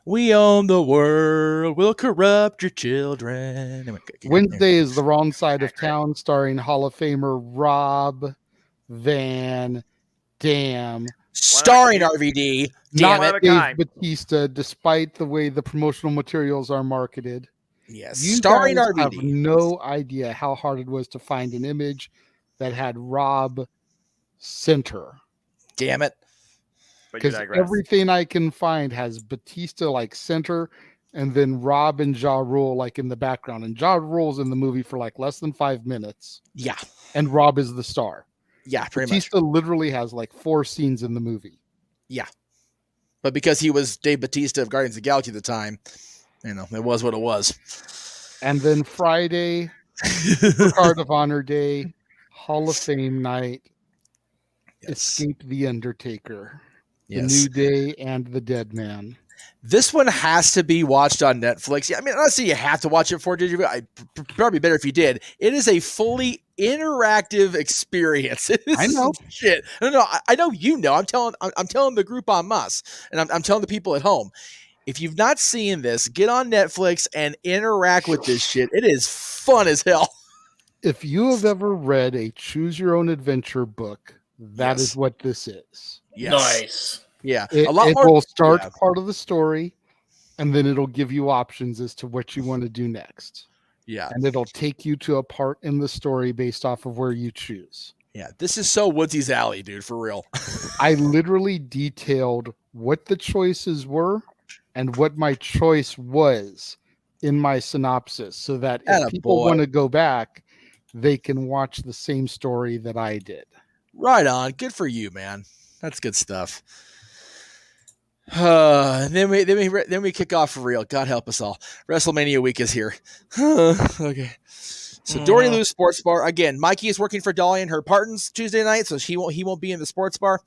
We own the world, we'll corrupt your children. Wednesday is The Wrong Side of Town, starring Hall of Famer Rob Van Dam. Starring RVD. Not Dave Bautista, despite the way the promotional materials are marketed. Yes, you starring guys RVD. have no idea how hard it was to find an image that had Rob center. Damn it. Because everything I can find has Batista like center, and then Rob and Ja Rule like in the background. And Ja Rule's in the movie for like less than 5 minutes. Yeah. And Rob is the star. Yeah, pretty Batista literally has like 4 scenes in the movie. Yeah. But because he was Dave Bautista of Guardians of the Galaxy at the time, you know, it was what it was. And then Friday, Card of Honor Day, Hall of Fame night, Escape the Undertaker, The New Day, and The Dead Man. This one has to be watched on Netflix. Yeah, I mean, honestly, you have to watch it for it. Probably better if you did. It is a fully interactive experience. I know. Shit. No, I know you know. I'm telling the group on Muss, and I'm telling the people at home. If you've not seen this, get on Netflix and interact with this shit. It is fun as hell. If you have ever read a Choose Your Own Adventure book, that is what this is. Yes. Nice. Yeah. It will start part of the story, and then it'll give you options as to what you want to do next. Yeah. And it'll take you to a part in the story based off of where you choose. Yeah. This is so Woodsy's alley, dude, for real. I literally detailed what the choices were and what my choice was in my synopsis so that if people want to go back, they can watch the same story that I did. Right on. Good for you, man. That's good stuff. Then we kick off for real. God help us all. WrestleMania week is here. Okay. So Dory Lou's Sports Bar again. Mikey is working for Dolly and her partners Tuesday night, so he won't be in the sports bar.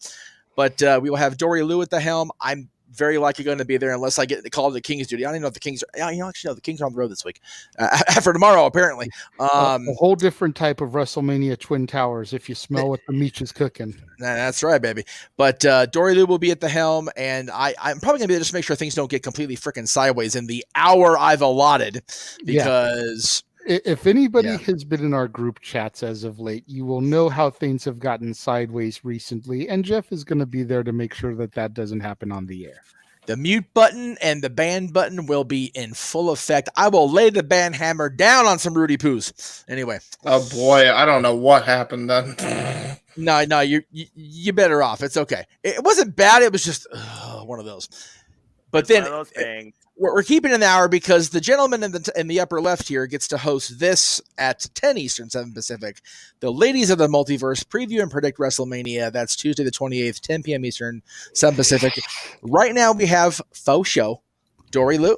But we will have Dory Lou at the helm. I'm very likely going to be there unless I get called to King's duty. I don't even know if the Kings are. Actually, no, the Kings are on the road this week. After tomorrow, apparently. A whole different type of WrestleMania Twin Towers if you smell what the Meech is cooking. That's right, baby. But Dory Lou will be at the helm, and I'm probably going to be there just to make sure things don't get completely freaking sideways in the hour I've allotted because... If anybody has been in our group chats as of late, you will know how things have gotten sideways recently, and Jeff is going to be there to make sure that doesn't happen on the air. The mute button and the ban button will be in full effect. I will lay the ban hammer down on some Rudy Poos. Anyway. Oh boy, I don't know what happened then. No, you're better off. It's okay. It wasn't bad. It was just one of those. But then one of those things. We're keeping an hour because the gentleman in the upper left here gets to host this at 10 Eastern, 7 Pacific. The ladies of the Multiverse preview and predict WrestleMania. That's Tuesday the 28th, 10 p.m. Eastern, 7 Pacific. Right now we have Faux Show, Dory Lou,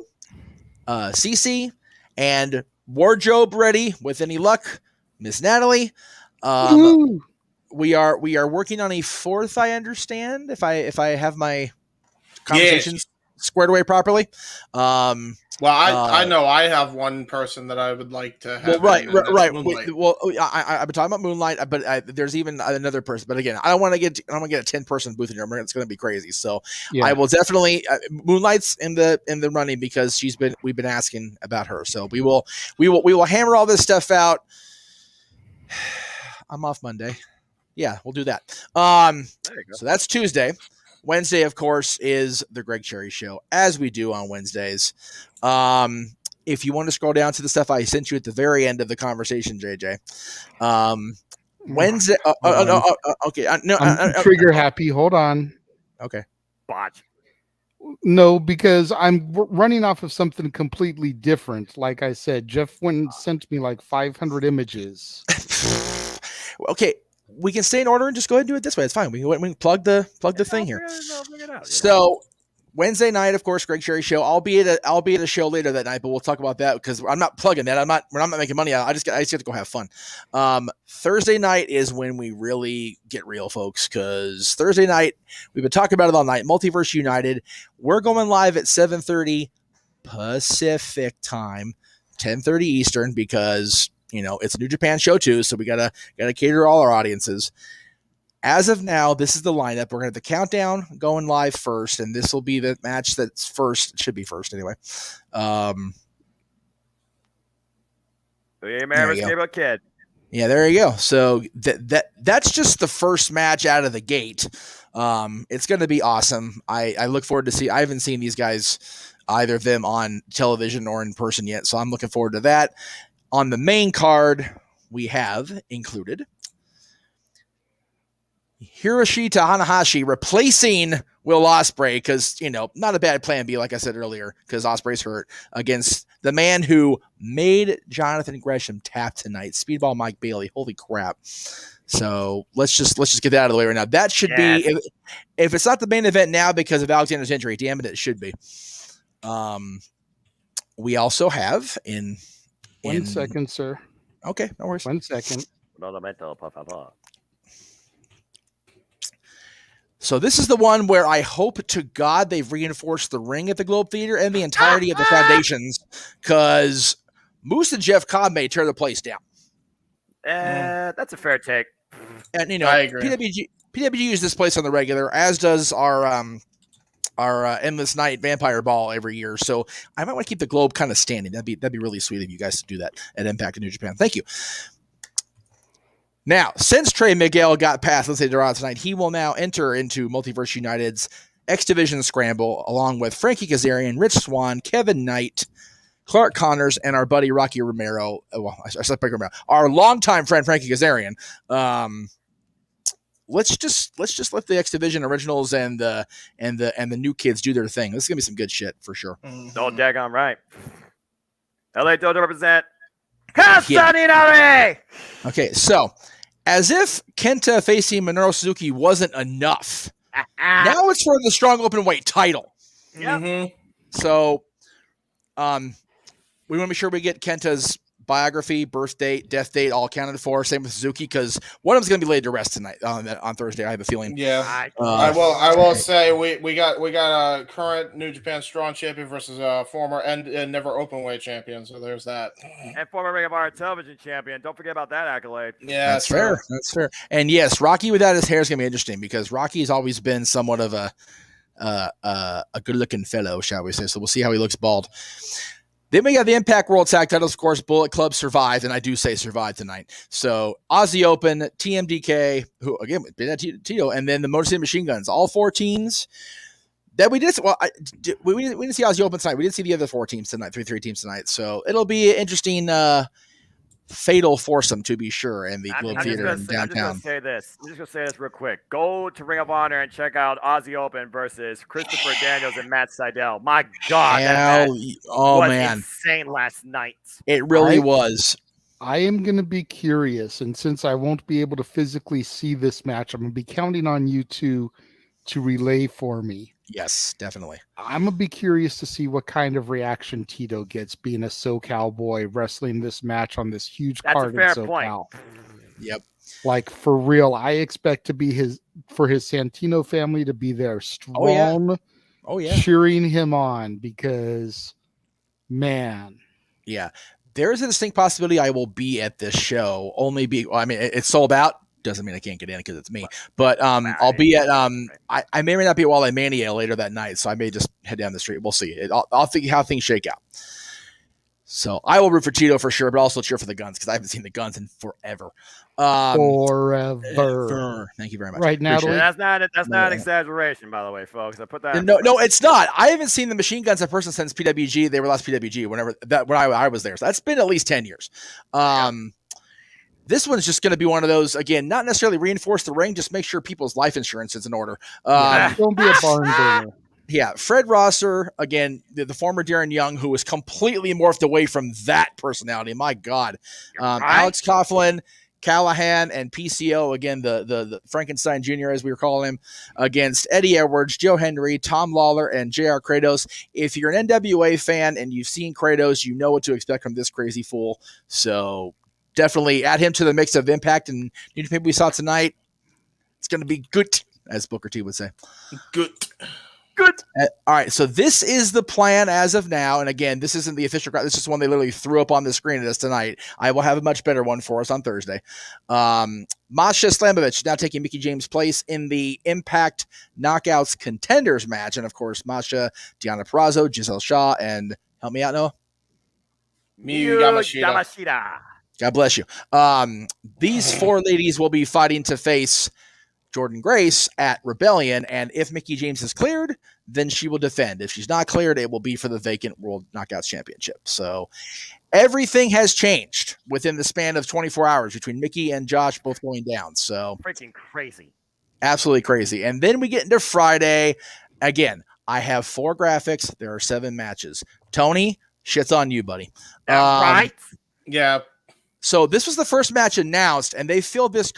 CC, and wardrobe ready with any luck, Miss Natalie. We are working on a fourth, I understand, if I have my conversations squared away properly. I know I have one person that I would like to have. Right. I've been talking about Moonlight, but there's even another person. But again, I don't want to get a 10-person booth in here. It's going to be crazy. So I will definitely Moonlight's in the running because we've been asking about her. So we will hammer all this stuff out. I'm off Monday. Yeah, we'll do that. So that's Tuesday. Wednesday, of course, is the Greg Cherry Show, as we do on Wednesdays. If you want to scroll down to the stuff I sent you at the very end of the conversation, JJ. Wednesday. Okay. I'm trigger happy. Hold on. Okay. Botch. No, because I'm running off of something completely different. Like I said, Jeff went and sent me like 500 images. Okay. We can stay in order and just go ahead and do it this way. It's fine. We can plug the thing here. So Wednesday night, of course, Greg Cherry Show. I'll be at a show later that night, but we'll talk about that because I'm not plugging that. We're not making money out. I just get to go have fun. Thursday night is when we really get real, folks, because Thursday night, we've been talking about it all night. Multiverse United. We're going live at 7:30 Pacific time, 10:30 Eastern, because it's a New Japan show too, so we gotta cater all our audiences. As of now, this is the lineup. We're gonna have the countdown going live first, and this will be the match that's first. It should be first anyway. Kid. Yeah, there you go. So that's just the first match out of the gate. It's gonna be awesome. I look forward to see. I haven't seen these guys, either of them, on television or in person yet, so I'm looking forward to that. On the main card, we have included Hiroshi Tanahashi replacing Will Ospreay because, not a bad plan B, like I said earlier, because Ospreay's hurt, against the man who made Jonathan Gresham tap tonight, Speedball Mike Bailey. Holy crap. So let's just get that out of the way right now. That should be, if it's not the main event now because of Alexander's injury, damn it should be. We also have One second, sir. Okay, no worries. 1 second. So this is the one where I hope to God they've reinforced the ring at the Globe Theater and the entirety of the foundations, because Moose and Jeff Cobb may tear the place down. That's a fair take. And I agree. PWG uses this place on the regular, as does our Endless Night Vampire Ball every year. So I might want to keep the Globe kind of standing. That'd be really sweet of you guys to do that at Impact in New Japan. Thank you. Now, since Trey Miguel got past Lindsay Dorado tonight, he will now enter into Multiverse United's X Division Scramble along with Frankie Kazarian, Rich Swann, Kevin Knight, Clark Connors, and our buddy Rocky Romero. Well, I said Rocky Romero, our longtime friend Frankie Kazarian. Let's just let the X Division originals and the new kids do their thing. This is gonna be some good shit for sure. Oh, daggone right. LA Dojo represent Castaninari. Okay, so as if Kenta facing Minoru Suzuki wasn't enough, now it's for the strong open weight title. Yep. So, we want to make sure we get Kenta's biography, birth date, death date, all accounted for. Same with Suzuki, because one of them's going to be laid to rest tonight on Thursday. I have a feeling. Yeah, I will say we got a current New Japan Strong champion versus a former and never open weight champion. So there's that. And former Ring of Honor television champion. Don't forget about that accolade. Yeah, that's fair. That's fair. And yes, Rocky without his hair is going to be interesting, because Rocky's always been somewhat of a good-looking fellow, shall we say. So we'll see how he looks bald. Then we got the Impact World Tag Titles. Of course, Bullet Club survived, and I do say survived tonight. So Aussie Open, TMDK, who again Tito, and then the Motor City Machine Guns. All 4 teams that we did. Well, we didn't see Aussie Open tonight. We did see the other 4 teams tonight, three teams tonight. So it'll be an interesting fatal foursome, to be sure, in the Globe Theater in downtown. I'm just going to say this real quick. Go to Ring of Honor and check out Aussie Open versus Christopher Daniels and Matt Sydal. My God, that was insane last night. It really was. I am going to be curious, and since I won't be able to physically see this match, I'm going to be counting on you to relay for me. Yes, definitely. I'm going to be curious to see what kind of reaction Tito gets being a SoCal boy wrestling this match on this huge card in SoCal. Yep. Like, for real, I expect to be his Santino family to be there strong, cheering him on, because, man. Yeah. There is a distinct possibility I will be at this show. It's sold out. Doesn't mean I can't get in because it's me, but I'll be at I may or may not be at Walleye Mania later that night, so I may just head down the street. We'll see. I'll think how things shake out. So I will root for Tito for sure, but also cheer for the Guns, because I haven't seen the Guns in forever. Forever. Thank you very much. Right, Natalie? That's not an exaggeration, by the way, folks. I put that. No, it's not. I haven't seen the Machine Guns in person since PWG. They were last PWG when I was there. So that's been at least 10 years. This one's just going to be one of those, again, not necessarily reinforce the ring, just make sure people's life insurance is in order. Don't be a barn burner. Yeah, Fred Rosser, again, the former Darren Young, who was completely morphed away from that personality. My God. Alex Coughlin, Callahan, and PCO, again, the Frankenstein Jr., as we were calling him, against Eddie Edwards, Joe Henry, Tom Lawler, and JR Kratos. If you're an NWA fan and you've seen Kratos, you know what to expect from this crazy fool. So definitely add him to the mix of Impact and New Japan we saw tonight. It's going to be good, as Booker T would say. Good. All right, so this is the plan as of now. And again, this isn't the official. This is one they literally threw up on the screen at us tonight. I will have a much better one for us on Thursday. Masha Slamovich now taking Mickie James' place in the Impact Knockouts Contenders match. And of course, Masha, Deonna Purrazzo, Giselle Shaw, and help me out, Noah? Miyu Yamashita. God bless you. These 4 ladies will be fighting to face Jordan Grace at Rebellion, and if Mickie James is cleared, then she will defend. If she's not cleared, it will be for the vacant World Knockouts Championship. So everything has changed within the span of 24 hours between Mickie and Josh both going down. So freaking crazy. Absolutely crazy. And then we get into Friday. Again, I have 4 graphics. There are 7 matches. Tony, shit's on you, buddy. Right? Yeah. So this was the first match announced, and they filled this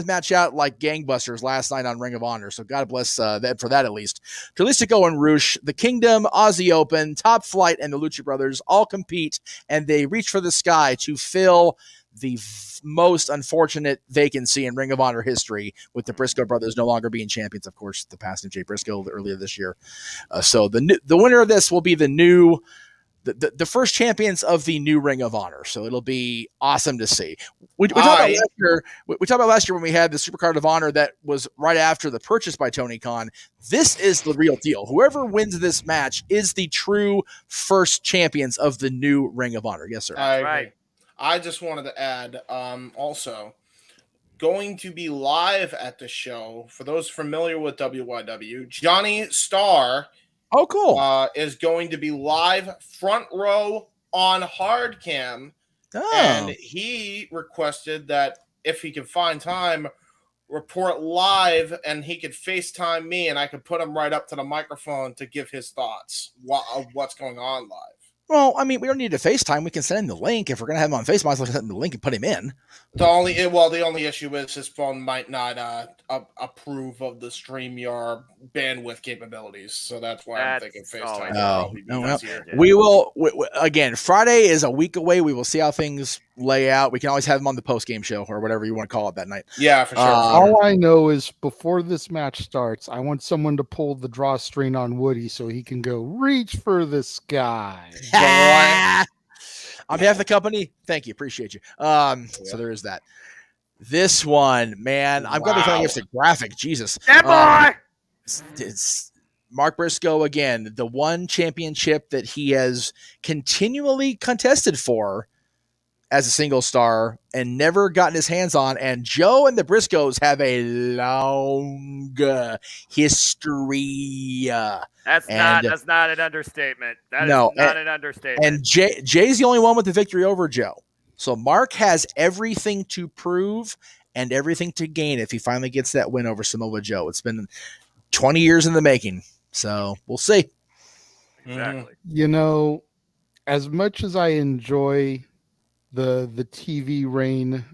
match out like gangbusters last night on Ring of Honor. So God bless that for that at least. Jalisco and Roosh, the Kingdom, Aussie Open, Top Flight, and the Lucha Brothers all compete, and they reach for the sky to fill the most unfortunate vacancy in Ring of Honor history, with the Briscoe brothers no longer being champions. Of course, the passing of Jay Briscoe earlier this year. So the winner of this will be the first champions of the new Ring of Honor. So it'll be awesome to see. We talked about last year when we had the Supercard of Honor that was right after the purchase by Tony Khan. This is the real deal. Whoever wins this match is the true first champions of the new Ring of Honor. Yes, sir. Right. I just wanted to add, also, going to be live at the show, for those familiar with WYW, Johnny Starr cool. is going to be live front row on hard cam, and he requested that if he can find time, report live, and he could FaceTime me, and I could put him right up to the microphone to give his thoughts of what's going on live. Well, I mean, we don't need to FaceTime. We can send him the link. If we're going to have him on FaceTime, let's send him the link and put him in. The only issue is his phone might not approve of the StreamYard bandwidth capabilities, so that's why I'm thinking FaceTime. We will again. Friday is a week away. We will see how things lay out. We can always have him on the post game show or whatever you want to call it that night. Yeah, for sure. All I know is before this match starts, I want someone to pull the drawstring on Woody so he can go reach for the sky. On behalf of the company, thank you. Appreciate you. So there is that. This one, man, I'm going to tell you it's a graphic. Jesus. It's Mark Briscoe again, the one championship that he has continually contested for as a single star and never gotten his hands on. And Joe and the Briscoes have a long history. That's not an understatement. That is not an understatement. And Jay's the only one with the victory over Joe. So Mark has everything to prove and everything to gain if he finally gets that win over Samoa Joe. It's been 20 years in the making. So we'll see. Exactly. You know, as much as I enjoy the TV reign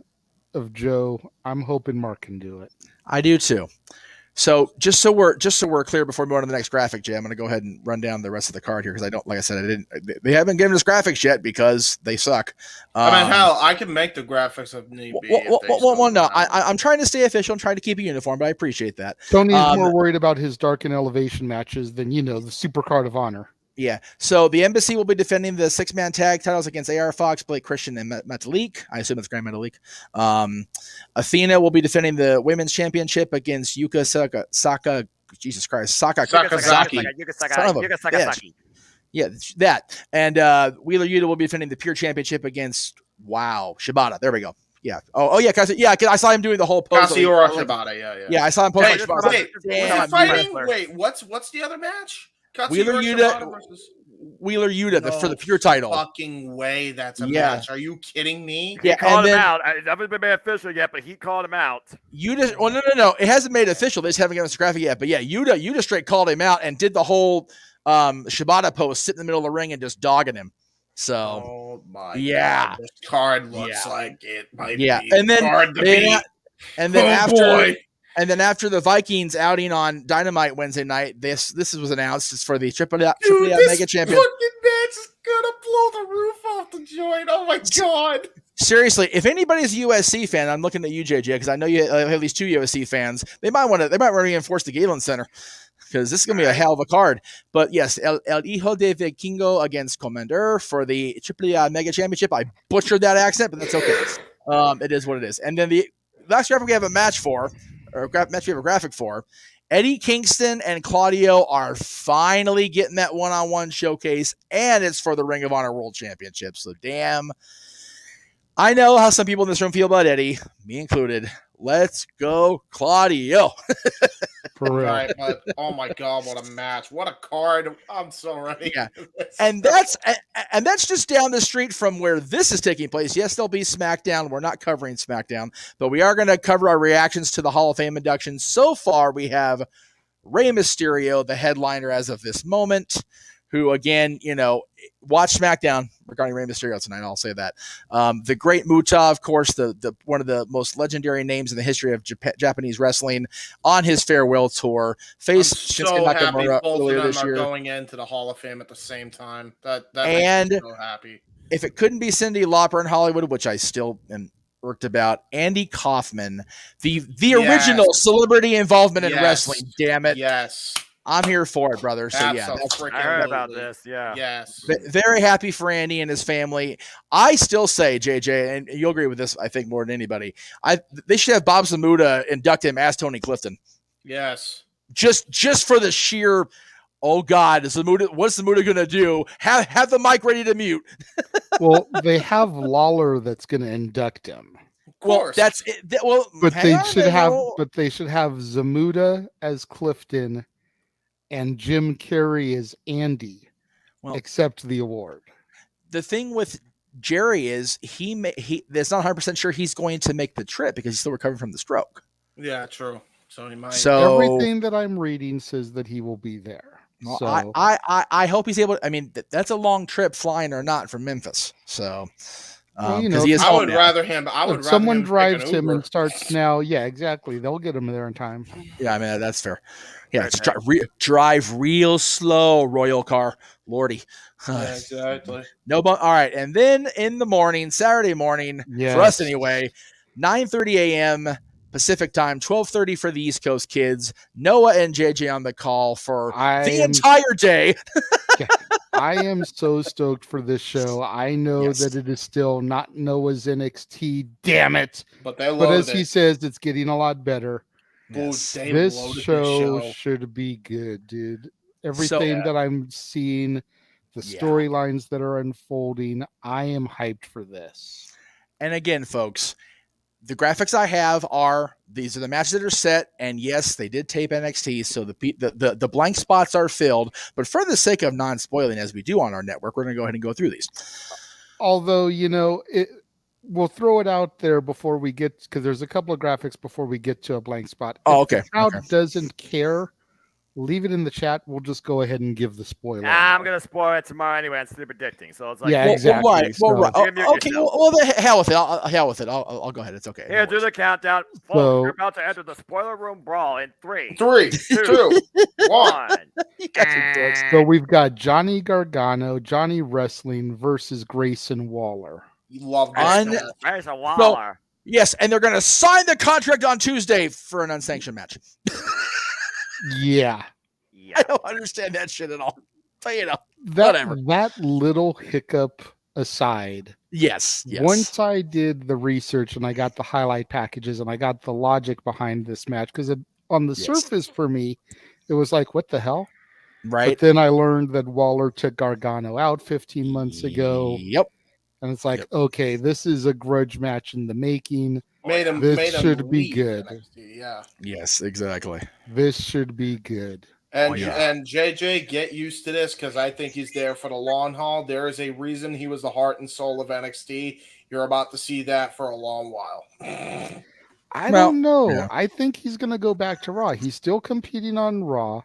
of Joe, I'm hoping Mark can do it. I do too. So just so we're clear before we move on to the next graphic, Jay, I'm going to go ahead and run down the rest of the card here because they haven't given us graphics yet because they suck. I mean, hell, I can make the graphics if need be. No, I'm trying to stay official. I'm trying to keep a uniform, but I appreciate that. Tony's more worried about his dark and elevation matches than, the Super Card of Honor. Yeah. So the Embassy will be defending the 6-man tag titles against AR Fox, Blake Christian, and Metalik. I assume it's Grand Metalik. Athena will be defending the women's championship against Yuka Saka. Jesus Christ. Sakazaki. Sakazaki. Yeah, that. And Wheeler Yuta will be defending the Pure Championship against, Shibata. There we go. Yeah. Oh yeah. I saw him doing the whole pose. Kazuura Shibata. Yeah. Yeah, I saw him pose. Wait, what's the other match? Wheeler Yuta for the pure title. Fucking way, that's a match. Are you kidding me? He called him out. It hasn't been made official yet, but he called him out. Yuta. Well, no. It hasn't made official. They just haven't given us a graphic yet. But yeah, Yuta straight called him out and did the whole Shibata pose, sit in the middle of the ring and just dogging him. So, oh my God, this card looks like it might be hard to beat. And then after the Vikings outing on Dynamite Wednesday night, this was announced. It's for the Triple A Mega Champion. Fucking match is gonna blow the roof off the joint. Oh my God! Seriously, if anybody's a USC fan, I'm looking at you, JJ, because I know you have at least 2 USC fans. They might want to reinforce the Galen Center because this is gonna be a hell of a card. But yes, El Hijo de Vikingo against Commander for the Triple A Mega Championship. I butchered that accent, but that's okay. It is what it is. And then the last graphic we have a match for. Or match we have a graphic for. Eddie Kingston and Claudio are finally getting that one-on-one showcase, and it's for the Ring of Honor World Championship. So damn, I know how some people in this room feel about Eddie, me included. Let's go, Claudio. Right, but oh my God, what a match. What a card. I'm so ready. Yeah. And that's just down the street from where this is taking place. Yes, there'll be SmackDown. We're not covering SmackDown, but we are going to cover our reactions to the Hall of Fame induction. So far, we have Rey Mysterio, the headliner as of this moment, who, again, watch SmackDown regarding Rey Mysterio tonight. I'll say that. The Great Muta, of course, the one of the most legendary names in the history of Japanese wrestling, on his farewell tour. Faced Shinsuke Nakamura earlier this year. Going into the Hall of Fame at the same time. That and makes me so happy. If it couldn't be Cyndi Lauper in Hollywood, which I still am irked about, Andy Kaufman, the original celebrity involvement in wrestling. Damn it. Yes. I'm here for it, brother. So I heard about this. Yeah. Yes. Very happy for Andy and his family. I still say, JJ, and you'll agree with this, I think, more than anybody. They should have Bob Zamuda induct him as Tony Clifton. Yes. Just for the sheer, oh God, what's Zamuda going to do? Have the mic ready to mute. Well, they have Lawler that's going to induct him. Well, that's it. But they should have Zamuda as Clifton and Jim Carrey as Andy, accept the award. the thing with Jerry is that's not 100% sure he's going to make the trip because he's still recovering from the stroke. Yeah, true. So he might. So Everything that I'm reading says that he will be there. well, So I hope he's able to. I mean, that's a long trip flying or not from Memphis. So well, you because know, he is I home would now. rather him. I would if rather someone him take drives an him Uber. and starts now, yeah, exactly. They'll get him there in time. Yeah, I mean that's fair. Yeah, Fair just take. drive real slow, Royal car, Lordy. Yeah, exactly. No, but all right. And then in the morning, Saturday morning, for us Yes. anyway, 9:30 a.m. Pacific time, 12:30 for the East Coast kids. Noah and JJ on the call for the entire day. I am so stoked for this show. I know Yes. that it is still not Noah's NXT, damn it. But they But loaded as he it. says, it's getting a lot better. Yes. They This loaded show this show. should be good, dude. Everything Yeah. that I'm seeing, the Yeah. storylines that are unfolding, I am hyped for this. And again, folks, the graphics I have are these are the matches that are set, and yes, they did tape NXT, so the blank spots are filled. But for the sake of non-spoiling, as we do on our network, we're going to go ahead and go through these. Although, you know, we'll throw it out there before we get, because there's a couple of graphics before we get to a blank spot. Oh, If the okay. crowd Okay. doesn't care, leave it in the chat. We'll just go ahead and give the spoiler. I'm gonna spoil it tomorrow anyway. I'm still predicting, so it's like Yeah, Well, exactly. right. Well, right. You mute Okay. yourself. Well, the hell with it. Hell with it. I'll go ahead. It's okay. Here, do the countdown. Folks, So- you're about to enter the spoiler room brawl in 3, 3, 2, 1. 1. You guys are dorks. So we've got Johnny Gargano, Johnny Wrestling versus Grayson Waller. You love Un- this. There's a Waller. Yes, and they're going to sign the contract on Tuesday for an unsanctioned match. Yeah. Yeah. I don't understand that shit at all. But you know, That whatever. little hiccup aside, Yes. once I did the research and I got the highlight packages and I got the logic behind this match, because on the Yes. surface for me, it was like, what the hell? Right. But then I learned that Waller took Gargano out 15 months ago. Yep. And it's like, okay, this is a grudge match in the making. Made him. This made him should be leave good. NXT, yeah. Yes, exactly. This should be good. And yeah. and JJ, get used to this because I think he's there for the long haul. There is a reason he was the heart and soul of NXT. You're about to see that for a long while. I Well, don't know. yeah. I think he's going to go back to Raw. He's still competing on Raw.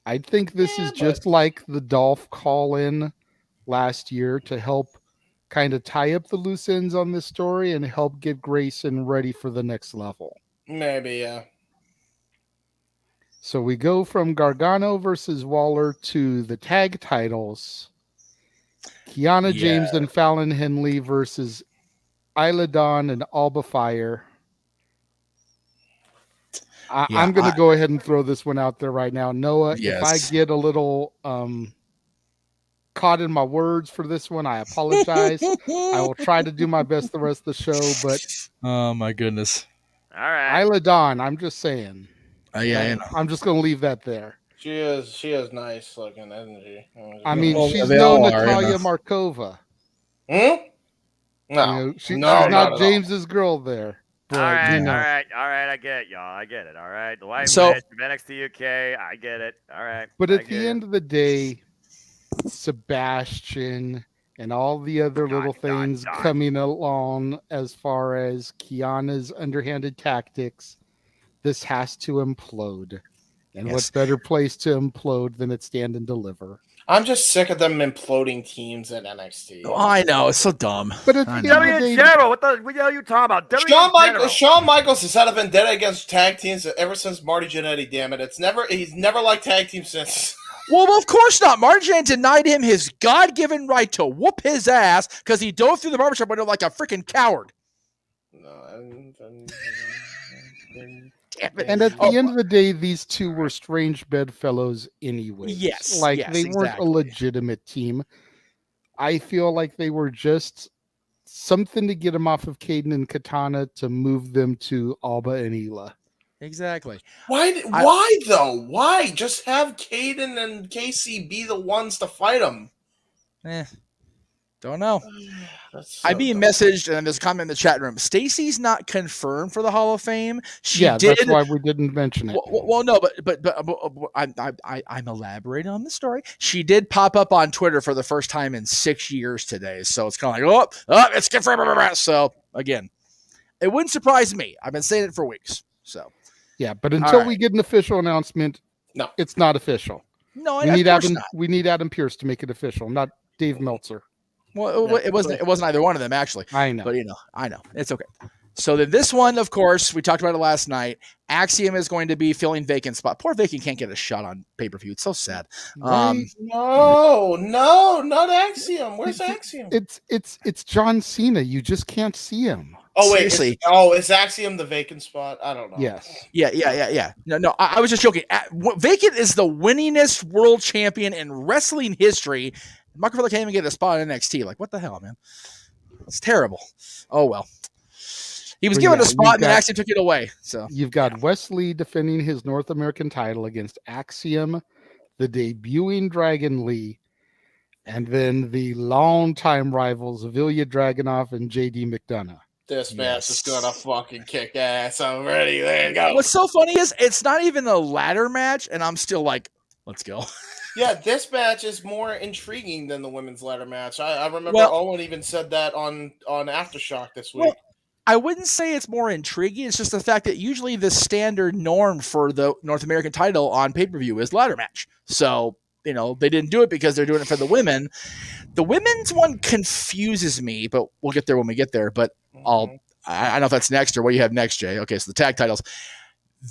I think this is but- just like the Dolph call-in last year to help kind of tie up the loose ends on this story and help get Grayson ready for the next level. Maybe, yeah. So we go from Gargano versus Waller to the tag titles. Kiana James and Fallon Henley versus Isla Dawn and Alba Fire. I'm going to go ahead and throw this one out there right now. Noah, if I Yes. get a little caught in my words for this one, I apologize. I will try to do my best the rest of the show, but Oh my goodness. All right. Isla Dawn, I'm just saying. Yeah, you know. I'm just going to leave that there. She is nice looking, isn't she? I mean, Well, she's they no all are, Natalia you know. Markova. No, You know, she's no, not not at all. James's girl there. But, All right, you know, all right. I get it, y'all. I get it. All right. The white So- match of NXT UK. I get it. All right. But I at the get it. end of the day, Sebastian and all the other little things coming along as far as Kiana's underhanded tactics, this has to implode. And Yes. what better place to implode than at Stand and Deliver? I'm just sick of them imploding teams at NXT. Oh, I know. It's so dumb. But at the I end know. of W the in day, general. What the hell are you talking about? W in general. Shawn Michaels has had a vendetta against tag teams ever since Marty Jannetty. Damn it! He's never liked tag teams since. Well, of course not. Marjan denied him his God-given right to whoop his ass because he dove through the barbershop window like a freaking coward. Damn it. and at the end of the day, these two were strange bedfellows anyway. Yes, Like yes, they weren't exactly. a legitimate team. I feel like they were just something to get them off of Caden and Katana to move them to Alba and Hila. Exactly. Why though? Why just have Caden and Casey be the ones to fight them? Eh. Don't know. That's I'm so being dumb. messaged, and there's a comment in the chat room. Stacy's not confirmed for the Hall of Fame. She Yeah, did. that's why we didn't mention it. Well, no, but I'm elaborating on the story. She did pop up on Twitter for the first time in 6 years today, so it's kind of like, it's confirmed. So again, it wouldn't surprise me. I've been saying it for weeks. So Yeah, but until right. we get an official announcement, No. it's not official. no, We of need course Adam. not. We need Adam Pierce to make it official, not Dave Meltzer. Well, No. it wasn't either one of them actually. I know. But I know it's okay. So then this one, of course, we talked about it last night. Axiom is going to be filling vacant spot. Poor Vacant can't get a shot on pay-per-view. It's so sad. Right? No, not Axiom. Where's Axiom? It's John Cena. You just can't see him. Oh wait, seriously. is Axiom the vacant spot? I don't know. Yes. Yeah. No, I was just joking. Vacant is the winningest world champion in wrestling history. Marco Fella can't even get a spot in NXT. Like, what the hell, man? It's terrible. Oh, well. He was given a spot and then Axiom took it away. So you've got Wesley defending his North American title against Axiom, the debuting Dragon Lee, and then the longtime rivals of Ilya Dragunov and JD McDonough. This match is gonna fucking kick ass already. There you go. What's so funny is it's not even a ladder match, and I'm still like, let's go. Yeah, this match is more intriguing than the women's ladder match. I remember Owen even said that on Aftershock this week. Well, I wouldn't say it's more intriguing. It's just the fact that usually the standard norm for the North American title on pay-per-view is ladder match. So, they didn't do it because they're doing it for the women. The women's one confuses me, but we'll get there when we get there. But I don't know if that's next or what you have next, Jay. Okay, so the tag titles.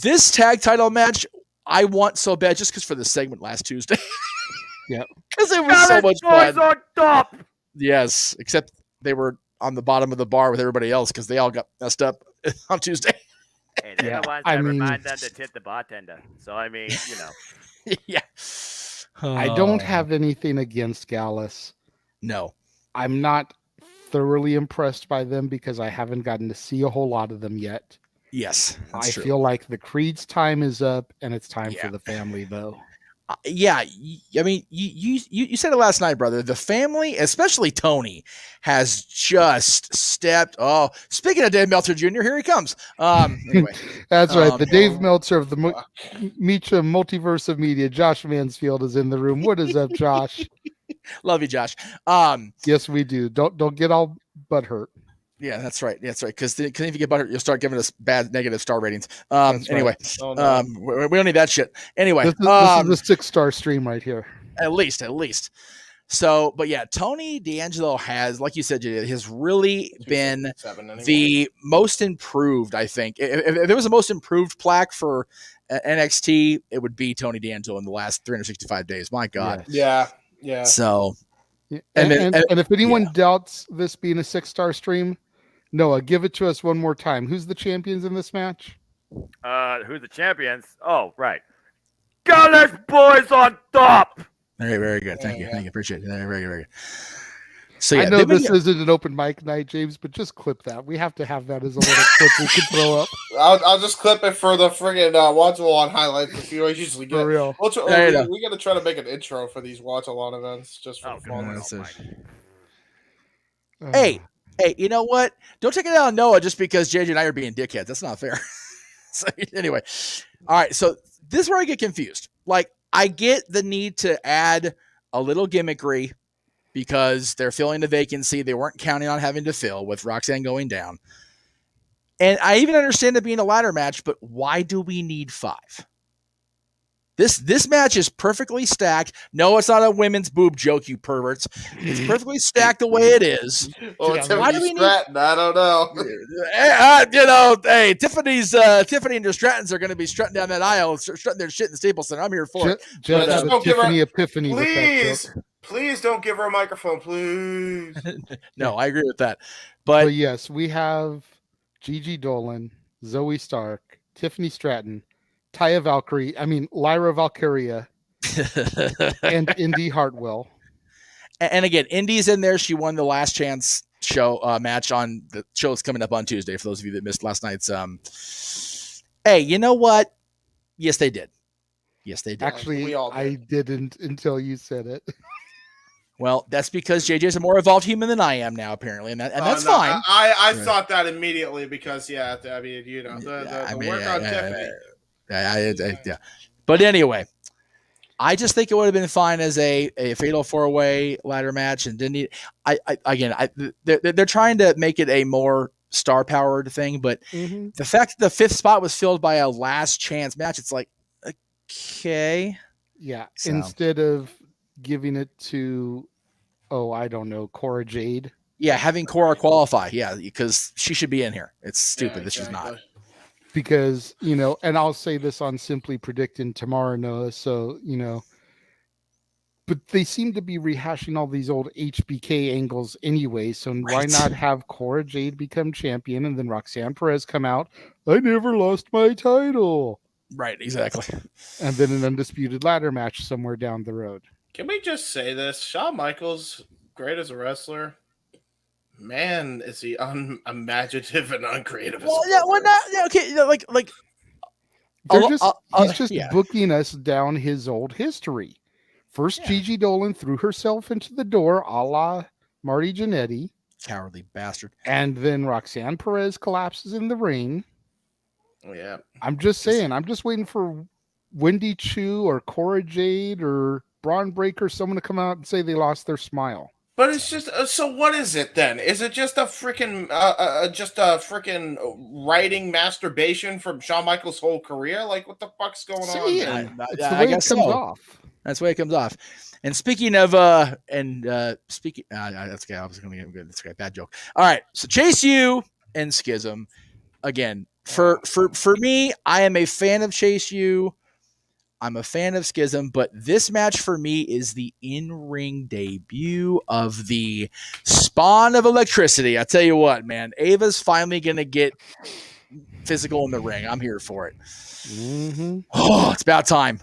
This tag title match, I want so bad just because for the segment last Tuesday. Yeah. Because it was so much fun. On top. Yes, except they were on the bottom of the bar with everybody else because they all got messed up on Tuesday. Hey, they're the ones that remind them to tip the bartender. So, Yeah. I don't have anything against Gallus. No. I'm not thoroughly impressed by them because I haven't gotten to see a whole lot of them yet. Yes, I feel like the Creed's time is up and it's time for the family, though. Yeah, I mean, you said it last night, brother. The family, especially Tony, has just stepped. Oh, speaking of Dave Meltzer Jr., here he comes. Anyway, that's right. The Dave Meltzer of the Meacham Multiverse of Media, Josh Mansfield, is in the room. What is up, Josh? Love you, Josh. Yes, we do. Don't get all butthurt. Yeah, that's right. Because if you get butthurt, you'll start giving us bad negative star ratings. Anyway, oh, no. we don't need that shit. Anyway, this is a 6-star stream right here. At least. So, but yeah, Tony D'Angelo has, like you said, has really been the most improved, I think. If there was a most improved plaque for NXT, it would be Tony D'Angelo in the last 365 days. My God. Yeah. So, and if anyone doubts this being a 6-star stream, Noah, give it to us one more time. Who's the champions in this match? Who's the champions? Oh, right. Gallus boys on top. Very, very good. Thank you. Appreciate it. Very, very good. So yeah, I know this isn't an open mic night, James, but just clip that. We have to have that as a little clip we can throw up. I'll just clip it for the friggin' watch-along highlights that you usually get. For real. We got to try to make an intro for these watch-along events just for fun. Hey, you know what? Don't take it out on Noah just because JJ and I are being dickheads. That's not fair. So anyway, all right. So this is where I get confused. Like, I get the need to add a little gimmickry because they're filling the vacancy they weren't counting on having to fill with Roxanne going down. And I even understand it being a ladder match, but why do we need 5? This match is perfectly stacked. No, it's not a women's boob joke, you perverts. It's perfectly stacked the way it is. Well, why do we need? I don't know. Hey, Tiffany and the Strattons are going to be strutting down that aisle, strutting their shit in the Staples Center. I'm here for it. Just had a Tiffany epiphany. Please don't give her a microphone, please. No, I agree with that. But yes, we have Gigi Dolan, Zoe Stark, Tiffany Stratton, Lyra Valkyria, and Indy Hartwell. And again, Indy's in there. She won the last chance show match on the show that's coming up on Tuesday. For those of you that missed last night's. Hey, you know what? Yes, they did. Actually, I didn't until you said it. Well, that's because JJ's a more evolved human than I am now, apparently, and that's no, fine. I thought that immediately because I mean, the work on Tiffany. Yeah. But anyway, I just think it would have been fine as a fatal 4-way ladder match, and didn't need. They're trying to make it a more star powered thing, but the fact that the 5th spot was filled by a last chance match, it's like, okay, yeah. So. Instead of giving it to, I don't know, Cora Jade. Yeah, having Cora qualify, because she should be in here. It's stupid that she's not. Because, and I'll say this on Simply Predicting tomorrow, Noah, so, but they seem to be rehashing all these old HBK angles anyway, so why not have Cora Jade become champion and then Roxanne Perez come out, I never lost my title. Right, exactly. And then an undisputed ladder match somewhere down the road. Can we just say this? Shawn Michaels, great as a wrestler. Man, is he unimaginative and uncreative? He's just booking us down his old history. First, Gigi Dolan threw herself into the door, a la Marty Jannetty. Cowardly bastard. And then Roxanne Perez collapses in the ring. Yeah. I'm just saying, I'm just waiting for Wendy Chu or Cora Jade or Braun Breaker, someone to come out and say they lost their smile. But it's just so. What is it then? Is it just a freaking writing masturbation from Shawn Michaels' whole career? Like, what the fuck's going on? Yeah, I guess it comes off. That's the way it comes off. And speaking of that's okay. I was going to get good. That's okay. Bad joke. All right. So Chase U and Schism again. For me, I am a fan of Chase U. I'm a fan of Schism, but this match for me is the in-ring debut of the spawn of electricity. I tell you what, man, Ava's finally going to get physical in the ring. I'm here for it. Oh, it's about time.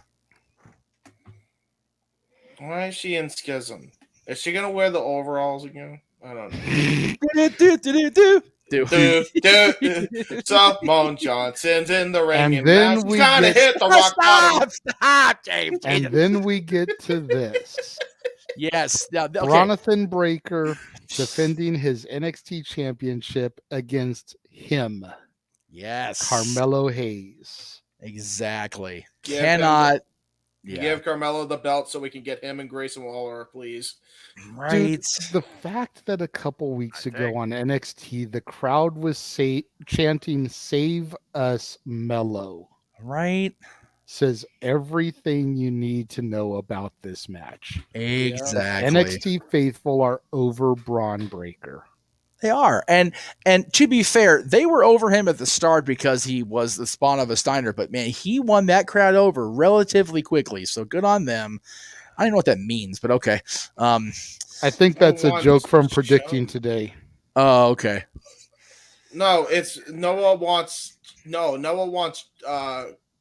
Why is she in Schism? Is she going to wear the overalls again? I don't know. Simone Johnson's in the ring, and then we kind of hit the rock bottom. Stop, James. And then we get to this. Yes. Now, okay. Jonathan Breaker defending his NXT championship against him. Yes. Carmelo Hayes. Exactly. Give Carmelo the belt so we can get him and Grayson Waller, please. Right. Dude, the fact that a couple weeks ago on NXT, the crowd was chanting, "Save us, Mello." Right. Says everything you need to know about this match. Exactly. NXT faithful are over Braun Breaker. They are. And to be fair, they were over him at the start because he was the spawn of a Steiner, but man, he won that crowd over relatively quickly. So good on them. I don't know what that means, but okay. I think that's a joke from Predicting Today. Oh, okay. No, it's Noah wants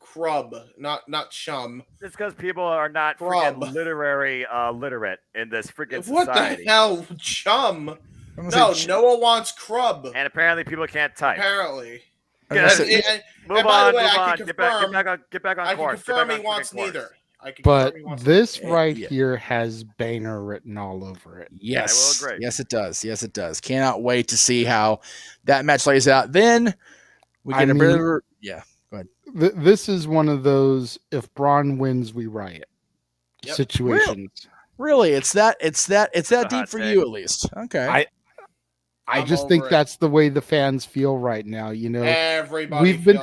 Crub, not Chum. It's because people are not freaking literary literate in this freaking society. What the hell, Chum? No, Noah wants Crub. And apparently people can't type. Apparently. Move on. Get back on course. I can confirm he wants neither. But this here has banger written all over it. Yes. I will agree. Yes, it does. Yes, it does. Cannot wait to see how that match lays out. Then we get go ahead. This is one of those if Braun wins, we riot situations. Really? It's that deep for you at least. Okay. I just think that's the way the fans feel right now. Everybody. We've been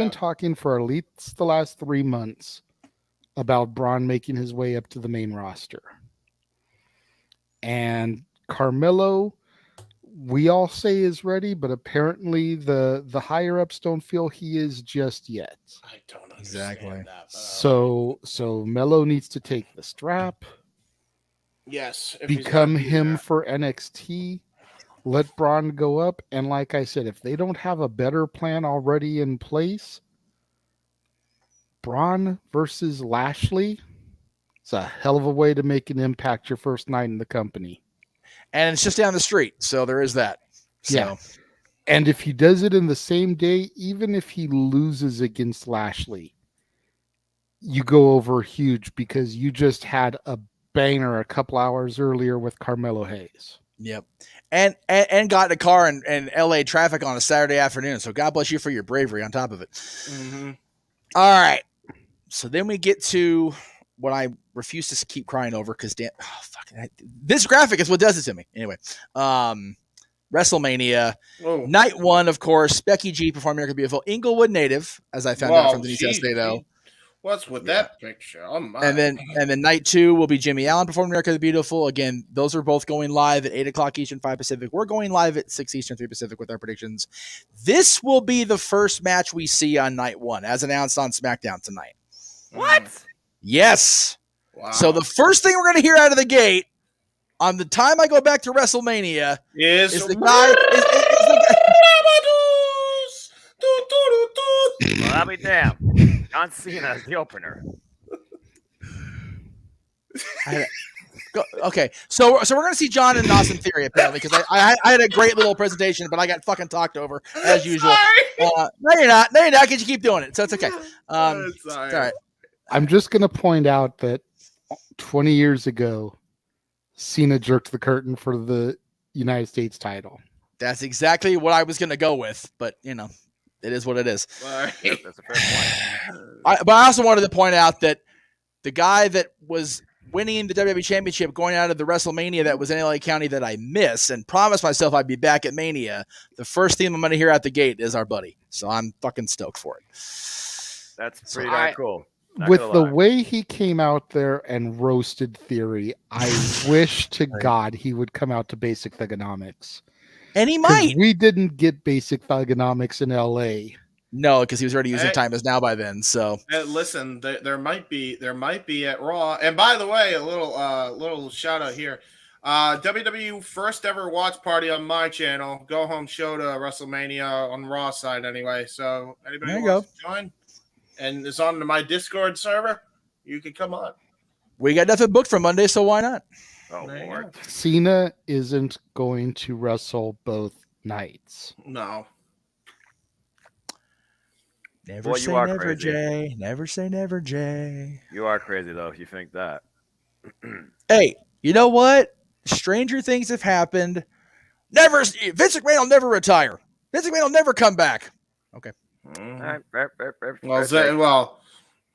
talking for at least the last 3 months about Braun making his way up to the main roster. And Carmelo, we all say is ready, but apparently the higher ups don't feel he is just yet. I don't understand that. So Melo needs to take the strap. Yes. Become him for NXT. Let Braun go up. And like I said, if they don't have a better plan already in place, Braun versus Lashley, it's a hell of a way to make an impact your first night in the company. And it's just down the street. So there is that. Yeah. And if he does it in the same day, even if he loses against Lashley, you go over huge because you just had a banger a couple hours earlier with Carmelo Hayes. Yep. And got in a car in LA traffic on a Saturday afternoon. So God bless you for your bravery on top of it. Mm-hmm. All right. So then we get to what I refuse to keep crying over because this graphic is what does it to me. Anyway, WrestleMania. Whoa. Night 1, of course, Becky G performing American Beautiful. Inglewood native, as I found out from Denise yesterday, though. What's with that picture? Oh my. And then night 2 will be Jimmy Allen performing America the Beautiful. Again, those are both going live at 8 o'clock Eastern, 5 Pacific. We're going live at 6 Eastern, 3 Pacific with our predictions. This will be the first match we see on night 1, as announced on SmackDown tonight. What? Yes. Wow. So the first thing we're going to hear out of the gate on the time I go back to WrestleMania is the guy. Well, I'll be damned. John Cena is the opener. Okay, so we're gonna see John and Austin Theory apparently because I had a great little presentation, but I got fucking talked over as usual. No, you're not because you keep doing it, so it's okay. It's all right. I'm just gonna point out that 20 years ago, Cena jerked the curtain for the United States title. That's exactly what I was gonna go with, but it is what it is. That's a fair point. But I also wanted to point out that the guy that was winning the WWE Championship going out of the WrestleMania that was in LA County that I missed and promised myself I'd be back at Mania, the first theme I'm going to hear out the gate is our buddy. So I'm fucking stoked for it. That's pretty darn cool. With the way he came out there and roasted Theory, I wish to God he would come out to Basic Thugonomics. And he might. We didn't get Basic Thugonomics in LA. No, because he was already using Time Is Now by then. So listen, there might be at Raw. And by the way, a little shout out here. WWE first ever watch party on my channel. Go home show to WrestleMania on Raw side anyway. So anybody wants to join and is on my Discord server, you can come on. We got nothing booked for Monday, so why not? Oh Lord. Cena isn't going to wrestle both nights. No. Never say never, crazy. Jay. Never say never, Jay. You are crazy, though, if you think that. Hey, you know what? Stranger things have happened. Vince McMahon will never retire. Vince McMahon will never come back. Okay. All right. Well,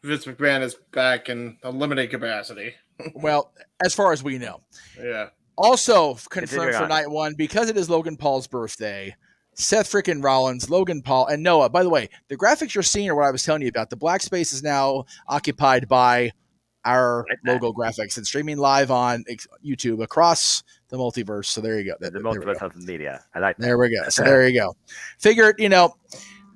Vince McMahon is back in a limited capacity. Well, as far as we know. Yeah. Also confirmed for night 1, because it is Logan Paul's birthday, Seth freaking Rollins, Logan Paul, and Noah. By the way, the graphics you're seeing are what I was telling you about. The black space is now occupied by our logo graphics and streaming live on YouTube across the multiverse. So there you go. The multiverse of media. I like that. There we go. So there you go. Figured,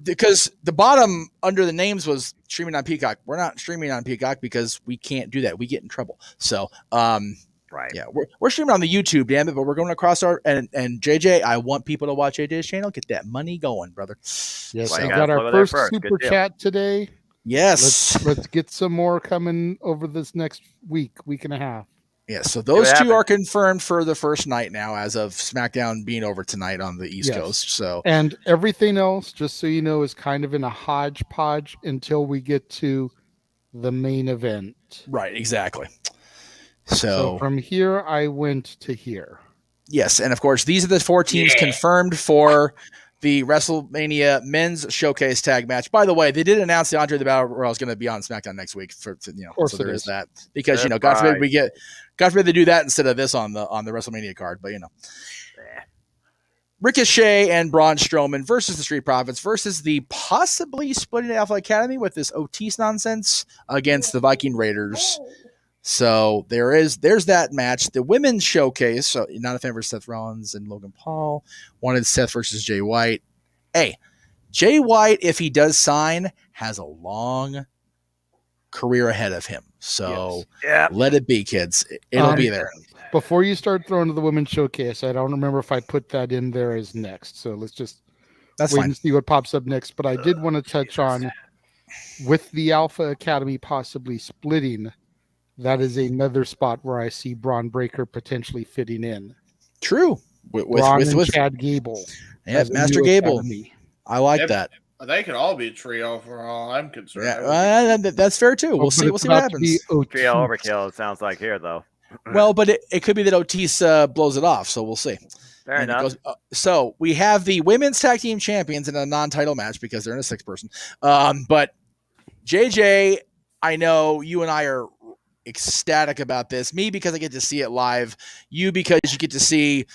because the bottom under the names was streaming on Peacock. We're not streaming on Peacock because we can't do that. We get in trouble. So, right. Yeah, we're streaming on the YouTube, damn it, but we're going across and JJ, I want people to watch JJ's channel. Get that money going, brother. Yes, we got our first super chat today. Yes. Let's get some more coming over this next week and a half. Yeah, so those two are confirmed for the first night now as of SmackDown being over tonight on the East Coast. So and everything else, just so you know, is kind of in a hodgepodge until we get to the main event. Right, exactly. So from here, I went to here. Yes, and of course, these are the 4 teams confirmed for the WrestleMania Men's Showcase Tag Match. By the way, they did announce the Andre the Battle Royal is going to be on SmackDown next week. So there is that because God forbid they do that instead of this on the WrestleMania card. But Ricochet and Braun Strowman versus the Street Profits versus the possibly splitting Alpha Academy with this Otis nonsense against the Viking Raiders. So there's that match. The women's showcase. So not a fan versus Seth Rollins and Logan Paul. Wanted Seth versus Jay White. Hey, Jay White, if he does sign, has a long career ahead of him. So let it be, kids. It'll be there. Before you start throwing to the women's showcase, I don't remember if I put that in there as next. So let's just wait and see what pops up next. But I did want to touch on with the Alpha Academy possibly splitting. That is another spot where I see Braun Breaker potentially fitting in. True. With Chad Gable. Yeah, Master Gable. Academy. I like that. They could all be a trio for all I'm concerned. Yeah, that's fair too. We'll see what happens. Trio overkill, it sounds like here, though. Well, but it could be that Otis blows it off, so we'll see. Fair enough. So we have the women's tag team champions in a non-title match because they're in a 6-person. But JJ, I know you and I are ecstatic about this. Me because I get to see it live. You because you get to see.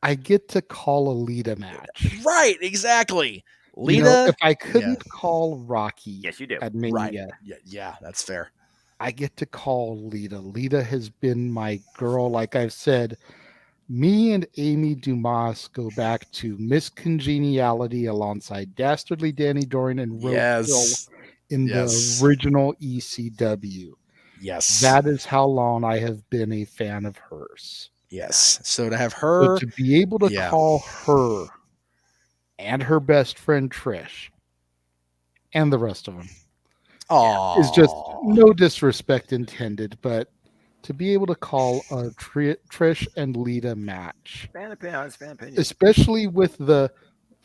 I get to call a Lita match. Right, exactly. Lita. You know, if I couldn't call Rocky, Yes, you do. At Mania, right. Yeah, that's fair. I get to call Lita. Lita has been my girl. Like I've said, me and Amy Dumas go back to Miss Congeniality alongside Dastardly Danny Dorian and Roadkill in the original ECW. Yes. That is how long I have been a fan of hers. Yes. So to have her. So to be able to call her and her best friend Trish and the rest of them is just no disrespect intended, but to be able to call a Trish and Lita match, fan opinion, especially with the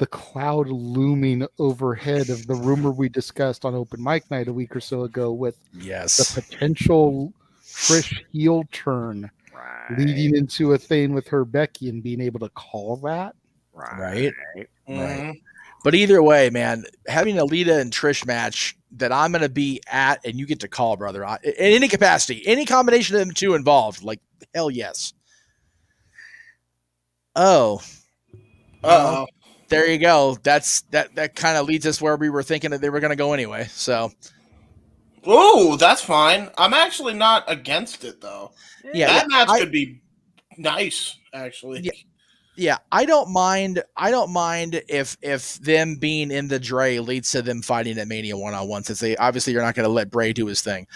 cloud looming overhead of the rumor we discussed on Open Mic Night a week or so ago with the potential Trish heel turn leading into a thing with her Becky and being able to call that. Right. But either way, man, having a Lita and Trish match that I'm going to be at and you get to call, brother, in any capacity, any combination of them two involved, like, hell yes. Oh. Uh-oh. There you go. That kind of leads us where we were thinking that they were going to go anyway. So. Ooh, that's fine. I'm actually not against it, though. Yeah, that match could be nice, actually. Yeah, I don't mind if them being in the Dre leads to them fighting at Mania 1-on-1, since they obviously you're not going to let Bray do his thing.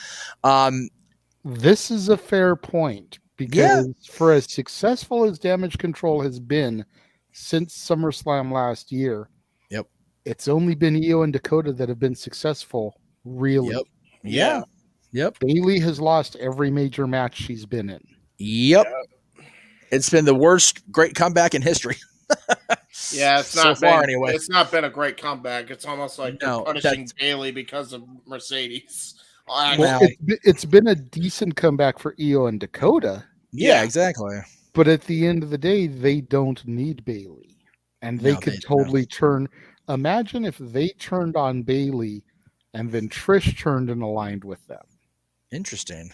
This is a fair point because for as successful as Damage Control has been since SummerSlam last year, it's only been Io and Dakota that have been successful, really. Yep. Bayley has lost every major match she's been in. Yep. It's been the worst great comeback in history. Yeah, it's not so far anyway. It's not been a great comeback. It's almost like they're punishing Bayley because of Mercedes. Well, it's been a decent comeback for Io and Dakota. Yeah, exactly. But at the end of the day, they don't need Bayley, and they could totally turn. Imagine if they turned on Bayley, and then Trish turned and aligned with them. Interesting.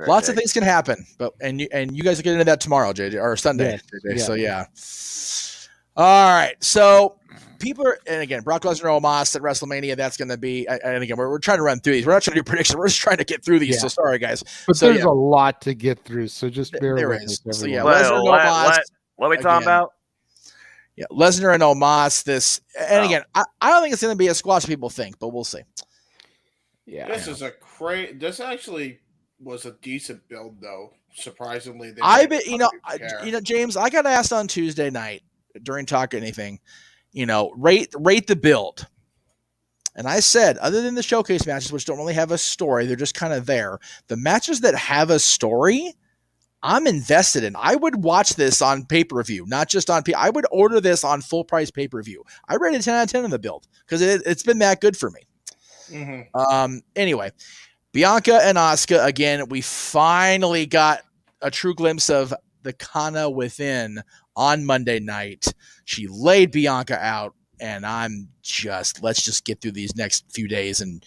Lots of things can happen, but and you guys will get into that tomorrow, JJ, or Sunday. Yes. So all right. So people are, and again, Brock Lesnar, Omos at WrestleMania. That's going to be, and again, we're trying to run through these. We're not trying to do predictions. We're just trying to get through these. So sorry, guys. But there's a lot to get through. So just bear with us. So Lesnar and Omos. What are we talking about? Yeah, Lesnar and Omos. This, and again, I don't think it's going to be as squash as people think, but we'll see. Yeah, this is This actually was a decent build, though. Surprisingly, James, I got asked on Tuesday night during Talk Anything, rate the build, and I said, other than the showcase matches, which don't really have a story, they're just kind of there. The matches that have a story, I'm invested in. I would watch this on pay-per-view, not just on I would order this on full price pay-per-view. I rated 10 out of 10 in the build because it's been that good for me. Mm-hmm. Anyway, Bianca and Asuka, again, we finally got a true glimpse of the Kana within on Monday night. She laid Bianca out, and let's just get through these next few days and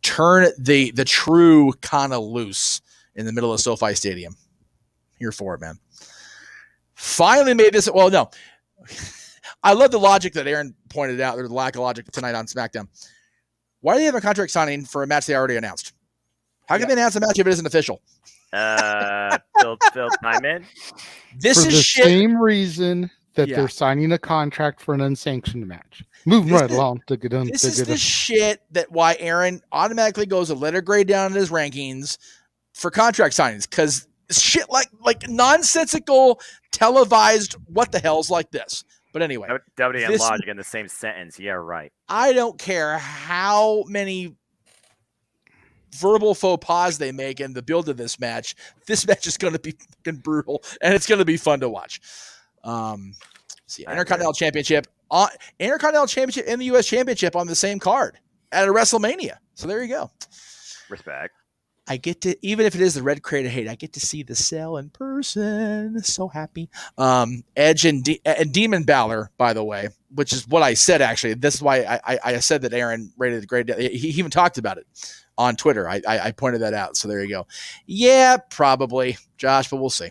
turn the true Kana loose in the middle of SoFi Stadium. Here for it, man. Finally made this. Well, no. I love the logic that Aaron pointed out, or the lack of logic tonight on SmackDown. Why do they have a contract signing for a match they already announced? How can they announce a match if it isn't official? Fill time in. This is the same reason that they're signing a contract for an unsanctioned match. Moving right along. This is the shit that why Aaron automatically goes a letter grade down in his rankings for contract signings, because shit like nonsensical televised what the hell's like this. But anyway, WWN and logic in the same sentence. Yeah, right. I don't care how many verbal faux pas they make in the build of this match. This match is going to be fucking brutal, and it's going to be fun to watch. Intercontinental Championship, and the U.S. Championship on the same card at a WrestleMania. So there you go. Respect. I get to, even if it is the red crate of hate, I get to see the cell in person. So happy. Edge and Demon Balor, by the way, which is what I said, actually. This is why I said that Aaron rated it great. He even talked about it on Twitter. I pointed that out. So there you go. Yeah, probably, Josh, but we'll see.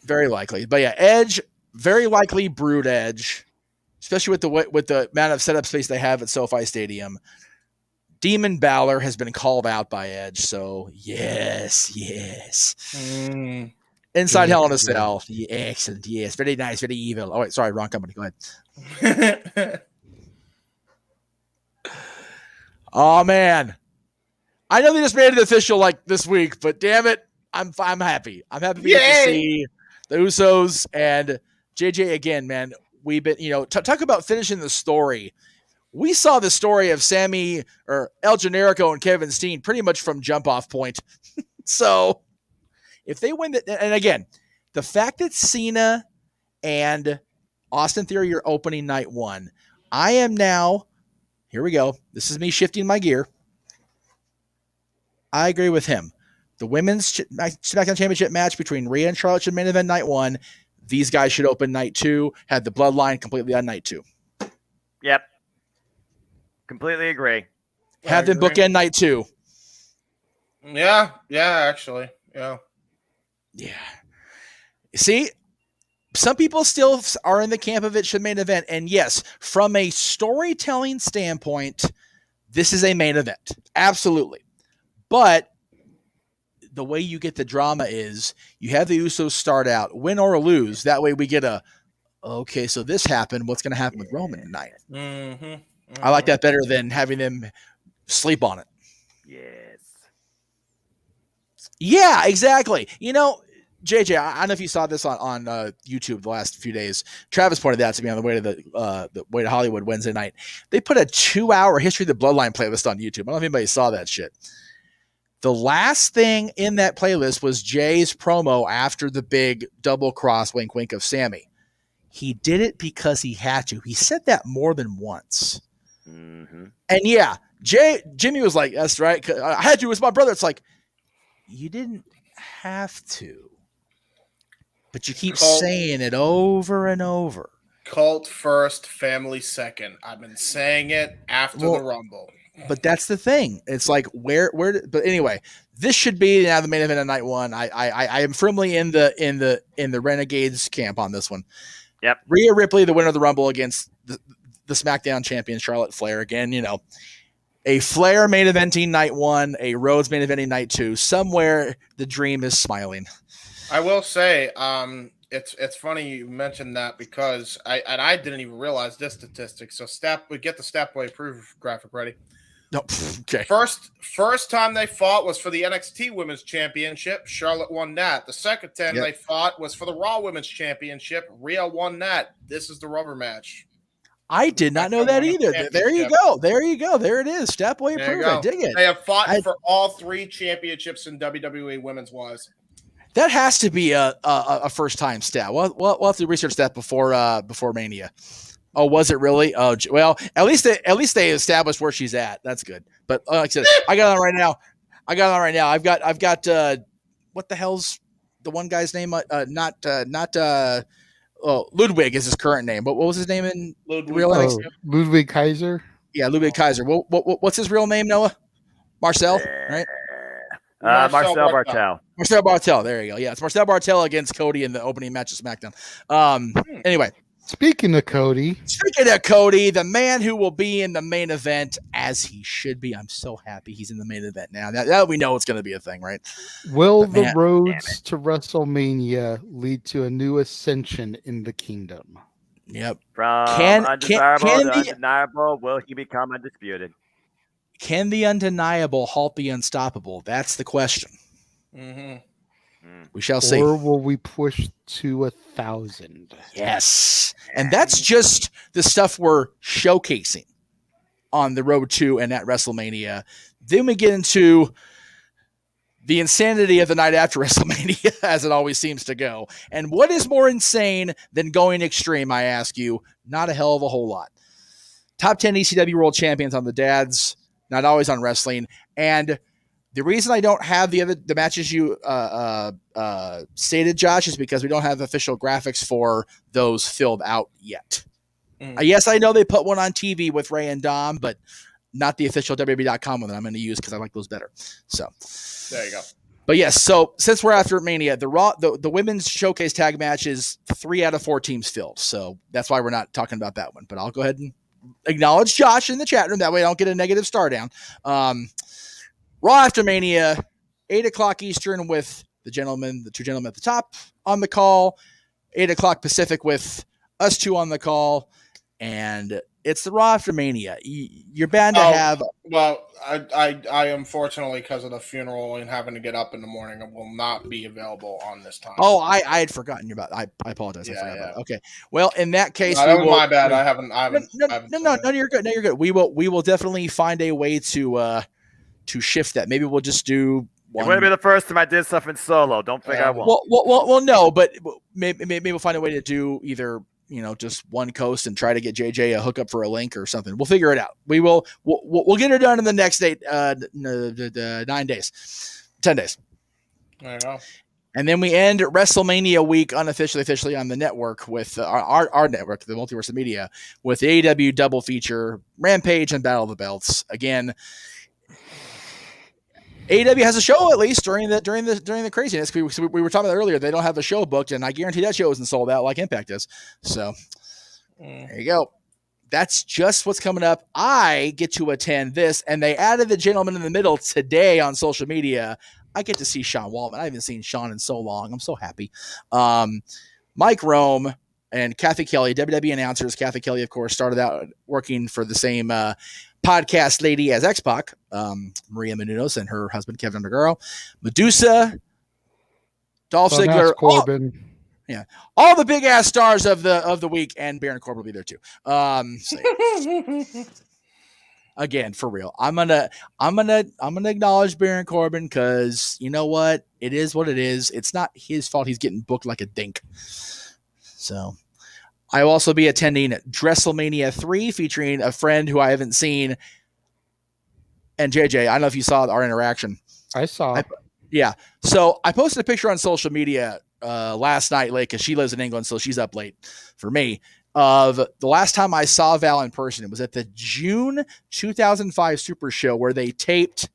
Very likely. But yeah, Edge, very likely Brood Edge, especially with the amount of setup space they have at SoFi Stadium. Demon Balor has been called out by Edge, so yes. Inside Hell in a Cell. Yeah, excellent, yes. Very nice, very evil. Oh, wait, sorry, wrong company. Go ahead. Oh, man. I know they just made it official like this week, but damn it, I'm happy. I'm happy to see the Usos and JJ again, man. We've been, talk about finishing the story. We saw the story of Sammy or El Generico and Kevin Steen pretty much from jump off point. So if they win and again, the fact that Cena and Austin Theory are opening night 1, I am now, here we go. This is me shifting my gear. I agree with him. The women's SmackDown Championship match between Rhea and Charlotte should main event night 1. These guys should open night 2, have the bloodline completely on night 2. Yep. Completely agree. Have them bookend night 2. Yeah, actually. Yeah. See, some people still are in the camp of it should main event. And yes, from a storytelling standpoint, this is a main event. Absolutely. But the way you get the drama is you have the Usos start out, win or lose. That way we get okay, so this happened. What's going to happen with Roman tonight? Mm-hmm. I like that better than having them sleep on it. Yes. Yeah, exactly. JJ, I don't know if you saw this on YouTube the last few days. Travis pointed that to me on the way to the way to Hollywood Wednesday night. They put a 2-hour History of the Bloodline playlist on YouTube. I don't know if anybody saw that shit. The last thing in that playlist was Jay's promo after the big double cross wink wink of Sammy. He did it because he had to. He said that more than once. Mm-hmm. And yeah, Jimmy was like, that's right. I had to. It was my brother. It's like, you didn't have to. But you keep saying it over and over. Cult first, family second. I've been saying it after the Rumble. But that's the thing. It's like but anyway, this should be now the main event of night 1. I am firmly in the Renegades camp on this one. Yep. Rhea Ripley, the winner of the Rumble against the SmackDown champion Charlotte Flair. Again, a Flair main eventing night 1, a Rhodes main eventing night 2. Somewhere the dream is smiling. I will say, it's funny you mentioned that because I didn't even realize this statistic. So we get the Stepway proof graphic ready. No, okay. First time they fought was for the NXT Women's Championship. Charlotte won that. The second time they fought was for the Raw Women's Championship. Rhea won that. This is the rubber match. I did not know that either. There you go. There it is. Stepway proof. I dig it. They have fought for all 3 championships in WWE women's wise. That has to be a first time stat. We'll have to research that before Mania. Oh, was it really? Oh, well, at least they established where she's at. That's good. But like I said, I got it on right now. I've got what the hell's the one guy's name? Ludwig is his current name. What was his name in real life? Ludwig Kaiser. Yeah, Ludwig Kaiser. What's his real name, Noah? Marcel, right? Marcel Bartel. Marcel Bartel. There you go. Yeah, it's Marcel Bartel against Cody in the opening match of SmackDown. Anyway. Speaking of Cody, the man who will be in the main event as he should be. I'm so happy he's in the main event now. Now we know it's going to be a thing, right? Will the roads to WrestleMania lead to a new ascension in the kingdom? Yep. From undesirable to undeniable, will he become undisputed? Can the undeniable halt the unstoppable? That's the question. Mm-hmm. We shall see. Or will we push to 1,000? Yes. And that's just the stuff we're showcasing on the road to and at WrestleMania. Then we get into the insanity of the night after WrestleMania, as it always seems to go. And what is more insane than going extreme, I ask you? Not a hell of a whole lot. Top 10 ECW World Champions on the dads, not always on wrestling. And The reason I don't have the matches you stated, Josh, is because we don't have official graphics for those filled out yet. Yes, I know they put one on TV with Ray and Dom, but not the official WWE.com one that I'm going to use because I like those better. So there you go. But yes, so since we're after Mania, the women's showcase tag match is 3 out of 4 teams filled. So that's why we're not talking about that one. But I'll go ahead and acknowledge Josh in the chat room. That way I don't get a negative star down. Raw after Mania, 8 o'clock Eastern with the two gentlemen at the top on the call, 8 o'clock Pacific with us two on the call, and it's the Raw after Mania. You're bound to have. Well, I unfortunately, because of the funeral and having to get up in the morning, I will not be available on this time. Oh, I had forgotten about. I apologize. I forgot about it. Okay. Well, in that case, that was my bad. I haven't. No, you're good. No, you're good. We will definitely find a way to shift that. Maybe we'll just do. It wouldn't be the first time I did stuff in solo. Don't think I won't. Well, no, but maybe we'll find a way to do either. Just one coast and try to get JJ a hookup for a link or something. We'll figure it out. We'll get it done in the next 9 days, 10 days. There you go. And then we end WrestleMania week officially on the network with our network, the Multiverse of Media, with the AEW double feature, Rampage and Battle of the Belts. Again, AEW has a show at least during the craziness. We were talking about earlier. They don't have a show booked, and I guarantee that show isn't sold out like Impact is. So there you go. That's just what's coming up. I get to attend this, and they added the gentleman in the middle today on social media. I get to see Sean Waltman. I haven't seen Sean in so long. I'm so happy. Mike Rome and Kathy Kelly, WWE announcers. Kathy Kelly, of course, started out working for the same podcast lady as X-Pac, Maria Menounos, and her husband Kevin Undergaro, Medusa, Dolph Ziggler, Corbin. All the big ass stars of the week, and Baron Corbin will be there too. Again, for real, I'm gonna acknowledge Baron Corbin because you know what, it is what it is. It's not his fault he's getting booked like a dink. So. I will also be attending WrestleMania 3 featuring a friend who I haven't seen. And JJ, I don't know if you saw our interaction. I saw. So I posted a picture on social media last night late because she lives in England, so she's up late for me. Of the last time I saw Val in person, it was at the June 2005 Super Show where they taped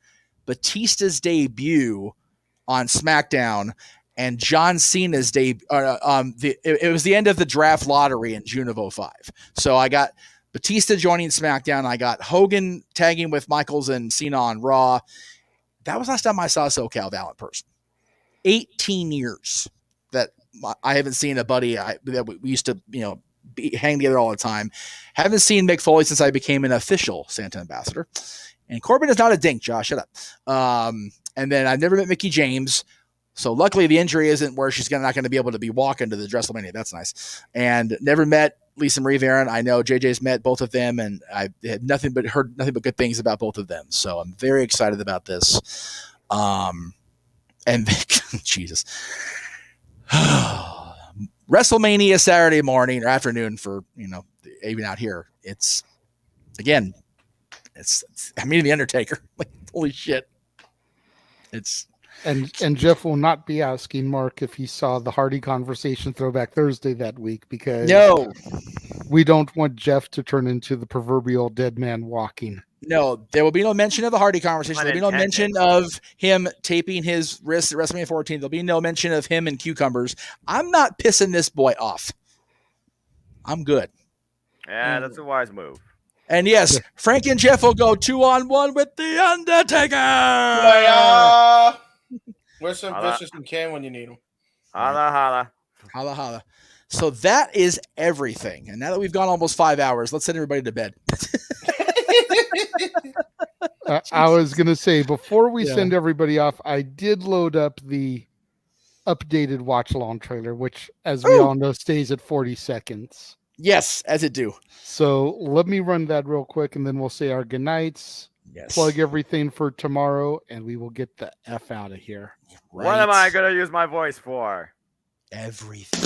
Batista's debut on SmackDown. And John Cena's debut, it was the end of the draft lottery in June of 2005. So I got Batista joining SmackDown. I got Hogan tagging with Michaels and Cena on Raw. That was last time I saw SoCal Val in person. 18 years that I haven't seen a buddy that we used to, hang together all the time. Haven't seen Mick Foley since I became an official Santa ambassador. And Corbin is not a dink, Josh. Shut up. And then I've never met Mickie James. So luckily the injury isn't where she's not going to be able to be walking to the WrestleMania. That's nice. And never met Lisa Marie Varon. I know JJ's met both of them, and I had heard nothing but good things about both of them. So I'm very excited about this. And Jesus, WrestleMania Saturday morning or afternoon for even out here. It's I'm meeting the Undertaker. Like holy shit. And Jeff will not be asking Mark if he saw the Hardy Conversation Throwback Thursday that week because we don't want Jeff to turn into the proverbial dead man walking. No, there will be no mention of the Hardy Conversation. There'll be no mention of him taping his wrist at WrestleMania 14. There'll be no mention of him and cucumbers. I'm not pissing this boy off. I'm good. Yeah, that's a wise move. And yes, Frank and Jeff will go 2-on-1 with the Undertaker. Where's some Vicious and Kane when you need them? Holla, holla. Holla, holla. So that is everything. And now that we've gone almost 5 hours, let's send everybody to bed. I was going to say, before we send everybody off, I did load up the updated watch-along trailer, which, as we all know, stays at 40 seconds. Yes, as it do. So let me run that real quick, and then we'll say our goodnights. Yes. Plug everything for tomorrow, and we will get the F out of here. Right. What am I going to use my voice for? Everything.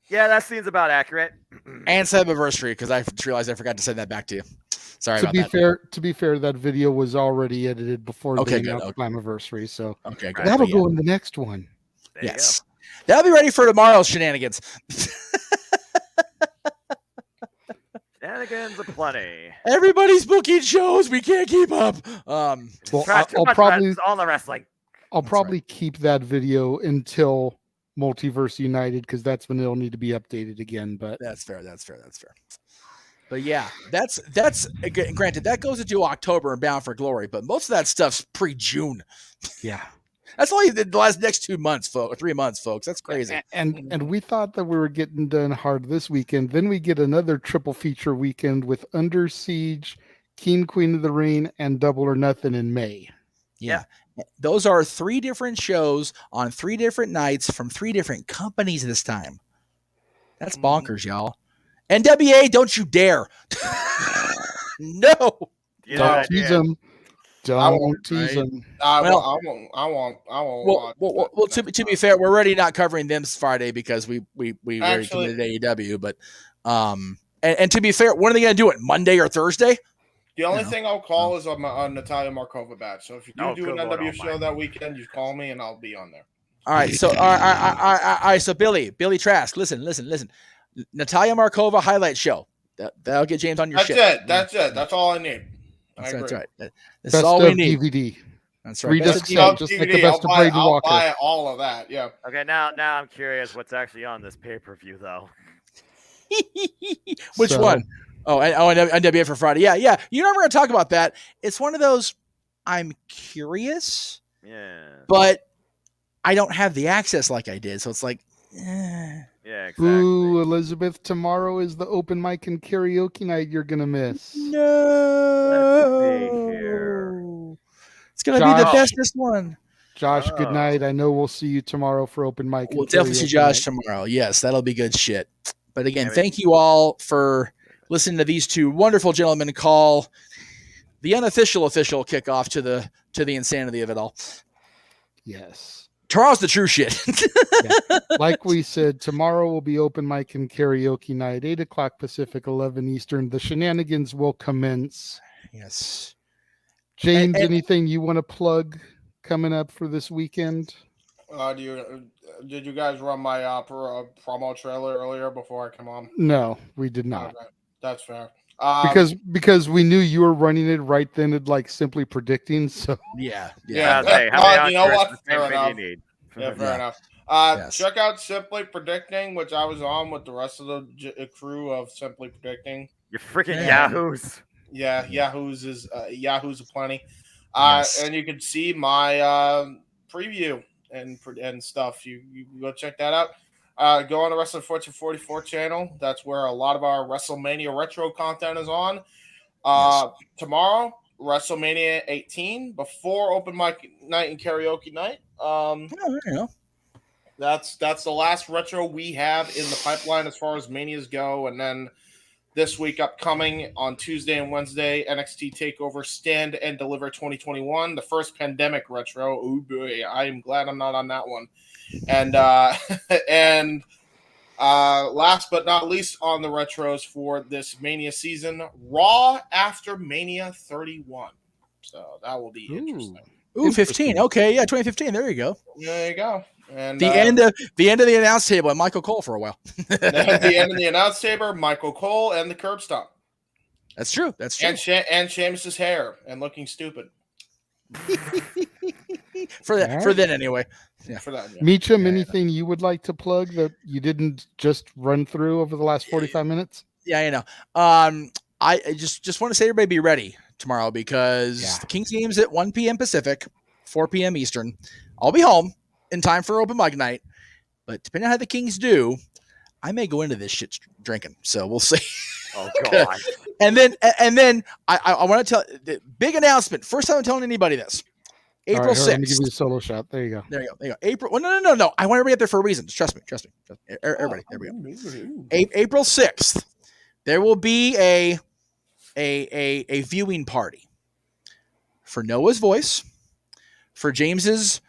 Yeah, that seems about accurate. And Cyberversary, because I just realized I forgot to send that back to you. Sorry To about be that. to be fair, that video was already edited before Okay, they good. announced Slammiversary, so Okay, good. that'll But go in the next one. There you yes. That'll be ready for tomorrow's shenanigans. Shenanigans aplenty. Everybody's booking shows. We can't keep up. Well, Too I'll much probably all the wrestling. I'll That's probably keep that video until Multiverse United because that's when it'll need to be updated again. But That's fair. But yeah, that's granted that goes into October and Bound for Glory, but most of that stuff's pre-June. yeah, That's only the next 2 months, folks. 3 months, folks. That's crazy. and we thought that we were getting done hard this weekend. Then we get another triple feature weekend with Under Siege, King Queen of the Ring, and Double or Nothing in May. Yeah. Those are 3 different shows on 3 different nights from 3 different companies this time. That's bonkers, y'all. NWA, don't you dare. No. Don't tease them. Don't tease right? them. I Well- won't. Well, to be fair, we're already not covering them Friday because we already Actually- committed AEW. But and to be fair, when are they going to do it? Monday or Thursday? The only No. thing I'll call is on Natalia Markova batch. So if you do Oh, do good an Lord NW show almighty. that weekend, you call me and I'll be on there. All right, so all right, so Billy Trask, listen. Natalia Markova highlight show. That'll get James on your That's shit. it. That's it. That's all I need. I That's agree. right. This Best is all we of need. DVD. That's right. 3 Best disc of set, Love just DVD. like the best of Brady I'll Walker. buy all of that. Yeah. Okay, now I'm curious what's actually on this pay-per-view though. Which So- one? Oh, NWA for Friday. Yeah. You know, we're going to talk about that. It's one of those. I'm curious, Yeah. but I don't have the access like I did, so it's like. Yeah, exactly. Ooh, Elizabeth, tomorrow is the open mic and karaoke night you're gonna miss. No. Let's see here. It's gonna be the Josh. bestest one. Josh, good Oh. night. I know we'll see you tomorrow for open mic. We'll and definitely see karaoke Josh night. tomorrow. Yes, that'll be good shit. But again, Yeah, we- thank you all for listening to these 2 wonderful gentlemen call the unofficial official kickoff to the insanity of it all. Yes. Tomorrow's the true shit. Like we said, tomorrow will be open mic and karaoke night, 8 o'clock Pacific, 11 Eastern. The shenanigans will commence. Yes. James, And- anything you want to plug coming up for this weekend? Did you guys run my promo trailer earlier before I come on? No, we did not. Okay, that's fair. Because we knew you were running it right then at like simply predicting. So Yeah. Yeah. Hey, how many You know Oscars what? the same Fair thing enough. you need? Yeah, fair Yeah. enough. Yes. Check out Simply Predicting, which I was on with the rest of the crew of Simply Predicting. You freaking Yeah. yahoos. Yeah, Yahoo's aplenty. Yes. And you can see my preview and stuff. You go check that out. Go on the Wrestling Fortune 44 channel. That's where a lot of our WrestleMania retro content is on. Tomorrow, WrestleMania 18 before open mic night and karaoke night. You know. That's the last retro we have in the pipeline as far as manias go, and then this week upcoming on Tuesday and Wednesday, NXT TakeOver Stand and Deliver 2021, the first pandemic retro. Oh boy, I am glad I'm not on that one. And and last but not least on the retros for this Mania season, Raw after Mania 31. So that will be interesting. Ooh, 15. Okay, yeah, 2015. There you go. There you go. And The end of the announce table and Michael Cole for a while. at the end of the announce table, Michael Cole and the curb stomp. That's true. That's true. And Sheamus's hair and looking stupid. For then anyway. Yeah. For that. Yeah. Meacham, Yeah. anything you would like to plug that you didn't just run through over the last 45 minutes? Yeah, you know. I just want to say everybody be ready tomorrow because the Kings game's at 1 p.m. Pacific, 4 p.m. Eastern. I'll be home in time for open mic night, but depending on how the Kings do, I may go into this shit drinking. So we'll see. Oh god. And then I want to tell the big announcement. First time I'm telling anybody this. April All right, let me 6th. give you a solo shot. There you go. There you go. April. Well, no. I want everybody up there for a reason. Just trust me. Everybody. There we go. April 6th. There will be a viewing party for Noah's voice, for James's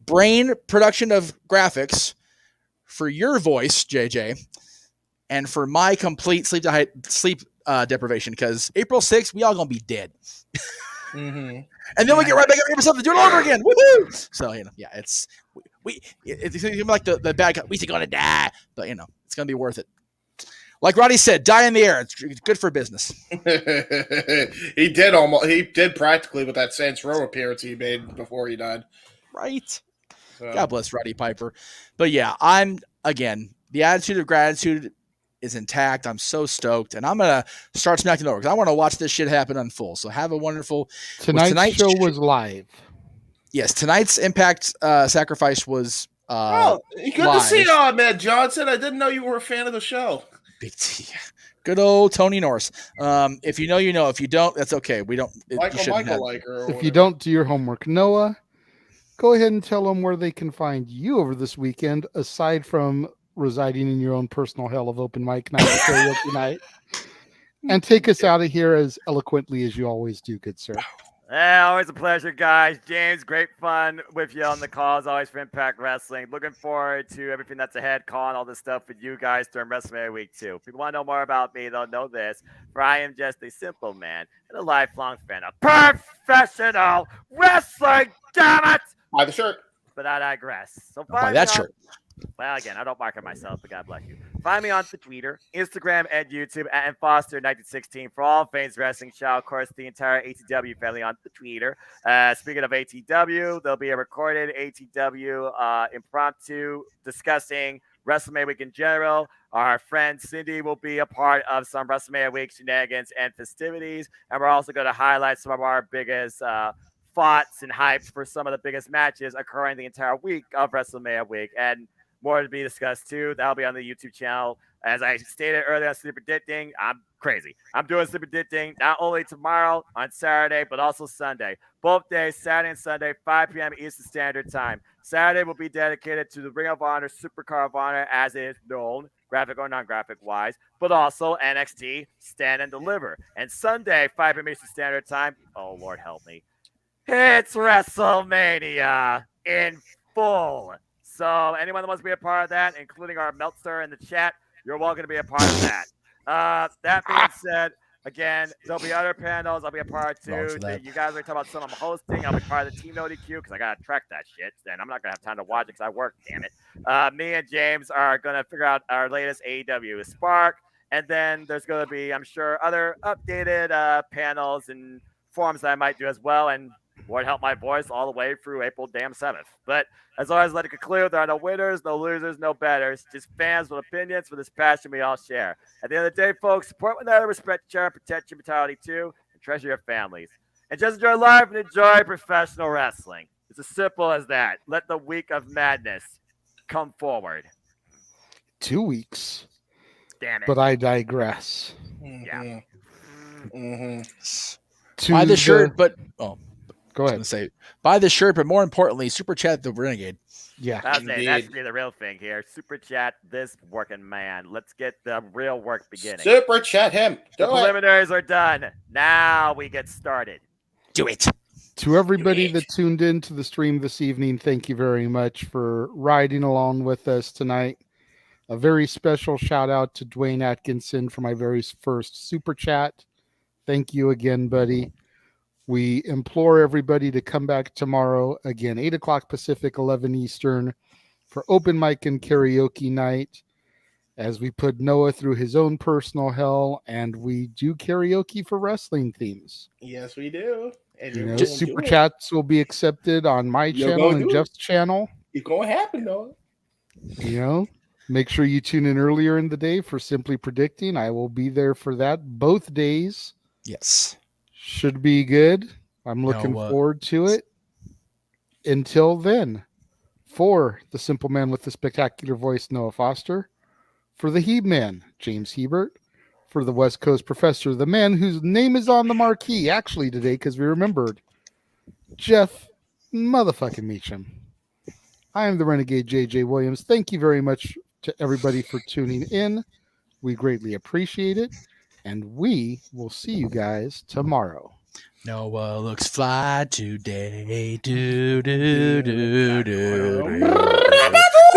brain production of graphics, for your voice, JJ, and for my complete sleep deprivation, because April 6th, we all gonna be dead. Mm-hmm. And then we get right back up April 7th to do it all over again. Woohoo! So, yeah, it's like the bad guy. We're gonna die, but it's gonna be worth it. Like Roddy said, die in the air. It's good for business. He did practically with that Saints Row appearance he made before he died. Right. So. God bless Roddy Piper. But yeah, the attitude of gratitude is intact. I'm so stoked, and I'm gonna start smacking over because I want to watch this shit happen in full. So have a wonderful. Tonight's show was live. Yes, tonight's Impact Sacrifice was. Good to see you on, man, Johnson. I didn't know you were a fan of the show. Big T. Good old Tony Norris. If you know, you know. If you don't, that's okay. We don't. If you don't do your homework, Noah, go ahead and tell them where they can find you over this weekend, aside from residing in your own personal hell of open mic night, karaoke night, and take us out of here as eloquently as you always do, good sir. Always a pleasure, guys. James, great fun with you on the calls, always for Impact Wrestling. Looking forward to everything that's ahead, calling all this stuff with you guys during WrestleMania Week 2. If you want to know more about me, they'll know this. For I am just a simple man and a lifelong fan of professional wrestling. Damn it! Buy the shirt. But I digress. So buy that shirt. Well, again, I don't market myself, but God bless you. Find me on the Twitter, Instagram, and YouTube at Foster1916 for all things wrestling show. Of course, the entire ATW family on the Twitter. Speaking of ATW, there'll be a recorded ATW impromptu discussing WrestleMania Week in general. Our friend Cindy will be a part of some WrestleMania Week shenanigans and festivities. And we're also going to highlight some of our biggest thoughts and hypes for some of the biggest matches occurring the entire week of WrestleMania Week. And more to be discussed too. That'll be on the YouTube channel. As I stated earlier on Sleep Predicting, I'm crazy. I'm doing Sleep Predicting not only tomorrow on Saturday, but also Sunday. Both days, Saturday and Sunday, 5 p.m. Eastern Standard Time. Saturday will be dedicated to the Ring of Honor, Supercard of Honor, as it is known, graphic or non-graphic wise, but also NXT, Stand and Deliver. And Sunday, 5 p.m. Eastern Standard Time, oh, Lord help me, it's WrestleMania in full. So anyone that wants to be a part of that, including our Meltzer in the chat, you're welcome to be a part of that. That being said, again, there'll be other panels I'll be a part too. You guys are talking about some I'm hosting. I'll be part of the Team No DQ because I got to track that shit. Then I'm not going to have time to watch it because I work, damn it. Me and James are going to figure out our latest AEW Spark. And then there's going to be, I'm sure, other updated panels and forums that I might do as well. And Lord help my voice all the way through April damn 7th. But as always, let it conclude, there are no winners, no losers, no betters. Just fans with opinions for this passion we all share. At the end of the day, folks, support one another, respect, share, protect your mentality too, and treasure your families. And just enjoy life and enjoy professional wrestling. It's as simple as that. Let the week of madness come forward. 2 weeks. Damn it. But I digress. Yeah. Buy the shirt, but... Oh. Go ahead. Say, buy the shirt, but more importantly, super chat the Renegade. Yeah, that should be the real thing here. Super chat this working man. Let's get the real work beginning. Super chat him. The preliminaries are done. Now we get started. Do it. To everybody that tuned in to the stream this evening, thank you very much for riding along with us tonight. A very special shout out to Dwayne Atkinson for my very first super chat. Thank you again, buddy. We implore everybody to come back tomorrow, again, 8 o'clock Pacific, 11 Eastern, for open mic and karaoke night, as we put Noah through his own personal hell, and we do karaoke for wrestling themes. Yes, we do. And super chats will be accepted on my channel and Jeff's channel. It's going to happen, Noah. Make sure you tune in earlier in the day for Simply Predicting. I will be there for that both days. Yes. Should be good. I'm looking forward to it. Until then, for the simple man with the spectacular voice, Noah Foster, for the Heb Man, James Hebert, for the West Coast Professor, the man whose name is on the marquee actually today because we remembered, Jeff motherfucking Meacham. I am the Renegade JJ Williams. Thank you very much to everybody for tuning in. We greatly appreciate it. And we will see you guys tomorrow. Noah looks fly today. Do, do, do, do, do.